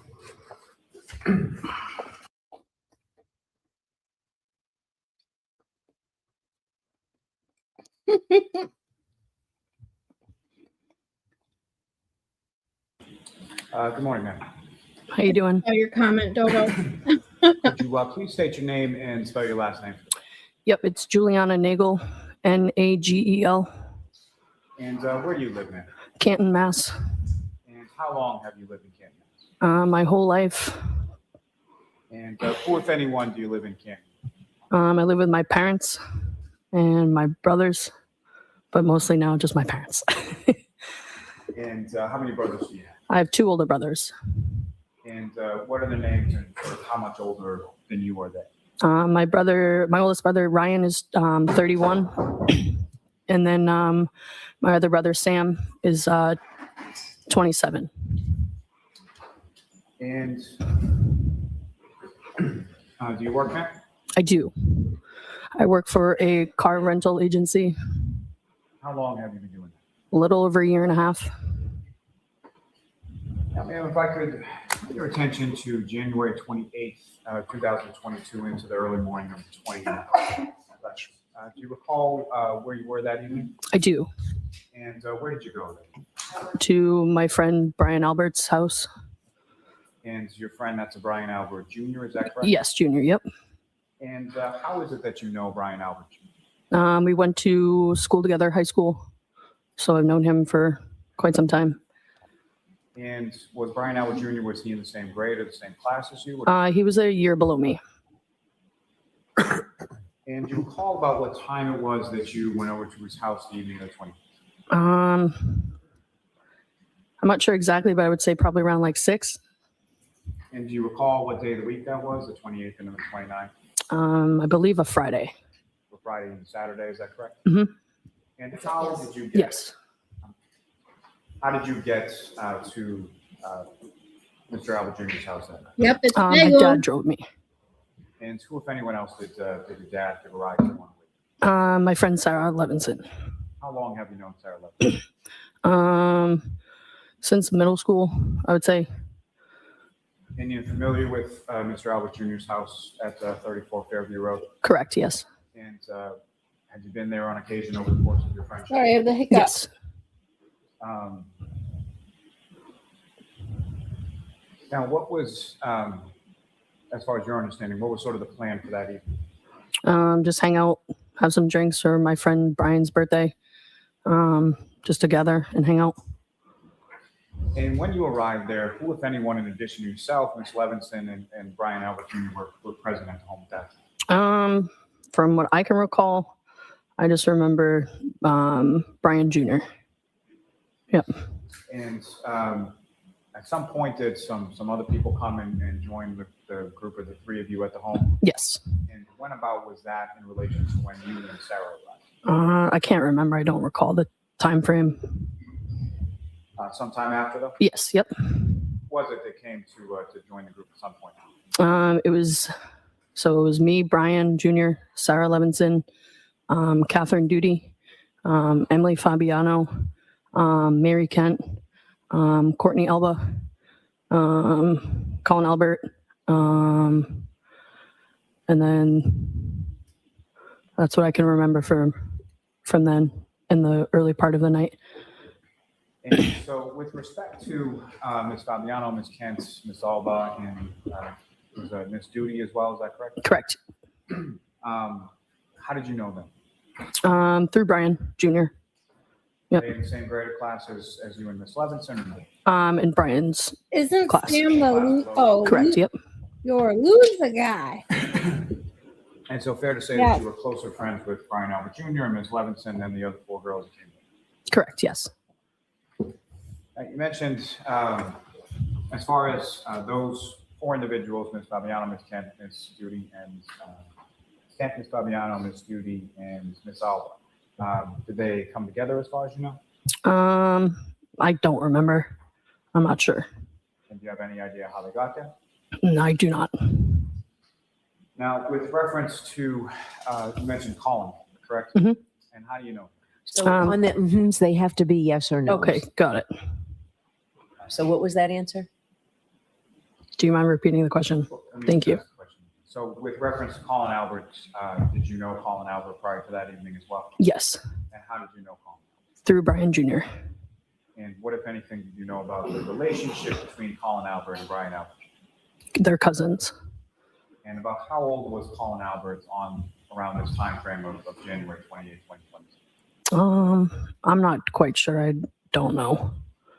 Good morning, ma'am. How you doing? Oh, your comment, Dodo. Could you please state your name and spell your last name? Yep, it's Juliana Nagel, Nagel, And where do you live, ma'am? Canton, Mass. And how long have you lived in Canton? My whole life. And who, if anyone, do you live in Canton? I live with my parents and my brothers, but mostly now just my parents. And how many brothers do you have? I have 2 older brothers. And what are their names and sort of how much older than you are they? My oldest brother, Ryan, is 31. And then my other brother, Sam, is 27. And do you work now? I do. I work for a car rental agency, How long have you been doing a little over a year and a half. that? Now, ma'am, if I could put your attention to January 28th, 2022 into the early morning of the 29th. Do you recall where you were that evening? I do. And where did you go then? To my friend Brian Albert's house. And your friend, that's a Brian Albert Jr., is that correct? Yes, Junior, yep. And how is it that you know Brian Albert Jr.? We went to school together, high school. So I've known him for quite some time. And was Brian Albert Jr., was he in the same grade or the same class as you? He was a year below me. And do you recall about what time it was that you went over to his house the evening of the 20th? I'm not sure exactly, but I would say probably around like 6. And do you recall what day of the week that was, the 28th and the 29th? I believe a Friday. For Friday and Saturday, is that correct? Mm-hmm. And how did you get? Yes. How did you get to Mr. Albert Jr.'s house that night? Yep, it's My Nagel. dad drove me. And who, if anyone else, did your dad give a ride to one week? My friend Sarah Levinson. How long have you known Sarah Levinson? Since middle school, I would say. And you're familiar with Mr. Albert Jr.'s house at 34 Fairview Road? Correct, yes. And have you been there on occasion over the course of your friendship? Sorry, I have the hiccup. Yes. Now, what was, as far as your understanding, what was sort of the plan for that evening? Just hang out, have some drinks for my friend Brian's birthday. Just together and hang out. And when you arrived there, who, if anyone, in addition to yourself, Ms. Levinson, and Brian Albert Jr. were present at the home at that time? From what I can recall, I just remember Brian Jr. Yep. And at some point, did some other people come and join the group of the three of you at the home? Yes. And when about was that in relation to when you and Sarah arrived? I can't remember. I don't recall the time frame. Sometime after, though? Yes. Yep. Was it that came to join the group at some point? It was me, Brian Jr., Sarah Levinson, Catherine Duty, Emily Fabiano, Mary Kent, Courtney Elba, Colin Albert, and then that's what I can remember from then in the early part of the night. And so with respect to Ms. Fabiano, Ms. Kent, Ms. Alba, and was Ms. Duty as well, is that correct? Correct. How did you know them? Through Brian Jr. Yep. They in the same grade of class as you and Ms. Levinson? In Brian's Isn't class. Sam the Correct. Yep. You're a loser guy. And so fair to say Yes. that you were closer friends with Brian Albert Jr. and Ms. Levinson than the other four girls that came in? Correct. Yes. You mentioned, as far as those four individuals, Ms. Fabiano, Ms. Kent, Ms. Duty, and Kent, Ms. Fabiano, Ms. Duty, and Ms. Alba. Did they come together as far as you know? I don't remember. I'm not sure. And do you have any idea how they got there? No, I do not. Now, with reference to, you mentioned Colin, correct? Mhm. And how do you know? So on the mhms, they have to be yes or no. Okay, got it. So what was that answer? Do you mind repeating the question? Let me Thank you. ask the question. So with reference to Colin Albert, did you know Colin Albert prior to that evening as well? Yes, And how did you know Colin? through Brian Jr. And what, if anything, did you know about the relationship between Colin Albert and Brian Albert? They're cousins. And about how old was Colin Albert around this time frame of January 28, 2020? I'm not quite sure. I don't know.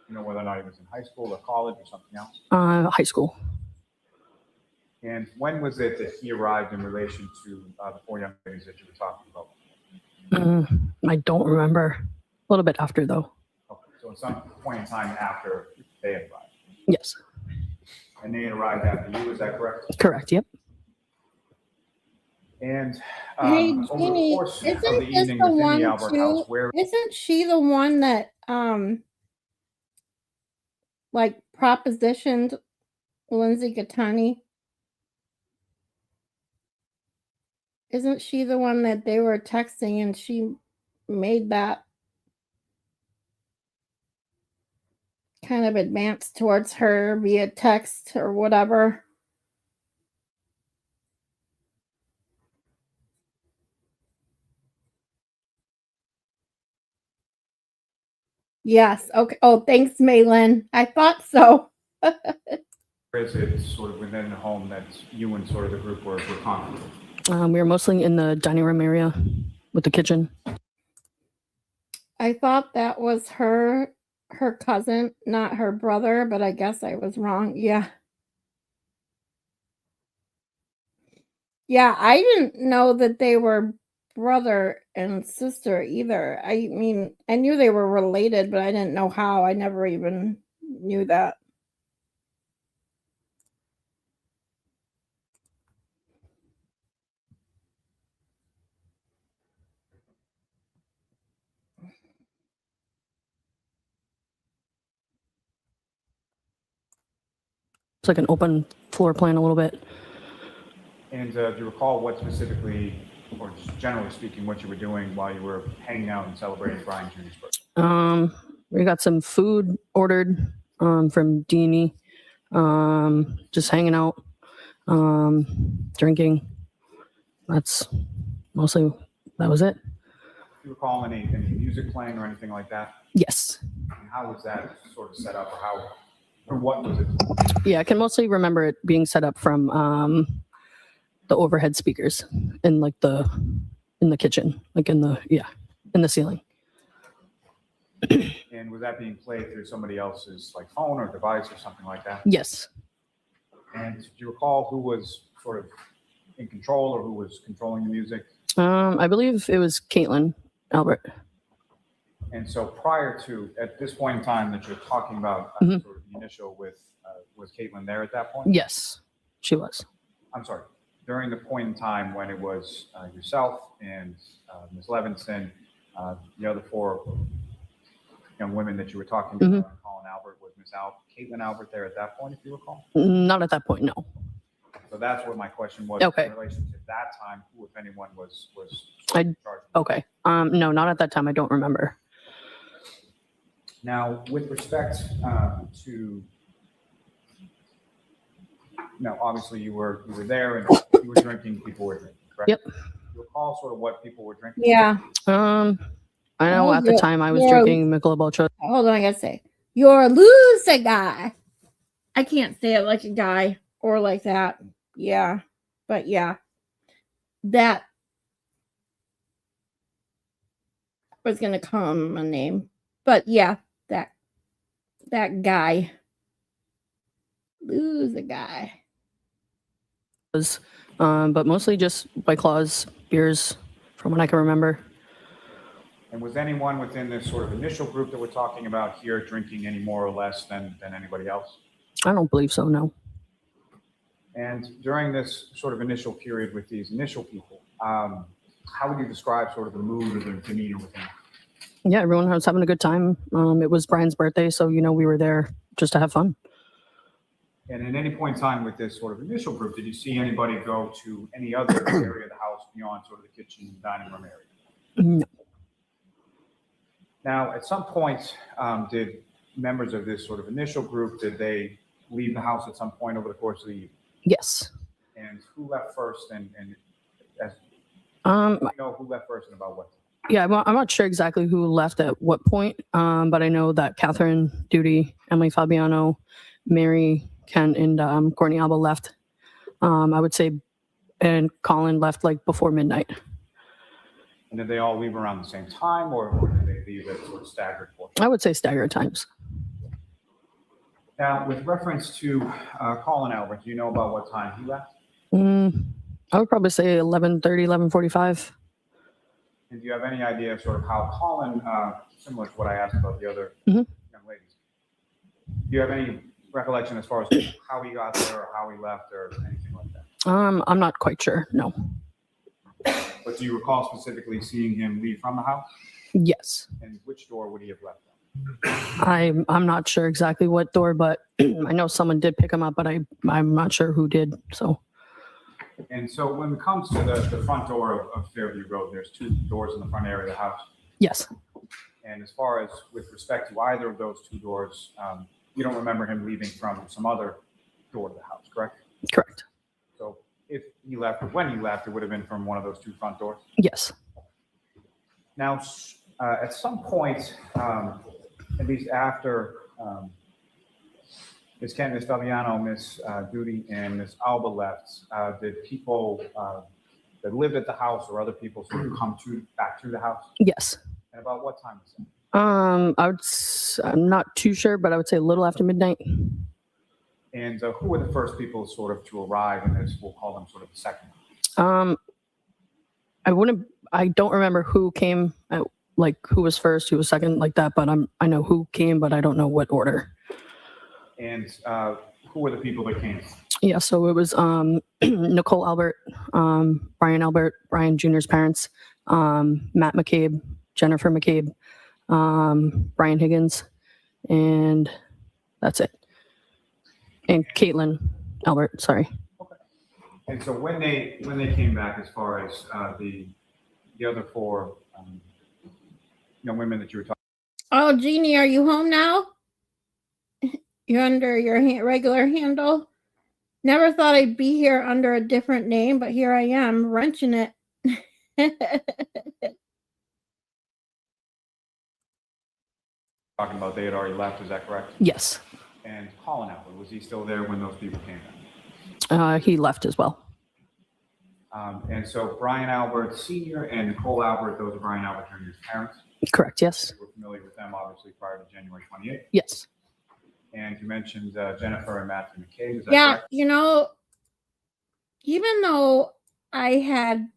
You know whether or not he was in high school or college or something else? High school. And when was it that he arrived in relation to the four young ladies that you were talking about? I don't remember. A little bit after, though. Okay, so at some point in time after they had arrived. Yes, And they had arrived after you, is that correct? correct. Yep. And Hey, over the Jeannie, course of isn't the this evening the within one the Albert too? house, where Isn't she the one that like propositioned Lindsay Gattani? Isn't she the one that they were texting and she made that kind of advance towards her via text or whatever? Yes. Okay. Oh, thanks, Malin. I thought so. is it sort of within the home that you and sort of the group were congregating? We were mostly in the dining room area with the kitchen. I thought that was her cousin, not her brother, but I guess I was wrong. Yeah. Yeah, I didn't know that they were brother and sister either. I mean, I knew they were related, but I didn't know how. I never even knew that. It's like an open floor plan a little bit. And do you recall what specifically, or just generally speaking, what you were doing while you were hanging out and celebrating Brian Jr.'s birthday? We got some food ordered from Deanie. just hanging out, drinking. That's mostly, that was it. Do you recall any music playing or anything like that? Yes. And how was that sort of set up, or what was it? Yeah, I can mostly remember it being set up from the overhead speakers in like in the kitchen, like in the ceiling. And was that being played through somebody else's like phone or device or something like that? Yes. And do you recall who was sort of in control or who was controlling the music? I believe it was Caitlin Albert. And so prior to, at this point in time that you're talking about, Mhm. sort of the initial was Caitlin there at that point? Yes, she was. I'm sorry, during the point in time when it was yourself and Ms. Levinson, the other four young women that you were talking Mhm. about, Colin Albert, was Ms. Caitlin Albert there at that point, if you recall? Not at that point, no. So that's what my question was. Okay. In relation to that time, who, if anyone, was I- in charge? Okay. No, not at that time. I don't remember. Now, with respect to, obviously you were there and you were drinking, people were drinking, correct? Yep. Do you recall sort of what people were drinking? Yeah. I know at the time I was drinking Michelob Ultra. Hold on, I gotta say, you're a loser guy. I can't say it like a guy or like that. Yeah, but yeah, that was gonna come a name, but yeah, that guy, loser guy. But mostly just White Claws, beers, from what I can remember. And was anyone within this sort of initial group that we're talking about here drinking any more or less than anybody else? I don't believe so, no. And during this sort of initial period with these initial people, how would you describe sort of the mood or the demeanor within? Yeah, everyone was having a good time. It was Brian's birthday, so, we were there just to have fun. And at any point in time with this sort of initial group, did you see anybody go to any other area of the house beyond sort of the kitchen and dining room area? No. Now, at some point, did members of this sort of initial group, did they leave the house at some point over the course of the evening? Yes. And who left first and as Um, who left first and about what? Yeah, I'm not sure exactly who left at what point, but I know that Catherine, Duty, Emily Fabiano, Mary, Ken, and Courtney Alba left. I would say, and Colin left like before midnight. And did they all leave around the same time, or did they leave at sort of staggered portions? I would say staggered times. Now, with reference to Colin Albert, do you know about what time he left? I would probably say 11:30, 11:45. And do you have any idea of sort of how Colin, similar to what I asked about the other Mhm. young ladies, do you have any recollection as far as how he got there or how he left or anything like that? I'm not quite sure. No. But do you recall specifically seeing him leave from the house? Yes. And which door would he have left? I'm not sure exactly what door, but I know someone did pick him up, but I'm not sure who did. So. And so when it comes to the front door of Fairview Road, there's two doors in the front area of the house. Yes. And as far as with respect to either of those two doors, you don't remember him leaving from some other door of the house, correct? Correct. So if he left or when he left, it would have been from one of those two front doors? Yes. Now, at some point, at least after Ms. Kent, Ms. Fabiano, Ms. Duty, and Ms. Alba left, did people that lived at the house or other people sort of come back to the house? Yes. And about what time was that? I'm not too sure, but I would say a little after midnight. And who were the first people sort of to arrive in this, we'll call them sort of the second? I don't remember who came, like who was first, who was second, like that, but I know who came, but I don't know what order. And who were the people that came? Yeah, so it was Nicole Albert, Brian Albert, Brian Jr.'s parents, Matt McCabe, Jennifer McCabe, Brian Higgins, and that's it. And Caitlin Albert, sorry. Okay. And so when they came back, as far as the other four young women that you were talking Oh, Jeannie, are you home now? you're under your regular handle. Never thought I'd be here under a different name, but here I am, wrenching it. Talking about they had already left, is that correct? Yes. And Colin Albert, was he still there when those people came in? He left as well. And so Brian Albert Sr. and Nicole Albert, those are Brian Albert Jr.'s parents. Correct, yes. We're familiar with them, obviously, prior to January 28th. Yes. And you mentioned Jennifer and Matthew McCabe, is that Yeah, correct? you know, even though I had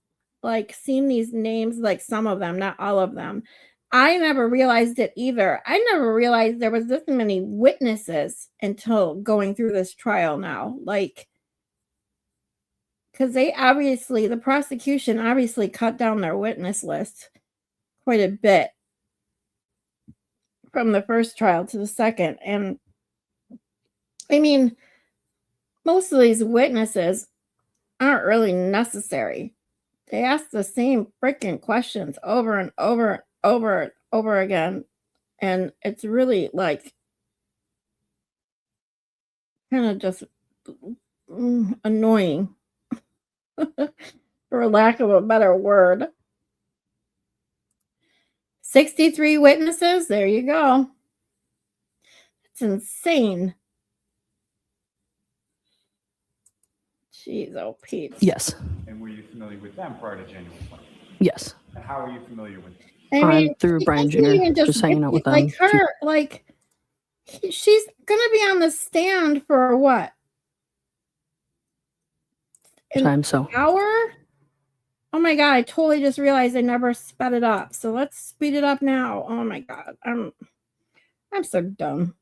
like seen these names, like some of them, not all of them, I never realized it either. I never realized there was this many witnesses until going through this trial now. Like, because the prosecution obviously cut down their witness list quite a bit from the first trial to the second. And I mean, most of these witnesses aren't really necessary. They ask the same freaking questions over and over and over and over again. And it's really like kind of just annoying, for lack of a better word. 63 witnesses. There you go. It's insane. Jeez, oh, Pete. Yes. And were you familiar with them prior to January 20th? Yes. And how are you familiar with them? I mean, Through she Brian doesn't even Jr., just hanging out with them. Like her, like she's gonna be on the stand for what? Time so. Hour? Oh my god! I totally just realized I never sped it up. So let's speed it up now. Oh my god, I'm so dumb.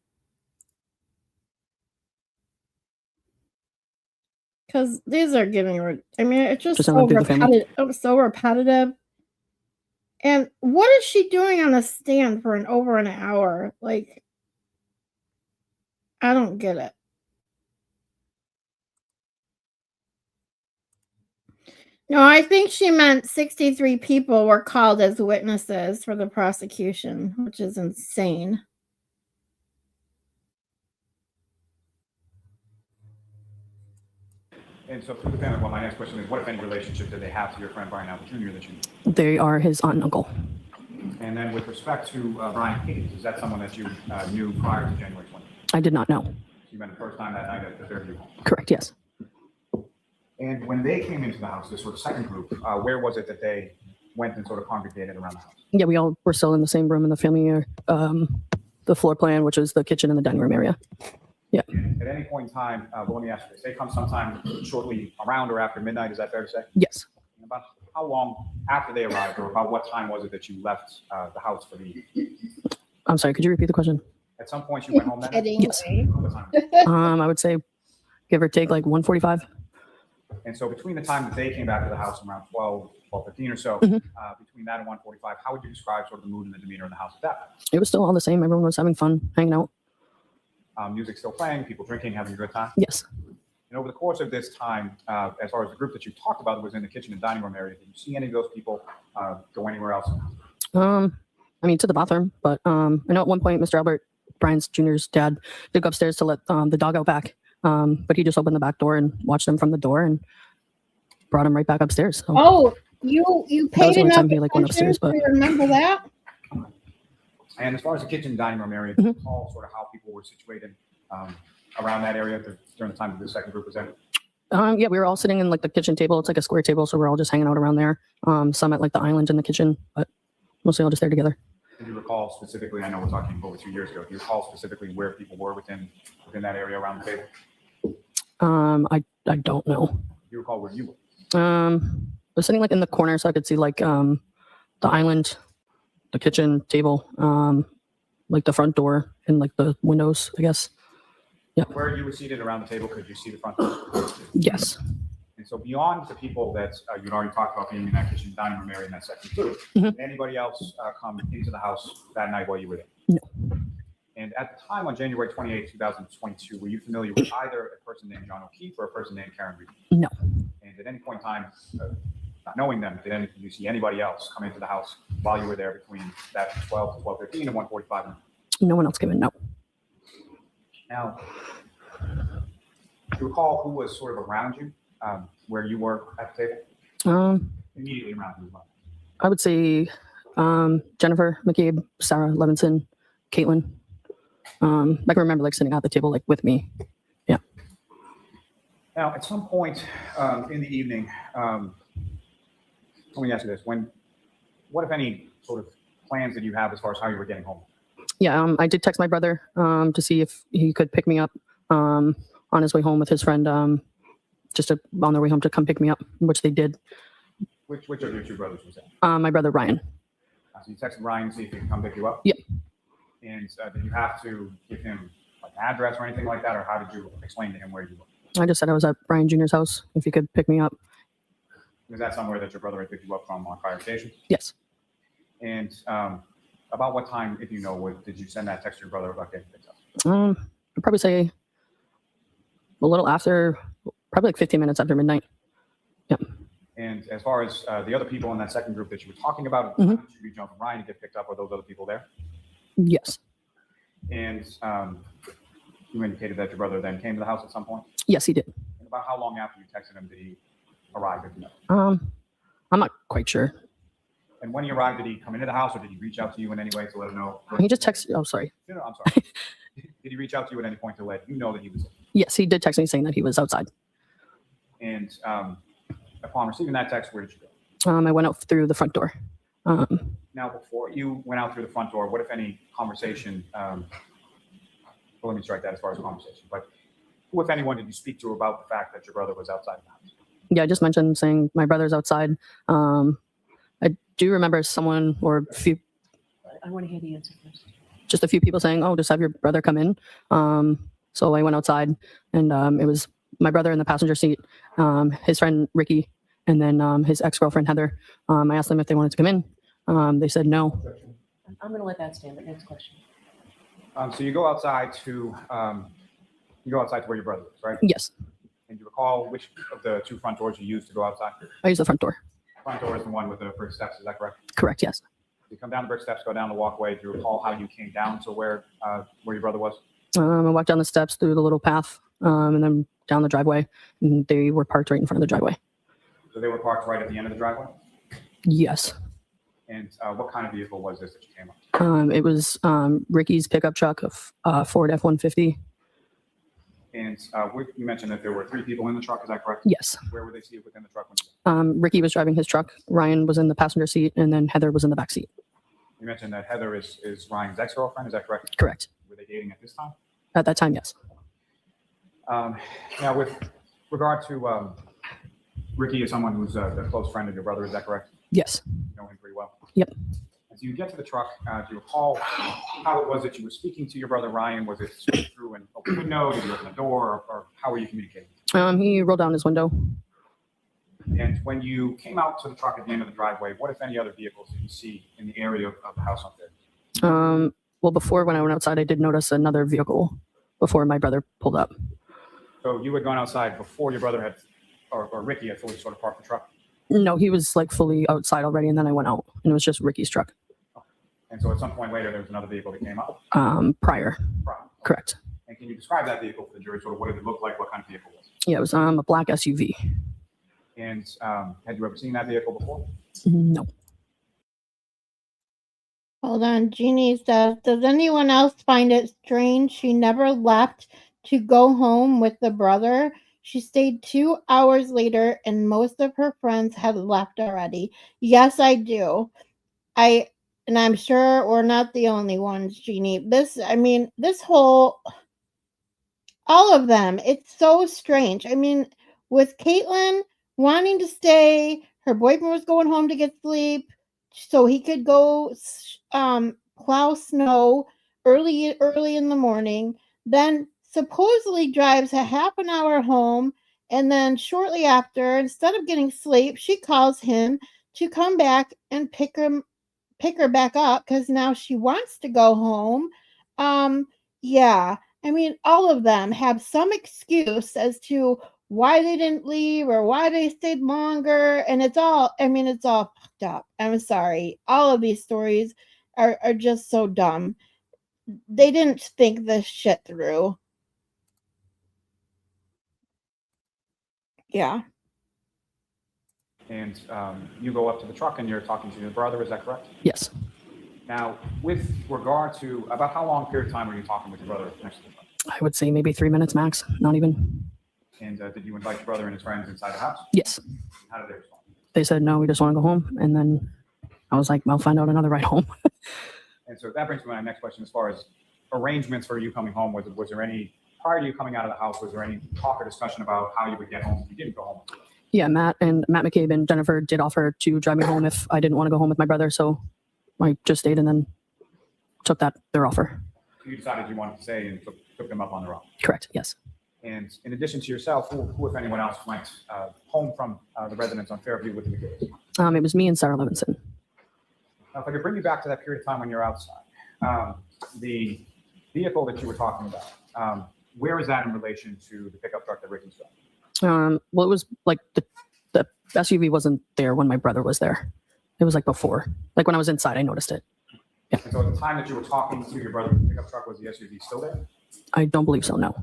Because these are getting, I mean, it's just so repetitive. It was so repetitive. And what is she doing on the stand for over an hour? Like, I don't get it. No, I think she meant 63 people were called as witnesses for the prosecution, which is insane. And so through the family, well, my next question is, what, if any, relationship did they have to your friend Brian Albert Jr. that you knew? They are his aunt and uncle. And then with respect to Brian Higgins, is that someone that you knew prior to January 20th? I did not know. You met the first time that night at the Fairview home? Correct, yes. And when they came into the house, this sort of second group, where was it that they went and sort of congregated around the house? Yeah, we all were still in the same room in the family, the floor plan, which is the kitchen and the dining room area. Yeah. At any point in time, well, let me ask you this, they come sometime shortly around or after midnight, is that fair to say? Yes. And about how long after they arrived, or about what time was it that you left the house for the evening? I'm sorry, could you repeat the question? At some point you went home that night? Yes. What time? I would say give or take like 1:45. And so between the time that they came back to the house around 12:15 or so, between that and 1:45, how would you describe sort of the mood and the demeanor in the house at that point? It was still all the same. Everyone was having fun, hanging out. Music still playing, people drinking, having a good time? Yes. And over the course of this time, as far as the group that you talked about that was in the kitchen and dining room area, did you see any of those people go anywhere else? I mean, to the bathroom, but I know at one point Mr. Albert, Brian's Jr.'s dad, did go upstairs to let the dog out back, but he just opened the back door and watched them from the door and brought him right back upstairs. So. Oh, you paid enough attention went upstairs, but to remember that? And as far as the kitchen and dining room area, all sort of how people were situated around that area during the time that the second group was in? Yeah, we were all sitting in like the kitchen table. It's like a square table, so we're all just hanging out around there. Some at like the island in the kitchen, but mostly all just there together. Do you recall specifically, I know we're talking over 2 years ago, do you recall specifically where people were within that area around the table? I don't know. Do you recall where you were? I was sitting like in the corner so I could see like the island, the kitchen table, like the front door and like the windows, I guess. Yeah. Where you were seated around the table, could you see the front door? Yes. And so beyond the people that you'd already talked about being in that kitchen dining room area in that second group, did anybody else come into the house that night while you were there? No. And at the time on January 28, 2022, were you familiar with either a person named John O'Keefe or a person named Karen Reed? No. And at any point in time, not knowing them, did you see anybody else come into the house while you were there between that 12 to 12:15 and 1:45? No one else came in, no. Now, do you recall who was sort of around you where you were at the table? Immediately around you as well. I would say Jennifer McCabe, Sarah Levinson, Caitlin. I can remember like sitting at the table like with me. Yeah. Now, at some point in the evening, let me ask you this: what if any sort of plans did you have as far as how you were getting home? Yeah, I did text my brother to see if he could pick me up on his way home with his friend, on their way home to come pick me up, which they did. Which of your two brothers was that? My brother Ryan. So you texted Ryan to see if he could come pick you up? Yep. And did you have to give him like an address or anything like that, or how did you explain to him where you were? I just said I was at Brian Jr.'s house, if he could pick me up. Was that somewhere that your brother had picked you up from on prior occasions? Yes. And about what time, if you know, did you send that text to your brother about getting picked up? I'd probably say a little after, probably like 15 minutes after midnight. Yep. And as far as the other people in that second group that you were talking about, did you reach out to Ryan to get picked up? Were those other people there? Yes. And you indicated that your brother then came to the house at some point? Yes, he did. And about how long after you texted him did he arrive, if you know? I'm not quite sure. And when he arrived, did he come into the house or did he reach out to you in any way to let him know? He just texted, oh, sorry. No, I'm sorry. Did he reach out to you at any point to let you know that he was? Yes, he did text me saying that he was outside. And upon receiving that text, where did you go? I went out through the front door. Now, before you went out through the front door, what, if any, conversation, well, let me strike that as far as conversation, but who, if anyone, did you speak to about the fact that your brother was outside the house? Yeah, I just mentioned saying my brother's outside. I do remember someone or a few. I want to hear the answer first. Just a few people saying, "Oh, just have your brother come in." So I went outside, and it was my brother in the passenger seat, his friend Ricky, and then his ex-girlfriend Heather. I asked them if they wanted to come in. They said no. I'm going to let that stand. But next question. So you go outside to where your brother is, right? Yes. And you recall which of the two front doors you used to go outside? I used the front door. Front door is the one with the brick steps, is that correct? Correct. Yes. You come down the brick steps, go down the walkway. Do you recall how you came down to where your brother was? I walked down the steps through the little path, and then down the driveway, and they were parked right in front of the driveway. So they were parked right at the end of the driveway? Yes. And what kind of vehicle was this that you came up? It was Ricky's pickup truck, a Ford F-150. And you mentioned that there were three people in the truck, is that correct? Yes. Where were they seated within the truck? Ricky was driving his truck. Ryan was in the passenger seat, and then Heather was in the back seat. You mentioned that Heather is Ryan's ex-girlfriend, is that correct? Correct. Were they dating at this time? At that time, yes. Now, with regard to Ricky is someone who's a close friend of your brother, is that correct? Yes. You know him pretty well? Yep. As you get to the truck, do you recall how it was that you were speaking to your brother Ryan? Was it through an open window? Did you open the door? Or how were you communicating? He rolled down his window. And when you came out to the truck at the end of the driveway, what, if any, other vehicles did you see in the area of the house up there? Well, before when I went outside, I did notice another vehicle before my brother pulled up. So you had gone outside before your brother had, or Ricky had fully sort of parked the truck? No, he was like fully outside already, and then I went out, and it was just Ricky's truck. And so at some point later, there was another vehicle that came up? Prior. Correct. And can you describe that vehicle for the jury? Sort of what did it look like? What kind of vehicle was it? Yeah, it was a black SUV. And had you ever seen that vehicle before? No. Hold on, Jeannie says, does anyone else find it strange she never left to go home with the brother? She stayed 2 hours later and most of her friends had left already. Yes, I do. And I'm sure we're not the only ones, Jeannie. All of them, it's so strange. I mean, with Caitlin wanting to stay, her boyfriend was going home to get sleep so he could go plow snow early in the morning, then supposedly drives a half an hour home, and then shortly after, instead of getting sleep, she calls him to come back and pick her back up because now she wants to go home. Yeah, I mean, all of them have some excuse as to why they didn't leave or why they stayed longer, and it's all fucked up. I'm sorry. All of these stories are just so dumb. They didn't think this shit through. Yeah. And you go up to the truck and you're talking to your brother, is that correct? Yes. Now, with regard to, about how long period of time were you talking with your brother next to the truck? I would say maybe 3 minutes max, not even. And did you invite your brother and his friends inside the house? Yes. How did they respond? They said, no, we just want to go home. And then I was like, I'll find out another ride home. And so that brings me to my next question. As far as arrangements for you coming home, was there any, prior to you coming out of the house, was there any talk or discussion about how you would get home if you didn't go home? Yeah, Matt McCabe and Jennifer did offer to drive me home if I didn't want to go home with my brother. So I just stayed and then took their offer. You decided you wanted to stay and took them up on their own. Correct. Yes. And in addition to yourself, who if anyone else, went home from the residence on Fairview with the kids? It was me and Sarah Levinson. Now, if I could bring you back to that period of time when you're outside, the vehicle that you were talking about, where is that in relation to the pickup truck that Ricky's driving? Well, it was like the SUV wasn't there when my brother was there. It was like before. Like when I was inside, I noticed it. Yeah. And so at the time that you were talking to your brother, the pickup truck, was the SUV still there? I don't believe so, no.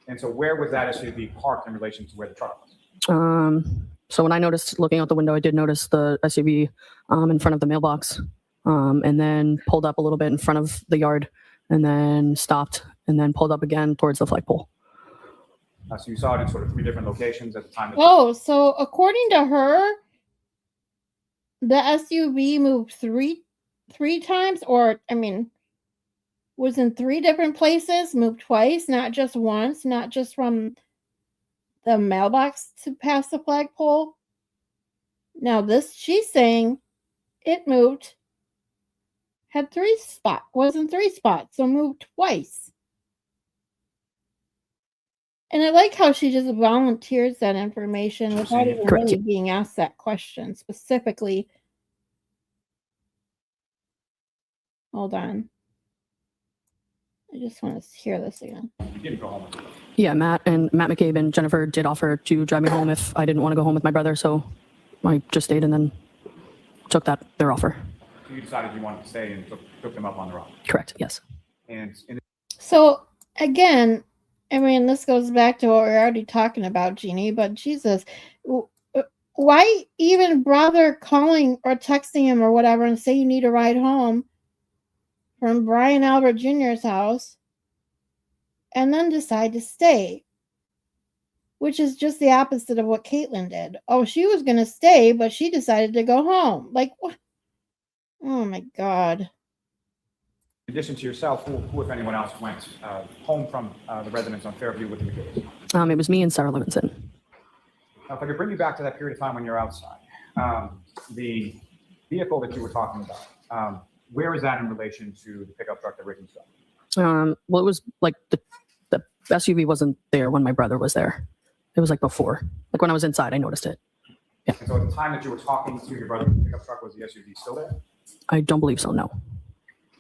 And so where was that SUV parked in relation to where the truck was? So when I noticed, looking out the window, I did notice the SUV in front of the mailbox, and then pulled up a little bit in front of the yard, and then stopped, and then pulled up again towards the flagpole. So you saw it in sort of 3 different locations at the time. Oh, so according to her, the SUV moved three times, or I mean, was in 3 different places, moved twice, not just once, not just from the mailbox to past the flagpole. Now she's saying it moved, had 3 spots, was in 3 spots, so moved twice. And I like how she just volunteers that information without even really being asked that question specifically. Hold on. I just want to hear this again. You didn't go home. Yeah, Matt McCabe and Jennifer did offer to drive me home if I didn't want to go home with my brother. So I just stayed and then took their offer. So you decided you wanted to stay and took them up on their own. Correct. Yes. And so again, I mean, this goes back to what we're already talking about, Jeannie, but Jesus, why even bother calling or texting him or whatever and say you need a ride home from Brian Albert Jr.'s house and then decide to stay, which is just the opposite of what Caitlin did. Oh, she was going to stay, but she decided to go home. Like, what? Oh, my God. in addition to yourself, who if anyone else, went home from the residence on Fairview with the kids? It was me and Sarah Levinson. Now, if I could bring you back to that period of time when you're outside, the vehicle that you were talking about, where is that in relation to the pickup truck that Ricky's driving? Well, it was like the SUV wasn't there when my brother was there. It was like before. Like when I was inside, I noticed it. Yeah. And so at the time that you were talking to your brother, the pickup truck, was the SUV still there? I don't believe so, no.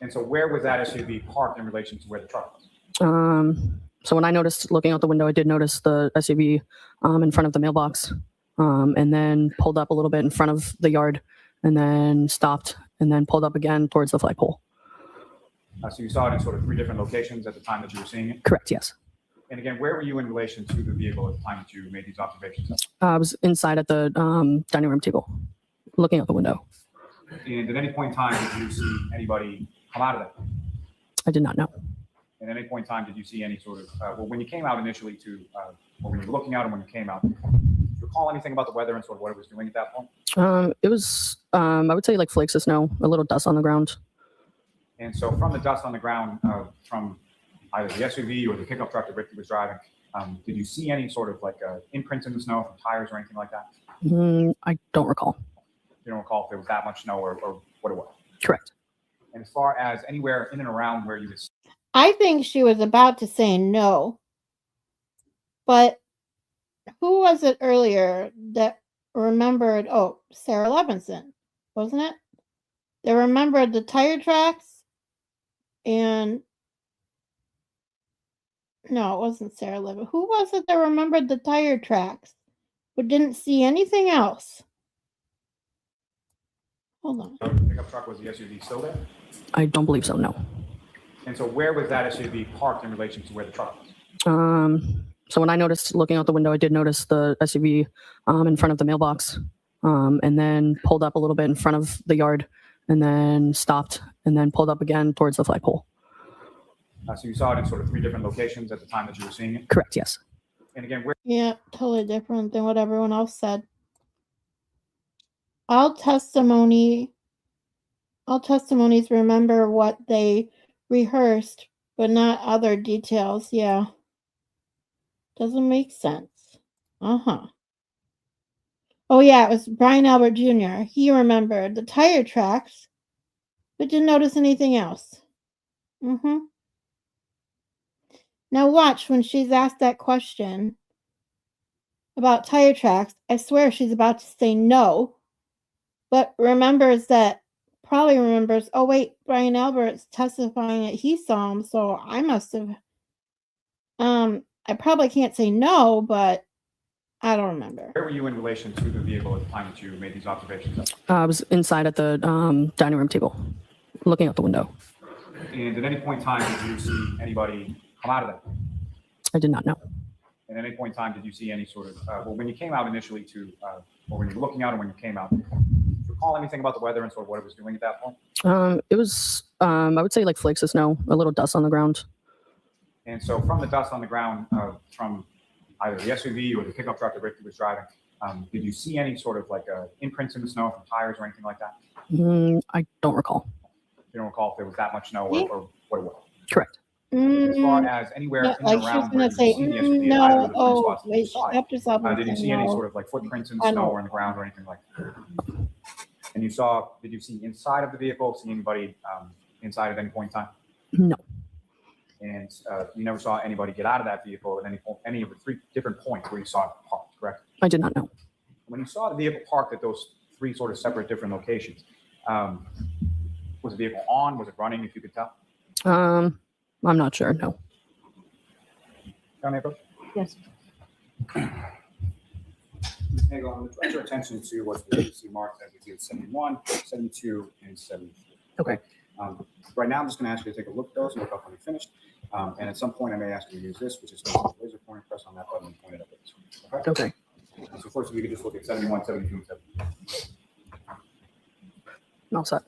And so where was that SUV parked in relation to where the truck was? So when I noticed, looking out the window, I did notice the SUV in front of the mailbox, and then pulled up a little bit in front of the yard, and then stopped, and then pulled up again towards the flagpole. So you saw it in sort of 3 different locations at the time that you were seeing it? Correct, yes. And again, where were you in relation to the vehicle at the time that you made these observations? I was inside at the dining room table, looking out the window. And at any point in time, did you see anybody come out of that? I did not know. And at any point in time, did you see any sort of, well, when you came out initially to, or when you were looking out and when you came out, did you recall anything about the weather and sort of what it was doing at that point? It was, I would say like flakes of snow, a little dust on the ground. And so from the dust on the ground, from either the SUV or the pickup truck that Ricky was driving, did you see any sort of like imprints in the snow from tires or anything like that? I don't recall. You don't recall if there was that much snow or what it was? Correct. And as far as anywhere in and around where you was, I think she was about to say no. But who was it earlier that remembered? Oh, Sarah Levinson, wasn't it? They remembered the tire tracks. And no, it wasn't Sarah Levinson. Who was it that remembered the tire tracks but didn't see anything else? Hold on. The pickup truck, was the SUV still there? I don't believe so, no. And so where was that SUV parked in relation to where the truck was? So when I noticed looking out the window, I did notice the SUV in front of the mailbox, and then pulled up a little bit in front of the yard, and then stopped, and then pulled up again towards the flagpole. So you saw it in sort of 3 different locations at the time that you were seeing it? Correct, yes. And again, where? Yeah, totally different than what everyone else said. All testimonies remember what they rehearsed, but not other details. Yeah. Doesn't make sense. Uh-huh. Oh, yeah, it was Brian Albert Jr. He remembered the tire tracks, but didn't notice anything else. Mm-hmm. Now watch when she's asked that question about tire tracks. I swear she's about to say no, but probably remembers, oh wait, Brian Albert's testifying that he saw him, so I must have, I probably can't say no, but I don't remember. Where were you in relation to the vehicle at the time that you made these observations? I was inside at the dining room table, looking out the window. And at any point in time, did you see anybody come out of that? I did not know. And at any point in time, did you see any sort of, well, when you came out initially or when you were looking out and when you came out, did you recall anything about the weather and sort of what it was doing at that point? It was, I would say like flakes of snow, a little dust on the ground. And so from the dust on the ground, from either the SUV or the pickup truck that Ricky was driving, did you see any sort of like imprints in the snow from tires or anything like that? I don't recall. You don't recall if there was that much snow or what it was? Correct. As far as anywhere in like and she was around gonna where you say, see the SUV, no, either of the three oh, spots that you wait, saw it, after something. did you see any sort of like footprints in the snow or in the ground or anything like that? And did you see inside of the vehicle, see anybody inside at any point in time? No. And you never saw anybody get out of that vehicle at any of the 3 different points where you saw it parked, correct? I did not know. When you saw the vehicle parked at those 3 sort of separate different locations, was the vehicle on? Was it running, if you could tell? I'm not sure, no. County approach? Yes. Ms. Nagel, I'm going to direct your attention to what's the agency marked as exhibit 71, 72, and 73. Okay. Right now, I'm just going to ask you to take a look at those and look up when you're finished. And at some point, I may ask you to use this, which is the laser pointer. Press on that button and point it up at this one. Okay. So first, if you could just look at 71, 72, and 73. All set.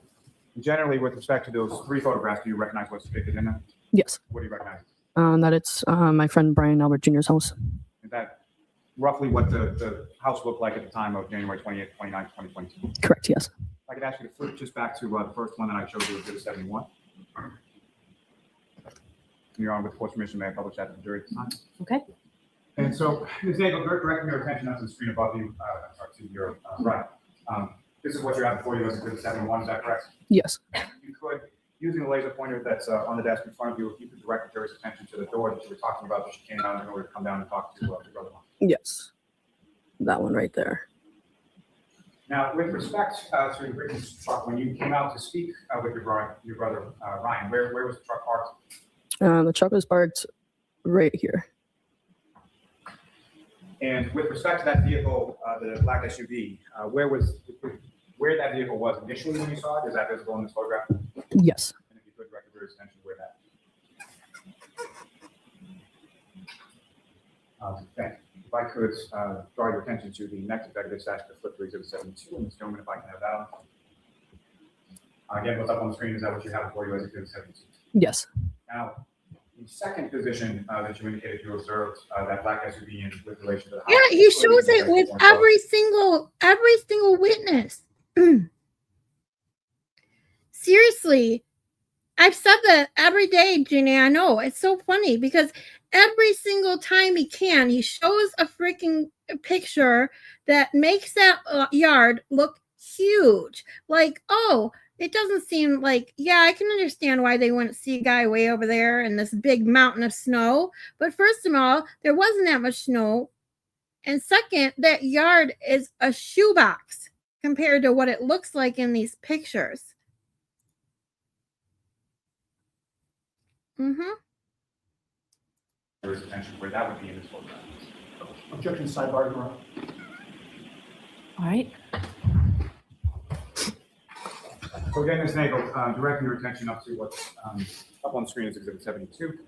Generally, with respect to those 3 photographs, do you recognize what's depicted in them? Yes. What do you recognize? That it's my friend Brian Albert Jr.'s house. Is that roughly what the house looked like at the time of January 28th, 29th, 2022? Correct, yes. If I could ask you to flip just back to the first one that I showed you, exhibit 71. You're on with the court's permission, may I publish that to the jury at this time? Okay. And so, Ms. Nagel, directing your attention up to the screen above you, or to your right. This is what you have before you as exhibit 71, is that correct? Yes. You could, using the laser pointer that's on the desk in front of you, if you could direct the jury's attention to the door that you were talking about that she came out in order to come down and talk to your brother. Yes. That one right there. Now, with respect to Ricky's truck, when you came out to speak with your brother Ryan, where was the truck parked? The truck was parked right here. And with respect to that vehicle, the black SUV, where that vehicle was initially when you saw it? Is that visible in this photograph? Yes. And if you could direct the jury's attention to where that. Thank you. If I could draw your attention to the next executive session to flip to exhibit 72, and Ms. Gilman, if I can have that on. Again, what's up on the screen, is that what you have before you as exhibit 72? Yes. Now, the second position that you indicated you observed that black SUV in with relation to the house. Yeah, he shows it with every single witness. Seriously, I've said that every day, Jeannie. I know it's so funny because every single time he can, he shows a freaking picture that makes that yard look huge. Like, oh, it doesn't seem like, yeah, I can understand why they wouldn't see a guy way over there in this big mountain of snow. But first of all, there wasn't that much snow. And second, that yard is a shoebox compared to what it looks like in these pictures. There is attention where that would be in this photograph. Objection, sidebar, Your Honor. All right. So again, Ms. Nagel, directing your attention up to what's up on the screen is exhibit 72.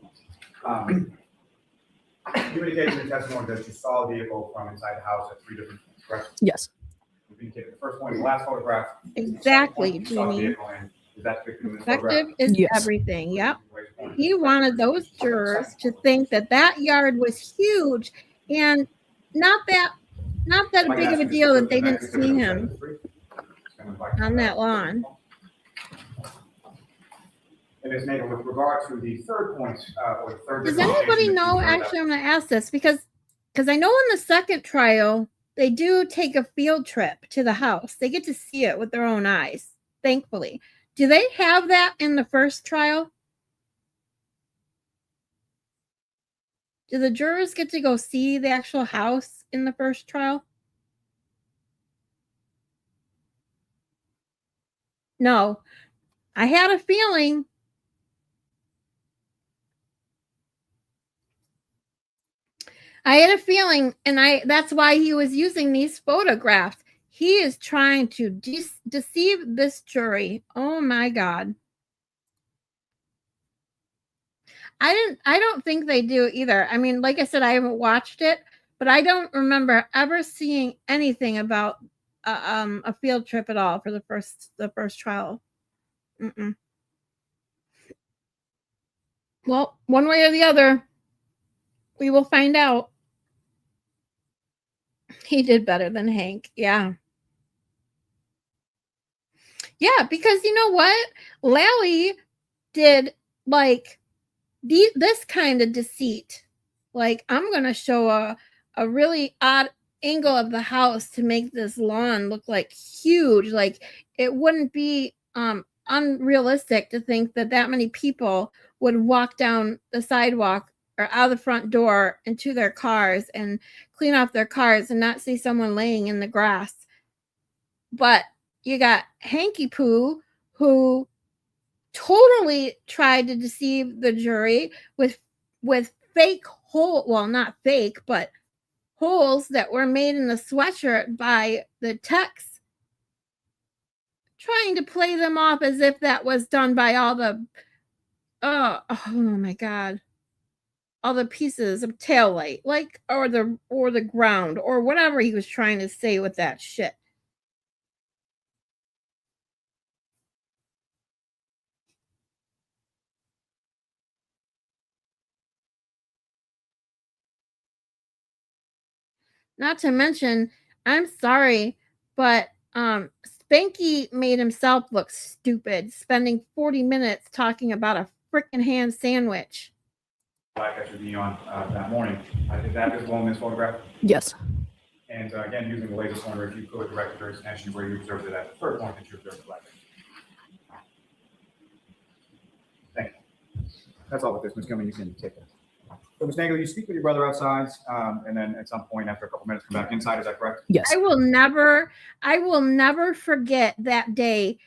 You indicated in your testimony that you saw the vehicle from inside the house at 3 different points, correct? Yes. You indicated the first point in the last photograph. Exactly, You saw the Jamie. vehicle in. Is that depicted in this photograph? Perspective is Yes. everything. Yep. He wanted those jurors to think that that yard was huge and not that big of a deal that they didn't see him on that lawn. And Ms. Nagel, with regard to the third point, or the third. Does anybody know? Actually, I'm going to ask this because I know in the second trial they do take a field trip to the house. They get to see it with their own eyes. Thankfully, do they have that in the first trial? Do the jurors get to go see the actual house in the first trial? No. I had a feeling. And that's why he was using these photographs. He is trying to deceive this jury. Oh my God. I don't think they do either. I mean, like I said, I haven't watched it, but I don't remember ever seeing anything about a field trip at all for the first trial. Well, one way or the other, we will find out. He did better than Hank. Yeah. Yeah, because you know what? Lally did like this kind of deceit. Like, I'm going to show a really odd angle of the house to make this lawn look like huge. Like, it wouldn't be unrealistic to think that many people would walk down the sidewalk or out the front door into their cars and clean off their cars and not see someone laying in the grass. But you got Hanky Poo, who totally tried to deceive the jury with fake not fake, but holes that were made in the sweatshirt by the techs, trying to play them off as if that was done by all the oh my God, all the pieces of tail light, like or the ground or whatever he was trying to say with that shit. Not to mention, I'm sorry, but Spanky made himself look stupid, spending 40 minutes talking about a freaking ham sandwich. Like I should be on that morning. Is that visible in this photograph? Yes. And again, using the laser pointer, if you could direct the jury's attention where you observed it at the third point that you observed the black. Thank you. That's all with this, Ms. Gilman. You can take it. So, Ms. Nagel, you speak with your brother outside, and then at some point after a couple minutes come back inside. Is that correct? Yes. I will never forget that day.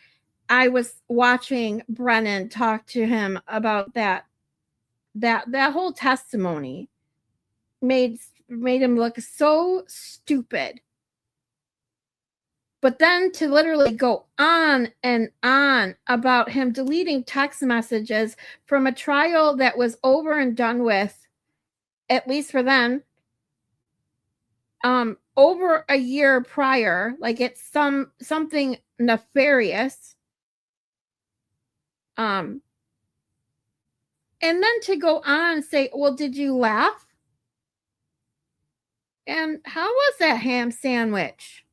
I was watching Brennan talk to him about that whole testimony made him look so stupid. But then to literally go on and on about him deleting text messages from a trial that was over and done with, at least for them, over a year prior, like it's something nefarious. And then to go on and say, well, did you laugh? And how was that ham sandwich?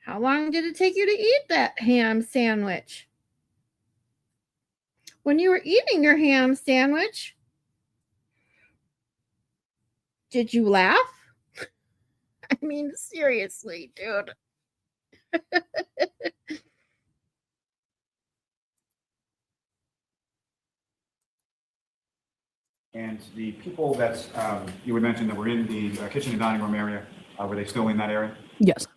How long did it take you to eat that ham sandwich? When you were eating your ham sandwich, did you laugh? I mean, seriously, dude. And the people that you would mention that were in the kitchen and dining room area, were they still in that area? Yes.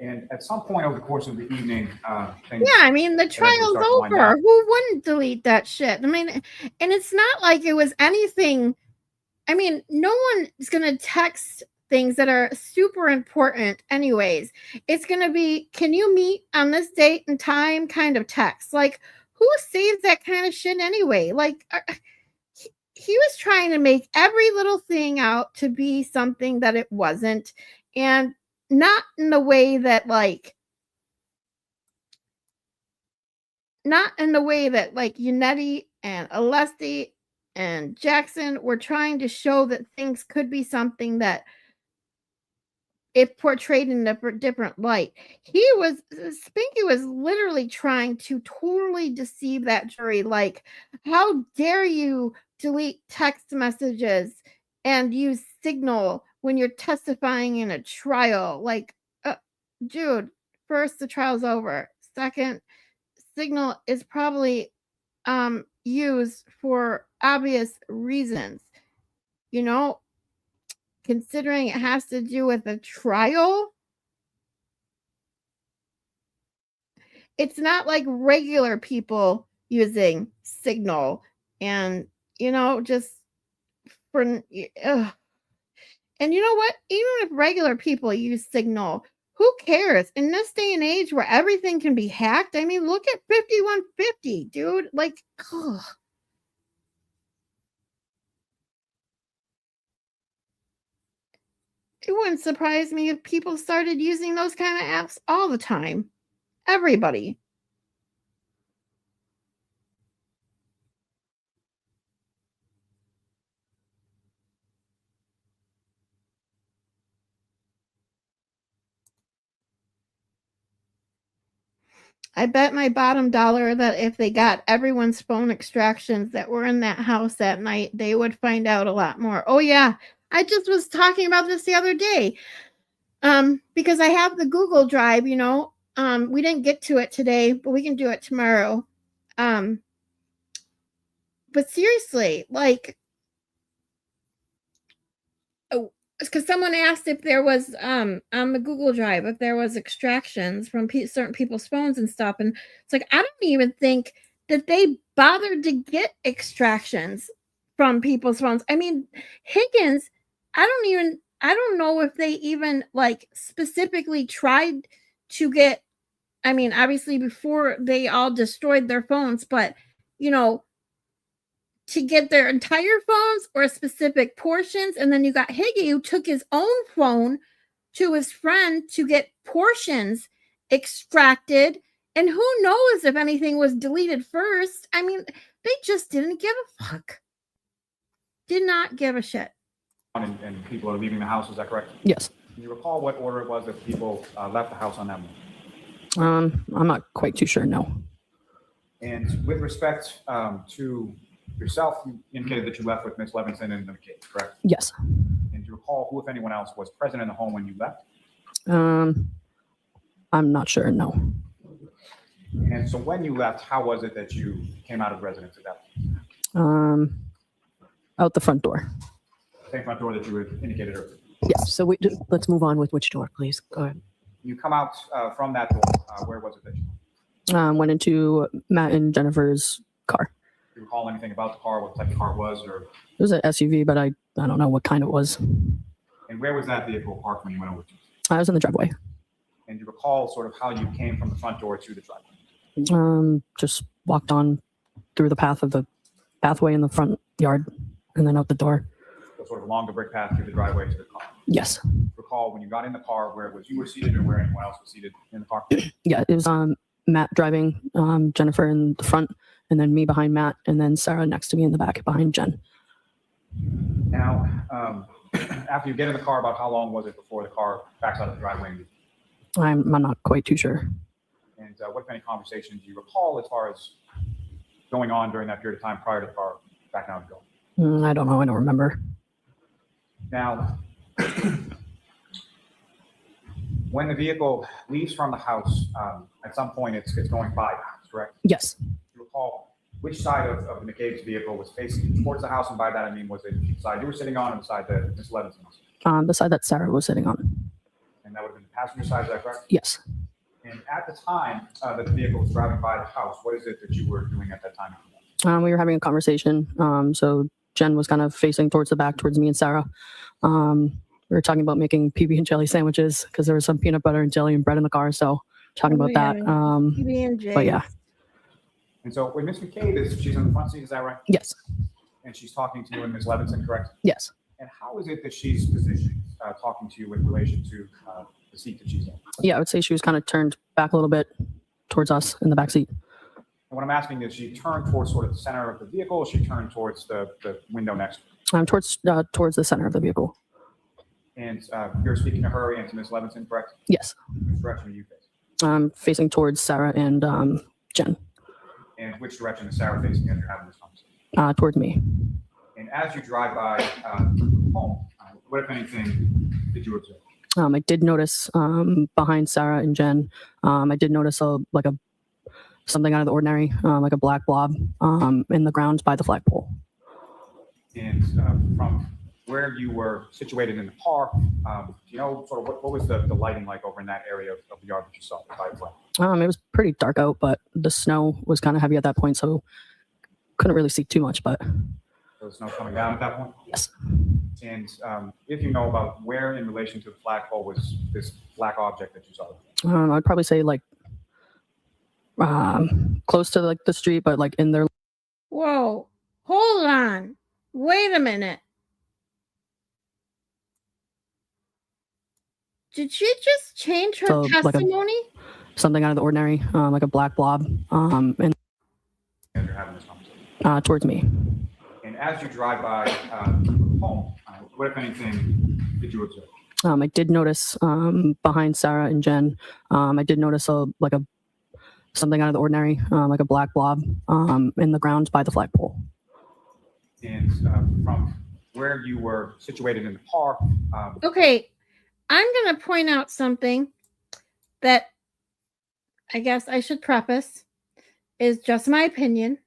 And at some point over the course of the evening, yeah, I mean, the trial's over. Who wouldn't delete that shit? I mean, and it's not like it was anything. I mean, no one is going to text things that are super important anyways. It's going to be, can you meet on this date and time kind of text. Like, who saves that kind of shit anyway? Like, he was trying to make every little thing out to be something that it wasn't, and not in the way that like Yannetti and Alesti and Jackson were trying to show that things could be something that if portrayed in a different light. Spinky was literally trying to totally deceive that jury. Like, how dare you delete text messages and use Signal when you're testifying in a trial? Like, dude, first, the trial's over. Second, Signal is probably used for obvious reasons. You know, considering it has to do with a trial, it's not like regular people using Signal and, just for, and you know what? Even if regular people use Signal, who cares? In this day and age where everything can be hacked, I mean, look at 5150, dude. Like, ugh. It wouldn't surprise me if people started using those kind of apps all the time. Everybody. I bet my bottom dollar that if they got everyone's phone extractions that were in that house that night, they would find out a lot more. Oh yeah, I just was talking about this the other day. Because I have the Google Drive, we didn't get to it today, but we can do it tomorrow. But seriously, like, because someone asked if there was on the Google Drive if there was extractions from certain people's phones and stuff, and it's like I don't even think that they bothered to get extractions from people's phones. I mean, Higgins, I don't know if they even like specifically tried to get, I mean, obviously before they all destroyed their phones, but to get their entire phones or specific portions. And then you got Higgy, who took his own phone to his friend to get portions extracted. And who knows if anything was deleted first. I mean, they just didn't give a fuck. Did not give a shit. And people are leaving the house, is that correct? Yes. Can you recall what order it was that people left the house on that morning? I'm not quite too sure, no. And with respect to yourself, you indicated that you left with Miss Levinson and the kids, correct? Yes. And do you recall who, if anyone else, was present in the home when you left? I'm not sure, no. And so when you left, how was it that you came out of the residence at that point? Out the front door. Same front door that you had indicated earlier. Yes. So let's move on with which door, please. Go ahead. You come out from that door. Where was it that you went into Matt and Jennifer's car. Do you recall anything about the car, what type of car it was, or? It was an SUV, but I don't know what kind it was. And where was that vehicle parked when you went over to it? I was in the driveway. And do you recall sort of how you came from the front door to the driveway? Just walked on through the pathway in the front yard and then out the door. So sort of along the brick path through the driveway to the car. Yes. Recall when you got in the car where it was you were seated or where anyone else was seated in the car? Yeah, it was Matt driving, Jennifer in the front, and then me behind Matt, and then Sarah next to me in the back behind Jen. Now, after you get in the car, about how long was it before the car backs out of the driveway? I'm not quite too sure. And what, if any, conversation do you recall as far as going on during that period of time prior to the car backing out and going? I don't know. I don't remember. Now, when the vehicle leaves from the house, at some point it's going by the house, correct? Yes. Do you recall which side of the McCabe's vehicle was facing towards the house? And by that, I mean, was it the side you were sitting on or the side that Ms. Levinson was? The side that Sarah was sitting on. And that would have been the passenger side, is that correct? Yes. And at the time that the vehicle was driving by the house, what is it that you were doing at that time? We were having a conversation. So Jen was kind of facing towards the back, towards me and Sarah. We were talking about making PB and jelly sandwiches because there was some peanut butter and jelly and bread in the car. So talking about that. PB and J. But yeah. And so when Miss McCabe she's in the front seat, is that right? Yes. And she's talking to you and Ms. Levinson, correct? Yes. And how is it that she's positioned, talking to you in relation to the seat that she's in? Yeah, I would say she was kind of turned back a little bit towards us in the back seat. And what I'm asking is, she turned towards sort of the center of the vehicle, or she turned towards the window next to her? Towards the center of the vehicle. And you're speaking to her and to Ms. Levinson, correct? Yes. Which direction are you facing? I'm facing towards Sarah and Jen. And which direction is Sarah facing as you're having this conversation? Towards me. And as you drive by home, what, if anything, did you observe? I did notice behind Sarah and Jen, I did notice something out of the ordinary, like a black blob in the ground by the flagpole. And from where you were situated in the park, do you know sort of what was the lighting like over in that area of the yard that you saw by the flag? It was pretty dark out, but the snow was kind of heavy at that point, so couldn't really see too much, but. There was snow coming down at that point? Yes. And if you know about where in relation to the flagpole was this black object that you saw? I'd probably say like close to like the street, but like in their. Whoa, hold on. Wait a minute. Did she just change her So, like testimony? something out of the ordinary, like a black blob, and As you're having this conversation. towards me. And as you drive by home, what, if anything, did you observe? I did notice behind Sarah and Jen, I did notice something out of the ordinary, like a black blob in the ground by the flagpole. And from where you were situated in the park. Okay, I'm going to point out something that I guess I should preface is just my opinion.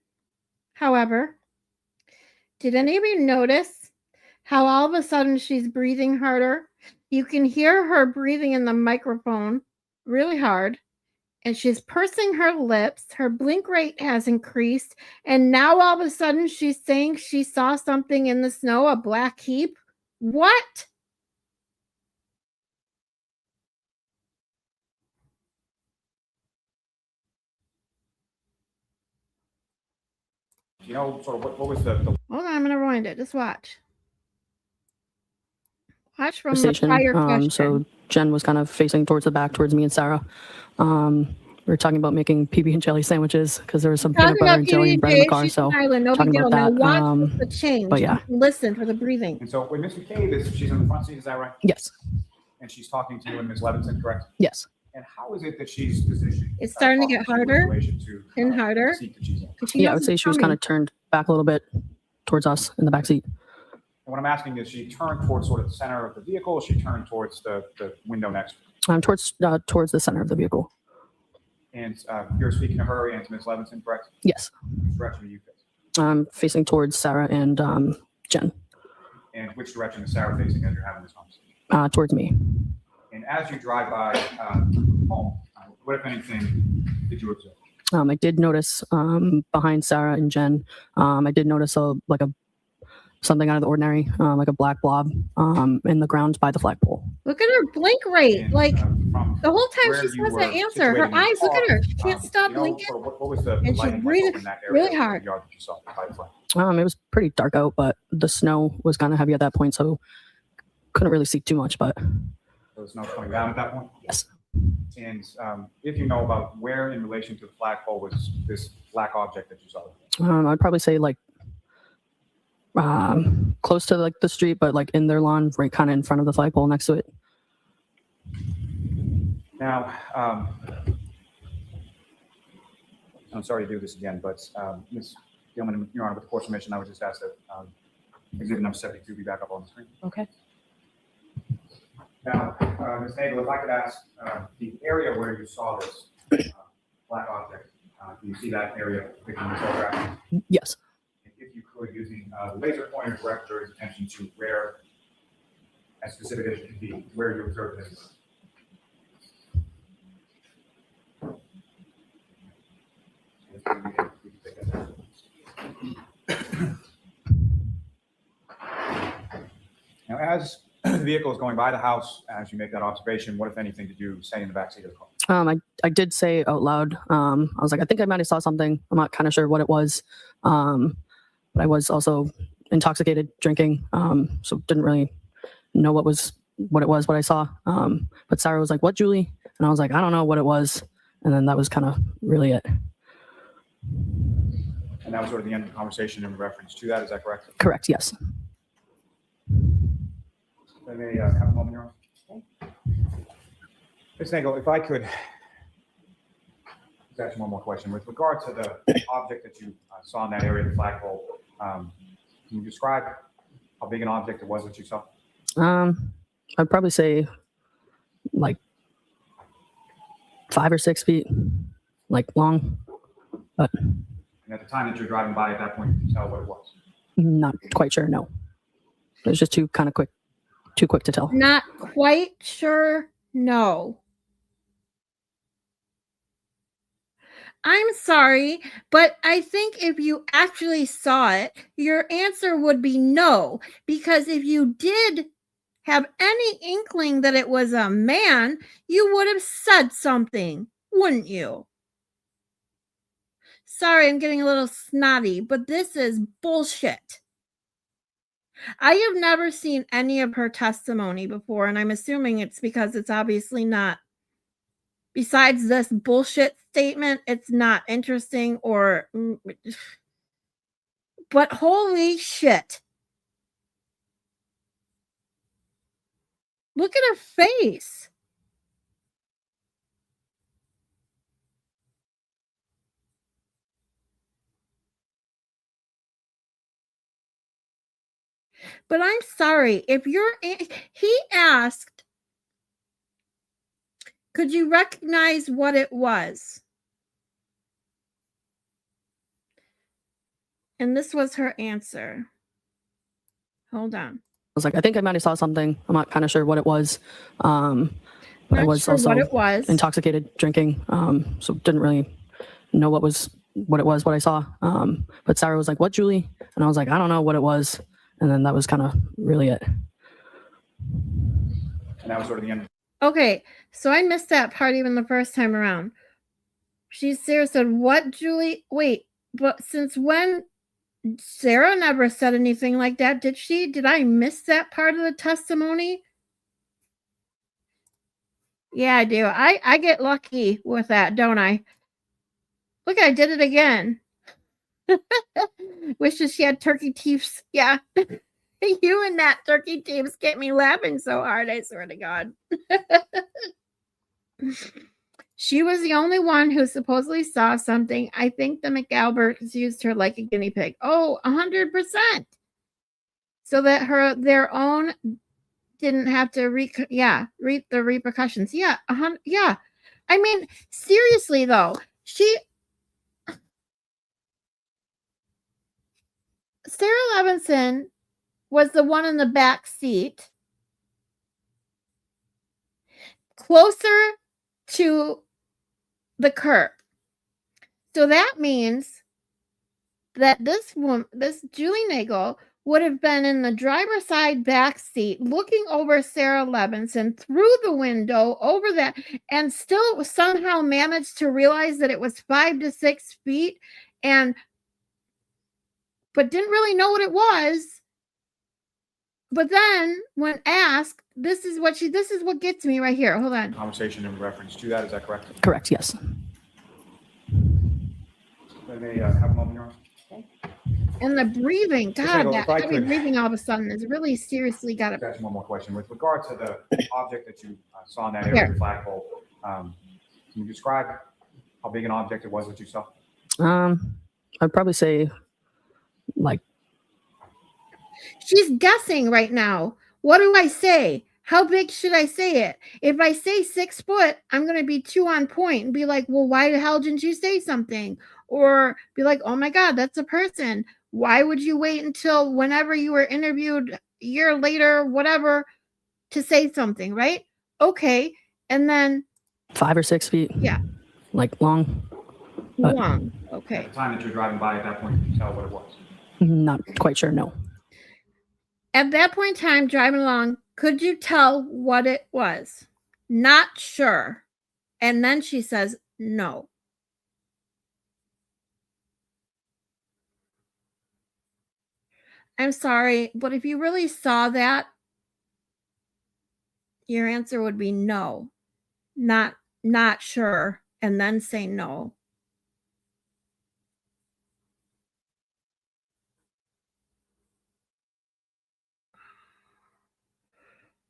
However, did anybody notice how all of a sudden she's breathing harder? You can hear her breathing in the microphone really hard, and she's pursing her lips. Her blink rate has increased, and now all of a sudden she's saying she saw something in the snow, a black heap. What? You know, sort of what was the Hold on, I'm gonna rewind it. Just watch. Watch from the Conversation. prior question. So Jen was kind of facing towards the back, towards me and Sarah. We were talking about making PB and jelly sandwiches because there was some peanut butter and jelly and bread in the car. So no talking big deal. about Now that. watch the change. but yeah. Listen for the breathing. And so when Ms. McCabe she's in the front seat, is that right? Yes. And she's talking to you and Ms. Levinson, correct? Yes. And how is it that she's positioned? It's starting to get talking you in harder relation to, and harder. the seat that she's in? Yeah, I would say she was kind of turned back a little bit towards us in the back seat. And what I'm asking is, she turned towards sort of the center of the vehicle, or she turned towards the window next to her? Towards the center of the vehicle. And you're speaking to her and to Ms. Levinson, correct? Yes. Which direction are you facing? I'm facing towards Sarah and Jen. And which direction is Sarah facing as you're having this conversation? Towards me. And as you drive by home, what, if anything, did you observe? I did notice behind Sarah and Jen, I did notice something out of the ordinary, like a black blob in the ground by the flagpole. Look at her blink rate. And, Like from the whole time where she you says were that answer, her situated in the eyes, look at her. park, She can't stop you know, blinking. sort of what was the And she's lighting like breathing over in that area really of hard. the yard that you saw by the flag? It was pretty dark out, but the snow was kind of heavy at that point, so couldn't really see too much, but. There was snow coming down at that point? Yes. And if you know about where in relation to the flagpole was this black object that you saw? I'd probably say like close to like the street, but like in their lawn, right kind of in front of the flagpole next to it. Now, I'm sorry to do this again, but Ms. Gilman, Your Honor, with the court's permission, I would just ask that exhibit number 72 be back up on the screen. Okay. Now, Ms. Nagel, if I could ask, the area where you saw this black object, do you see that area picking the photograph? Yes. If you could, using the laser pointer, direct your attention to where, as specific as you can be, where you observed this. Now, as the vehicle is going by the house, as you make that observation, what, if anything, did you say in the backseat of the car? I did say out loud, I was like, I think I might have saw something. I'm not kind of sure what it was. but I was also intoxicated drinking. So didn't really know what I saw. But Sarah was like, "What, Julie?" And I was like, "I don't know what it was." And then that was kind of really it. And that was sort of the end of the conversation in reference to that. Is that correct? Correct. Yes. Let me have a moment here. Ms. Nagel, if I could ask one more question. With regard to the object that you saw in that area, the flagpole, can you describe how big an object it was that you saw? I'd probably say like 5 or 6 feet, like long. But And at the time that you're driving by at that point, you can tell what it was. not quite sure. No, it was just too quick to tell. Not quite sure. No. I'm sorry, but I think if you actually saw it, your answer would be no. Because if you did have any inkling that it was a man, you would have said something, wouldn't you? Sorry, I'm getting a little snotty, but this is bullshit. I have never seen any of her testimony before, and I'm assuming it's because it's obviously not. Besides this bullshit statement, it's not interesting or. But holy shit. Look at her face. But I'm sorry, if he asked, could you recognize what it was? And this was her answer. Hold on. I was like, I think I might have saw something. I'm not kind of sure what it was. But I Not was sure also what it was. intoxicated drinking. So didn't really know what I saw. But Sarah was like, "What, Julie?" And I was like, "I don't know what it was." And then that was kind of really it. And that was sort of the end. Okay, so I missed that part even the first time around. Sarah said, "What, Julie?" Wait, but since when? Sarah never said anything like that, did she? Did I miss that part of the testimony? Yeah, I do. I get lucky with that, don't I? Look, I did it again. Wishes she had turkey teeth. Yeah. You and that turkey teeth get me laughing so hard, I swear to God. She was the only one who supposedly saw something. I think the McAlberts used her like a guinea pig. Oh, 100%. So that their own didn't have to reap the repercussions. Yeah, yeah. I mean, seriously though, Sarah Levinson was the one in the back seat, closer to the curb. So that means that this Julie Nagel, would have been in the driver's side back seat, looking over Sarah Levinson through the window over that, and still somehow managed to realize that it was 5 to 6 feet, but didn't really know what it was. But then, when asked, this is what gets me right here. Hold on. Conversation in reference to that. Is that correct? Correct. Yes. Let me have a moment here. And the breathing, God, that I heavy could- breathing all of a sudden is really seriously got to. Ask one more question. With regard to the object that you saw in that area, the flagpole, can you describe how big an object it was that you saw? I'd probably say like. She's guessing right now. What do I say? How big should I say it? If I say 6 foot, I'm going to be too on point and be like, well, why the hell didn't you say something? Or be like, oh my God, that's a person. Why would you wait until whenever you were interviewed a year later, whatever, to say something, right? Okay. And then 5 or 6 feet. Yeah. Like long. Long. Okay. At the time that you're driving by at that point, you can tell what it was. Not quite sure. No. At that point in time, driving along, could you tell what it was? Not sure. And then she says, no. I'm sorry, but if you really saw that, your answer would be no, not sure, and then say no.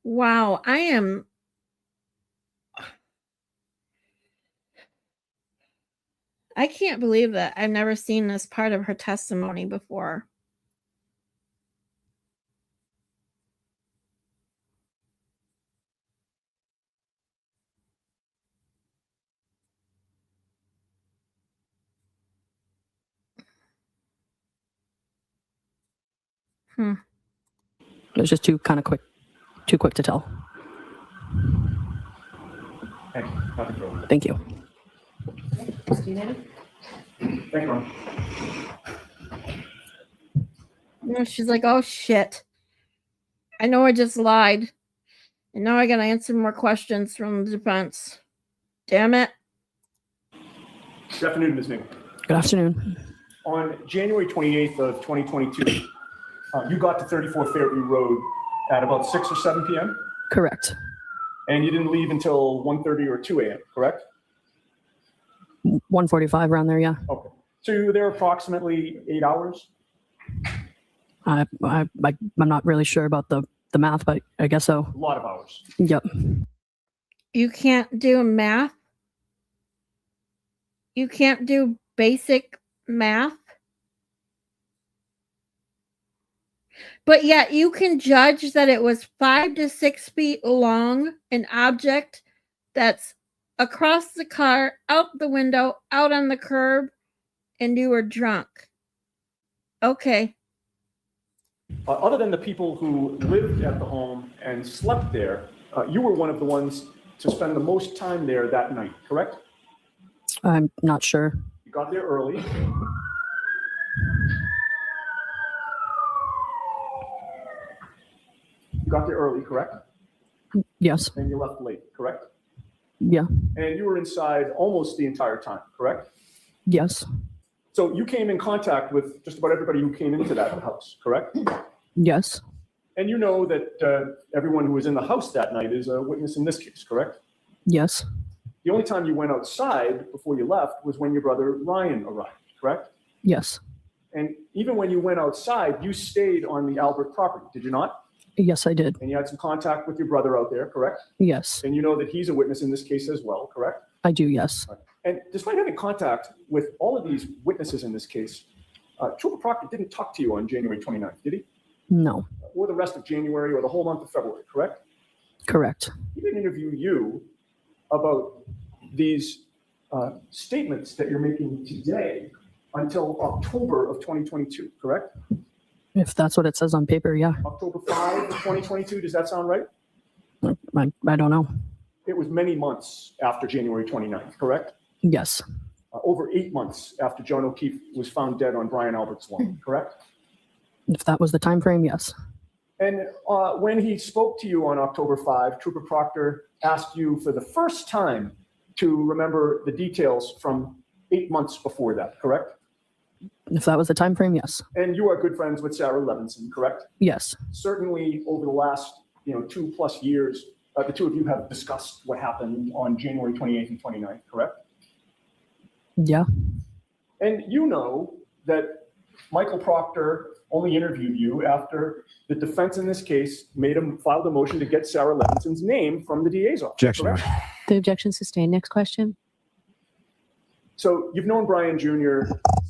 Wow, I can't believe that. I've never seen this part of her testimony before. It was just too quick to tell. Thank you. Nothing further. Thank you. Thank you, Ron. She's like, oh shit. I know I just lied. And now I gotta answer more questions from the defense. Damn it. Good afternoon, Ms. Nagel. Good afternoon. On January 28th of 2022, you got to 34 Fairview Road at about 6 or 7 p.m.? Correct. And you didn't leave until 1:30 or 2 a.m., correct? 1:45 around there, yeah. Okay. So you were there approximately 8 hours? I'm not really sure about the math, but I guess so. A lot of hours. Yep. You can't do math? You can't do basic math? But yet you can judge that it was 5 to 6 feet long, an object that's across the car, out the window, out on the curb, and you were drunk. Okay. Other than the people who lived at the home and slept there, you were one of the ones to spend the most time there that night, correct? I'm not sure. You got there early. You got there early, correct? Yes. And you left late, correct? Yeah. And you were inside almost the entire time, correct? Yes. So you came in contact with just about everybody who came into that house, correct? Yes. And you know that everyone who was in the house that night is a witness in this case, correct? Yes. The only time you went outside before you left was when your brother Ryan arrived, correct? Yes. And even when you went outside, you stayed on the Albert property, did you not? Yes, I did. And you had some contact with your brother out there, correct? Yes. And you know that he's a witness in this case as well, correct? I do, yes. And despite having contact with all of these witnesses in this case, Trooper Proctor didn't talk to you on January 29th, did he? No. Or the rest of January or the whole month of February, correct? Correct. He didn't interview you about these statements that you're making today until October of 2022, correct? If that's what it says on paper, yeah. October 5 of 2022, does that sound right? I don't know. It was many months after January 29th, correct? Yes. Over 8 months after John O'Keefe was found dead on Brian Albert's lawn, correct? If that was the time frame, yes. And when he spoke to you on October 5, Trooper Proctor asked you for the first time to remember the details from 8 months before that, correct? If that was the time frame, yes. And you are good friends with Sarah Levinson, correct? Yes. Certainly over the last 2+ years, the two of you have discussed what happened on January 28th and 29th, correct? Yeah. And you know that Michael Proctor only interviewed you after the defense in this case filed a motion to get Sarah Levinson's name from the DA's office. Objection. Correct? The objection sustained. Next question. So you've known Brian Jr.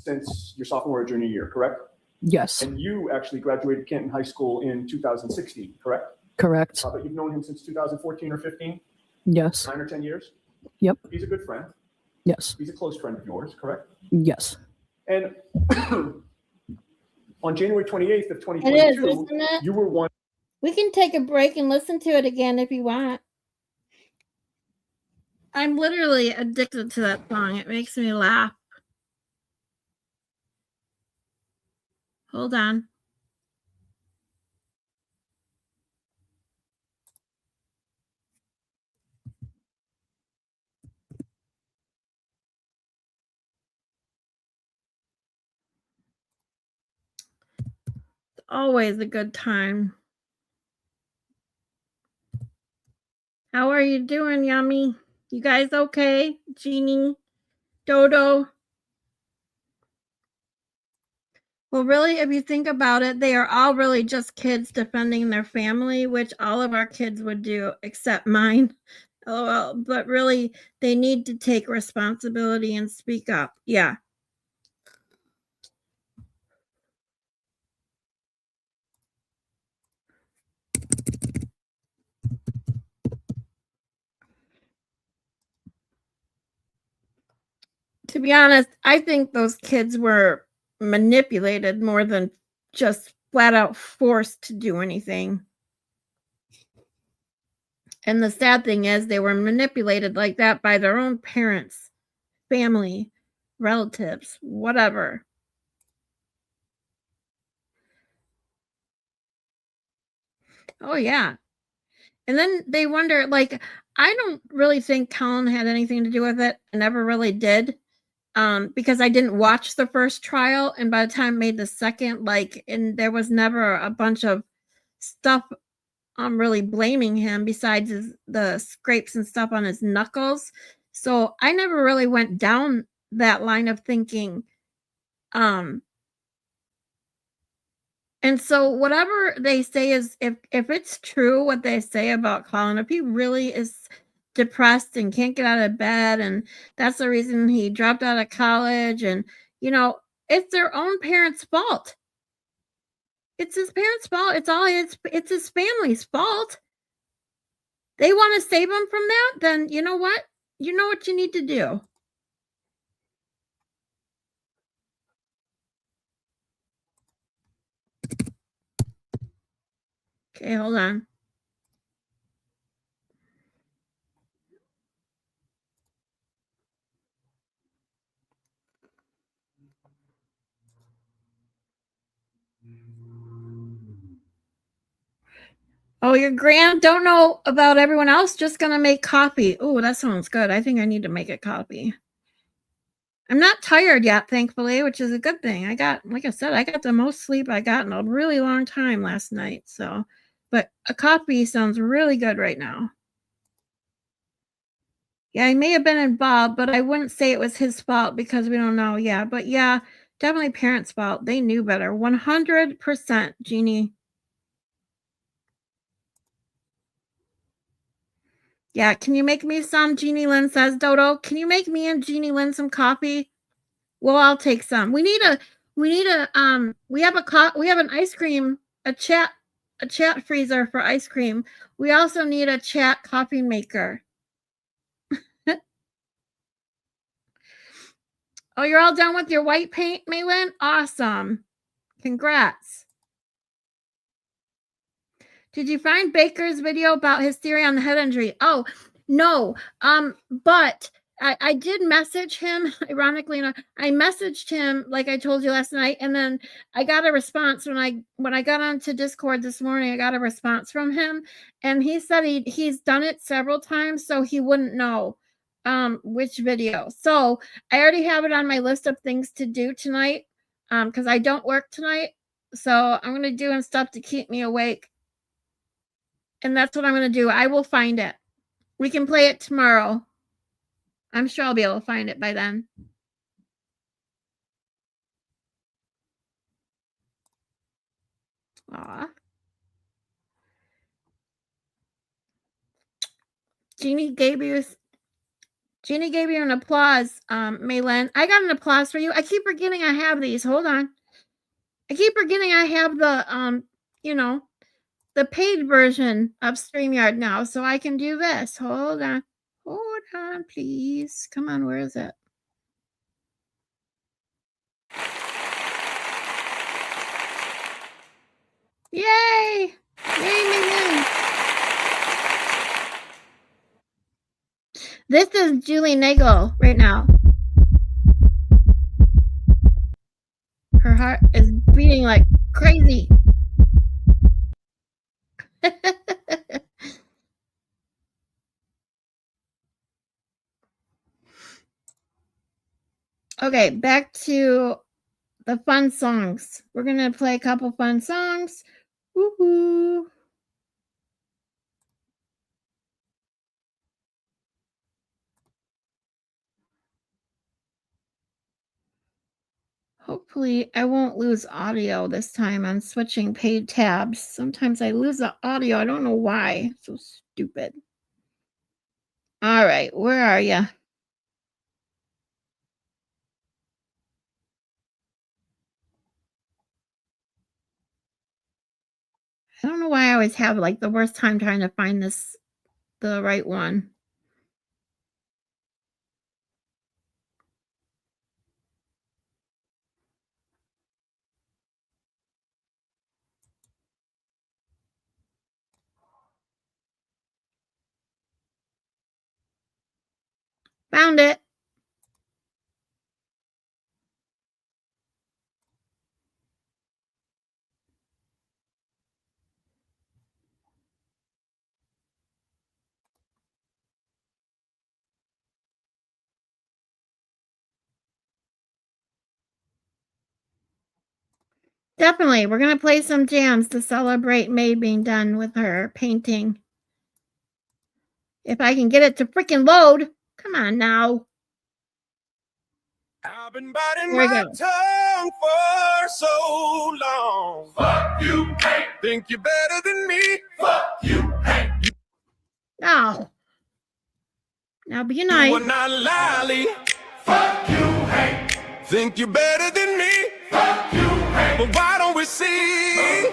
since your sophomore or junior year, correct? Yes. And you actually graduated Canton High School in 2016, correct? Correct. But you've known him since 2014 or 15? Yes. 9 or 10 years? Yep. He's a good friend. Yes. He's a close friend of yours, correct? Yes. And on January 28th of It is, 2022, isn't it? you were one. We can take a break and listen to it again if you want. I'm literally addicted to that song. It makes me laugh. Hold on. always a good time. How are you doing, Yummy? You guys okay? Jeannie? Dodo? Well, really, if you think about it, they are all really just kids defending their family, which all of our kids would do, except mine. LOL. But really, they need to take responsibility and speak up. Yeah. To be honest, I think those kids were manipulated more than just flat out forced to do anything. And the sad thing is, they were manipulated like that by their own parents, family, relatives, whatever. Oh, yeah. And then they wonder, like, I don't really think Colin had anything to do with it. I never really did. Because I didn't watch the first trial, and by the time I made the second, and there was never a bunch of stuff really blaming him besides the scrapes and stuff on his knuckles. So I never really went down that line of thinking. And so whatever they say is, if it's true what they say about Colin, if he really is depressed and can't get out of bed, and that's the reason he dropped out of college, and it's their own parents' fault. It's his parents' fault. It's his family's fault. They want to save him from that, then you know what? You know what you need to do. Okay, hold on. Oh, your grand? Don't know about everyone else. Just gonna make coffee. Oh, that sounds good. I think I need to make a coffee. I'm not tired yet, thankfully, which is a good thing. Like I said, I got the most sleep I got in a really long time last night. So, but a coffee sounds really good right now. Yeah, he may have been involved, but I wouldn't say it was his fault because we don't know. Yeah, but yeah, definitely parents' fault. They knew better. 100%, Jeannie. Yeah, can you make me some? Jeannie Lynn says, Dodo, can you make me and Jeannie Lynn some coffee? Well, I'll take some. We have an ice cream, a chat freezer for ice cream. We also need a chat coffee maker. Oh, you're all done with your white paint, Maylin? Awesome. Congrats. Did you find Baker's video about his theory on the head injury? Oh, no. But I did message him, ironically enough. I messaged him like I told you last night, and then I got a response when I got onto Discord this morning. I got a response from him, and he said he's done it several times, so he wouldn't know which video. So I already have it on my list of things to do tonight, because I don't work tonight. So I'm gonna do stuff to keep me awake. And that's what I'm going to do. I will find it. We can play it tomorrow. I'm sure I'll be able to find it by then. Aw. Jeannie gave you an applause, Maylin. I got an applause for you. I keep forgetting I have these. Hold on. I keep forgetting I have the, the paid version of StreamYard now, so I can do this. Hold on. Hold on, please. Come on, where is it? Yay! Yay, Maylin. This is Julie Nagel right now. Her heart is beating like crazy. Okay, back to the fun songs. We're gonna play a couple fun songs. Woohoo! Hopefully I won't lose audio this time. I'm switching paid tabs. Sometimes I lose the audio. I don't know why. So stupid. All right, where are you? I don't know why I always have like the worst time trying to find the right one. Found it. Definitely. We're going to play some jams to celebrate May being done with her painting. If I can get it to freaking load. Come on now. I've been biting There we my go. tongue for so long. Fuck you, Hank. Think you're better than me. Fuck you, Hank. No. Now be You nice. are not Lally. Fuck you, Hank. Think you're better than me. Fuck you, Hank. But why don't we see?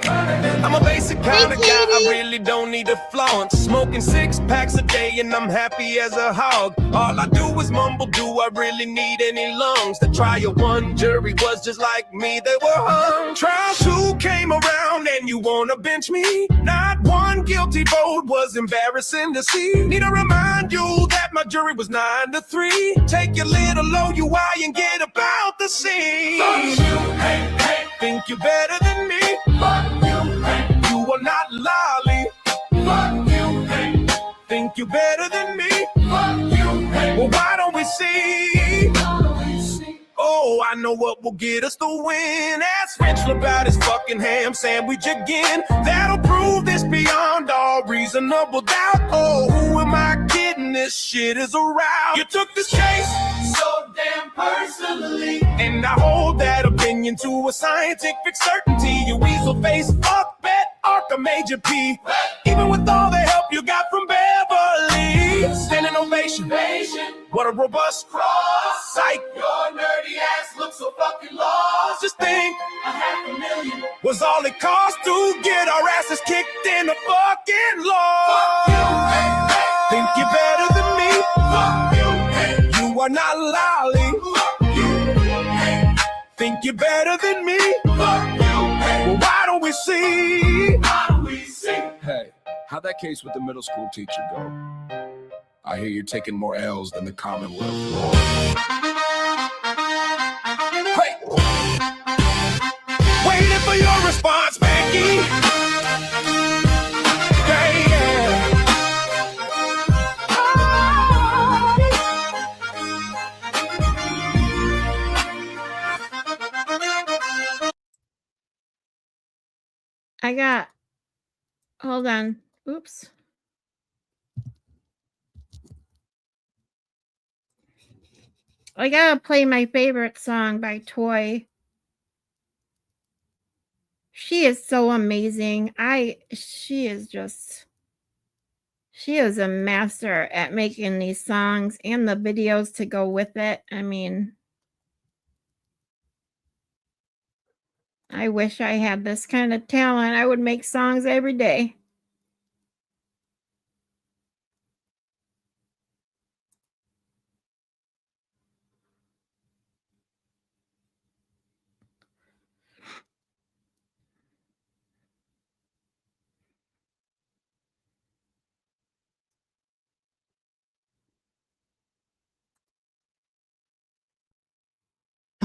I'm a basic kind of guy. I really don't need a flaunt. Smoking 6 packs a day and I'm happy as a hog. All I do is mumble. Do I really need any lungs? The trial one jury was just like me. They were hung. Trial 2 came around and you wanna bench me? Not one guilty vote was embarrassing to see. Need to remind you that my jury was 9-3. Take your little OUI and get about the scene. Fuck you, Hank, Hank. Think you're better than me. Fuck you, Hank. You are not Lally. Fuck you, Hank. Think you're better than me. Fuck you, Hank. Well, why don't we see? Oh, I know what will get us the win. Ask Rachel about his fucking ham sandwich again. That'll prove this beyond all reasonable doubt. Oh, who am I kidding? This shit is a rout. You took this case so damn personally, and I hold that opinion to a scientific certainty. You weasel face, fuck bet, Arca Major P. Even with all the help you got from Beverly, standing ovation. What a robust cross. Psych. Your nerdy ass looks so fucking lost. Just think, $500,000 was all it cost to get our asses kicked in the fucking law. Fuck you, hey, hey. Think you're better than me? Fuck you, hey. You are not Lally. Fuck you, hey. Think you're better than me? Fuck you, hey. Well, why don't we see? Why don't we see? Hey, how'd that case with the middle school teacher go? I hear you're taking more L's than the Commonwealth. Hey! Waiting for your response, Becky. Yeah, yeah. Hold on. Oops. I gotta play my favorite song by Toy. She is so amazing. She is a master at making these songs and the videos to go with it. I mean, I wish I had this kind of talent. I would make songs every day.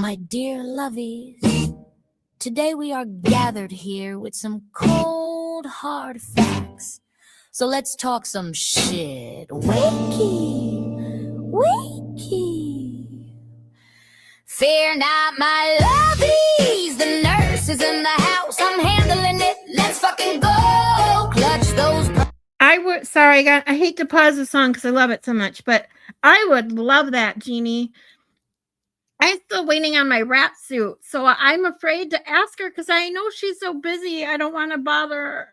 My dear lovies, today we are gathered here with some cold, hard facts. So let's talk some shit. Wakey, wakey. Fear not, my lovies. The nurse is in the house. I'm handling it. Let's fucking go. Clutch those. I hate to pause the song because I love it so much, but I would love that, Jeannie. I'm still waiting on my rat suit, so I'm afraid to ask her because I know she's so busy. I don't want to bother her,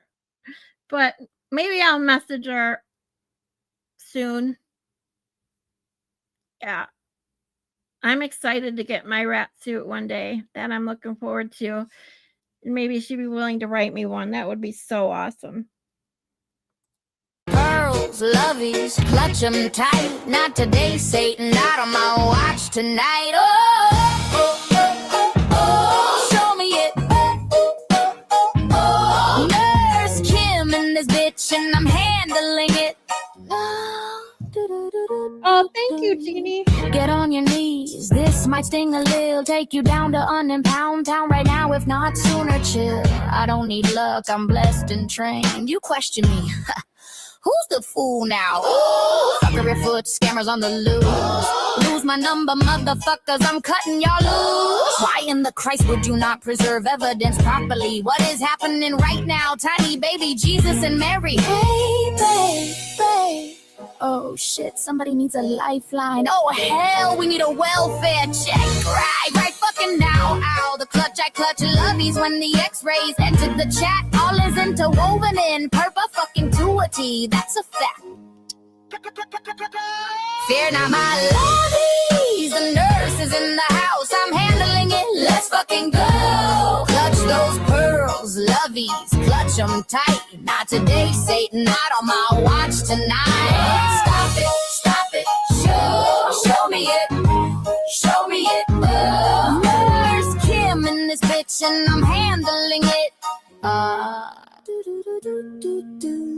but maybe I'll message her soon. Yeah. I'm excited to get my rat suit one day. That I'm looking forward to. Maybe she'd be willing to write me one. That would be so awesome. Pearls, lovies, clutch them tight. Not today, Satan, not on my watch tonight. Oh, oh, oh, oh, oh. Show me it. Nurse Kim in this bitch, and I'm handling it. Oh, thank you, Jeannie. Get on your knees. This might sting a little. Take you down to Unimpound Town right now, if not sooner. Chill. I don't need luck. I'm blessed and trained. You question me. Who's the fool now? Fuckery foot, scammers on the loose. Lose my number, motherfuckers, I'm cutting y'all loose. Why in the Christ would you not preserve evidence properly? What is happening right now? Tiny baby Jesus and Mary. Hey, babe. Oh shit, somebody needs a lifeline. Oh hell, we need a welfare check. Right fucking now. Ow, the clutch I clutch lovies when the x-rays entered the chat. All is interwoven in perpetuity. That's a fact. Fear not, my lovies. The nurse is in the house. I'm handling it. Let's fucking go. Clutch those pearls, lovies. Clutch them tight. Not today, Satan. Not on my watch tonight. Stop it. Show me it. Show me it. Nurse Kim in this bitch, and I'm handling it.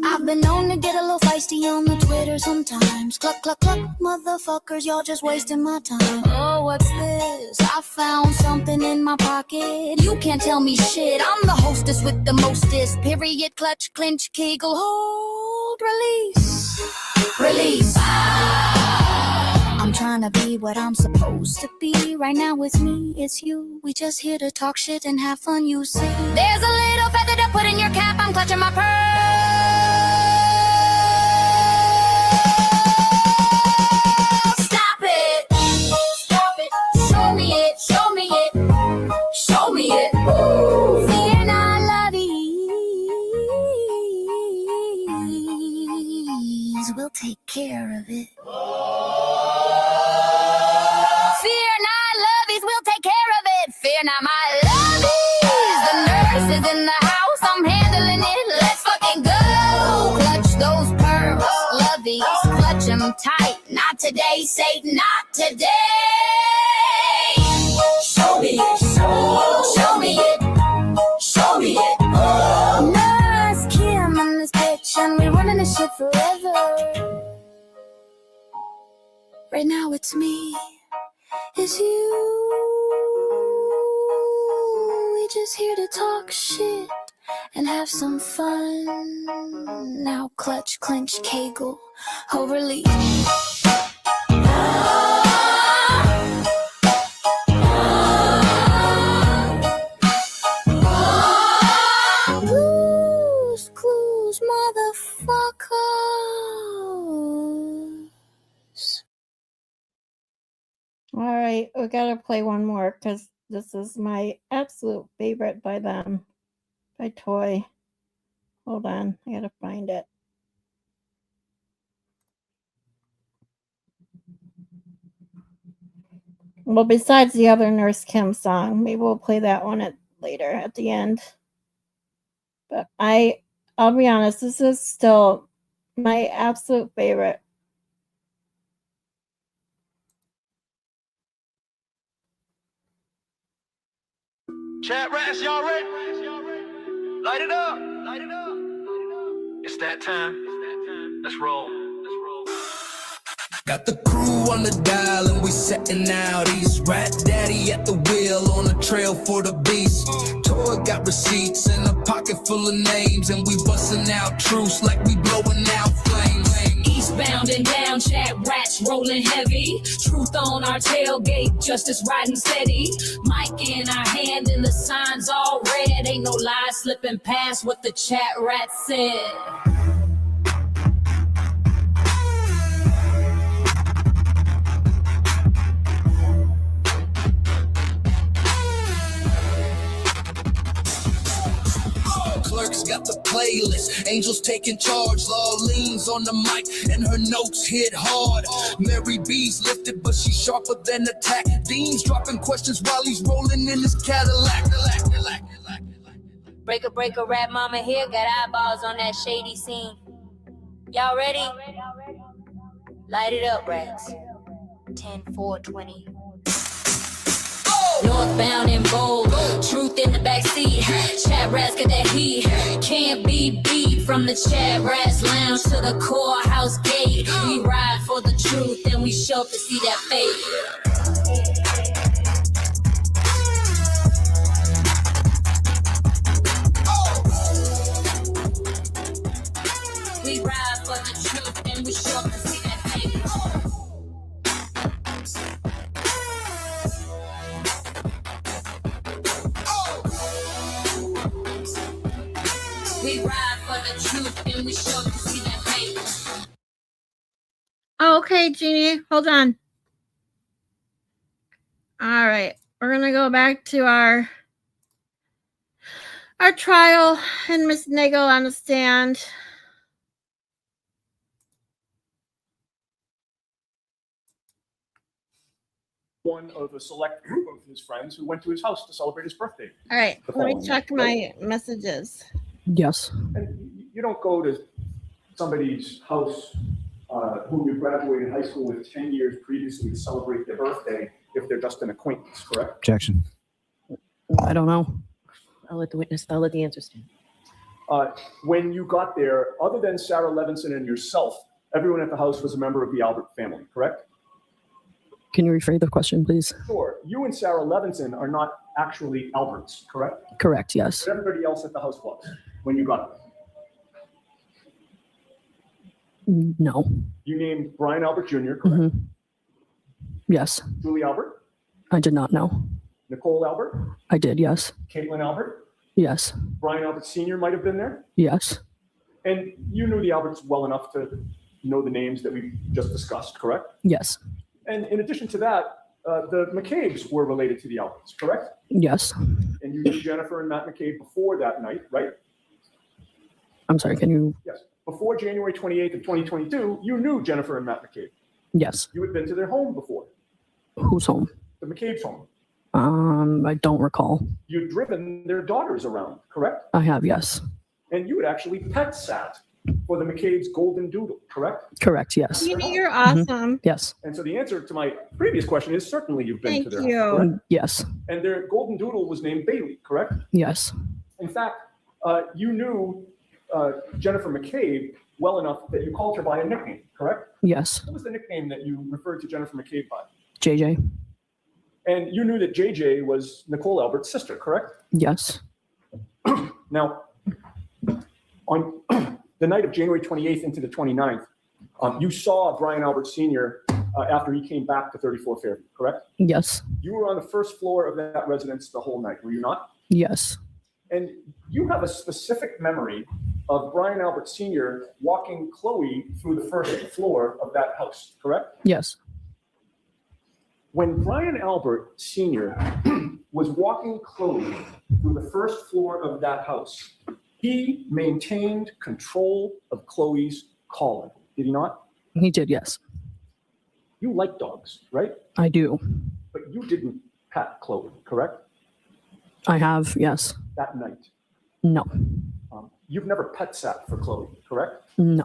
I've been known to get a little feisty on the Twitter sometimes. Cluck, cluck, cluck, motherfuckers, y'all just wasting my time. Oh, what's this? I found something in my pocket. You can't tell me shit. I'm the hostess with the mostest. Period, clutch, clinch, kegel, hold, release. I'm trying to be what I'm supposed to be. Right now it's me, it's you. We just here to talk shit and have fun, you see. There's a little feather to put in your cap. I'm clutching my pearl. Stop it. Show me it. Show me it. Ooh. Fear not, lovies. We'll take care of it. Fear not, lovies, we'll take care of it. Fear not, my lovies. The nurse is in the house. I'm handling it. Let's fucking go. Clutch those pearls, lovies. Clutch them tight. Not today, Satan, not today. Show me it. Show me it. Show me it. Nurse Kim in this bitch, and we running this shit forever. Right now it's me. It's you. We just here to talk shit and have some fun. Now clutch, clench, kegel, hold, release. Clues, motherfuckers. All right, we gotta play one more because this is my absolute favorite by them, by Toy. Hold on, I gotta find it. Well, besides the other Nurse Kim song, maybe we'll play that one later at the end. But I'll be honest, this is still my absolute favorite. Chat rats, y'all ready? Light it up. It's that time. Let's roll. Got the crew on the dial and we setting out east. Rat daddy at the wheel on the trail for the beast. Toy got receipts and a pocket full of names, and we busting out truce like we blowing out flames. Eastbound and down, chat rats rolling heavy. Truth on our tailgate, justice riding steady. Mic in our hand and the signs all red. Ain't no lies slipping past what the chat rat said. Clerks got the playlist, angels taking charge. Law leans on the mic and her notes hit hard. Mary B's lifted, but she's sharper than attack. Dean's dropping questions while he's rolling in his Cadillac. Breaker, rap mama here, got eyeballs on that shady scene. Y'all ready? Light it up, Rags. 10, 4, 20. Northbound and bold, truth in the backseat. Chat rats got that heat, can't be beat. From the chat rats lounge to the courthouse gate. We ride for the truth and we show to see that fate. We ride for the truth and we show to see that fate. We ride for the truth and we show to see that fate. Okay, Jeannie, hold on. All right, we're gonna go back to our trial and Miss Nagel on the stand. One of a select group of his friends who went to his house to celebrate his birthday. All right, The let me following check night, my messages. Yes. And you don't go to somebody's house who you graduated high school with 10 years previously to celebrate their birthday if they're just an acquaintance, correct? Objection. I don't know. I'll let the answer stand. When you got there, other than Sarah Levinson and yourself, everyone at the house was a member of the Albert family, correct? Can you rephrase the question, please? Sure. You and Sarah Levinson are not actually Alberts, correct? Correct, yes. But everybody else at the house was when you got there. No. You named Brian Albert Jr., correct? Mhm. Yes. Julie Albert, I did not know. Nicole Albert, I did, yes. Caitlin Albert, Yes. Brian Albert Sr. might have been there. Yes. And you knew the Alberts well enough to know the names that we just discussed, correct? Yes. And in addition to that, the McCabe's were related to the Alberts, correct? Yes. And you knew Jennifer and Matt McCabe before that night, right? I'm sorry, can you? Yes. Before January 28th of 2022, you knew Jennifer and Matt McCabe. Yes. You had been to their home before, Whose home? the McCabe's home. I don't recall. You'd driven their daughters around, correct? I have, yes. And you had actually pet sat for the McCabe's golden doodle, correct? Correct, yes. Jeannie, you're awesome. Yes. And so the answer to my previous question is certainly you've been to Thank their you. home, correct? Yes. And their golden doodle was named Bailey, correct? Yes. In fact, you knew Jennifer McCabe well enough that you called her by a nickname, correct? Yes. What was the nickname that you referred to Jennifer McCabe by? JJ. And you knew that JJ was Nicole Albert's sister, correct? Yes. Now, on the night of January 28th into the 29th, you saw Brian Albert Sr. After he came back to 34 Fairview, correct? Yes. You were on the first floor of that residence the whole night, were you not? Yes. And you have a specific memory of Brian Albert Sr. walking Chloe through the first floor of that house, correct? Yes. When Brian Albert Sr. was walking Chloe through the first floor of that house, he maintained control of Chloe's collar, did he not? He did, yes. You like dogs, right? I do. But you didn't pat Chloe, correct? I have, yes. That night. No. You've never pet sat for Chloe, correct? No.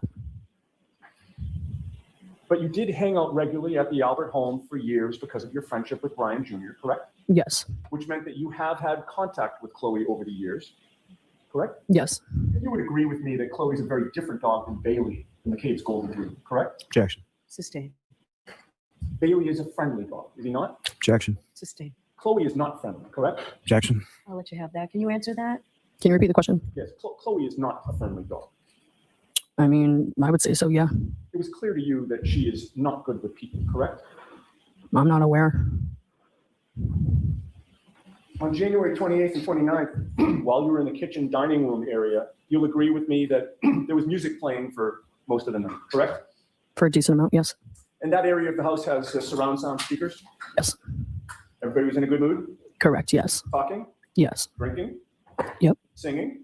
But you did hang out regularly at the Albert home for years because of your friendship with Brian Jr., correct? Yes. Which meant that you have had contact with Chloe over the years, correct? Yes. You would agree with me that Chloe's a very different dog than Bailey in the McCabe's golden doodle, correct? Objection. Sustain. Bailey is a friendly dog, is he not? Objection. Sustain. Chloe is not friendly, correct? Objection. I'll let you have that. Can you answer that? Can you repeat the question? Yes, Chloe is not a friendly dog. I mean, I would say so, yeah. It was clear to you that she is not good with people, correct? I'm not aware. On January 28th and 29th, while you were in the kitchen dining room area, you'll agree with me that there was music playing for most of the night, correct? For a decent amount, yes. And that area of the house has surround sound speakers? Yes. Everybody was in a good mood? Correct, yes. Talking? Yes. Drinking? Yep. Singing?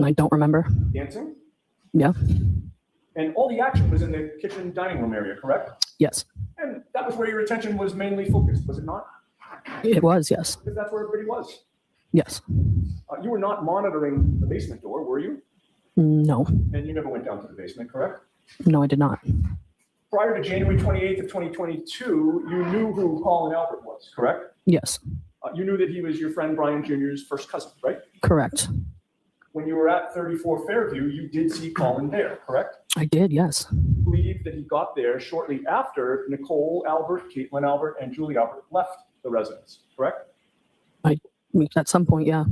I don't remember. Dancing? Yeah. And all the action was in the kitchen dining room area, correct? Yes. And that was where your attention was mainly focused, was it not? It was, yes. Because that's where everybody was. Yes. You were not monitoring the basement door, were you? No. And you never went down to the basement, correct? No, I did not. Prior to January 28th of 2022, you knew who Colin Albert was, correct? Yes. You knew that he was your friend Brian Jr.'s first cousin, right? Correct. When you were at 34 Fairview, you did see Colin there, correct? I did, yes. I believe that he got there shortly after Nicole Albert, Caitlin Albert, and Julie Albert left the residence, correct? At some point, yeah.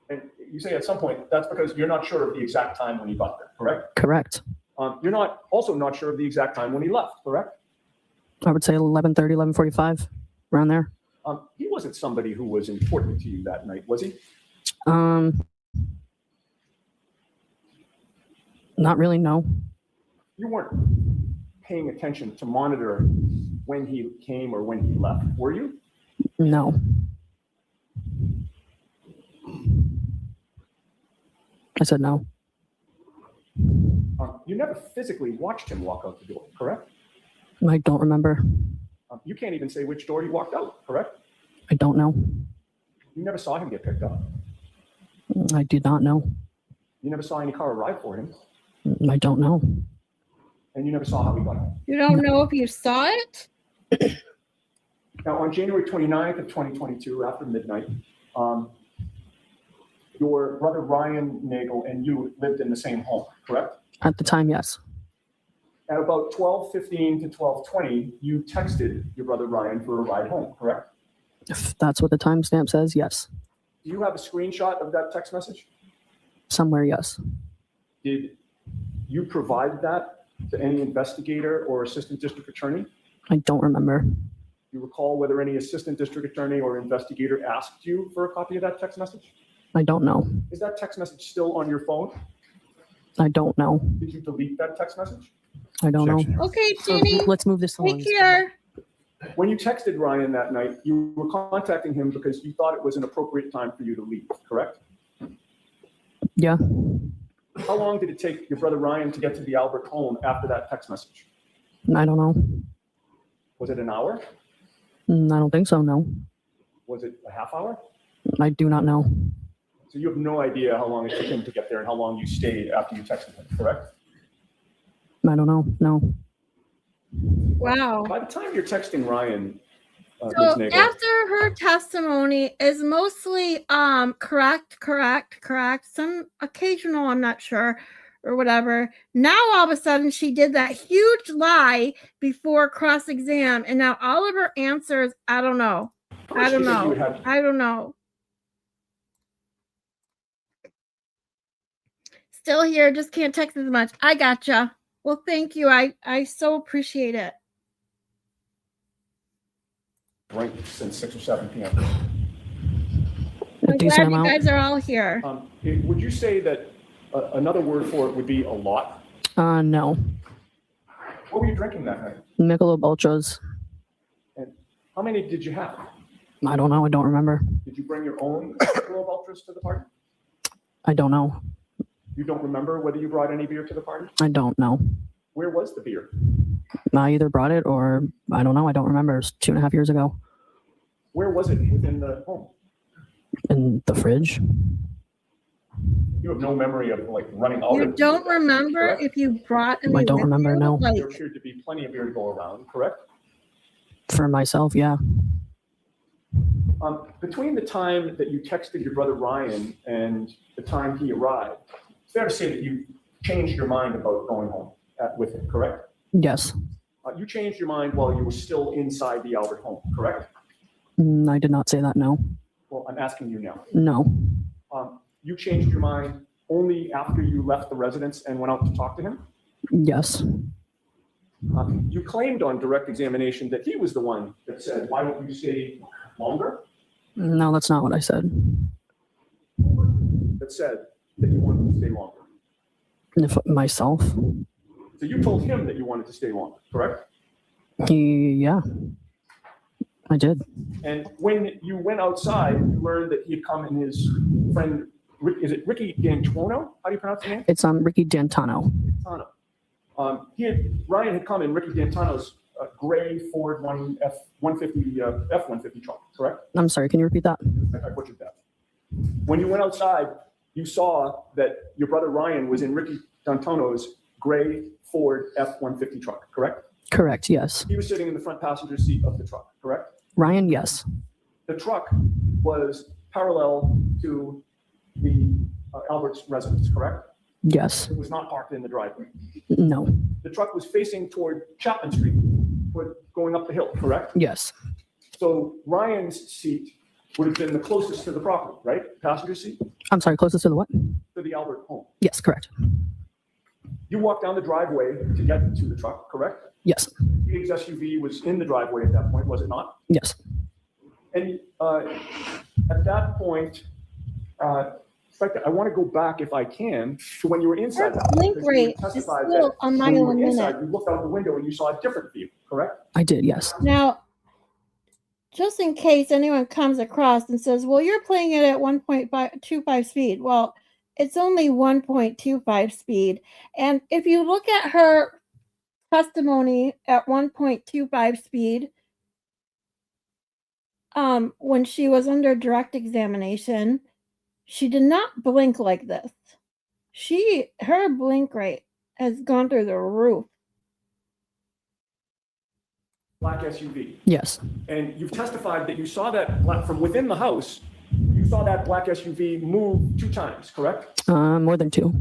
And you say at some point, that's because you're not sure of the exact time when he got there, correct? Correct. You're also not sure of the exact time when he left, correct? I would say 11:30, 11:45, around there. He wasn't somebody who was important to you that night, was he? Not really, no. You weren't paying attention to monitor when he came or when he left, were you? No. I said no. You never physically watched him walk out the door, correct? I don't remember. You can't even say which door he walked out, correct? I don't know. You never saw him get picked up. I did not know. You never saw any car arrive for him. I don't know. And you never saw how he got home. You don't know if you saw it? Now, on January 29th of 2022, after midnight, your brother Ryan Nagel and you lived in the same home, correct? At the time, yes. At about 12:15 to 12:20, you texted your brother Ryan for a ride home, correct? If that's what the timestamp says, yes. Do you have a screenshot of that text message? Somewhere, yes. Did you provide that to any investigator or assistant district attorney? I don't remember. Do you recall whether any assistant district attorney or investigator asked you for a copy of that text message? I don't know. Is that text message still on your phone? I don't know. Did you delete that text message? I don't know. Okay, So Jeannie, let's move this along. take care. When you texted Ryan that night, you were contacting him because you thought it was an appropriate time for you to leave, correct? Yeah. How long did it take your brother Ryan to get to the Albert home after that text message? I don't know. Was it an hour? I don't think so, no. Was it a half hour? I do not know. So you have no idea how long it took him to get there and how long you stayed after you texted him, correct? I don't know, no. Wow. By the time you're texting Ryan, Ms. So Nagel, after her testimony is mostly correct, some occasional, I'm not sure, or whatever. Now all of a sudden she did that huge lie before cross-exam, and now all of her answers, I don't know. I don't know. Still here, just can't text as much. I gotcha. Well, thank you. I so appreciate it. right since 6 or 7 p.m. I'm glad you guys are all here. Would you say that another word for it would be a lot? No. What were you drinking that night? Michelob Ultras. And how many did you have? I don't know. I don't remember. Did you bring your own Michelob Ultras to the party? I don't know. You don't remember whether you brought any beer to the party? I don't know. Where was the beer? I either brought it or I don't know. I don't remember. It was 2.5 years ago. Where was it within the home? In the fridge. You have no memory of like running out. You don't remember if you brought any? I don't remember, no. There appeared to be plenty of beer to go around, correct? For myself, yeah. Between the time that you texted your brother Ryan and the time he arrived, it's fair to say that you changed your mind about going home with him, correct? Yes. You changed your mind while you were still inside the Albert home, correct? I did not say that, no. Well, I'm asking you now. No. You changed your mind only after you left the residence and went out to talk to him? Yes. You claimed on direct examination that he was the one that said, why don't you stay longer? No, that's not what I said. That said that you wanted to stay longer. If myself. So you told him that you wanted to stay longer, correct? Yeah, I did. And when you went outside, you learned that he had come and his friend, is it Ricky D'Antuono? How do you pronounce the name? It's Ricky D'Antano. Ryan had come in Ricky D'Antano's gray Ford F-150 truck, correct? I'm sorry, can you repeat that? I butchered that. When you went outside, you saw that your brother Ryan was in Ricky D'Antano's gray Ford F-150 truck, correct? Correct, yes. He was sitting in the front passenger seat of the truck, correct? Ryan, yes. The truck was parallel to the Albert's residence, correct? Yes. It was not parked in the driveway. No. The truck was facing toward Chapman Street, going up the hill, correct? Yes. So Ryan's seat would have been the closest to the property, right? Passenger seat? I'm sorry, closest to the what? To the Albert home. Yes, correct. You walked down the driveway to get to the truck, correct? Yes. His SUV was in the driveway at that point, was it not? Yes. And at that point, in fact, I want to go back, if I can, to when you were inside. That blink rate is still a mile a minute. You looked out the window and you saw a different view, correct? I did, yes. Now, just in case anyone comes across and says, well, you're playing it at 1.25 speed. Well, it's only 1.25 speed. And if you look at her testimony at 1.25 speed, when she was under direct examination, she did not blink like this. Her blink rate has gone through the roof. Black SUV. Yes. And you've testified that you saw that from within the house, you saw that black SUV move 2 times, correct? More than 2.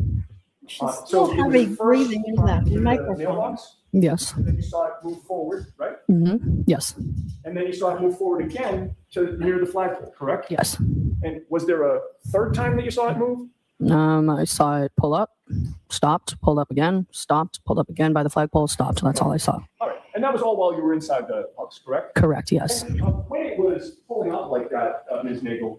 She's still heavy breathing into that microphone. Mailbox, Yes. and then you saw it move forward, right? Mm-hmm. Yes. And then you saw it move forward again to near the flagpole, correct? Yes. And was there a third time that you saw it move? I saw it pull up, stopped, pulled up again, stopped, pulled up again by the flagpole, stopped. That's all I saw. All right. And that was all while you were inside the house, correct? Correct, yes. And, when it was pulling up like that, Ms. Nagel,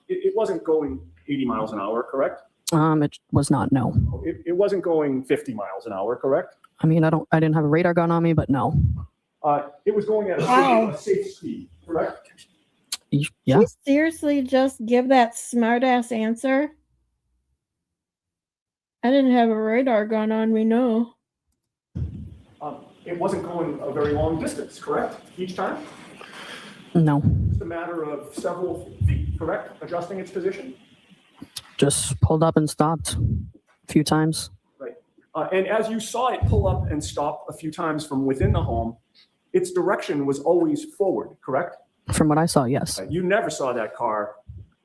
it wasn't going 80 miles an hour, correct? It was not, no. It wasn't going 50 miles an hour, correct? I mean, I didn't have a radar gun on me, but no. It was going at a safe speed, correct? Yeah. You seriously just give that smart ass answer? I didn't have a radar gun on me, no. It wasn't going a very long distance, correct? Each time? No. Just a matter of several feet, correct? Adjusting its position? Just pulled up and stopped a few times. Right. And as you saw it pull up and stop a few times from within the home, its direction was always forward, correct? From what I saw, yes. You never saw that car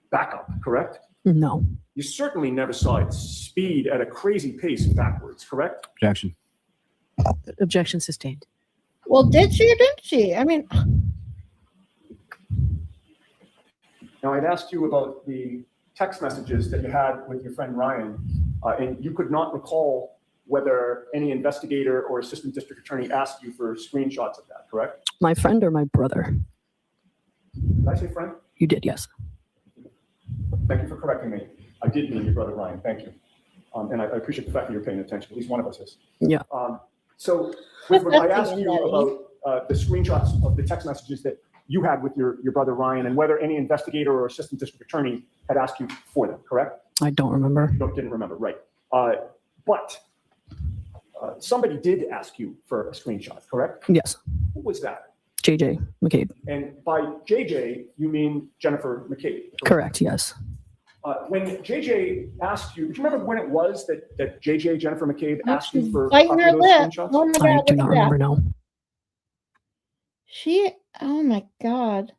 back up, correct? No. You certainly never saw it speed at a crazy pace backwards, correct? Objection. Objection sustained. Well, did she or didn't she? I mean, Now, I'd asked you about the text messages that you had with your friend Ryan, and you could not recall whether any investigator or assistant district attorney asked you for screenshots of that, correct? My friend or my brother? Did I say friend? You did, yes. Thank you for correcting me. I did mean your brother Ryan, thank you. And I appreciate the fact that you're paying attention, at least one of us is. Yeah. So I asked you about the screenshots of the text messages that you had with your brother Ryan and whether any investigator or assistant district attorney had asked you for them, correct? I don't remember. You didn't remember, right. But somebody did ask you for a screenshot, correct? Yes. Who was that? JJ McCabe. And by JJ, you mean Jennifer McCabe? Correct, yes. When JJ asked you, do you remember when it was that JJ, Jennifer McCabe, asked you for biting her those lip. screenshots? Oh my I God, do look not at remember, that. no. Oh my God.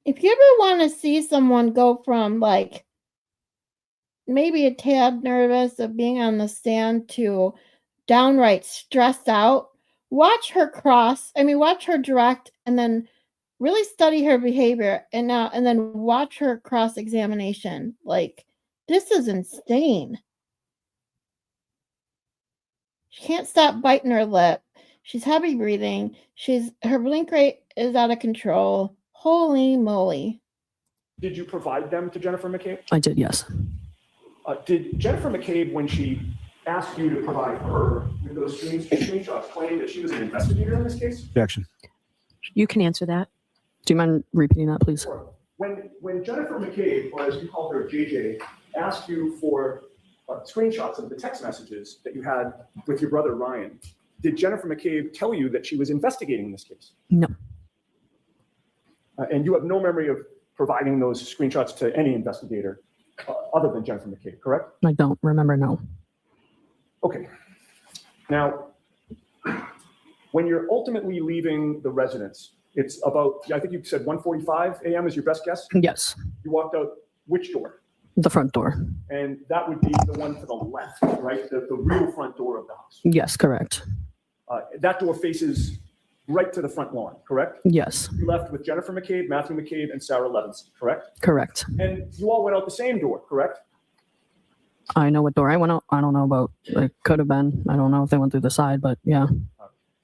If you ever want to see someone go from like maybe a tad nervous of being on the stand to downright stressed out, watch her direct and then really study her behavior and then watch her cross-examination. Like, this is insane. She can't stop biting her lip. She's heavy breathing. Her blink rate is out of control. Holy moly. Did you provide them to Jennifer McCabe? I did, yes. Did Jennifer McCabe, when she asked you to provide her with those screenshots, claim that she was an investigator in this case? Objection. You can answer that. Do you mind repeating that, please? Sure. When Jennifer McCabe, or as you called her, JJ, asked you for screenshots of the text messages that you had with your brother Ryan, did Jennifer McCabe tell you that she was investigating this case? No. And you have no memory of providing those screenshots to any investigator other than Jennifer McCabe, correct? I don't remember, no. Okay. Now, when you're ultimately leaving the residence, it's about, I think you said 1:45 a.m. is your best guess? Yes. You walked out which door? The front door. And that would be the one to the left, right? The real front door of the house. Yes, correct. That door faces right to the front lawn, correct? Yes. You left with Jennifer McCabe, Matthew McCabe, and Sarah Levinson, correct? Correct. And you all went out the same door, correct? I know what door I went out. I don't know about, it could have been. I don't know if they went through the side, but yeah.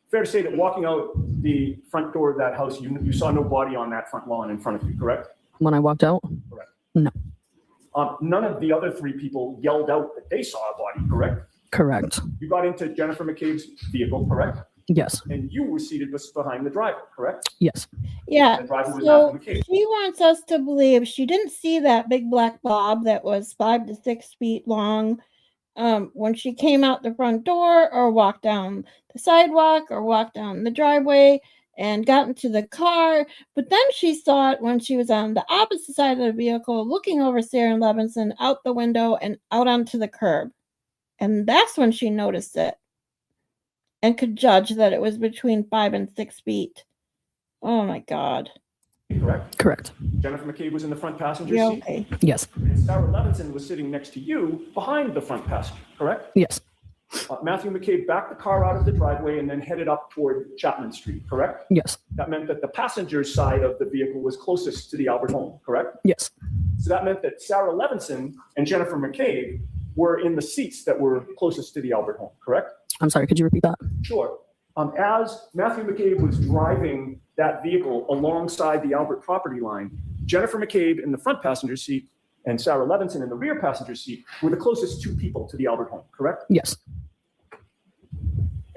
Fair to say that walking out the front door of that house, you saw no body on that front lawn in front of you, correct? When I walked out? Correct. No. None of the other three people yelled out that they saw a body, correct? Correct. You got into Jennifer McCabe's vehicle, correct? Yes. And you were seated behind the driver, correct? Yes. Yeah. The driver was So Matthew McCabe. she wants us to believe she didn't see that big black blob that was 5 to 6 feet long when she came out the front door, or walked down the sidewalk, or walked down the driveway and got into the car. But then she saw it when she was on the opposite side of the vehicle, looking over Sarah and Levinson out the window and out onto the curb. And that's when she noticed it and could judge that it was between 5 and 6 feet. Oh my God. Correct? Correct. Jennifer McCabe was in the front passenger Yeah, seat. okay. Yes. And Sarah Levinson was sitting next to you behind the front passenger, correct? Yes. Matthew McCabe backed the car out of the driveway and then headed up toward Chapman Street, correct? Yes. That meant that the passenger's side of the vehicle was closest to the Albert home, correct? Yes. So that meant that Sarah Levinson and Jennifer McCabe were in the seats that were closest to the Albert home, correct? I'm sorry, could you repeat that? Sure. As Matthew McCabe was driving that vehicle alongside the Albert property line, Jennifer McCabe in the front passenger seat and Sarah Levinson in the rear passenger seat were the closest two people to the Albert home, correct? Yes.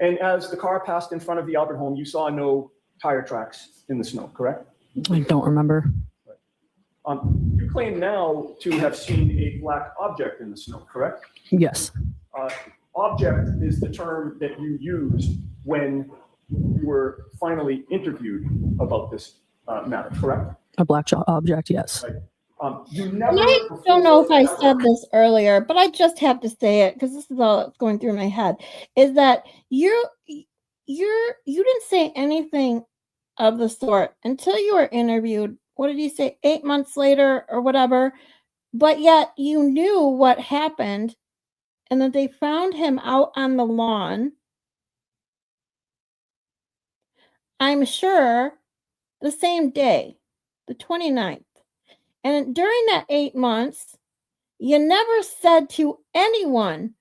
And as the car passed in front of the Albert home, you saw no tire tracks in the snow, correct? I don't remember. You claim now to have seen a black object in the snow, correct? Yes. Object is the term that you used when you were finally interviewed about this matter, correct? A black object, yes. Right. You never. And I don't know if I said this earlier, but I just have to say it because this is all that's going through my head. Is that you didn't say anything of the sort until you were interviewed. What did you say? 8 months later or whatever. But yet you knew what happened, and that they found him out on the lawn. I'm sure the same day, the 29th. And during that 8 months, you never said to anyone,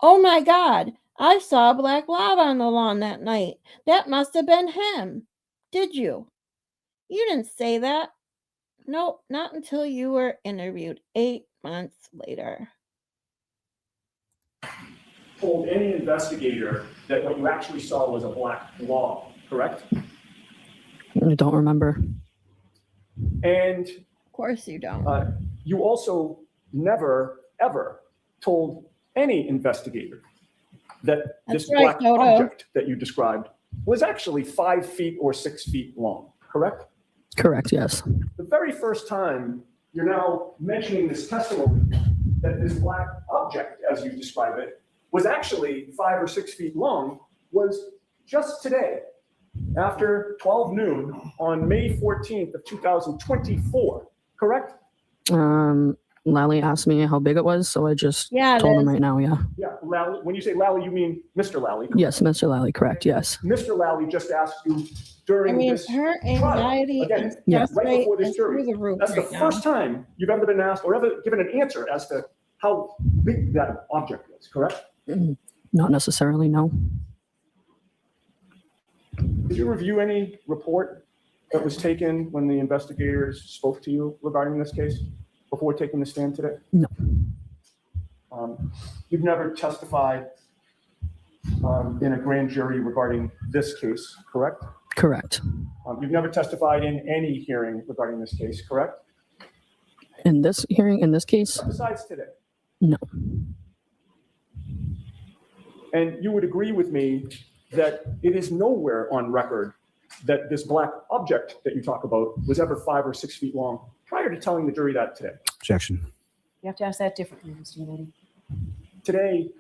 "Oh my God, I saw a black blob on the lawn that night. That must have been him." Did you? You didn't say that. Nope, not until you were interviewed 8 months later. Told any investigator that what you actually saw was a black blob, correct? I don't remember. And of course you don't. You also never, ever told any investigator that That's this right, black Dodo. object that you described was actually 5 feet or 6 feet long, correct? Correct, yes. The very first time you're now mentioning this testimony that this black object, as you describe it, was actually 5 or 6 feet long was just today, after 12 noon on May 14th of 2024, correct? Lally asked me how big it was, so I just Yeah, it told him is. right now, yeah. Yeah, Lally, when you say Lally, you mean Mr. Lally? correct? Yes, Mr. Lally, correct. Yes. Mr. Lally just asked you during I mean, this her trial, anxiety again, and Yeah. stress right rate before this is through jury. the roof That's the right now. first time you've ever been asked or ever given an answer as to how big that object was, correct? Not necessarily, no. Did you review any report that was taken when the investigators spoke to you regarding this case before taking the stand today? No. You've never testified in a grand jury regarding this case, correct? Correct. You've never testified in any hearing regarding this case, correct? In this hearing, in this case, Besides today. no. And you would agree with me that it is nowhere on record that this black object that you talk about was ever 5 or 6 feet long prior to telling the jury that today. Objection. You have to ask that differently, Mr. Unity. Today,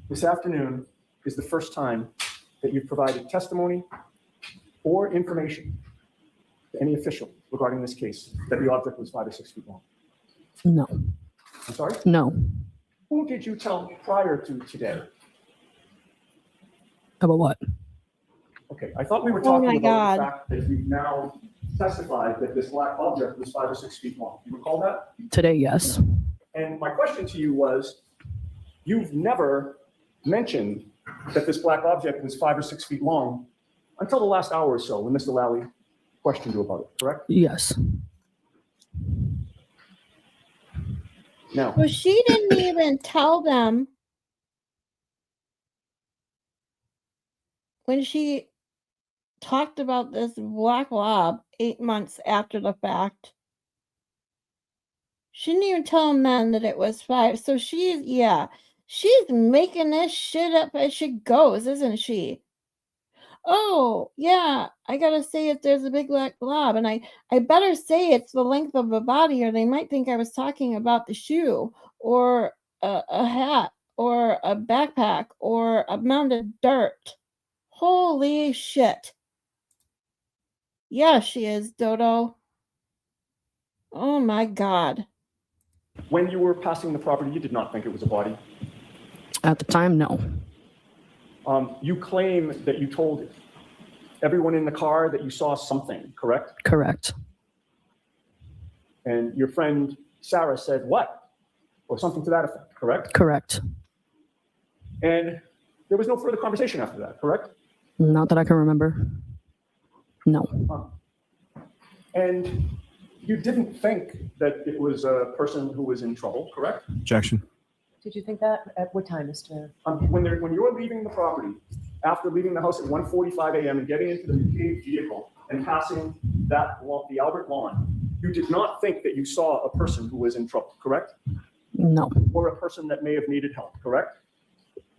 this afternoon, is the first time that you've provided testimony or information to any official regarding this case that the object was 5 or 6 feet long. No. I'm sorry? No. Who did you tell prior to today? About what? Okay, I thought we were Oh talking my about God. the fact that you've now testified that this black object was 5 or 6 feet long. You recall that? Today, yes. And my question to you was, you've never mentioned that this black object was 5 or 6 feet long until the last hour or so when Mr. Lally questioned you about it, correct? Yes. Now, So she didn't even tell them when she talked about this black blob 8 months after the fact. She didn't even tell them then that it was 5. So she's making this shit up as she goes, isn't she? Oh, yeah, I gotta say if there's a big black blob, and I better say it's the length of a body, or they might think I was talking about the shoe, or a hat, or a backpack, or a mound of dirt. Holy shit. Yeah, she is, Dodo. Oh my God. when you were passing the property, you did not think it was a body. At the time, no. You claim that you told everyone in the car that you saw something, correct? Correct. And your friend Sarah said what? Or something to that effect, correct? Correct. And there was no further conversation after that, correct? Not that I can remember. No. And you didn't think that it was a person who was in trouble, correct? Objection. Did you think that? At what time, Mr.? When you're leaving the property, after leaving the house at 1:45 a.m. and getting into the McCabe vehicle and passing the Albert lawn, you did not think that you saw a person who was in trouble, correct? No. Or a person that may have needed help, correct?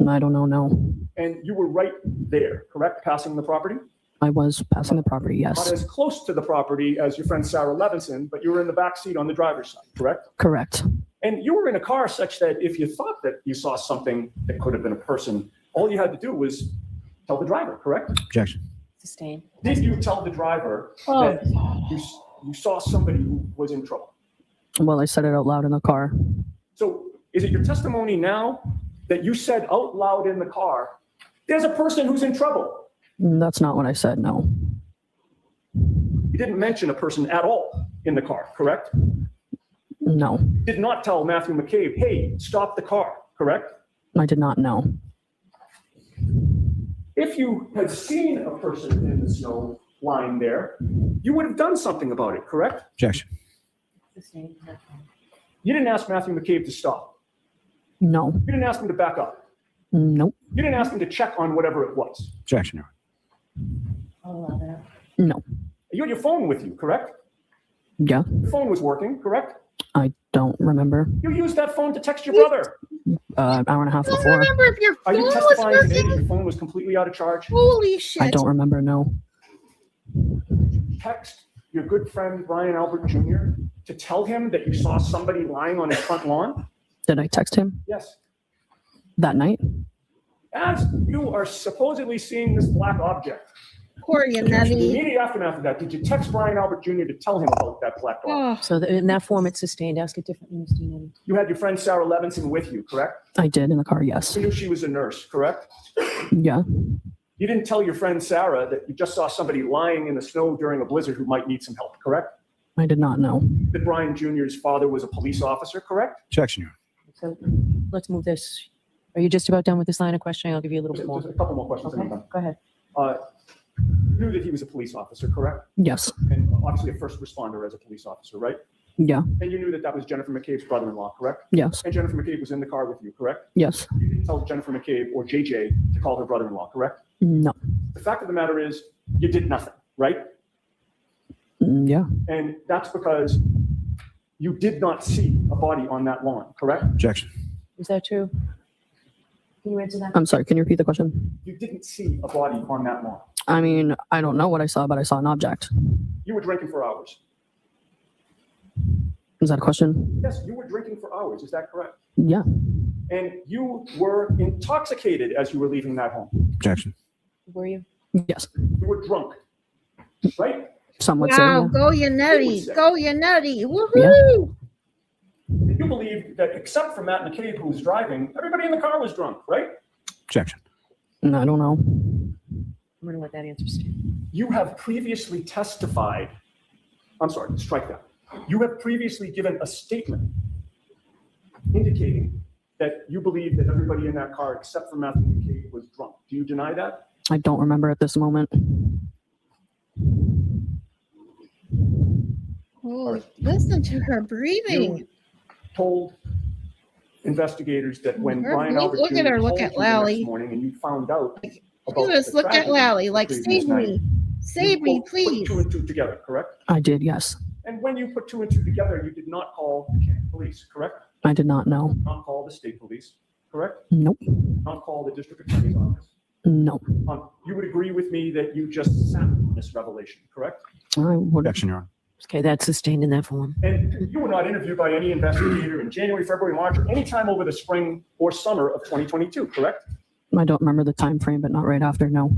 I don't know, no. And you were right there, correct, passing the property? I was passing the property, Not yes. as close to the property as your friend Sarah Levinson, but you were in the back seat on the driver's side, correct? Correct. And you were in a car such that if you thought that you saw something that could have been a person, all you had to do was tell the driver, correct? Objection. Sustained. Did you tell the driver that you saw somebody who was in trouble? Well, I said it out loud in the car. So is it your testimony now that you said out loud in the car, there's a person who's in trouble? That's not what I said, no. You didn't mention a person at all in the car, correct? No, You did not tell Matthew McCabe, hey, stop the car, correct? I did not know. If you had seen a person in the snow lying there, you would have done something about it, correct? Objection. Sustained. You didn't ask Matthew McCabe to stop. No, You didn't ask him to back up. nope, You didn't ask him to check on whatever it was. Objection, Your I'll allow that. no. You had your phone with you, correct? Yeah, Your phone was working, correct? I don't remember. You used that phone to text your brother. An hour and a half I don't before. remember if your Are phone you was testifying today that working. your phone was completely out of charge? Holy shit. I don't remember, no. Text your good friend Ryan Albert Jr. to tell him that you saw somebody lying on his front lawn? Did I text him Yes. that night? As you are supposedly seeing this black object, Poor Objection. The Yannetti. immediate aftermath of that, did you text Brian Albert Jr. to tell him about that black dog? Oh, So in that form, it's sustained. Ask it differently, Mr. Yannetti. You had your friend Sarah Levinson with you, correct? I did in the car, yes. You knew she was a nurse, correct? Yeah. You didn't tell your friend Sarah that you just saw somebody lying in the snow during a blizzard who might need some help, correct? I did not know. That Brian Jr.'s father was a police officer, correct? Objection, Your Honor. So let's move this. Are you just about done with this line of questioning? I'll give you a little bit more. Just a couple more questions. and I'm Okay, done. go ahead. You knew that he was a police officer, correct? Yes. And obviously a first responder as a police officer, right? Yeah. And you knew that that was Jennifer McCabe's brother-in-law, correct? Yes. And Jennifer McCabe was in the car with you, correct? Yes. You didn't tell Jennifer McCabe or JJ to call her brother-in-law, correct? No. The fact of the matter is, you did nothing, right? Yeah. And that's because you did not see a body on that lawn, correct? Objection. Is that true? Can you answer that? I'm sorry, can you repeat the question? You didn't see a body on that lawn. I mean, I don't know what I saw, but I saw an object. You were drinking for hours. Is that a question? Yes, you were drinking for hours, is that correct? Yeah. And you were intoxicated as you were leaving that home. Objection. Were you? Yes. You were drunk, right? Some would say. wow, Yeah. go Yannetti. Go Yannetti. Yeah. Woohoo! You believe that except for Matt McCabe, who was driving, everybody in the car was drunk, right? Objection. I don't know. I'm going to let that answer stand. You have previously testified, I'm sorry, strike that. You have previously given a statement indicating that you believe that everybody in that car except for Matthew McCabe was drunk. Do you deny that? I don't remember at this moment. Oh, listen to her breathing. You told investigators that when Her- Brian look- Albert look Jr. at her, look called at you the Lally. next morning and you found out about Just the look at tragedy Lally, the like, previous save night, me. Save you, me, quote, please. Put two and two together, correct? I did, yes. And when you put two and two together, you did not call the Canton police, correct? I did not know. Not call the state police, correct? Nope. Not call the district attorney's office. No. You would agree with me that you just sat on this revelation, correct? I would. Objection, Your Honor. Okay, that's sustained in that form. And you were not interviewed by any investigator in January, February, March, or any time over the spring or summer of 2022, correct? I don't remember the time frame, but not right after. No.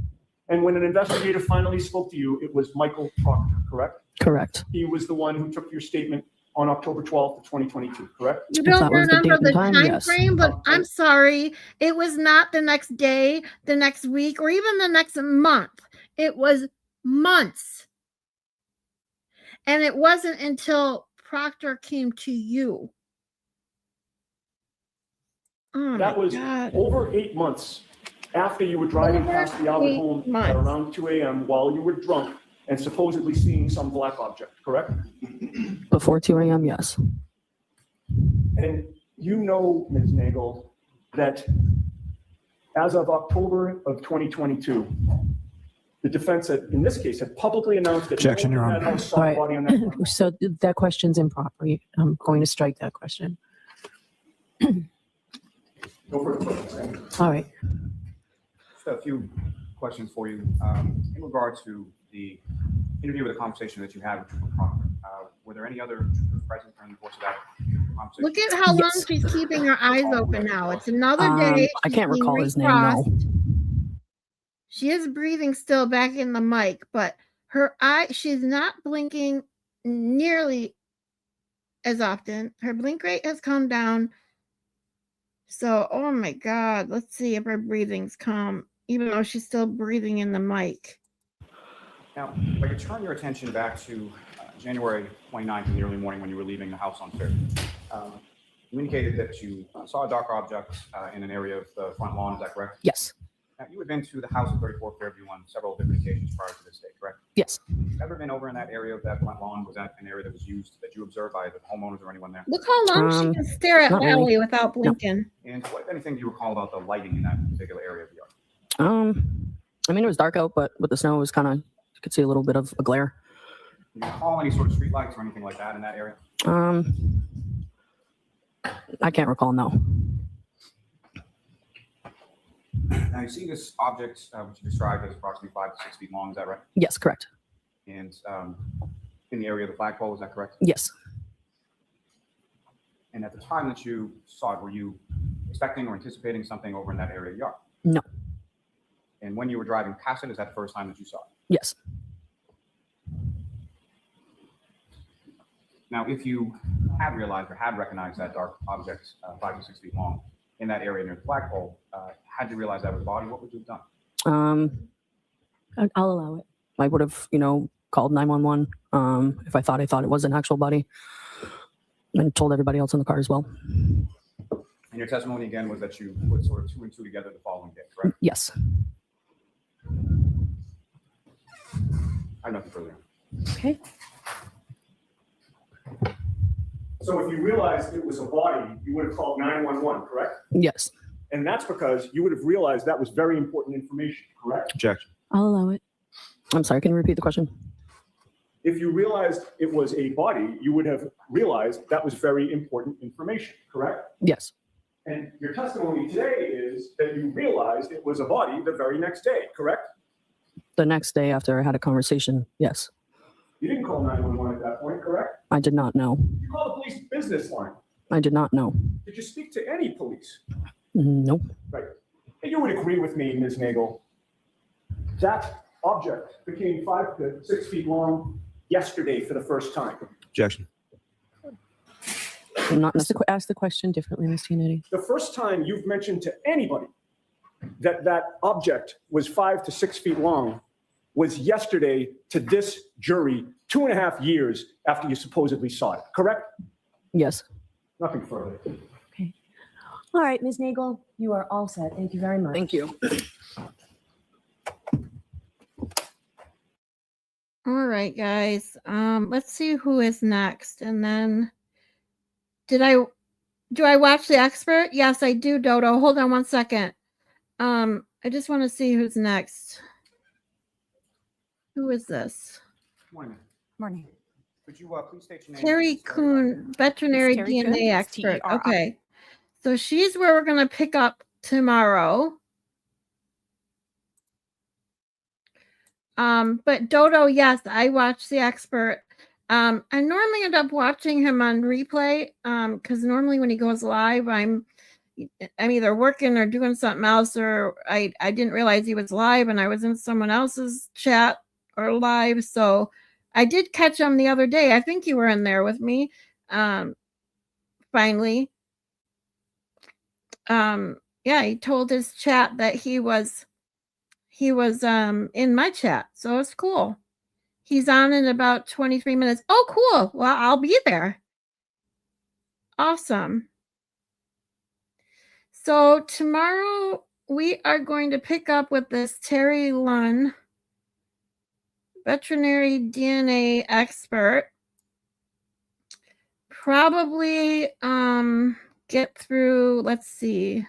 And when an investigator finally spoke to you, it was Michael Proctor, correct? Correct. He was the one who took your statement on October 12th of 2022, correct? You If don't that was the remember date and the time, time yes. frame, but I'm sorry. It was not the next day, the next week, or even the next month. It was months. And it wasn't until Proctor came to you. Oh That my was God. over 8 months after you were driving Over past the Albert 8 home months. at around 2 a.m. while you were drunk and supposedly seeing some black object, correct? Before 2 a.m., yes. And you know, Ms. Nagel, that as of October of 2022, the defense had, in this case, had publicly announced that Objection, no Your one in that Honor. house saw a body on that front. So that question's improper. I'm going to strike that question. No further questions. All right. Just a few questions for you. In regard to the interview or the conversation that you had with Trooper Proctor, were there any other troopers present during the course of that conversation? Look at how long Yes. she's keeping her eyes open now. It's another day. I She's can't being recall his name, no. recrossed. She is breathing still back in the mic, but her eye, she's not blinking nearly as often. Her blink rate has come down. So, oh my God, let's see if her breathing's calm, even though she's still breathing in the mic. Now, if I could turn your attention back to January 29th in the early morning when you were leaving the house on Fairview. You indicated that you saw a dark object in an area of the front lawn, is that correct? Yes. Now, you had been to the house at 34 Fairview on several different occasions prior to this date, correct? Yes. Have you ever been over in that area of that front lawn? Was that an area that was used, that you observed by the homeowners or anyone there? Look how long she can stare at not Lally really. without blinking. And what, if anything, do you recall about the lighting in that particular area of the yard? I mean, it was dark out, but with the snow, it was kind of, you could see a little bit of a glare. Do you recall any sort of streetlights or anything like that in that area? I can't recall, no. Now, you see this object, which you described as approximately 5 to 6 feet long, is that right? Yes, correct. And in the area of the flagpole, is that correct? Yes. And at the time that you saw it, were you expecting or anticipating something over in that area of the yard? No. And when you were driving past it, is that the first time that you saw it? Yes. Now, if you had realized or had recognized that dark object 5 to 6 feet long in that area near the flagpole, had you realized that was a body, what would you have done? I'll allow it. I would have, called 911 if I thought it was an actual body, and told everybody else in the car as well. And your testimony again was that you put sort of 2 and 2 together the following day, correct? Yes. I have nothing further. Okay. So if you realized it was a body, you would have called 911, correct? Yes. And that's because you would have realized that was very important information, correct? Objection. I'll allow it. I'm sorry. Can you repeat the question? If you realized it was a body, you would have realized that was very important information, correct? Yes. And your testimony today is that you realized it was a body the very next day, correct? The next day after I had a conversation, yes. You didn't call 911 at that point, correct? I did not know. You called the police business line. I did not know. Did you speak to any police? Nope. Right. And you would agree with me, Ms. Nagel, that object became 5 to 6 feet long yesterday for the first time. Objection. I'm not Ask the question differently, Ms. Tinetti. The first time you've mentioned to anybody that that object was 5 to 6 feet long was yesterday to this jury 2.5 years after you supposedly saw it, correct? Yes. Nothing further. Okay. All right, Ms. Nagel, you are all set. Thank you very much. Thank you. All right, guys. Let's see who is next. And then do I watch the expert? Yes, I do, Dodo. Hold on one second. I just want to see who's next. Who is this? Morning. Morning. Could you please state your name? Teri Kun, veterinary It's Teri Kun. DNA It's expert. Teri. Okay. So she's where we're going to pick up tomorrow. But Dodo, yes, I watch the expert. I normally end up watching him on replay because normally when he goes live, I'm either working or doing something else, or I didn't realize he was live and I was in someone else's chat or live. So I did catch him the other day. I think you were in there with me. Finally. Yeah, he told his chat that he was in my chat. So it's cool. He's on in about 23 minutes. Oh, cool. Well, I'll be there. Awesome. So tomorrow we are going to pick up with this Teri Kun, veterinary DNA expert. Probably get through, let's see.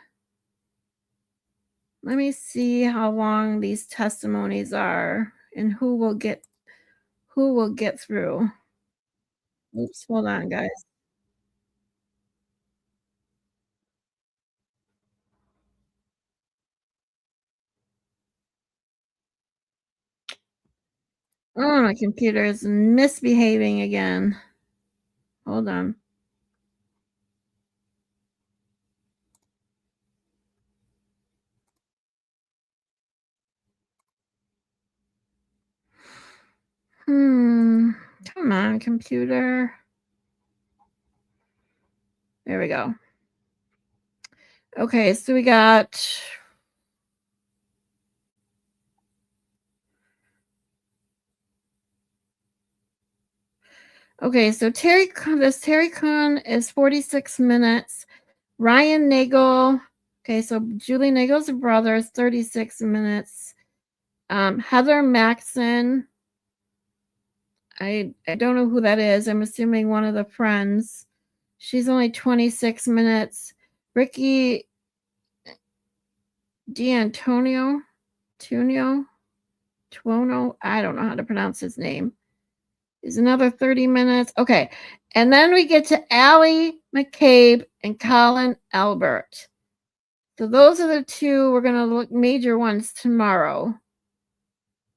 Let me see how long these testimonies are and who will get through. Oops, hold on, guys. Oh, my computer is misbehaving again. Hold on. Come on, computer. There we go. Okay, so we got so this Teri Kun is 46 minutes. Ryan Nagel, okay, so Julie Nagel's brother is 36 minutes. Heather Maxson, I don't know who that is. I'm assuming one of the friends. She's only 26 minutes. Ricky D'Antonio, Tuono, I don't know how to pronounce his name. Is another 30 minutes. Okay. And then we get to Lally McCabe and Colin Albert. So those are the two we're going to look major ones tomorrow.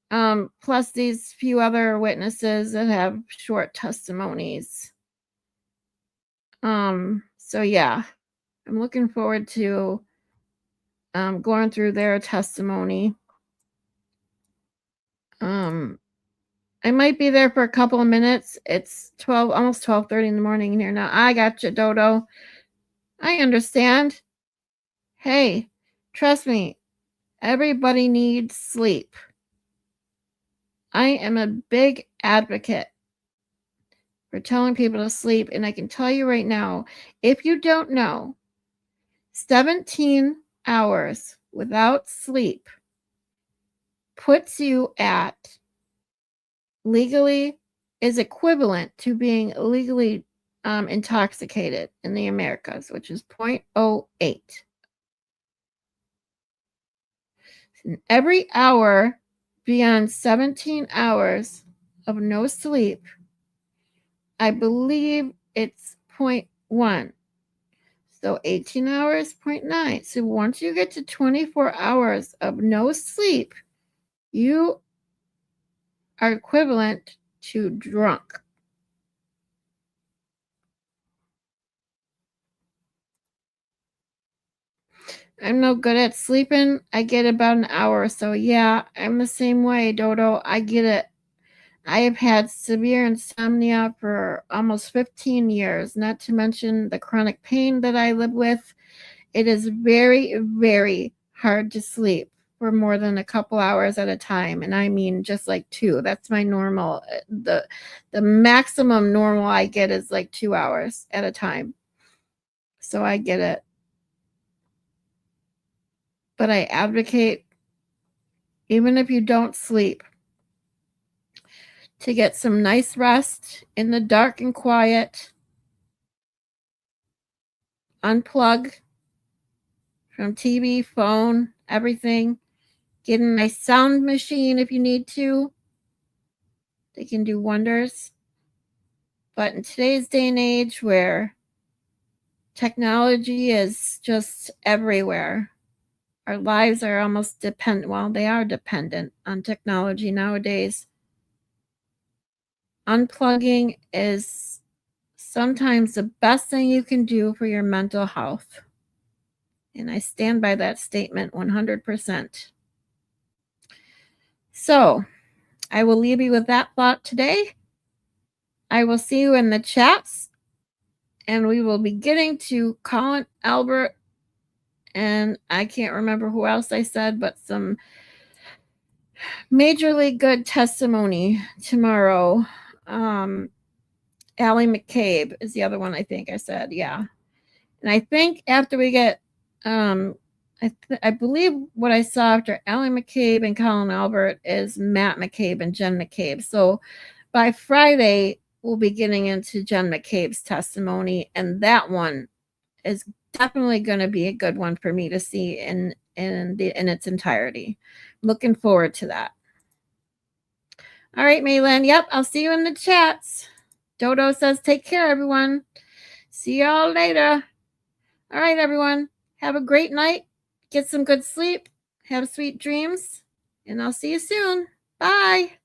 Plus these few other witnesses that have short testimonies. So yeah, I'm looking forward to going through their testimony. I might be there for a couple of minutes. It's almost 12:30 in the morning here now. I got you, Dodo. I understand. Hey, trust me, everybody needs sleep. I am a big advocate for telling people to sleep, and I can tell you right now, if you don't know, 17 hours without sleep puts you at legally is equivalent to being legally intoxicated in the Americas, which is 0.08. And every hour beyond 17 hours of no sleep, I believe it's 0.1. So 18 hours, 0.9. So once you get to 24 hours of no sleep, you are equivalent to drunk. I'm no good at sleeping. I get about an hour or so. Yeah, I'm the same way, Dodo. I get it. I have had severe insomnia for almost 15 years, not to mention the chronic pain that I live with. It is very, very hard to sleep for more than a couple hours at a time. And I mean just like 2. That's my normal. The maximum normal I get is like 2 hours at a time. So I get it. But I advocate, even if you don't sleep, to get some nice rest in the dark and quiet. Unplug from TV, phone, everything. Get a nice sound machine if you need to. They can do wonders. But in today's day and age where technology is just everywhere, our lives are almost dependent. Well, they are dependent on technology nowadays. Unplugging is sometimes the best thing you can do for your mental health. And I stand by that statement 100%. So, I will leave you with that thought today. I will see you in the chats. And we will be getting to Colin, Albert, and I can't remember who else I said, but some majorly good testimony tomorrow. Lally McCabe is the other one I think I said, yeah. And I think after we get, I believe what I saw after Lally McCabe and Colin Albert is Matt McCabe and Jen McCabe. So by Friday, we'll be getting into Jen McCabe's testimony, and that one is definitely going to be a good one for me to see in its entirety. Looking forward to that. All right, Maylin. Yep, I'll see you in the chats. Dodo says, take care, everyone. See y'all later. All right, everyone. Have a great night. Get some good sleep. Have sweet dreams. And I'll see you soon. Bye.